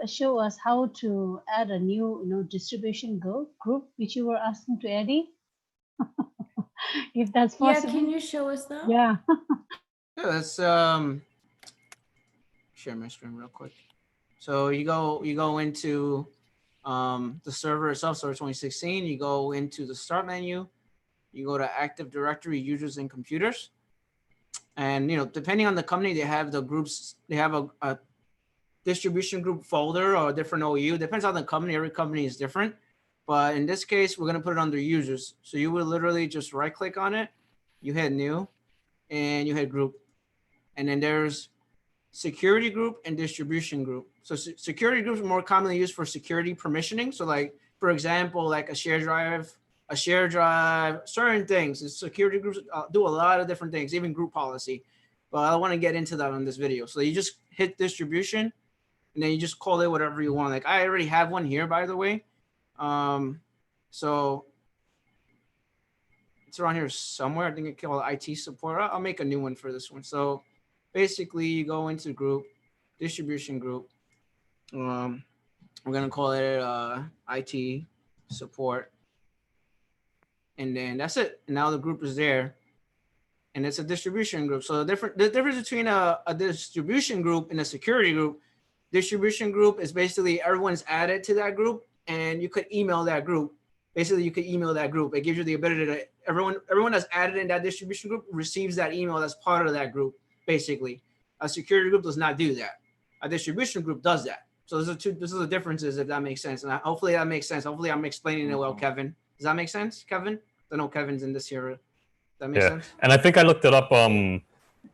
[SPEAKER 11] show us how to add a new distribution group which you were asking to Eddie? If that's possible.
[SPEAKER 3] Yeah, can you show us that?
[SPEAKER 11] Yeah.
[SPEAKER 1] Yeah, let's share my screen real quick. So you go into the server itself, server 2016. You go into the start menu. You go to Active Directory, users and computers. And depending on the company, they have the groups. They have a distribution group folder or a different OU. Depends on the company. Every company is different. But in this case, we're gonna put it under users. So you would literally just right click on it. You hit new, and you hit group. And then there's security group and distribution group. So security groups are more commonly used for security permissioning. So like, for example, like a share drive, certain things. The security groups do a lot of different things, even group policy. But I don't want to get into that on this video. So you just hit distribution, and then you just call it whatever you want. Like I already have one here, by the way. So it's around here somewhere. I think it's called IT support. I'll make a new one for this one. So basically, you go into group, distribution group. We're gonna call it IT support, and then that's it. And now the group is there, and it's a distribution group. So the difference between a distribution group and a security group, distribution group is basically everyone's added to that group, and you could email that group. Basically, you could email that group. It gives you the ability to everyone that's added in that distribution group receives that email that's part of that group. Basically, a security group does not do that. A distribution group does that. So those are the differences, if that makes sense. And hopefully that makes sense. Hopefully I'm explaining it well, Kevin. Does that make sense, Kevin? I know Kevin's in this here. Does that make sense?
[SPEAKER 4] And I think I looked it up.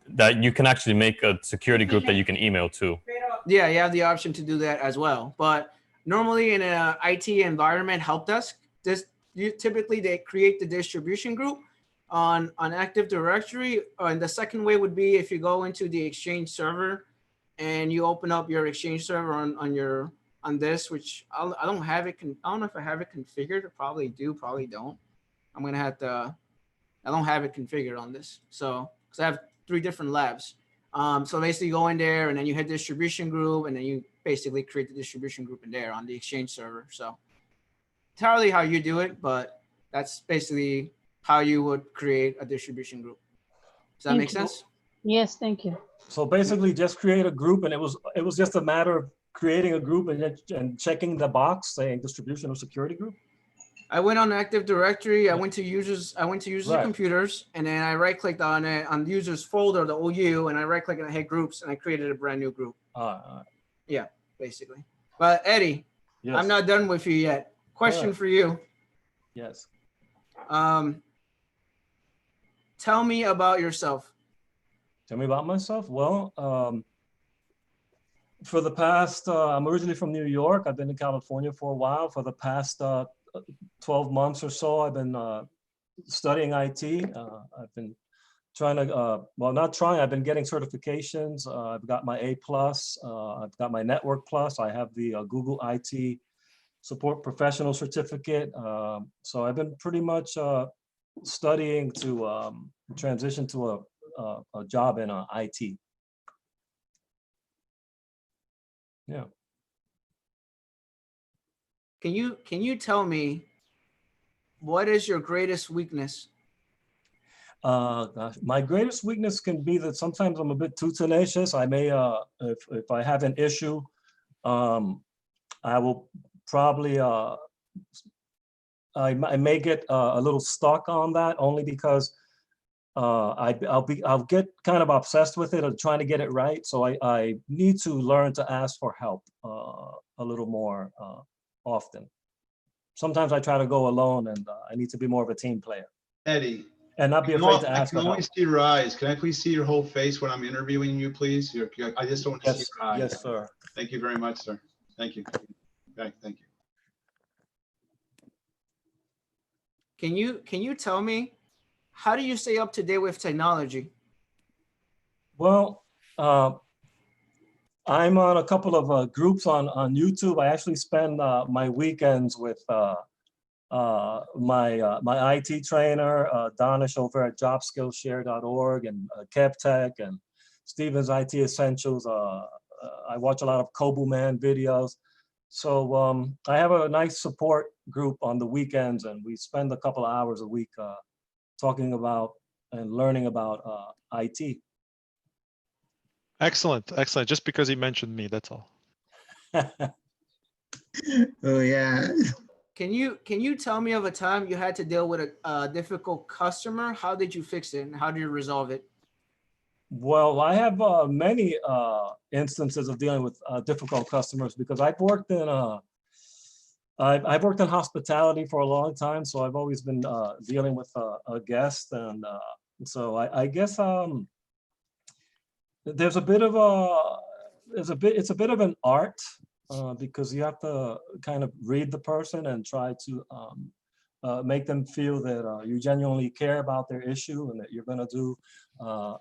[SPEAKER 4] That you can actually make a security group that you can email to.
[SPEAKER 1] Yeah, you have the option to do that as well. But normally in an IT environment help desk, typically they create the distribution group on Active Directory. And the second way would be if you go into the Exchange server and you open up your Exchange server on this, which I don't have it. I don't know if I have it configured. I probably do, probably don't. I'm gonna have to. I don't have it configured on this, so because I have 3 different labs. So basically, you go in there and then you hit distribution group, and then you basically create the distribution group in there on the Exchange server. So entirely how you do it, but that's basically how you would create a distribution group. Does that make sense?
[SPEAKER 11] Yes, thank you.
[SPEAKER 17] So basically, just create a group, and it was just a matter of creating a group and checking the box saying distribution or security group.
[SPEAKER 1] I went on Active Directory. I went to users. I went to users
[SPEAKER 17] Right.
[SPEAKER 1] and computers, and then I right clicked on it on the users folder, the OU, and I right clicked and I hit groups, and I created a brand new group. Yeah, basically. But Eddie,
[SPEAKER 17] Yes.
[SPEAKER 1] I'm not done with you yet. Question
[SPEAKER 17] Right.
[SPEAKER 1] for you.
[SPEAKER 17] Yes.
[SPEAKER 1] Tell me about yourself.
[SPEAKER 17] Tell me about myself. Well, for the past, I'm originally from New York. I've been in California for a while. For the past 12 months or so, I've been studying IT. I've been trying to, well, not trying, I've been getting certifications. I've got my A+, I've got my Network Plus. I have the Google IT Support Professional Certificate. So I've been pretty much studying to transition to a job in IT. Yeah.
[SPEAKER 1] Can you tell me what is your greatest weakness?
[SPEAKER 17] Gosh, my greatest weakness can be that sometimes I'm a bit too tenacious. I may, if I have an issue, I will probably I may get a little stuck on that only because I'll get kind of obsessed with it and trying to get it right. So I need to learn to ask for help a little more often. Sometimes I try to go alone, and I need to be more of a team player.
[SPEAKER 5] Eddie.
[SPEAKER 17] And not be afraid to ask for
[SPEAKER 5] I can
[SPEAKER 17] help.
[SPEAKER 5] only see your eyes. Can I please see your whole face when I'm interviewing you, please? I just don't want to see your eyes.
[SPEAKER 17] Yes, sir.
[SPEAKER 5] Thank you very much, sir. Thank you. Okay, thank you.
[SPEAKER 1] Can you tell me, how do you stay up to date with technology?
[SPEAKER 17] Well, I'm on a couple of groups on YouTube. I actually spend my weekends with my IT trainer, Donish over at jobskillshare.org, and Kevtech and Steven's IT Essentials. I watch a lot of Kobu Man videos. So I have a nice support group on the weekends, and we spend a couple of hours a week talking about and learning about IT.
[SPEAKER 2] Excellent, excellent. Just because he mentioned me, that's all.
[SPEAKER 13] Oh yeah.
[SPEAKER 1] Can you tell me of a time you had to deal with a difficult customer? How did you fix it, and how did you resolve it?
[SPEAKER 17] Well, I have many instances of dealing with difficult customers because I've worked in hospitality for a long time, so I've always been dealing with a guest, and so I guess there's a bit of it's a bit of an art because you have to kind of read the person and try to make them feel that you genuinely care about their issue and that you're going to do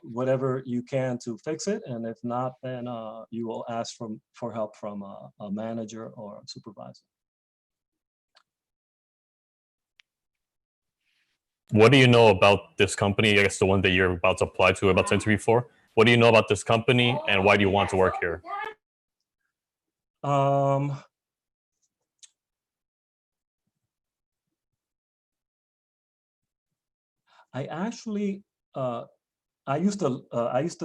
[SPEAKER 17] whatever you can to fix it. And if not, then you will ask for help from a manager or a supervisor.
[SPEAKER 4] What do you know about this company? I guess the one that you're about to apply to, about to interview for. What do you know about this company, and why do you want to work here?
[SPEAKER 17] I actually, I used to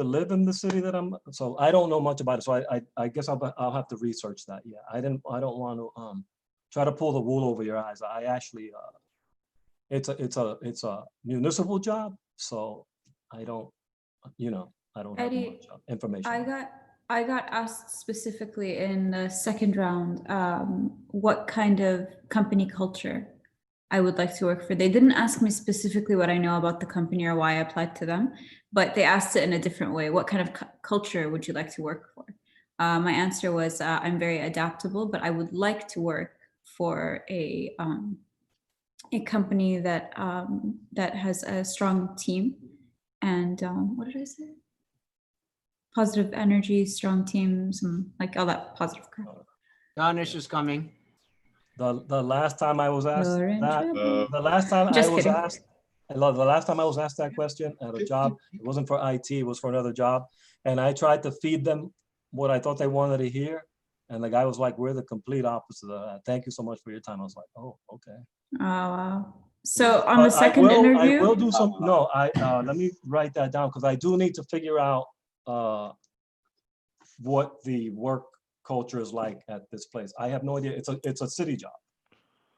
[SPEAKER 17] live in the city that I'm, so I don't know much about it. So I guess I'll have to research that. Yeah, I don't want to try to pull the wool over your eyes. I actually, it's a municipal job, so I don't, I don't have
[SPEAKER 3] Eddie,
[SPEAKER 17] much information.
[SPEAKER 3] I got asked specifically in the second round what kind of company culture I would like to work for. They didn't ask me specifically what I know about the company or why I applied to them, but they asked it in a different way. What kind of culture would you like to work for? My answer was I'm very adaptable, but I would like to work for a company that that has a strong team and what did I say? Positive energy, strong teams, and like all that positive crap.
[SPEAKER 1] Donish is coming.
[SPEAKER 17] The last time I was asked that, the last time I was asked that question at a job, it wasn't for IT, it was for another job. And I tried to feed them what I thought they wanted to hear. And the guy was like, we're the complete opposite of that. Thank you so much for your time. I was like, oh, okay.
[SPEAKER 3] Oh, wow. So on the second interview,
[SPEAKER 17] I will do some, no, let me write that down because I do need to figure out what the work culture is like at this place. I have no idea. It's a city job.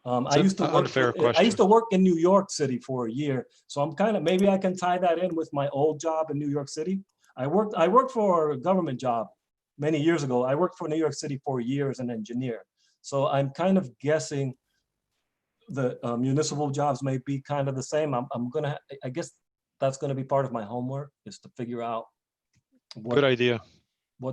[SPEAKER 17] I used to work in New York City for a year, so I'm kind of, maybe I can tie that in with my old job in New York City. I worked for a government job many years ago. I worked for New York City for a year as an engineer. So I'm kind of guessing the municipal jobs may be kind of the same. I guess that's gonna be part of my homework, is to figure out what.
[SPEAKER 2] Good idea.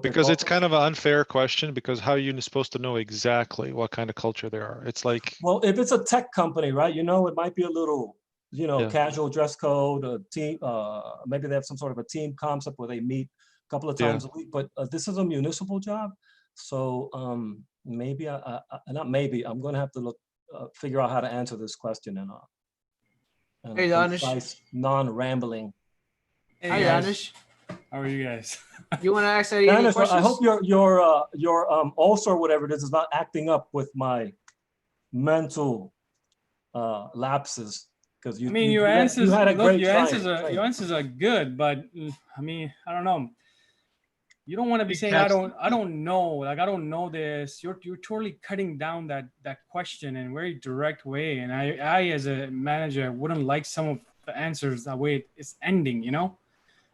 [SPEAKER 2] Because it's kind of an unfair question, because how are you supposed to know exactly what kind of culture there are? It's like,
[SPEAKER 17] well, if it's a tech company, right? It might be a little, casual dress code, a team. Maybe they have some sort of a team concept where they meet a couple of times a week. But this is a municipal job, so maybe not maybe. I'm going to have to look, figure out how to answer this question in a concise, non-rambling.
[SPEAKER 1] Hey, hi, Danish.
[SPEAKER 18] How are you guys?
[SPEAKER 1] You want to ask any questions?
[SPEAKER 17] I hope your ulcer or whatever it is not acting up with my mental lapses, because you.
[SPEAKER 18] I mean, your answers are good, but I mean, I don't know. You don't want to be saying,
[SPEAKER 5] That's-
[SPEAKER 18] I don't know, like, I don't know this. You're totally cutting down that question in a very direct way. And I as a manager wouldn't like some of the answers the way it's ending, you know,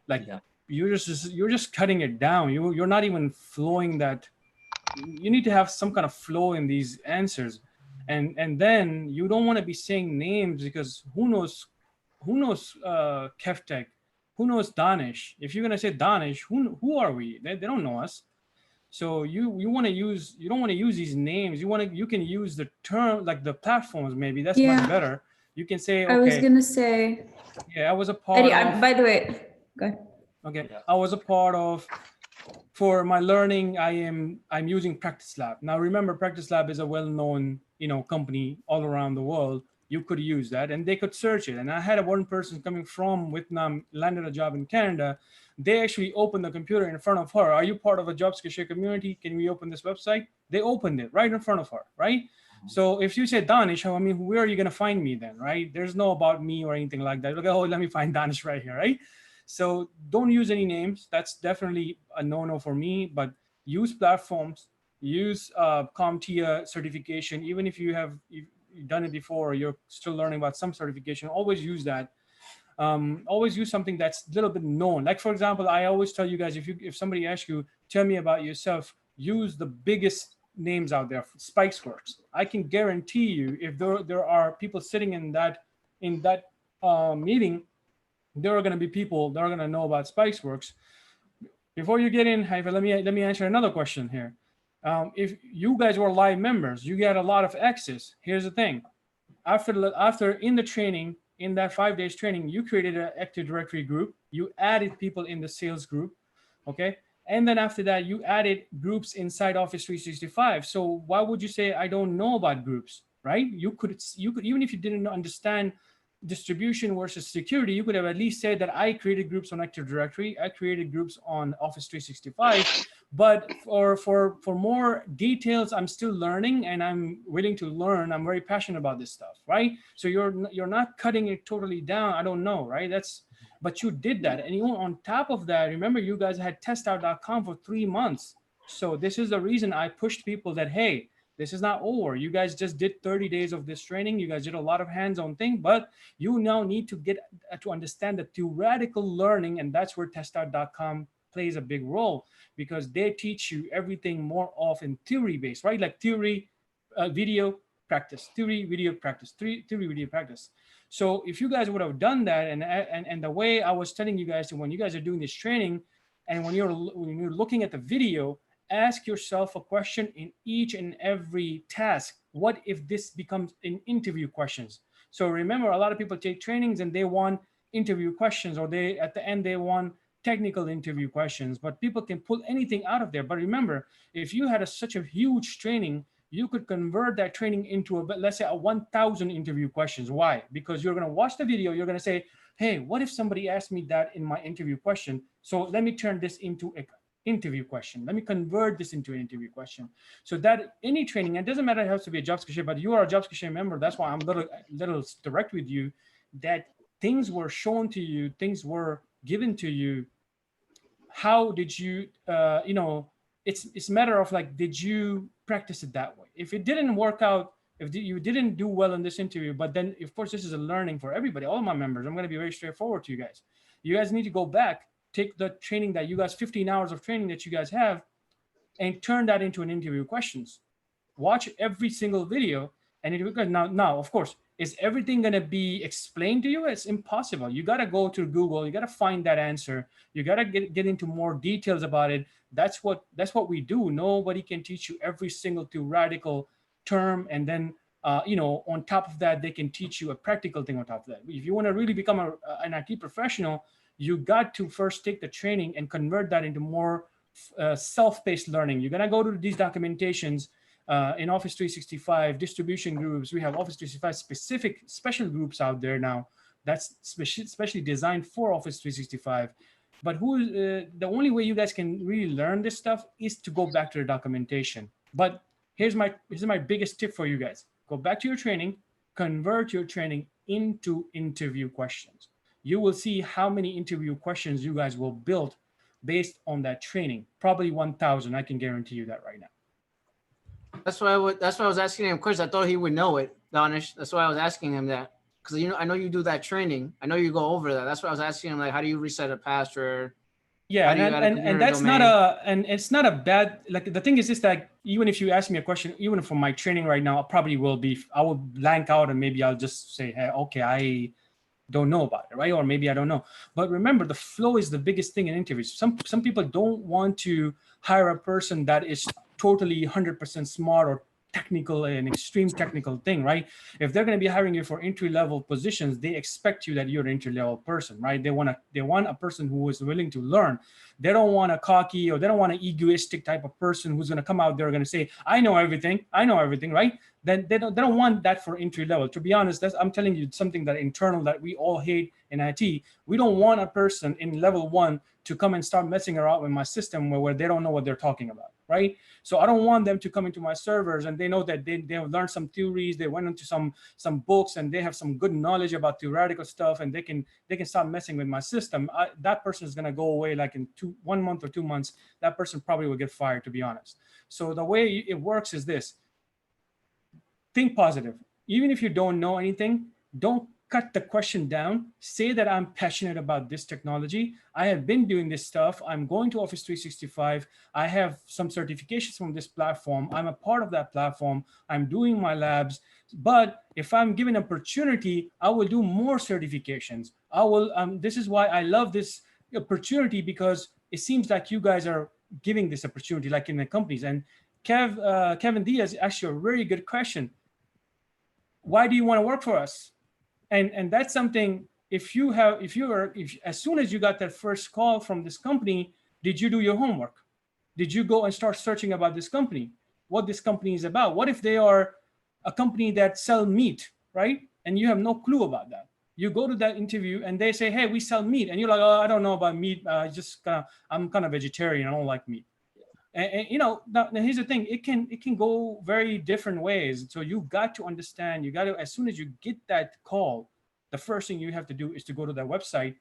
[SPEAKER 18] like you're just cutting it down. You're not even flowing that. You need to have some kind of flow in these answers. And then you don't want to be saying names, because who knows Kevtech, who knows Danish? If you're gonna say Danish, who are we? They don't know us. So you don't want to use these names. You can use the term, like the platforms, maybe that's much better. You can say, okay,
[SPEAKER 3] I was gonna say,
[SPEAKER 18] yeah, I was a part
[SPEAKER 3] Eddie,
[SPEAKER 18] of.
[SPEAKER 3] by the way, go ahead.
[SPEAKER 18] Okay, I was a part of. For my learning, I'm using Practice Lab. Now remember, Practice Lab is a well-known, company all around the world. You could use that and they could search it. And I had one person coming from Vietnam, landed a job in Canada. They actually opened the computer in front of her. Are you part of a Jobs Cache community? Can we open this website? They opened it right in front of her, right? So if you say Danish, I mean, where are you going to find me then, right? There's no about me or anything like that. Look, oh, let me find Danish right here, right? So don't use any names. That's definitely a no-no for me, but use platforms, use Comptia certification. Even if you've done it before, or you're still learning about some certification, always use that. Always use something that's a little bit known. Like, for example, I always tell you guys, if somebody asks you, tell me about yourself, use the biggest names out there. Spikesworks. I can guarantee you, if there are people sitting in that meeting, there are going to be people that are going to know about Spikesworks. Before you get in, Haifa, let me answer another question here. If you guys were live members, you get a lot of access. Here's the thing: after in the training, in that 5 days training, you created an Active Directory group. You added people in the sales group, okay? And then after that, you added groups inside Office 365. So why would you say I don't know about groups, right? You could even if you didn't understand distribution versus security, you could have at least said that I created groups on Active Directory, I created groups on Office 365. But for more details, I'm still learning and I'm willing to learn. I'm very passionate about this stuff, right? So you're not cutting it totally down. I don't know, right? But you did that. And on top of that, remember, you guys had testout.com for 3 months. So this is the reason I pushed people that, hey, this is not over. You guys just did 30 days of this training. You guys did a lot of hands-on thing, but you now need to get to understand the theoretical learning, and that's where testout.com plays a big role, because they teach you everything more often theory-based, right? Like theory, video, practice, theory, video, practice, theory, video, practice. So if you guys would have done that, and the way I was telling you guys, when you guys are doing this training, and when you're looking at the video, ask yourself a question in each and every task. What if this becomes an interview questions? So remember, a lot of people take trainings and they want interview questions, or at the end they want technical interview questions, but people can pull anything out of there. But remember, if you had such a huge training, you could convert that training into let's say a 1,000 interview questions. Why? Because you're going to watch the video, you're going to say, hey, what if somebody asked me that in my interview question? So let me turn this into a interview question. Let me convert this into an interview question. So that any training, it doesn't matter, it has to be a Jobs Cache, but you are a Jobs Cache member. That's why I'm a little direct with you, that things were shown to you, things were given to you. How did you, it's a matter of like, did you practice it that way? If it didn't work out, if you didn't do well in this interview, but then of course this is a learning for everybody, all my members, I'm going to be very straightforward to you guys. You guys need to go back, take the training that you guys, 15 hours of training that you guys have, and turn that into an interview questions. Watch every single video. And now, of course, is everything going to be explained to you? It's impossible. You got to go to Google. You got to find that answer. You got to get into more details about it. That's what we do. Nobody can teach you every single theoretical term. And then, on top of that, they can teach you a practical thing on top of that. If you want to really become an IT professional, you got to first take the training and convert that into more self-paced learning. You're going to go to these documentations in Office 365, distribution groups. We have Office 365 special groups out there now that's specially designed for Office 365. But the only way you guys can really learn this stuff is to go back to the documentation. But here's my biggest tip for you guys. Go back to your training, convert your training into interview questions. You will see how many interview questions you guys will build based on that training. Probably 1,000. I can guarantee you that right now.
[SPEAKER 1] That's why I was asking him questions. I thought he would know it, Danish. That's why I was asking him that. Because I know you do that training. I know you go over that. That's why I was asking him, like, how do you reset a password?
[SPEAKER 18] Yeah, and that's not it's not a bad, like, the thing is that even if you ask me a question, even for my training right now, I will blank out and maybe I'll just say, hey, okay, I don't know about it, right? Or maybe I don't know. But remember, the flow is the biggest thing in interviews. Some people don't want to hire a person that is totally 100% smart or technical, an extreme technical thing, right? If they're going to be hiring you for entry-level positions, they expect you that you're an entry-level person, right? They want a person who is willing to learn. They don't want a cocky, or they don't want an egoistic type of person who's going to come out there going to say, I know everything, right? Then they don't want that for entry level. To be honest, I'm telling you something that internal that we all hate in IT. We don't want a person in level 1 to come and start messing around with my system where they don't know what they're talking about, right? So I don't want them to come into my servers and they know that they have learned some theories, they went into some books, and they have some good knowledge about theoretical stuff, and they can start messing with my system. That person is going to go away like in 1 month or 2 months. That person probably will get fired, to be honest. So the way it works is this. Think positive. Even if you don't know anything, don't cut the question down. Say that I'm passionate about this technology. I have been doing this stuff. I'm going to Office 365. I have some certifications from this platform. I'm a part of that platform. I'm doing my labs. But if I'm given an opportunity, I will do more certifications. I will. This is why I love this opportunity, because it seems like you guys are giving this opportunity, like in the companies. And Kevin Diaz asked you a very good question. Why do you want to work for us? And that's something, as soon as you got that first call from this company, did you do your homework? Did you go and start searching about this company, what this company is about? What if they are a company that sell meat, right? And you have no clue about that. You go to that interview and they say, hey, we sell meat. And you're like, oh, I don't know about meat. I'm kind of vegetarian. I don't like meat. And now here's the thing, it can go very different ways. So you got to understand, as soon as you get that call, the first thing you have to do is to go to that website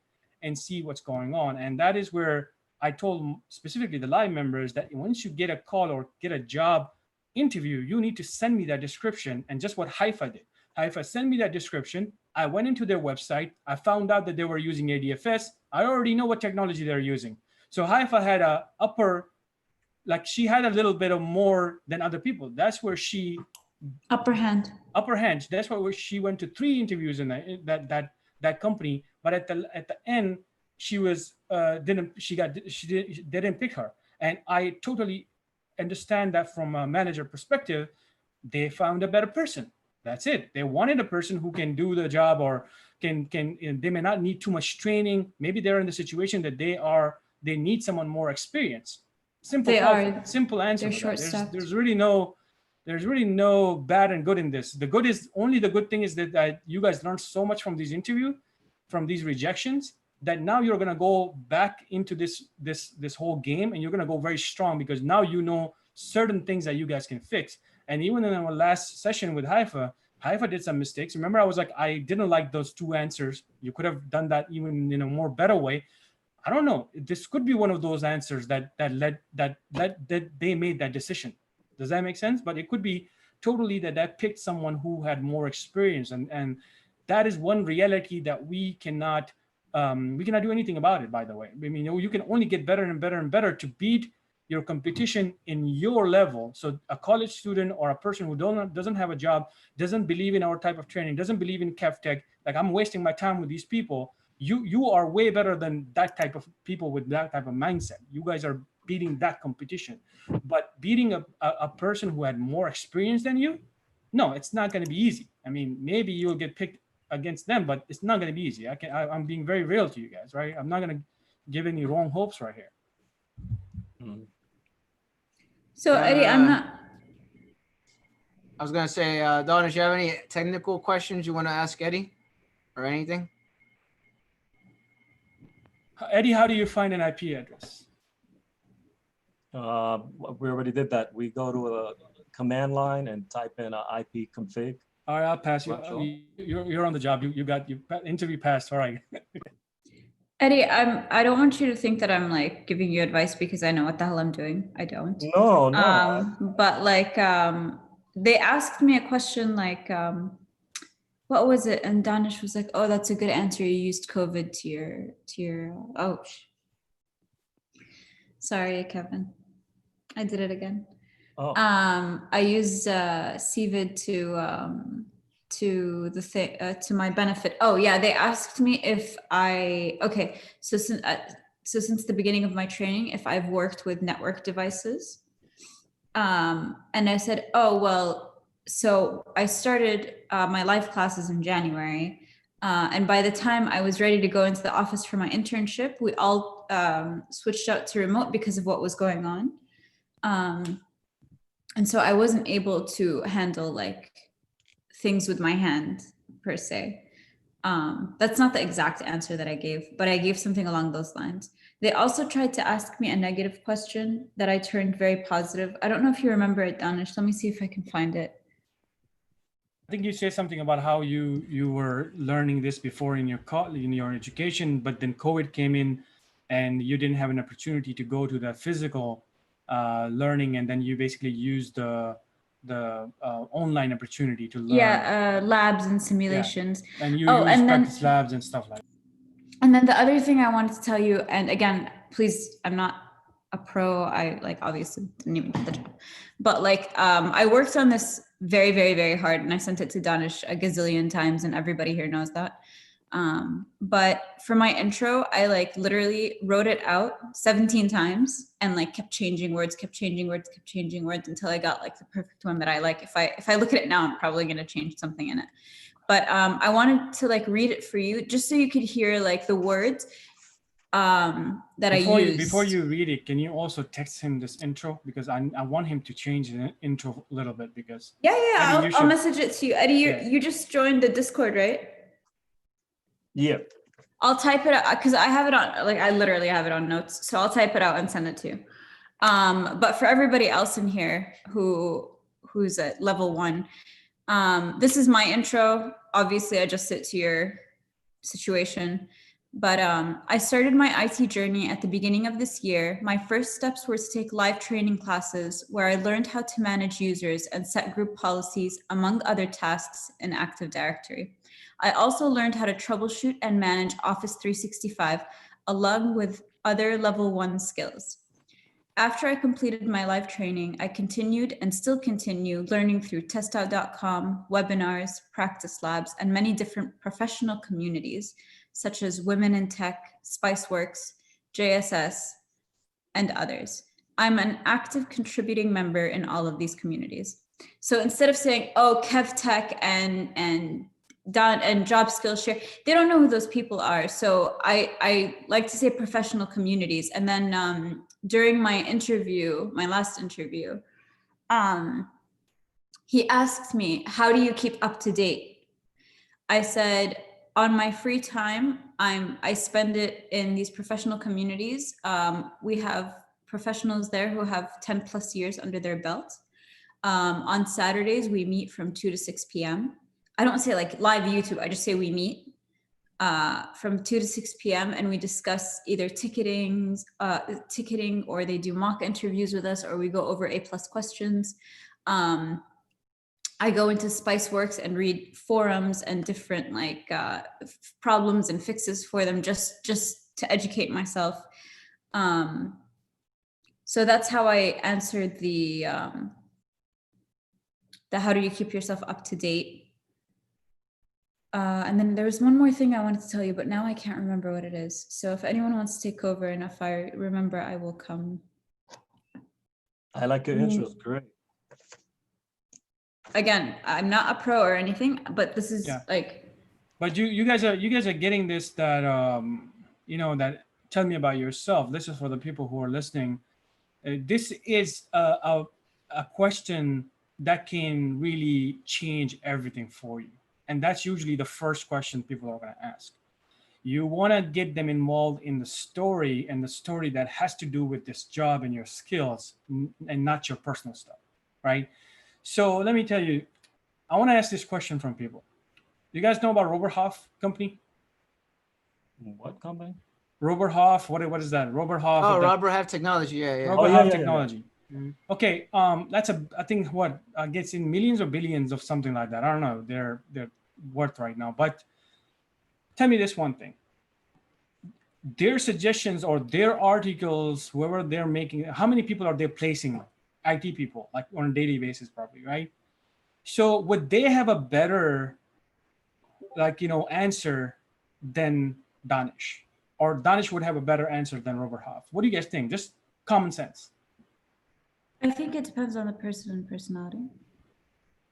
[SPEAKER 18] and see what's going on. And that is where I told specifically the live members that once you get a call or get a job interview, you need to send me that description. And just what Haifa did. Haifa sent me that description. I went into their website. I found out that they were using ADFS. I already know what technology they're using. So Haifa had she had a little bit of more than other people. That's where she
[SPEAKER 3] upper hand.
[SPEAKER 18] That's where she went to 3 interviews in that company. But at the end, she was they didn't pick her. And I totally understand that from a manager perspective. They found a better person. That's it. They wanted a person who can do the job, or can they may not need too much training. Maybe they're in the situation that they need someone more experienced. Simple answer. There's really no bad and good in this. The good thing is that you guys learned so much from these interviews, from these rejections, that now you're gonna go back into this whole game, and you're gonna go very strong, because now you know certain things that you guys can fix. And even in our last session with Haifa did some mistakes. Remember, I was like, I didn't like those 2 answers. You could have done that even in a more better way. I don't know. This could be one of those answers that led that they made that decision. Does that make sense? But it could be totally that picked someone who had more experience, and that is one reality that we cannot do anything about it. By the way, I mean, you can only get better and better and better to beat your competition in your level. So a college student or a person who doesn't have a job, doesn't believe in our type of training, doesn't believe in Kevtech, like, I'm wasting my time with these people. You are way better than that type of people with that type of mindset. You guys are beating that competition. But beating a person who had more experience than you, no, it's not going to be easy. I mean, maybe you'll get picked against them, but it's not going to be easy. I'm being very real to you guys, right? I'm not going to give any wrong hopes right here.
[SPEAKER 3] So Eddie, I
[SPEAKER 1] was going to say, Donna, do you have any technical questions you want to ask Eddie or anything?
[SPEAKER 18] Eddie, how do you find an IP address?
[SPEAKER 17] We already did that. We go to a command line and type in IP config.
[SPEAKER 18] All right, I'll pass you. You're on the job. You got your interview passed. All right.
[SPEAKER 3] Eddie, I don't want you to think that I'm like giving you advice because I know what the hell I'm doing. I don't.
[SPEAKER 17] No, no.
[SPEAKER 3] But like they asked me a question like what was it? And Danish was like, "Oh, that's a good answer. You used COVID to your oh." Sorry, Kevin. I did it again.
[SPEAKER 17] Oh.
[SPEAKER 3] I used CVID to the thing to my benefit. Oh yeah, they asked me if so since the beginning of my training, if I've worked with network devices, and I said, oh well, so I started my live classes in January, and by the time I was ready to go into the office for my internship, we all switched out to remote because of what was going on. And so I wasn't able to handle like things with my hand per se. That's not the exact answer that I gave, but I gave something along those lines. They also tried to ask me a negative question that I turned very positive. I don't know if you remember it, Danish. Let me see if I can find it.
[SPEAKER 18] I think you said something about how you were learning this before in your education, but then COVID came in and you didn't have an opportunity to go to the physical learning, and then you basically used the online opportunity to learn.
[SPEAKER 3] Yeah, labs and simulations.
[SPEAKER 18] Yeah. And you use practice labs and stuff like that.
[SPEAKER 3] And then the other thing I wanted to tell you, and again, please, I'm not a pro. I like obviously didn't even get the job, but like I worked on this very, very, very hard, and I sent it to Danish a gazillion times, and everybody here knows that. But for my intro, I like literally wrote it out 17 times and like kept changing words until I got like the perfect one that I like. If I look at it now, I'm probably going to change something in it. But I wanted to like read it for you just so you could hear like the words that I used.
[SPEAKER 18] Before you read it, can you also text him this intro? Because I want him to change the intro a little bit because
[SPEAKER 3] Eddie, I'll message it to you. Eddie, you just joined the Discord, right?
[SPEAKER 17] Yeah.
[SPEAKER 3] I'll type it out because I have it on, like I literally have it on notes. So I'll type it out and send it to you. But for everybody else in here who's at level 1, this is my intro. Obviously, I just sit to your situation. But I started my IT journey at the beginning of this year. My first steps were to take live training classes where I learned how to manage users and set group policies, among other tasks in Active Directory. I also learned how to troubleshoot and manage Office 365, along with other level 1 skills. After I completed my live training, I continued and still continue learning through testout.com, webinars, practice labs, and many different professional communities, such as Women in Tech, Spiceworks, JSS, and others. I'm an active contributing member in all of these communities. So instead of saying, oh, Kevtech and Job Skills Share, they don't know who those people are. So I like to say professional communities. And then during my interview, my last interview, he asked me, how do you keep up to date? I said, on my free time, I spend it in these professional communities. We have professionals there who have 10 plus years under their belt. On Saturdays, we meet from 2 to 6 p.m. I don't say like live YouTube, I just say we meet from 2 to 6 p.m. and we discuss either ticketing, or they do mock interviews with us, or we go over A+ questions. I go into Spiceworks and read forums and different like problems and fixes for them just to educate myself. So that's how I answered the how do you keep yourself up to date. And then there was one more thing I wanted to tell you, but now I can't remember what it is. So if anyone wants to take over, and if I remember, I will come.
[SPEAKER 17] I like your intros, great.
[SPEAKER 3] Again, I'm not a pro or anything, but this is like.
[SPEAKER 18] But you guys are getting this that that tell me about yourself. This is for the people who are listening. This is a question that can really change everything for you. And that's usually the first question people are going to ask. You want to get them involved in the story, and the story that has to do with this job and your skills, and not your personal stuff, right? So let me tell you, I want to ask this question from people. You guys know about Roberhoff company?
[SPEAKER 17] What company?
[SPEAKER 18] Robert Half, what is that? Robert Half.
[SPEAKER 1] Oh, Robert Half Technology. Yeah, yeah.
[SPEAKER 18] Robert Half Technology. Okay, that's I think what gets in millions or billions of something like that. I don't know their worth right now. But tell me this one thing: their suggestions or their articles, whoever they're making, how many people are they placing? IT people, like on a daily basis, probably, right? So would they have a better, answer than Danish, or Danish would have a better answer than Robert Half? What do you guys think? Just common sense.
[SPEAKER 3] I think it depends on the person and personality.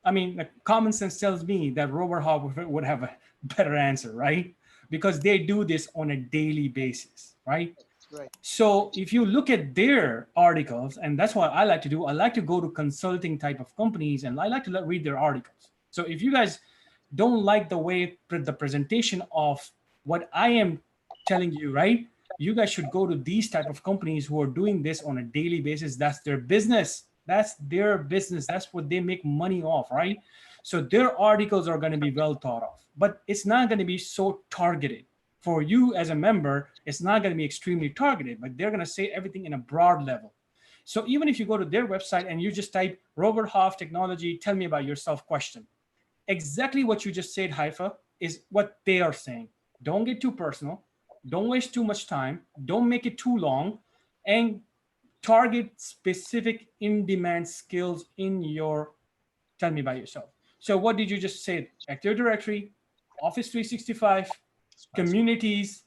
[SPEAKER 18] I mean, common sense tells me that Robert Half would have a better answer, right? Because they do this on a daily basis, right?
[SPEAKER 6] Right.
[SPEAKER 18] So if you look at their articles, and that's what I like to do, I like to go to consulting type of companies and I like to read their articles. So if you guys don't like the way the presentation of what I am telling you, right? You guys should go to these type of companies who are doing this on a daily basis. That's their business. That's their business. That's what they make money off, right? So their articles are going to be well thought of, but it's not going to be so targeted. For you as a member, it's not going to be extremely targeted, but they're going to say everything in a broad level. So even if you go to their website and you just type Robert Half Technology, tell me about yourself question, exactly what you just said, Haifa, is what they are saying. Don't get too personal. Don't waste too much time. Don't make it too long, and target specific in-demand skills in your tell me about yourself. So what did you just say? Active Directory, Office 365, communities,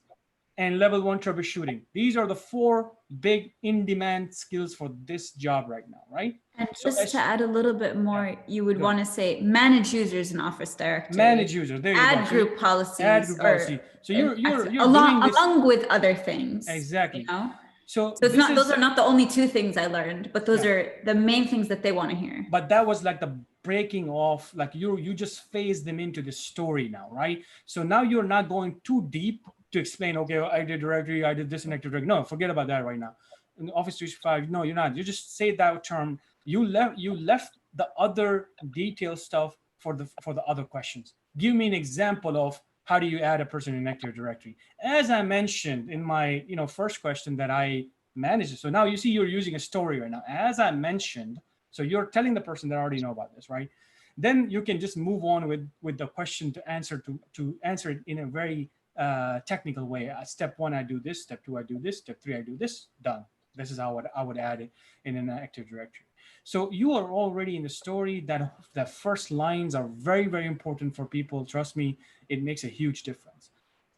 [SPEAKER 18] and level 1 troubleshooting. These are the 4 big in-demand skills for this job right now, right?
[SPEAKER 3] And just to add a little bit more, you would want to say manage users in Office Directory.
[SPEAKER 18] Manage users. There you go.
[SPEAKER 3] Add group policies.
[SPEAKER 18] Add group policy. So you're
[SPEAKER 3] along with other things.
[SPEAKER 18] Exactly.
[SPEAKER 3] You know?
[SPEAKER 18] So
[SPEAKER 3] it's not. Those are not the only 2 things I learned, but those are the main things that they want to hear.
[SPEAKER 18] But that was like the breaking off. Like you just phase them into the story now, right? So now you're not going too deep to explain. Okay, I did directory. I did this in Active Directory. No, forget about that right now. In Office 365, no, you're not. You just say that term. You left the other detailed stuff for the other questions. Give me an example of how do you add a person in Active Directory? As I mentioned in my first question that I managed. So now you see you're using a story right now. As I mentioned, so you're telling the person that already know about this, right? Then you can just move on with the question to answer it in a very technical way. Step 1, I do this. Step 2, I do this. Step 3, I do this. Done. This is how I would add it in an Active Directory. So you are already in the story. That first lines are very, very important for people. Trust me, it makes a huge difference.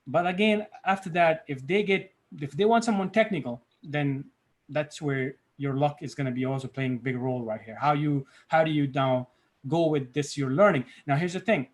[SPEAKER 18] But again, after that, if they want someone technical, then that's where your luck is going to be also playing a big role right here. How do you now go with this you're learning? Now, here's the thing.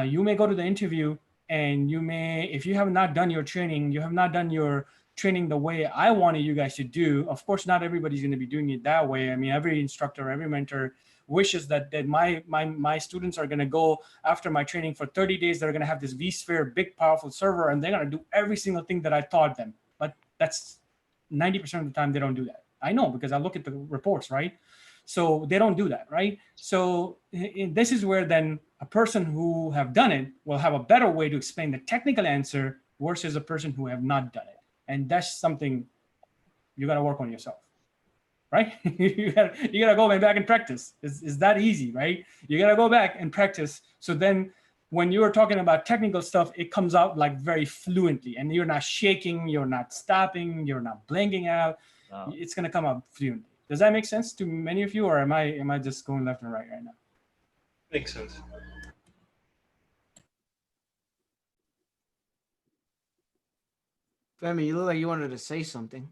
[SPEAKER 18] You may go to the interview and if you have not done your training, you have not done your training the way I wanted you guys to do. Of course, not everybody's going to be doing it that way. I mean, every instructor, every mentor wishes that my students are going to go after my training for 30 days. They're going to have this vSphere, big, powerful server, and they're going to do every single thing that I taught them. But that's 90% of the time they don't do that. I know because I look at the reports, right? So they don't do that, right? So this is where then a person who have done it will have a better way to explain the technical answer versus a person who have not done it. And that's something you got to work on yourself, right? you got to go back and practice. It's that easy, right? You got to go back and practice. So then when you're talking about technical stuff, it comes out like very fluently and you're not shaking, you're not stopping, you're not blanking out. Wow. It's going to come out fluently. Does that make sense to many of you, or am I just going left and right now?
[SPEAKER 10] Makes sense.
[SPEAKER 1] Femi, you look like you wanted to say something.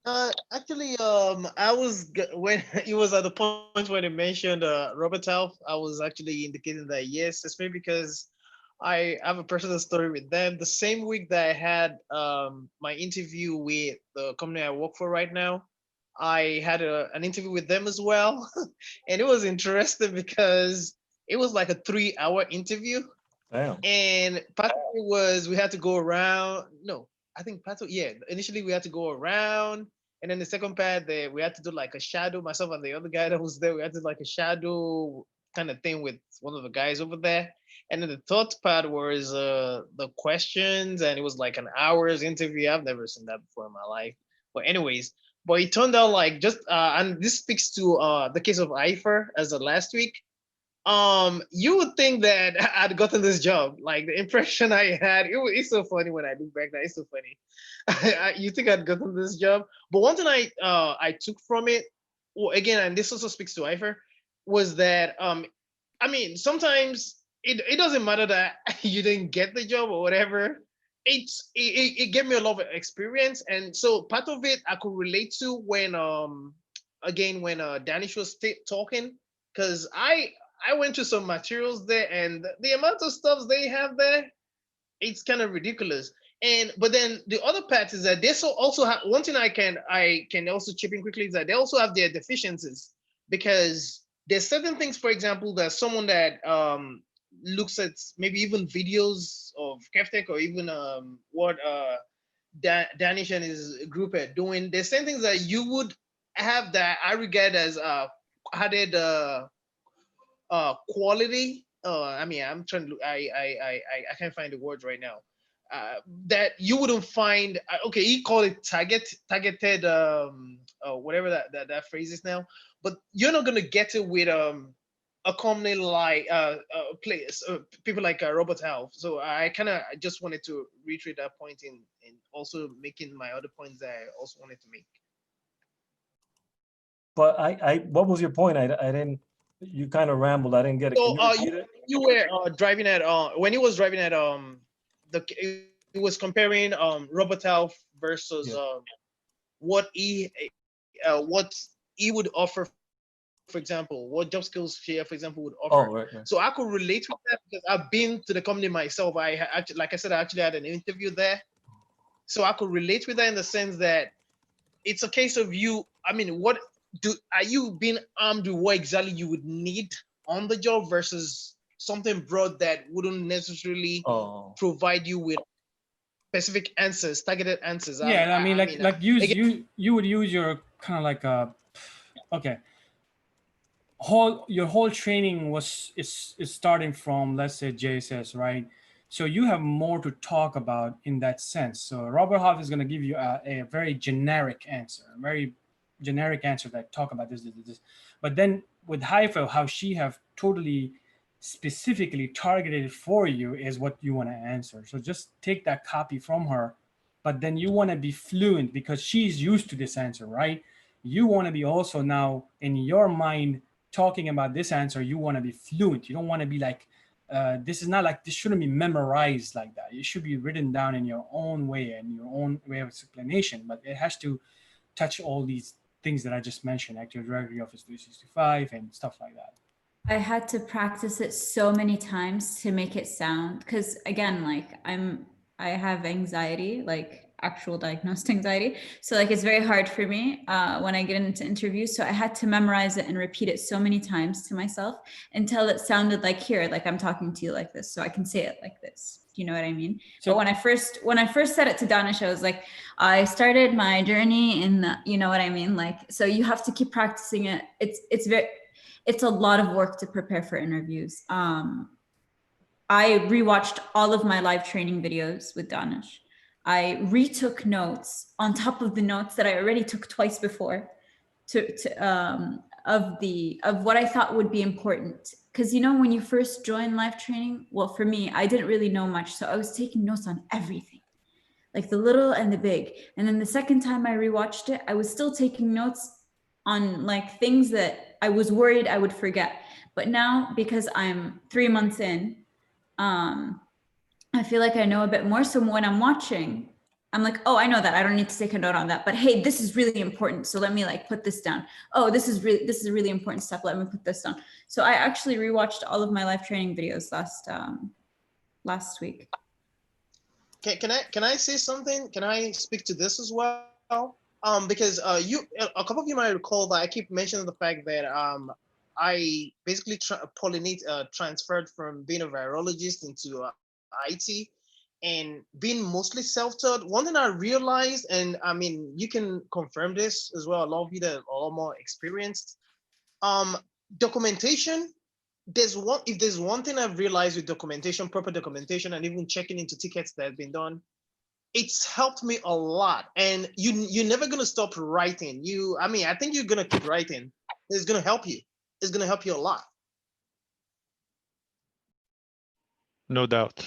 [SPEAKER 14] Actually, I was when it was at the point when it mentioned Robert Half, I was actually indicating that yes, especially because I have a personal story with them. The same week that I had my interview with the company I work for right now, I had an interview with them as well, and it was interesting because it was like a 3-hour interview.
[SPEAKER 17] Damn.
[SPEAKER 14] And part of it was we had to go around. No, I think part of initially we had to go around, and then the second part we had to do like a shadow. Myself and the other guy that was there, we had to do like a shadow kind of thing with one of the guys over there. And then the third part was the questions, and it was like an hour's interview. I've never seen that before in my life. But anyways, but it turned out like just and this speaks to the case of Eifer as of last week. You would think that I'd gotten this job. Like the impression I had, it's so funny when I look back now. It's so funny. You think I'd gotten this job, but one thing I took from it, well, again, and this also speaks to Eifer, was that I mean, sometimes it doesn't matter that you didn't get the job or whatever. It gave me a lot of experience, and so part of it I could relate to when again when Danish was talking, because I went to some materials there, and the amount of stuff they have there, it's kind of ridiculous. And but then the other part is that they also have one thing I can also chip in quickly is that they also have their deficiencies, because there's certain things, for example, that someone that looks at maybe even videos of Kevtech or even what Danish and his group are doing, there's certain things that you would have that I regard as added quality. I mean, I'm trying to I can't find the words right now. That you wouldn't find. Okay, he called it targeted whatever that phrase is now, but you're not gonna get it with a company like people like Robert Half. So I kind of just wanted to reiterate that point in also making my other points that I also wanted to make.
[SPEAKER 17] But what was your point? I didn't. You kind of rambled. I didn't get it.
[SPEAKER 14] So you were driving at when he was driving at he was comparing Robert Half versus what he would offer. For example, what job skills share, for example, would offer.
[SPEAKER 17] Oh, right.
[SPEAKER 14] So I could relate with that because I've been to the company myself. I actually, like I said, I actually had an interview there. So I could relate with that in the sense that it's a case of you. I mean, are you being armed with what exactly you would need on the job versus something broad that wouldn't necessarily provide you with specific answers, targeted answers.
[SPEAKER 18] Yeah, I mean, you would use your kind of like okay. Your whole training is starting from, let's say, JSS, right? So you have more to talk about in that sense. So Robert Half is going to give you a very generic answer, a very generic answer that talk about this. But then with Haifa, how she have totally specifically targeted for you is what you want to answer. So just take that copy from her, but then you want to be fluent because she's used to this answer, right? You want to be also now in your mind talking about this answer, you want to be fluent. You don't want to be like, this shouldn't be memorized like that. It should be written down in your own way and your own way of explanation, but it has to touch all these things that I just mentioned, Active Directory, Office 365 and stuff like that.
[SPEAKER 3] I had to practice it so many times to make it sound, because again, like I have anxiety, like actual diagnosed anxiety. So like it's very hard for me when I get into interviews. So I had to memorize it and repeat it so many times to myself until it sounded like here, like I'm talking to you like this. So I can say it like this. Do you know what I mean? So, but when I first said it to Danish, I was like, I started my journey in the, you know what I mean? Like, so you have to keep practicing it. It's a lot of work to prepare for interviews. I rewatched all of my live training videos with Danish. I retook notes on top of the notes that I already took twice before of what I thought would be important. Because, you know, when you first join live training, well, for me, I didn't really know much. So I was taking notes on everything, like the little and the big. And then the second time I rewatched it, I was still taking notes on like things that I was worried I would forget. But now, because I'm 3 months in, I feel like I know a bit more. So when I'm watching, I'm like, oh, I know that. I don't need to take a note on that. But hey, this is really important. So let me like put this down. Oh, this is really important stuff. Let me put this down. So I actually rewatched all of my live training videos last week.
[SPEAKER 14] Can I say something? Can I speak to this as well? Because a couple of you might recall that I keep mentioning the fact that I basically transferred from being a virologist into IT and being mostly self-taught. One thing I realized, and I mean, you can confirm this as well, a lot of you that are a lot more experienced, documentation
[SPEAKER 6] if there's one thing I've realized with documentation, proper documentation, and even checking into tickets that have been done, it's helped me a lot. And you're never gonna stop writing. I think you're gonna keep writing. It's gonna help you. It's gonna help you a lot.
[SPEAKER 2] No doubt.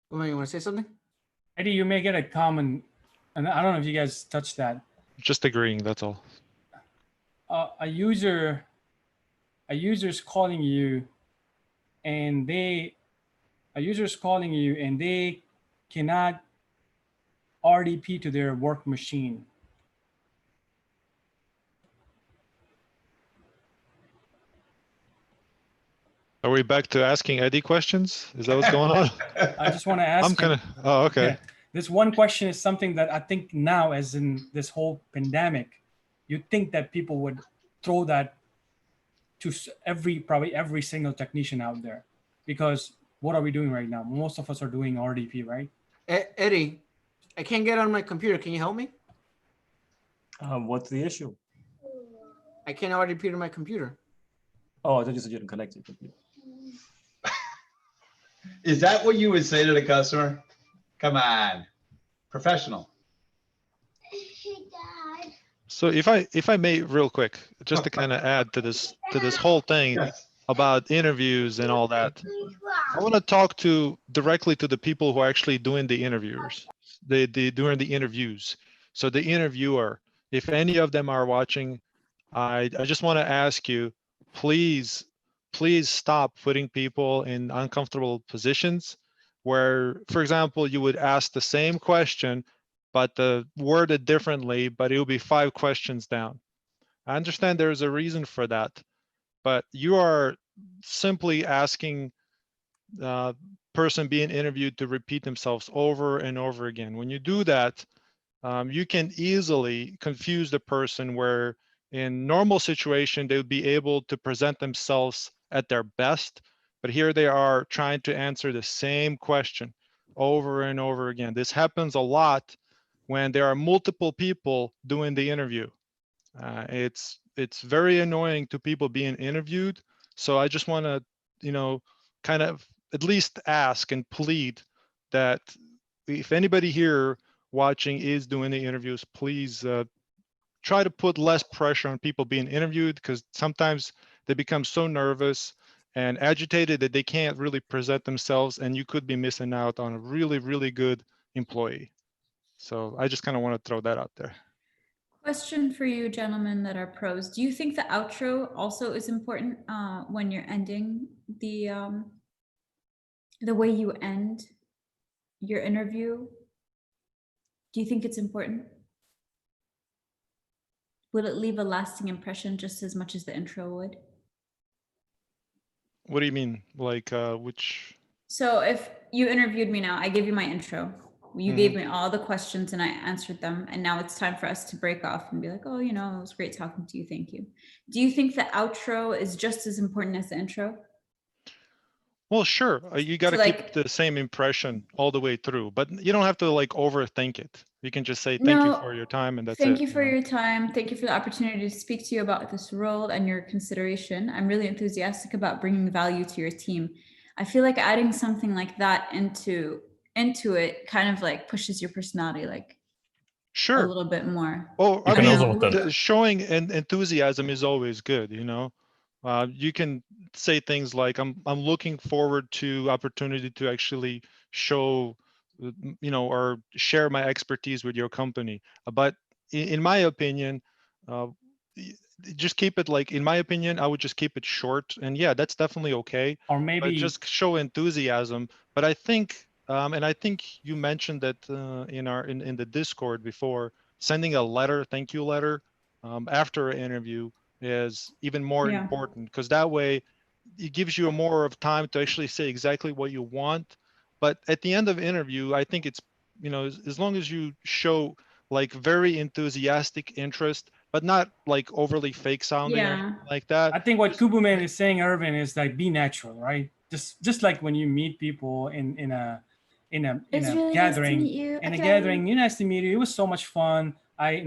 [SPEAKER 1] You want to say something?
[SPEAKER 18] Eddie, you may get a common, and I don't know if you guys touched that.
[SPEAKER 2] Just agreeing, that's all.
[SPEAKER 18] A user's calling you, and a user's calling you, and they cannot RDP to their work machine.
[SPEAKER 2] Are we back to asking Eddie questions? Is that what's going on?
[SPEAKER 18] I just want to ask.
[SPEAKER 2] I'm kind of. Oh, okay.
[SPEAKER 18] Yeah, this one question is something that I think now, as in this whole pandemic, you'd think that people would throw that to probably every single technician out there, because what are we doing right now? Most of us are doing RDP, right?
[SPEAKER 1] Eddie, I can't get on my computer. Can you help me?
[SPEAKER 17] What's the issue?
[SPEAKER 1] I can't RDP to my computer.
[SPEAKER 17] Oh, I thought you said you didn't connect to your computer.
[SPEAKER 5] Is that what you would say to the customer? Come on, professional.
[SPEAKER 2] So if I may, real quick, just to kind of add to this whole thing about interviews and all that, I want to talk directly to the people who are actually doing the interviews. During the interviews. So the interviewer, if any of them are watching, I just want to ask you, please stop putting people in uncomfortable positions where, for example, you would ask the same question, but word it differently, but it will be 5 questions down. I understand there's a reason for that, but you are simply asking the person being interviewed to repeat themselves over and over again. When you do that, you can easily confuse the person where in normal situation, they would be able to present themselves at their best, but here they are trying to answer the same question over and over again. This happens a lot when there are multiple people doing the interview. It's very annoying to people being interviewed. So I just want to, kind of at least ask and plead that if anybody here watching is doing the interviews, please try to put less pressure on people being interviewed, because sometimes they become so nervous and agitated that they can't really present themselves, and you could be missing out on a really, really good employee. So I just kind of want to throw that out there.
[SPEAKER 3] Question for you gentlemen that are pros. Do you think the outro also is important when you're ending the way you end your interview? Do you think it's important? Will it leave a lasting impression just as much as the intro would?
[SPEAKER 2] What do you mean? Like which?
[SPEAKER 3] So if you interviewed me now, I gave you my intro. You gave me all the questions and I answered them. And now it's time for us to break off and be like, oh, it was great talking to you. Thank you. Do you think the outro is just as important as the intro?
[SPEAKER 2] Well, sure. You got to keep the same impression all the way through, but you don't have to overthink it. You can just say thank you for your time, and that's it.
[SPEAKER 3] Thank you for your time. Thank you for the opportunity to speak to you about this role and your consideration. I'm really enthusiastic about bringing value to your team. I feel like adding something like that into it kind of pushes your personality
[SPEAKER 2] sure
[SPEAKER 3] a little bit more.
[SPEAKER 2] Oh, I mean, showing enthusiasm is always good, you can say things like, I'm looking forward to opportunity to actually show, or share my expertise with your company. But in my opinion, just keep it in my opinion, I would just keep it short. And yeah, that's definitely okay.
[SPEAKER 18] Or maybe
[SPEAKER 2] just show enthusiasm. But I think, and I think you mentioned that in the Discord before, sending a letter, thank you letter, after an interview is even more important, because that way it gives you more of time to actually say exactly what you want. But at the end of the interview, I think it's, as long as you show very enthusiastic interest, but not overly fake sounding or anything like that.
[SPEAKER 18] I think what Kubuman is saying, Irvin, is be natural, right? Just like when you meet people in in a
[SPEAKER 3] It's really
[SPEAKER 18] gathering.
[SPEAKER 3] nice to meet you.
[SPEAKER 18] In a
[SPEAKER 3] Okay.
[SPEAKER 18] gathering, nice to meet you. It was so much fun.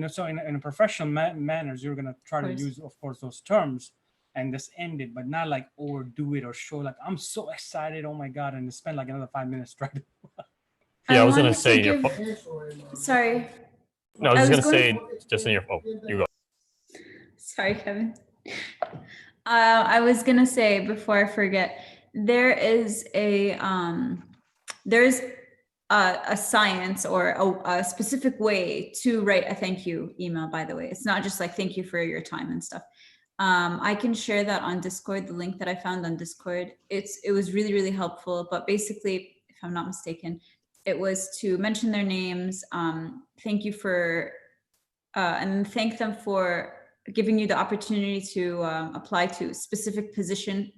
[SPEAKER 18] So in a professional manners, you're gonna try to use, of course, those terms, and just end it, but not like overdo it or show like I'm so excited, oh my god, and spend like another 5 minutes trying to.
[SPEAKER 4] Yeah, I was gonna
[SPEAKER 3] wanted
[SPEAKER 4] say
[SPEAKER 3] to Sorry.
[SPEAKER 4] No, I was just gonna say just in your. Oh, you go.
[SPEAKER 3] Sorry, Kevin. I was gonna say before I forget, there's a science or a specific way to write a thank you email, by the way. It's not just like thank you for your time and stuff. I can share that on Discord, the link that I found on Discord. It was really, really helpful, but basically, if I'm not mistaken, it was to mention their names, thank you for, and thank them for giving you the opportunity to apply to a specific position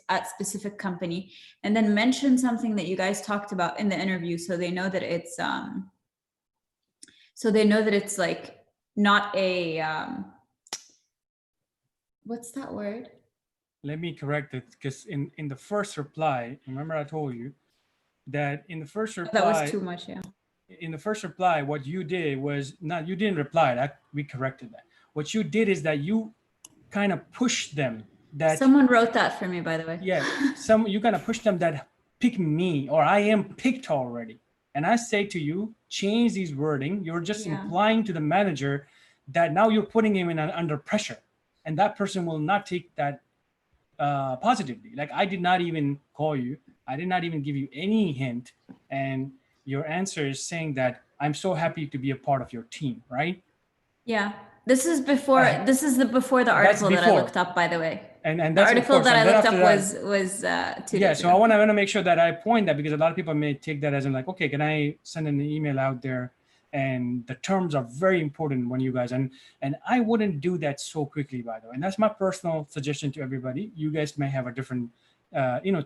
[SPEAKER 3] at specific company, and then mention something that you guys talked about in the interview, so they know that it's like not a what's that word?
[SPEAKER 18] Let me correct it, because in the first reply, remember I told you that in the first reply,
[SPEAKER 3] That was too much, yeah.
[SPEAKER 18] In the first reply, what you did was you didn't reply. That we corrected that. What you did is that you kind of pushed them. That
[SPEAKER 3] someone wrote that for me, by the way.
[SPEAKER 18] Yeah, you kind of push them that pick me, or I am picked already. And I say to you, change these wording. You're just implying to the manager that now you're putting him in under pressure, and that person will not take that positively. Like, I did not even call you. I did not even give you any hint. And your answer is saying that I'm so happy to be a part of your team, right?
[SPEAKER 3] Yeah. This is before the article that I looked up, by the way.
[SPEAKER 18] And
[SPEAKER 3] the
[SPEAKER 18] that's,
[SPEAKER 3] article that I looked up
[SPEAKER 18] that,
[SPEAKER 3] was 2
[SPEAKER 18] yeah.
[SPEAKER 3] days
[SPEAKER 18] So
[SPEAKER 3] ago.
[SPEAKER 18] I want to make sure that I point that, because a lot of people may take that as in like, okay, can I send an email out there? And the terms are very important when you guys, and I wouldn't do that so quickly, by the way. And that's my personal suggestion to everybody. You guys may have a different,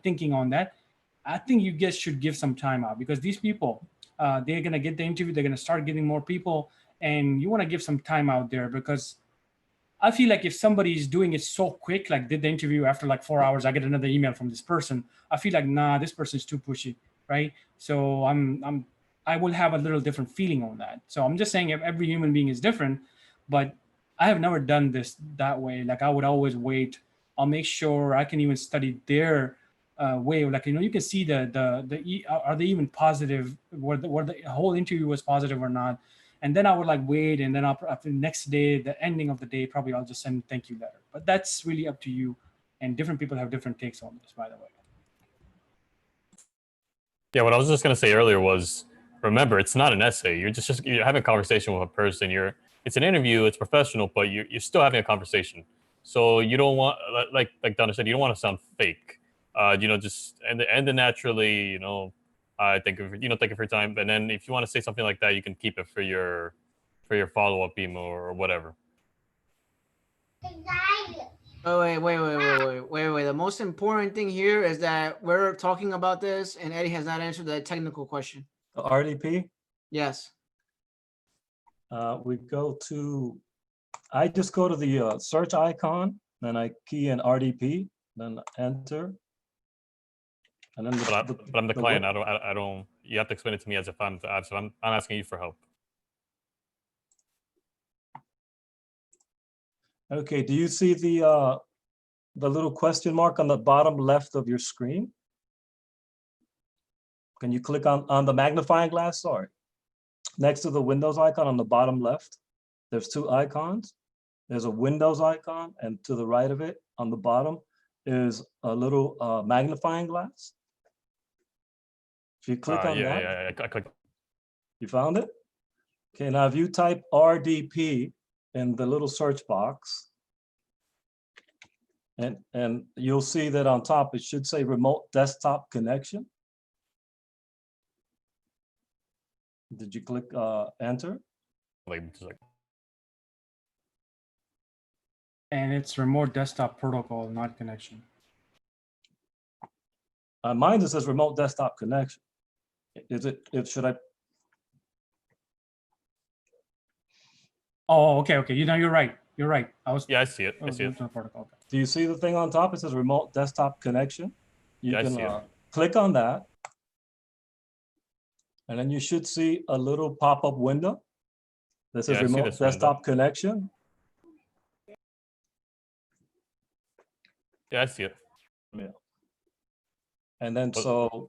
[SPEAKER 18] thinking on that. I think you guys should give some time out, because these people, they're gonna get the interview. They're gonna start getting more people, and you want to give some time out there, because I feel like if somebody is doing it so quick, like did the interview after like 4 hours, I get another email from this person, I feel like, nah, this person is too pushy, right? So I will have a little different feeling on that. So I'm just saying, if every human being is different, but I have never done this that way. Like, I would always wait. I'll make sure I can even study their way of, like, you can see are they even positive, where the whole interview was positive or not. And then I would like wait, and then after the next day, the ending of the day, probably I'll just send a thank you letter. But that's really up to you, and different people have different takes on this, by the way.
[SPEAKER 4] Yeah, what I was just gonna say earlier was, remember, it's not an essay. You're having a conversation with a person. It's an interview. It's professional, but you're still having a conversation. So you don't want, like Donna said, you don't want to sound fake. Just and then naturally, thank you for your time. And then if you want to say something like that, you can keep it for your follow-up email or whatever.
[SPEAKER 1] Wait. The most important thing here is that we're talking about this, and Eddie has not answered the technical question.
[SPEAKER 17] The RDP?
[SPEAKER 1] Yes.
[SPEAKER 17] I just go to the search icon, then I key in RDP, then enter. And then
[SPEAKER 4] but I'm the client. I don't. You have to explain it to me as if I'm asking you for help.
[SPEAKER 17] Okay. Do you see the little question mark on the bottom left of your screen? Can you click on the magnifying glass? Sorry. Next to the Windows icon on the bottom left, there's two icons. There's a Windows icon, and to the right of it on the bottom is a little magnifying glass. If you click on that,
[SPEAKER 4] yeah, I clicked.
[SPEAKER 17] You found it? Okay, now if you type RDP in the little search box, and you'll see that on top, it should say remote desktop connection. Did you click enter?
[SPEAKER 18] And it's remote desktop protocol, not connection.
[SPEAKER 17] Mine just says remote desktop connection. Should I?
[SPEAKER 18] Oh, okay. You're right. You're right.
[SPEAKER 4] I see it. I see it.
[SPEAKER 18] Protocol.
[SPEAKER 17] Do you see the thing on top? It says remote desktop connection. You can
[SPEAKER 4] I see it.
[SPEAKER 17] click on that. And then you should see a little pop-up window. This is
[SPEAKER 4] Yeah, I see
[SPEAKER 17] remote
[SPEAKER 4] this
[SPEAKER 17] desktop
[SPEAKER 4] window.
[SPEAKER 17] connection.
[SPEAKER 4] Yeah, I see it.
[SPEAKER 17] Yeah. And then so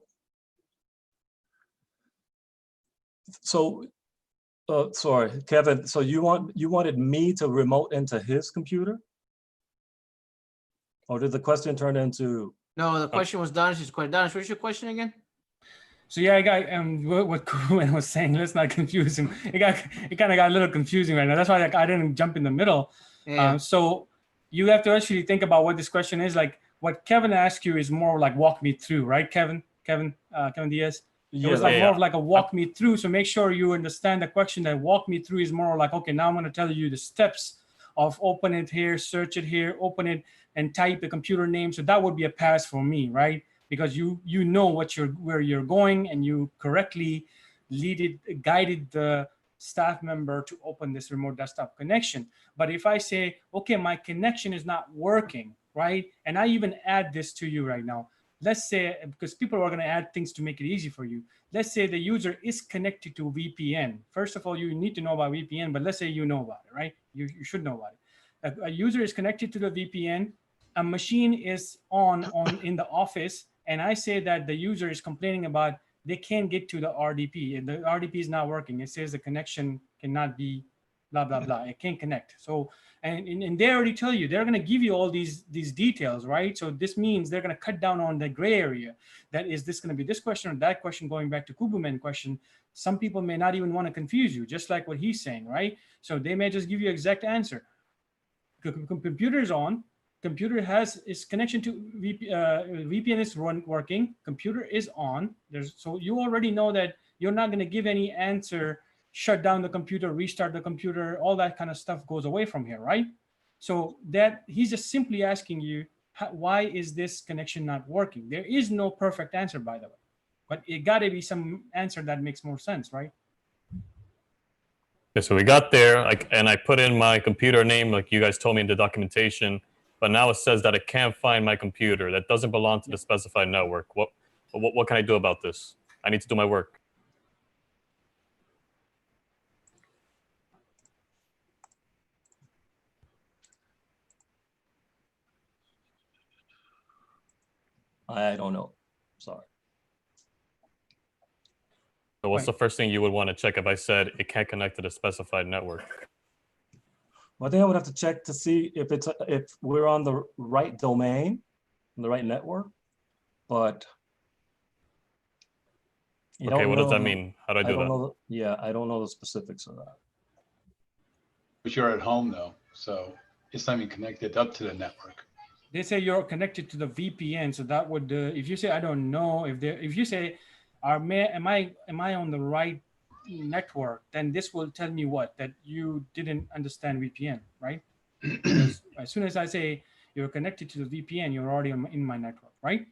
[SPEAKER 17] sorry, Kevin. So you wanted me to remote into his computer, or did the question turn into?
[SPEAKER 1] No, the question was Donish's question. Donish, what's your question again?
[SPEAKER 18] So yeah, I got what Kuman was saying. Let's not confuse him. It kind of got a little confusing right now. That's why I didn't jump in the middle.
[SPEAKER 1] Yeah.
[SPEAKER 18] So you have to actually think about what this question is. Like what Kevin asked you is more like walk me through, right, Kevin Diaz? It was like more of like a walk me through. So make sure you understand the question. That walk me through is more like, okay, now I'm going to tell you the steps of open it here, search it here, open it, and type the computer name. So that would be a pass for me, right? Because you know where you're going, and you correctly guided the staff member to open this remote desktop connection. But if I say, okay, my connection is not working, right? And I even add this to you right now. Let's say, because people are going to add things to make it easy for you. Let's say the user is connected to VPN. First of all, you need to know about VPN, but let's say you know about it, right? You should know about it. A user is connected to the VPN. A machine is on in the office, and I say that the user is complaining about they can't get to the RDP, and the RDP is not working. It says the connection cannot be blah, blah, blah. It can't connect. So, and they already tell you, they're going to give you all these details, right? So this means they're going to cut down on the gray area. That is this going to be this question or that question, going back to Kubuman question. Some people may not even want to confuse you, just like what he's saying, right? So they may just give you exact answer. Computer is on. Computer has its connection to VPN is working. Computer is on. So you already know that you're not going to give any answer. Shut down the computer, restart the computer, all that kind of stuff goes away from here, right? So that he's just simply asking you, why is this connection not working? There is no perfect answer, by the way, but it got to be some answer that makes more sense, right?
[SPEAKER 4] Okay, so we got there, and I put in my computer name, like you guys told me in the documentation, but now it says that I can't find my computer. That doesn't belong to the specified network. What can I do about this? I need to do my work.
[SPEAKER 17] I don't know. Sorry.
[SPEAKER 4] So what's the first thing you would want to check if I said it can't connect to the specified network?
[SPEAKER 17] Well, I think I would have to check to see if we're on the right domain, the right network. But
[SPEAKER 4] okay, what does that mean? How do I do that?
[SPEAKER 17] I don't know the specifics of that.
[SPEAKER 5] But you're at home though, so it's not even connected up to the network.
[SPEAKER 18] They say you're connected to the VPN, so that would if you say I don't know, if you say am I on the right network, then this will tell me what, that you didn't understand VPN, right? Because as soon as I say you're connected to the VPN, you're already in my network, right?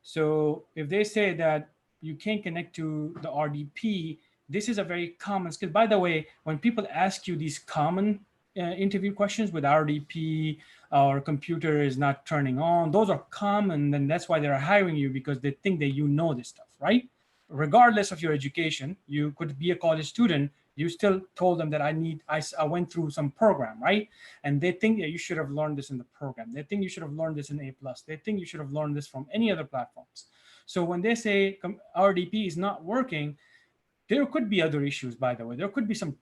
[SPEAKER 18] So if they say that you can't connect to the RDP, this is a very common skill. By the way, when people ask you these common interview questions with RDP or computer is not turning on, those are common, and that's why they're hiring you, because they think that you know this stuff, right? Regardless of your education, you could be a college student, you still told them that I went through some program, right? And they think that you should have learned this in the program. They think you should have learned this in A+. They think you should have learned this from any other platforms. So when they say RDP is not working, there could be other issues, by the way. There could be some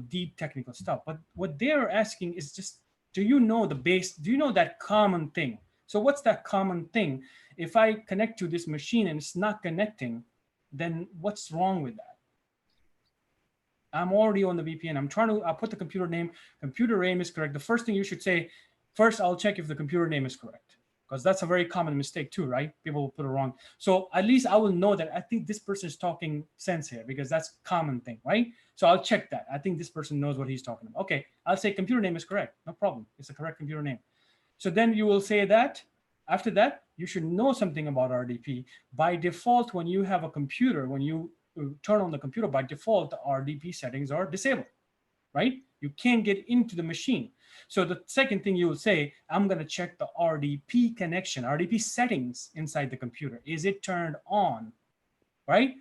[SPEAKER 18] deep technical stuff. But what they're asking is just, do you know the base? Do you know that common thing? So what's that common thing? If I connect to this machine and it's not connecting, then what's wrong with that? I'm already on the VPN. I'll put the computer name is correct. The first thing you should say, first I'll check if the computer name is correct, because that's a very common mistake too, right? People will put it wrong. So at least I will know that I think this person is talking sense here, because that's a common thing, right? So I'll check that. I think this person knows what he's talking about. Okay, I'll say computer name is correct. No problem. It's a correct computer name. So then you will say that. After that, you should know something about RDP. By default, when you have a computer, when you turn on the computer, by default, the RDP settings are disabled, right? You can't get into the machine. So the second thing you will say, I'm going to check the RDP connection, RDP settings inside the computer. Is it turned on, right?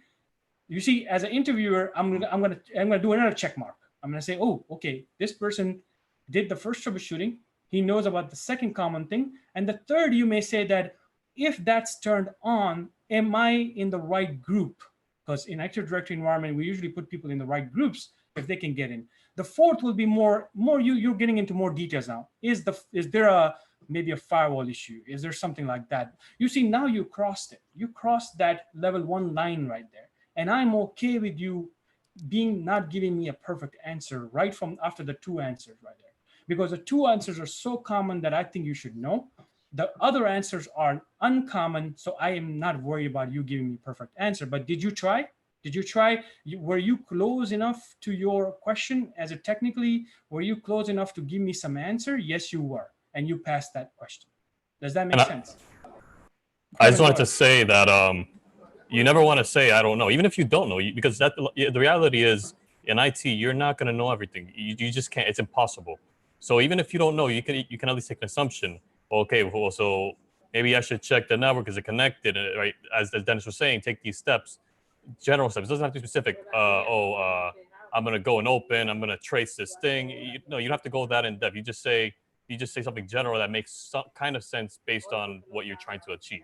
[SPEAKER 18] You see, as an interviewer, I'm gonna do another check mark. I'm gonna say, oh, okay, this person did the first troubleshooting. He knows about the second common thing. And the third, you may say that if that's turned on, am I in the right group? Because in Active Directory environment, we usually put people in the right groups if they can get in. The fourth will be more you're getting into more details now. Is there maybe a firewall issue? Is there something like that? You see, now you crossed it. You crossed that level 1 line right there. And I'm okay with you not giving me a perfect answer right from after the 2 answers right there. Because the 2 answers are so common that I think you should know. The other answers are uncommon, so I am not worried about you giving me a perfect answer. But did you try? Did you try? Were you close enough to your question as a technically? Were you close enough to give me some answer? Yes, you were. And you passed that question. Does that make sense?
[SPEAKER 4] I just wanted to say that you never want to say, I don't know, even if you don't know, because the reality is in IT, you're not going to know everything. You just can't. It's impossible. So even if you don't know, you can at least take an assumption. Okay, well, so maybe I should check the network. Is it connected? Right? As Dennis was saying, take these steps. General steps. It doesn't have to be specific. I'm gonna go and open. I'm gonna trace this thing. You don't have to go that in depth. You just say something general that makes some kind of sense based on what you're trying to achieve.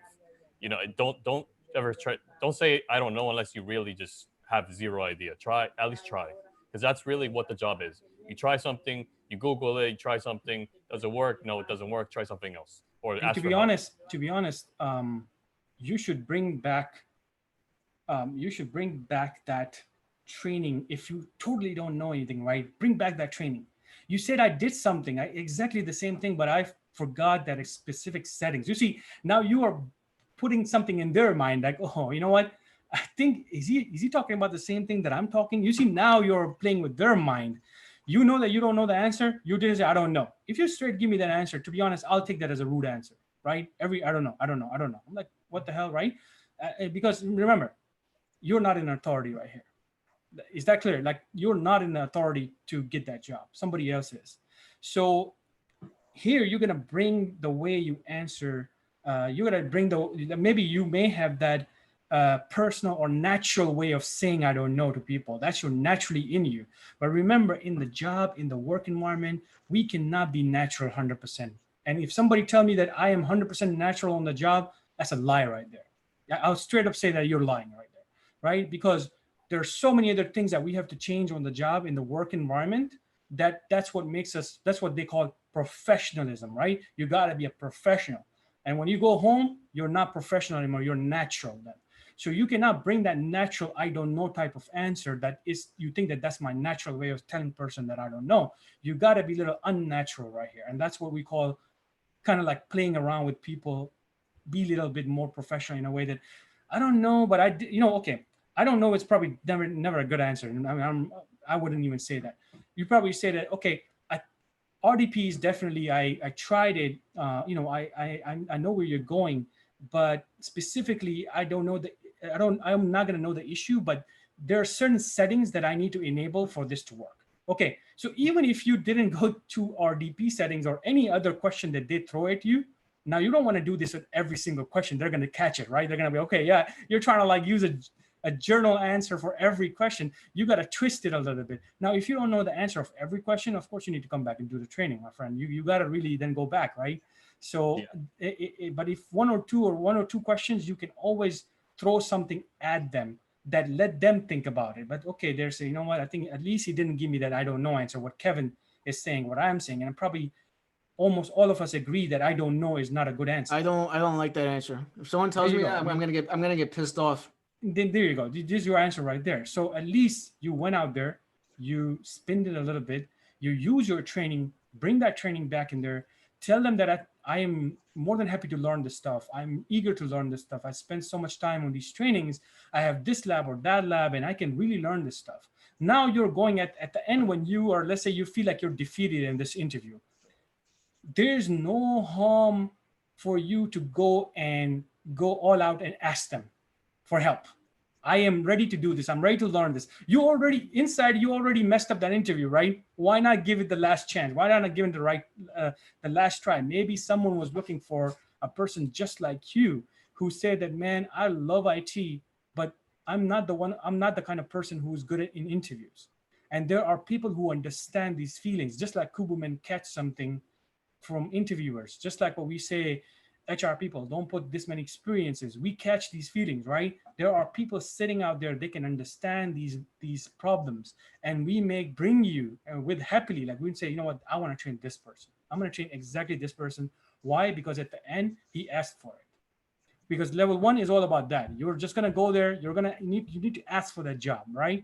[SPEAKER 4] Don't ever try. Don't say I don't know unless you really just have zero idea. At least try, because that's really what the job is. You try something, you Google it, you try something. Does it work? No, it doesn't work. Try something else. Or ask
[SPEAKER 18] to be honest, you should bring back. You should bring back that training. If you totally don't know anything, right? Bring back that training. You said I did something, exactly the same thing, but I forgot that specific settings. You see, now you are putting something in their mind, like, oh, you know what? I think is he talking about the same thing that I'm talking? You see, now you're playing with their mind. You know that you don't know the answer. You didn't say I don't know. If you straight give me that answer, to be honest, I'll take that as a rude answer, right? I don't know. I'm like, what the hell, right? Because remember, you're not an authority right here. Is that clear? Like, you're not an authority to get that job. Somebody else is. So here you're gonna bring the way you answer. You're gonna bring maybe you may have that personal or natural way of saying I don't know to people. That's your naturally in you. But remember, in the job, in the work environment, we cannot be natural 100%. And if somebody tell me that I am 100% natural on the job, that's a lie right there. I'll straight up say that you're lying right there, right? Because there are so many other things that we have to change on the job in the work environment that's what makes us, that's what they call professionalism, right? You got to be a professional. And when you go home, you're not professional anymore, you're natural then. So you cannot bring that natural I don't know type of answer that is, you think that that's my natural way of telling person that I don't know. You got to be a little unnatural right here. And that's what we call kind of like playing around with people, be a little bit more professional in a way that I don't know, but okay, I don't know. It's probably never a good answer. I mean, I wouldn't even say that. You probably say that, okay, RDP is definitely, I tried it. I know where you're going, but specifically, I don't know I'm not going to know the issue, but there are certain settings that I need to enable for this to work. Okay, so even if you didn't go to RDP settings or any other question that they throw at you, now you don't want to do this with every single question. They're going to catch it, right? They're going to be, okay, yeah, you're trying to like use a journal answer for every question. You got to twist it a little bit. Now, if you don't know the answer of every question, of course, you need to come back and do the training, my friend. You got to really then go back, right? So, yeah. But if one or two questions, you can always throw something at them that let them think about it. But okay, they're saying, you know what? I think at least he didn't give me that I don't know answer. What Kevin is saying, what I'm saying, and probably almost all of us agree that I don't know is not a good answer.
[SPEAKER 1] I don't like that answer. If someone tells me that, I'm gonna get pissed off.
[SPEAKER 18] Then there you go. This is your answer right there. So at least you went out there, you spinned it a little bit, you use your training, bring that training back in there, tell them that I am more than happy to learn this stuff. I'm eager to learn this stuff. I spend so much time on these trainings. I have this lab or that lab, and I can really learn this stuff. Now you're going at the end when you are, let's say you feel like you're defeated in this interview. There's no harm for you to go all out and ask them for help. I am ready to do this. I'm ready to learn this. You already messed up that interview, right? Why not give it the last chance? Why not give it the last try? Maybe someone was looking for a person just like you who said that, man, I love IT, but I'm not the kind of person who's good in interviews. And there are people who understand these feelings, just like Kubumen catch something from interviewers, just like what we say, HR people don't put this many experiences. We catch these feelings, right? There are people sitting out there, they can understand these problems, and we may bring you with happily, like we'd say, you know what, I want to train this person. I'm going to train exactly this person. Why? Because at the end, he asked for it. Because level 1 is all about that. You're just going to go there. You need to ask for that job, right?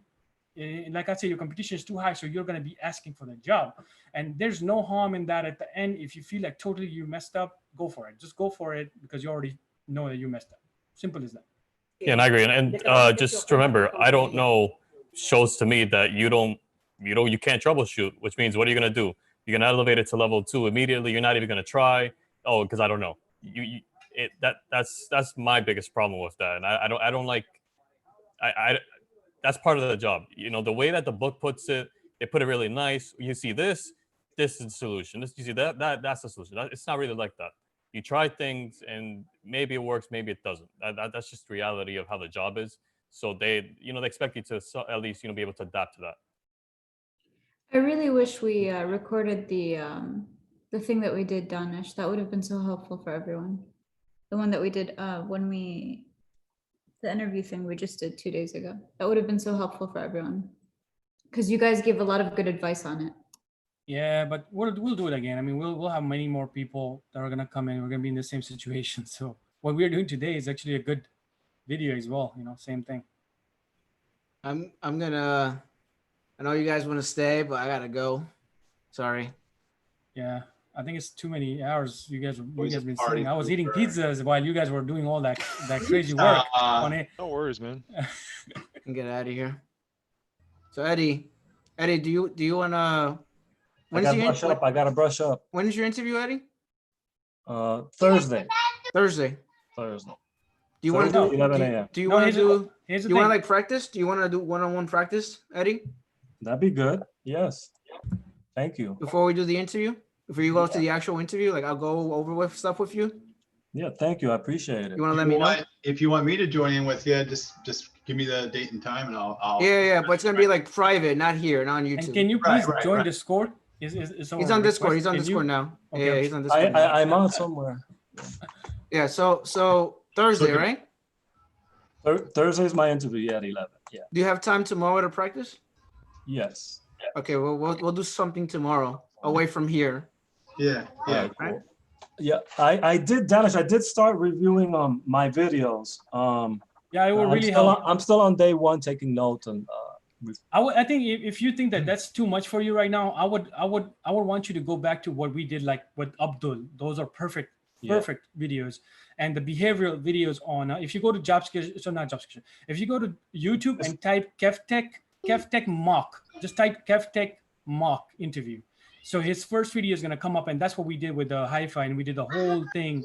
[SPEAKER 18] And like I say, your competition is too high, so you're going to be asking for the job. And there's no harm in that at the end. If you feel like totally you messed up, go for it. Just go for it because you already know that you messed up. Simple as that.
[SPEAKER 4] Yeah, and I agree. And just remember, I don't know shows to me that you can't troubleshoot, which means what are you going to do? You're going to elevate it to level 2 immediately. You're not even going to try. Oh, because I don't know. That's my biggest problem with that. And I don't like, that's part of the job. You know, the way that the book puts it, they put it really nice. You see this is the solution. You see that's the solution. It's not really like that. You try things and maybe it works, maybe it doesn't. That's just the reality of how the job is. So they expect you to at least, be able to adapt to that.
[SPEAKER 3] I really wish we recorded the thing that we did, Danish. That would have been so helpful for everyone. The one that we did the interview thing we just did 2 days ago. That would have been so helpful for everyone because you guys gave a lot of good advice on it.
[SPEAKER 18] Yeah, but we'll do it again. I mean, we'll have many more people that are gonna come in. We're gonna be in the same situation. So what we're doing today is actually a good video as well. Same thing.
[SPEAKER 1] I'm gonna. I know you guys want to stay, but I gotta go. Sorry.
[SPEAKER 18] Yeah, I think it's too many hours. You guys been sitting. I was eating pizzas while you guys were doing all that crazy work on it.
[SPEAKER 2] No worries, man.
[SPEAKER 1] And get out of here. So Eddie, do you wanna?
[SPEAKER 17] I gotta brush up.
[SPEAKER 1] When is your interview, Eddie?
[SPEAKER 17] Thursday.
[SPEAKER 1] Thursday.
[SPEAKER 17] Do
[SPEAKER 1] you want to do
[SPEAKER 17] 11 a.m.
[SPEAKER 1] Do you want to do? Do you want to like practice? Do you want to do one-on-one practice, Eddie?
[SPEAKER 17] That'd be good. Yes. Thank you.
[SPEAKER 1] Before we do the interview, before you go to the actual interview, like I'll go over with stuff with you.
[SPEAKER 17] Yeah, thank you. I appreciate it.
[SPEAKER 1] You want to let me know?
[SPEAKER 5] If you want me to join in with you, just give me the date and time, and I'll.
[SPEAKER 1] Yeah, but it's gonna be like private, not here, not on YouTube.
[SPEAKER 18] And can you please join Discord? Is
[SPEAKER 1] he's on Discord. He's on Discord now.
[SPEAKER 18] Okay.
[SPEAKER 1] Yeah, he's on Discord.
[SPEAKER 17] I'm on somewhere.
[SPEAKER 1] Yeah. So Thursday, right?
[SPEAKER 17] Thursday is my interview. Yeah, at 11. Yeah.
[SPEAKER 1] Do you have time tomorrow to practice?
[SPEAKER 17] Yes.
[SPEAKER 1] Okay. Well, we'll do something tomorrow away from here.
[SPEAKER 5] Yeah. Yeah.
[SPEAKER 1] Right?
[SPEAKER 17] Cool. Yeah, I did, Danish. I did start reviewing my videos.
[SPEAKER 18] Yeah, it will really help.
[SPEAKER 17] I'm still on day 1 taking notes and.
[SPEAKER 18] I think if you think that that's too much for you right now, I would want you to go back to what we did, like with Abdul. Those are perfect videos, and the behavioral videos on. If you go to if you go to YouTube and type Kevtech mock, just type Kevtech mock interview. So his first video is gonna come up, and that's what we did with the hi-fi, and we did the whole thing.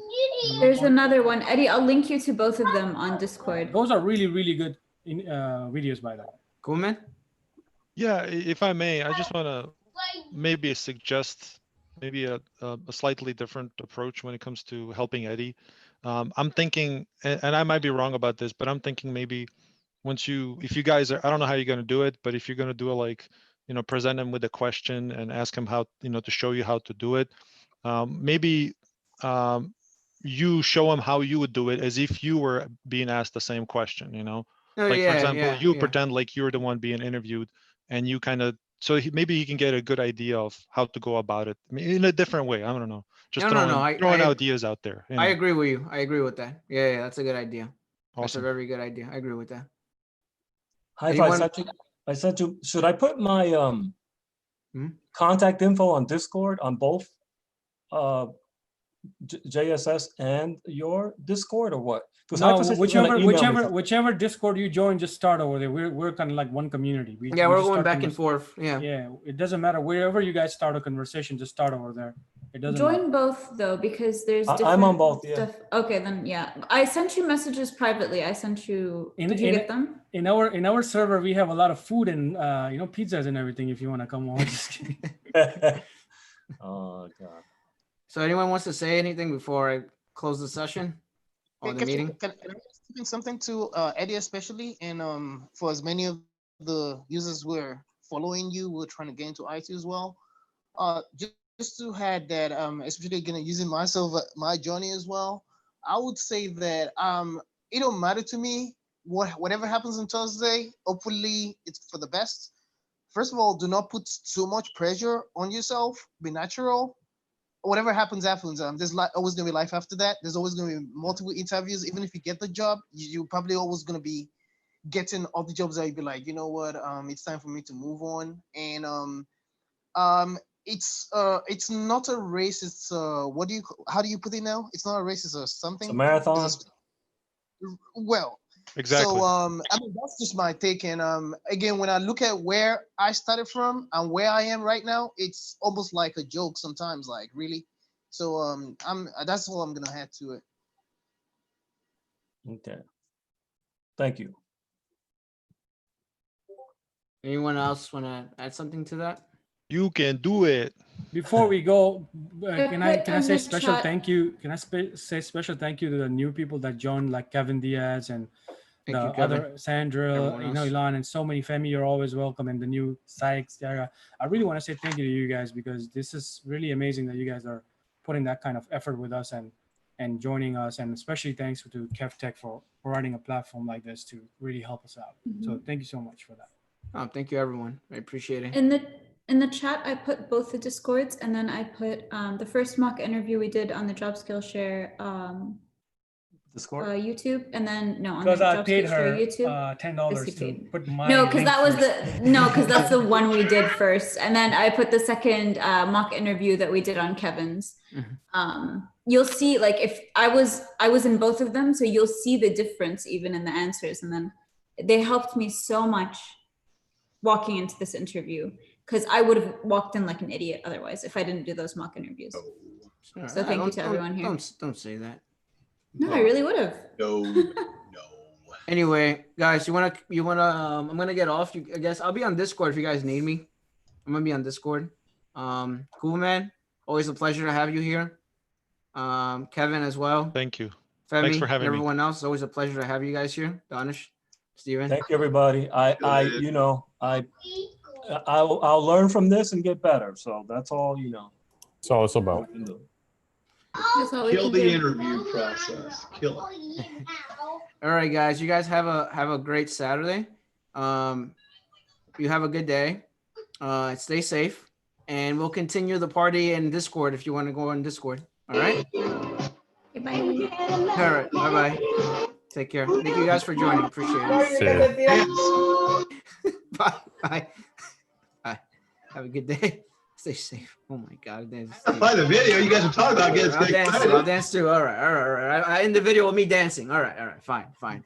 [SPEAKER 3] There's another one, Eddie. I'll link you to both of them on Discord.
[SPEAKER 18] Those are really, really good videos, by the way.
[SPEAKER 1] Cool, man.
[SPEAKER 2] Yeah, if I may, I just want to maybe suggest maybe a slightly different approach when it comes to helping Eddie. I'm thinking, and I might be wrong about this, but I'm thinking maybe if you guys are, I don't know how you're going to do it, but if you're going to do it like, present him with a question and ask him how, to show you how to do it, maybe you show him how you would do it as if you were being asked the same question,
[SPEAKER 1] Oh,
[SPEAKER 2] like,
[SPEAKER 1] yeah,
[SPEAKER 2] for example, you
[SPEAKER 1] yeah.
[SPEAKER 2] pretend like you're the one being interviewed, and you kind of, so maybe he can get a good idea of how to go about it in a different way. I don't know. Just throwing ideas out there.
[SPEAKER 1] I agree with you. I agree with that. Yeah, that's a good idea.
[SPEAKER 2] Awesome.
[SPEAKER 1] That's a very good idea. I agree with that.
[SPEAKER 17] I sent you. Should I put my contact info on Discord on both JSS and your Discord, or what?
[SPEAKER 18] No, whichever Discord you join, just start over there. We're kind of like one community.
[SPEAKER 1] We're going back and forth. Yeah,
[SPEAKER 18] it doesn't matter wherever you guys start a conversation, just start over there. It doesn't
[SPEAKER 3] join both though, because there's different
[SPEAKER 17] I'm on both. Yeah.
[SPEAKER 3] Stuff. Okay, then yeah. I sent you messages privately. I sent you. Did you get them?
[SPEAKER 18] In our server, we have a lot of food and pizzas and everything. If you want to come on, just kidding.
[SPEAKER 17] Oh God.
[SPEAKER 1] So anyone wants to say anything before I close the session? on the meeting.
[SPEAKER 6] Can I explain something to Eddie especially, and for as many of the users who are following you, we're trying to get into IT as well. Just to add that, especially gonna using myself, my journey as well. I would say that it don't matter to me whatever happens on Thursday. Hopefully, it's for the best. First of all, do not put too much pressure on yourself. Be natural. Whatever happens, happens. There's always gonna be life after that. There's always gonna be multiple interviews. Even if you get the job, you're probably always gonna be getting all the jobs that you'd be like, you know what, it's time for me to move on. And it's not a race. It's how do you put it now? It's not a race. It's a something.
[SPEAKER 17] It's a marathon.
[SPEAKER 6] Well.
[SPEAKER 2] Exactly.
[SPEAKER 6] So I mean, that's just my take. And again, when I look at where I started from and where I am right now, it's almost like a joke sometimes, like really. So that's all I'm gonna add to it.
[SPEAKER 17] Okay. Thank you.
[SPEAKER 1] Anyone else want to add something to that?
[SPEAKER 2] You can do it.
[SPEAKER 18] Before we go, can I say
[SPEAKER 3] the
[SPEAKER 18] special
[SPEAKER 3] chat-
[SPEAKER 18] thank you? Can I say special thank you to the new people that joined, like Kevin Diaz and
[SPEAKER 1] Thank
[SPEAKER 18] the
[SPEAKER 1] you, Kevin.
[SPEAKER 18] other Sandra,
[SPEAKER 1] Everyone
[SPEAKER 18] you know,
[SPEAKER 1] else.
[SPEAKER 18] Ilan, and so many. Femi, you're always welcome, and the new Sykes, Dara. I really want to say thank you to you guys, because this is really amazing that you guys are putting that kind of effort with us and joining us, and especially thanks to Kevtech for providing a platform like this to really help us out. So thank you so much for that.
[SPEAKER 1] Oh, thank you, everyone. I appreciate it.
[SPEAKER 3] In the chat, I put both the Discords, and then I put the first mock interview we did on the Job Skillshare
[SPEAKER 17] Discord?
[SPEAKER 3] YouTube, and then on
[SPEAKER 18] Because
[SPEAKER 3] the
[SPEAKER 18] I
[SPEAKER 3] Job
[SPEAKER 18] paid
[SPEAKER 3] Skillshare
[SPEAKER 18] her
[SPEAKER 3] YouTube.
[SPEAKER 18] $10 to put my
[SPEAKER 3] No, because
[SPEAKER 18] link
[SPEAKER 3] that was
[SPEAKER 18] first.
[SPEAKER 3] because that's the one we did first, and then I put the second mock interview that we did on Kevin's. You'll see, like, if I was in both of them, so you'll see the difference even in the answers, and then they helped me so much walking into this interview, because I would have walked in like an idiot otherwise if I didn't do those mock interviews. So thank you to everyone here.
[SPEAKER 1] Don't say that.
[SPEAKER 3] No, I really would have.
[SPEAKER 5] No.
[SPEAKER 1] Anyway, guys, you wanna I'm gonna get off. I guess I'll be on Discord if you guys need me. I'm gonna be on Discord. Cool, man. Always a pleasure to have you here. Kevin as well.
[SPEAKER 2] Thank you.
[SPEAKER 1] Femi,
[SPEAKER 2] Thanks for having
[SPEAKER 1] and
[SPEAKER 2] me.
[SPEAKER 1] everyone else. It's always a pleasure to have you guys here. Danish, Steven.
[SPEAKER 17] Thank you, everybody. I'll learn from this and get better. So that's all,
[SPEAKER 4] That's all it's about.
[SPEAKER 5] Kill the interview process. Kill it.
[SPEAKER 1] All right, guys. You guys have a great Saturday. You have a good day. Stay safe, and we'll continue the party in Discord if you want to go on Discord. All right.
[SPEAKER 3] Bye.
[SPEAKER 1] All right. Bye bye. Take care. Thank you guys for joining. Appreciate it. Bye. Bye. Bye. Have a good day. Stay safe. Oh my God.
[SPEAKER 5] By the video you guys are talking about getting
[SPEAKER 1] I'll dance too. All right. I end the video with me dancing. All right. Fine.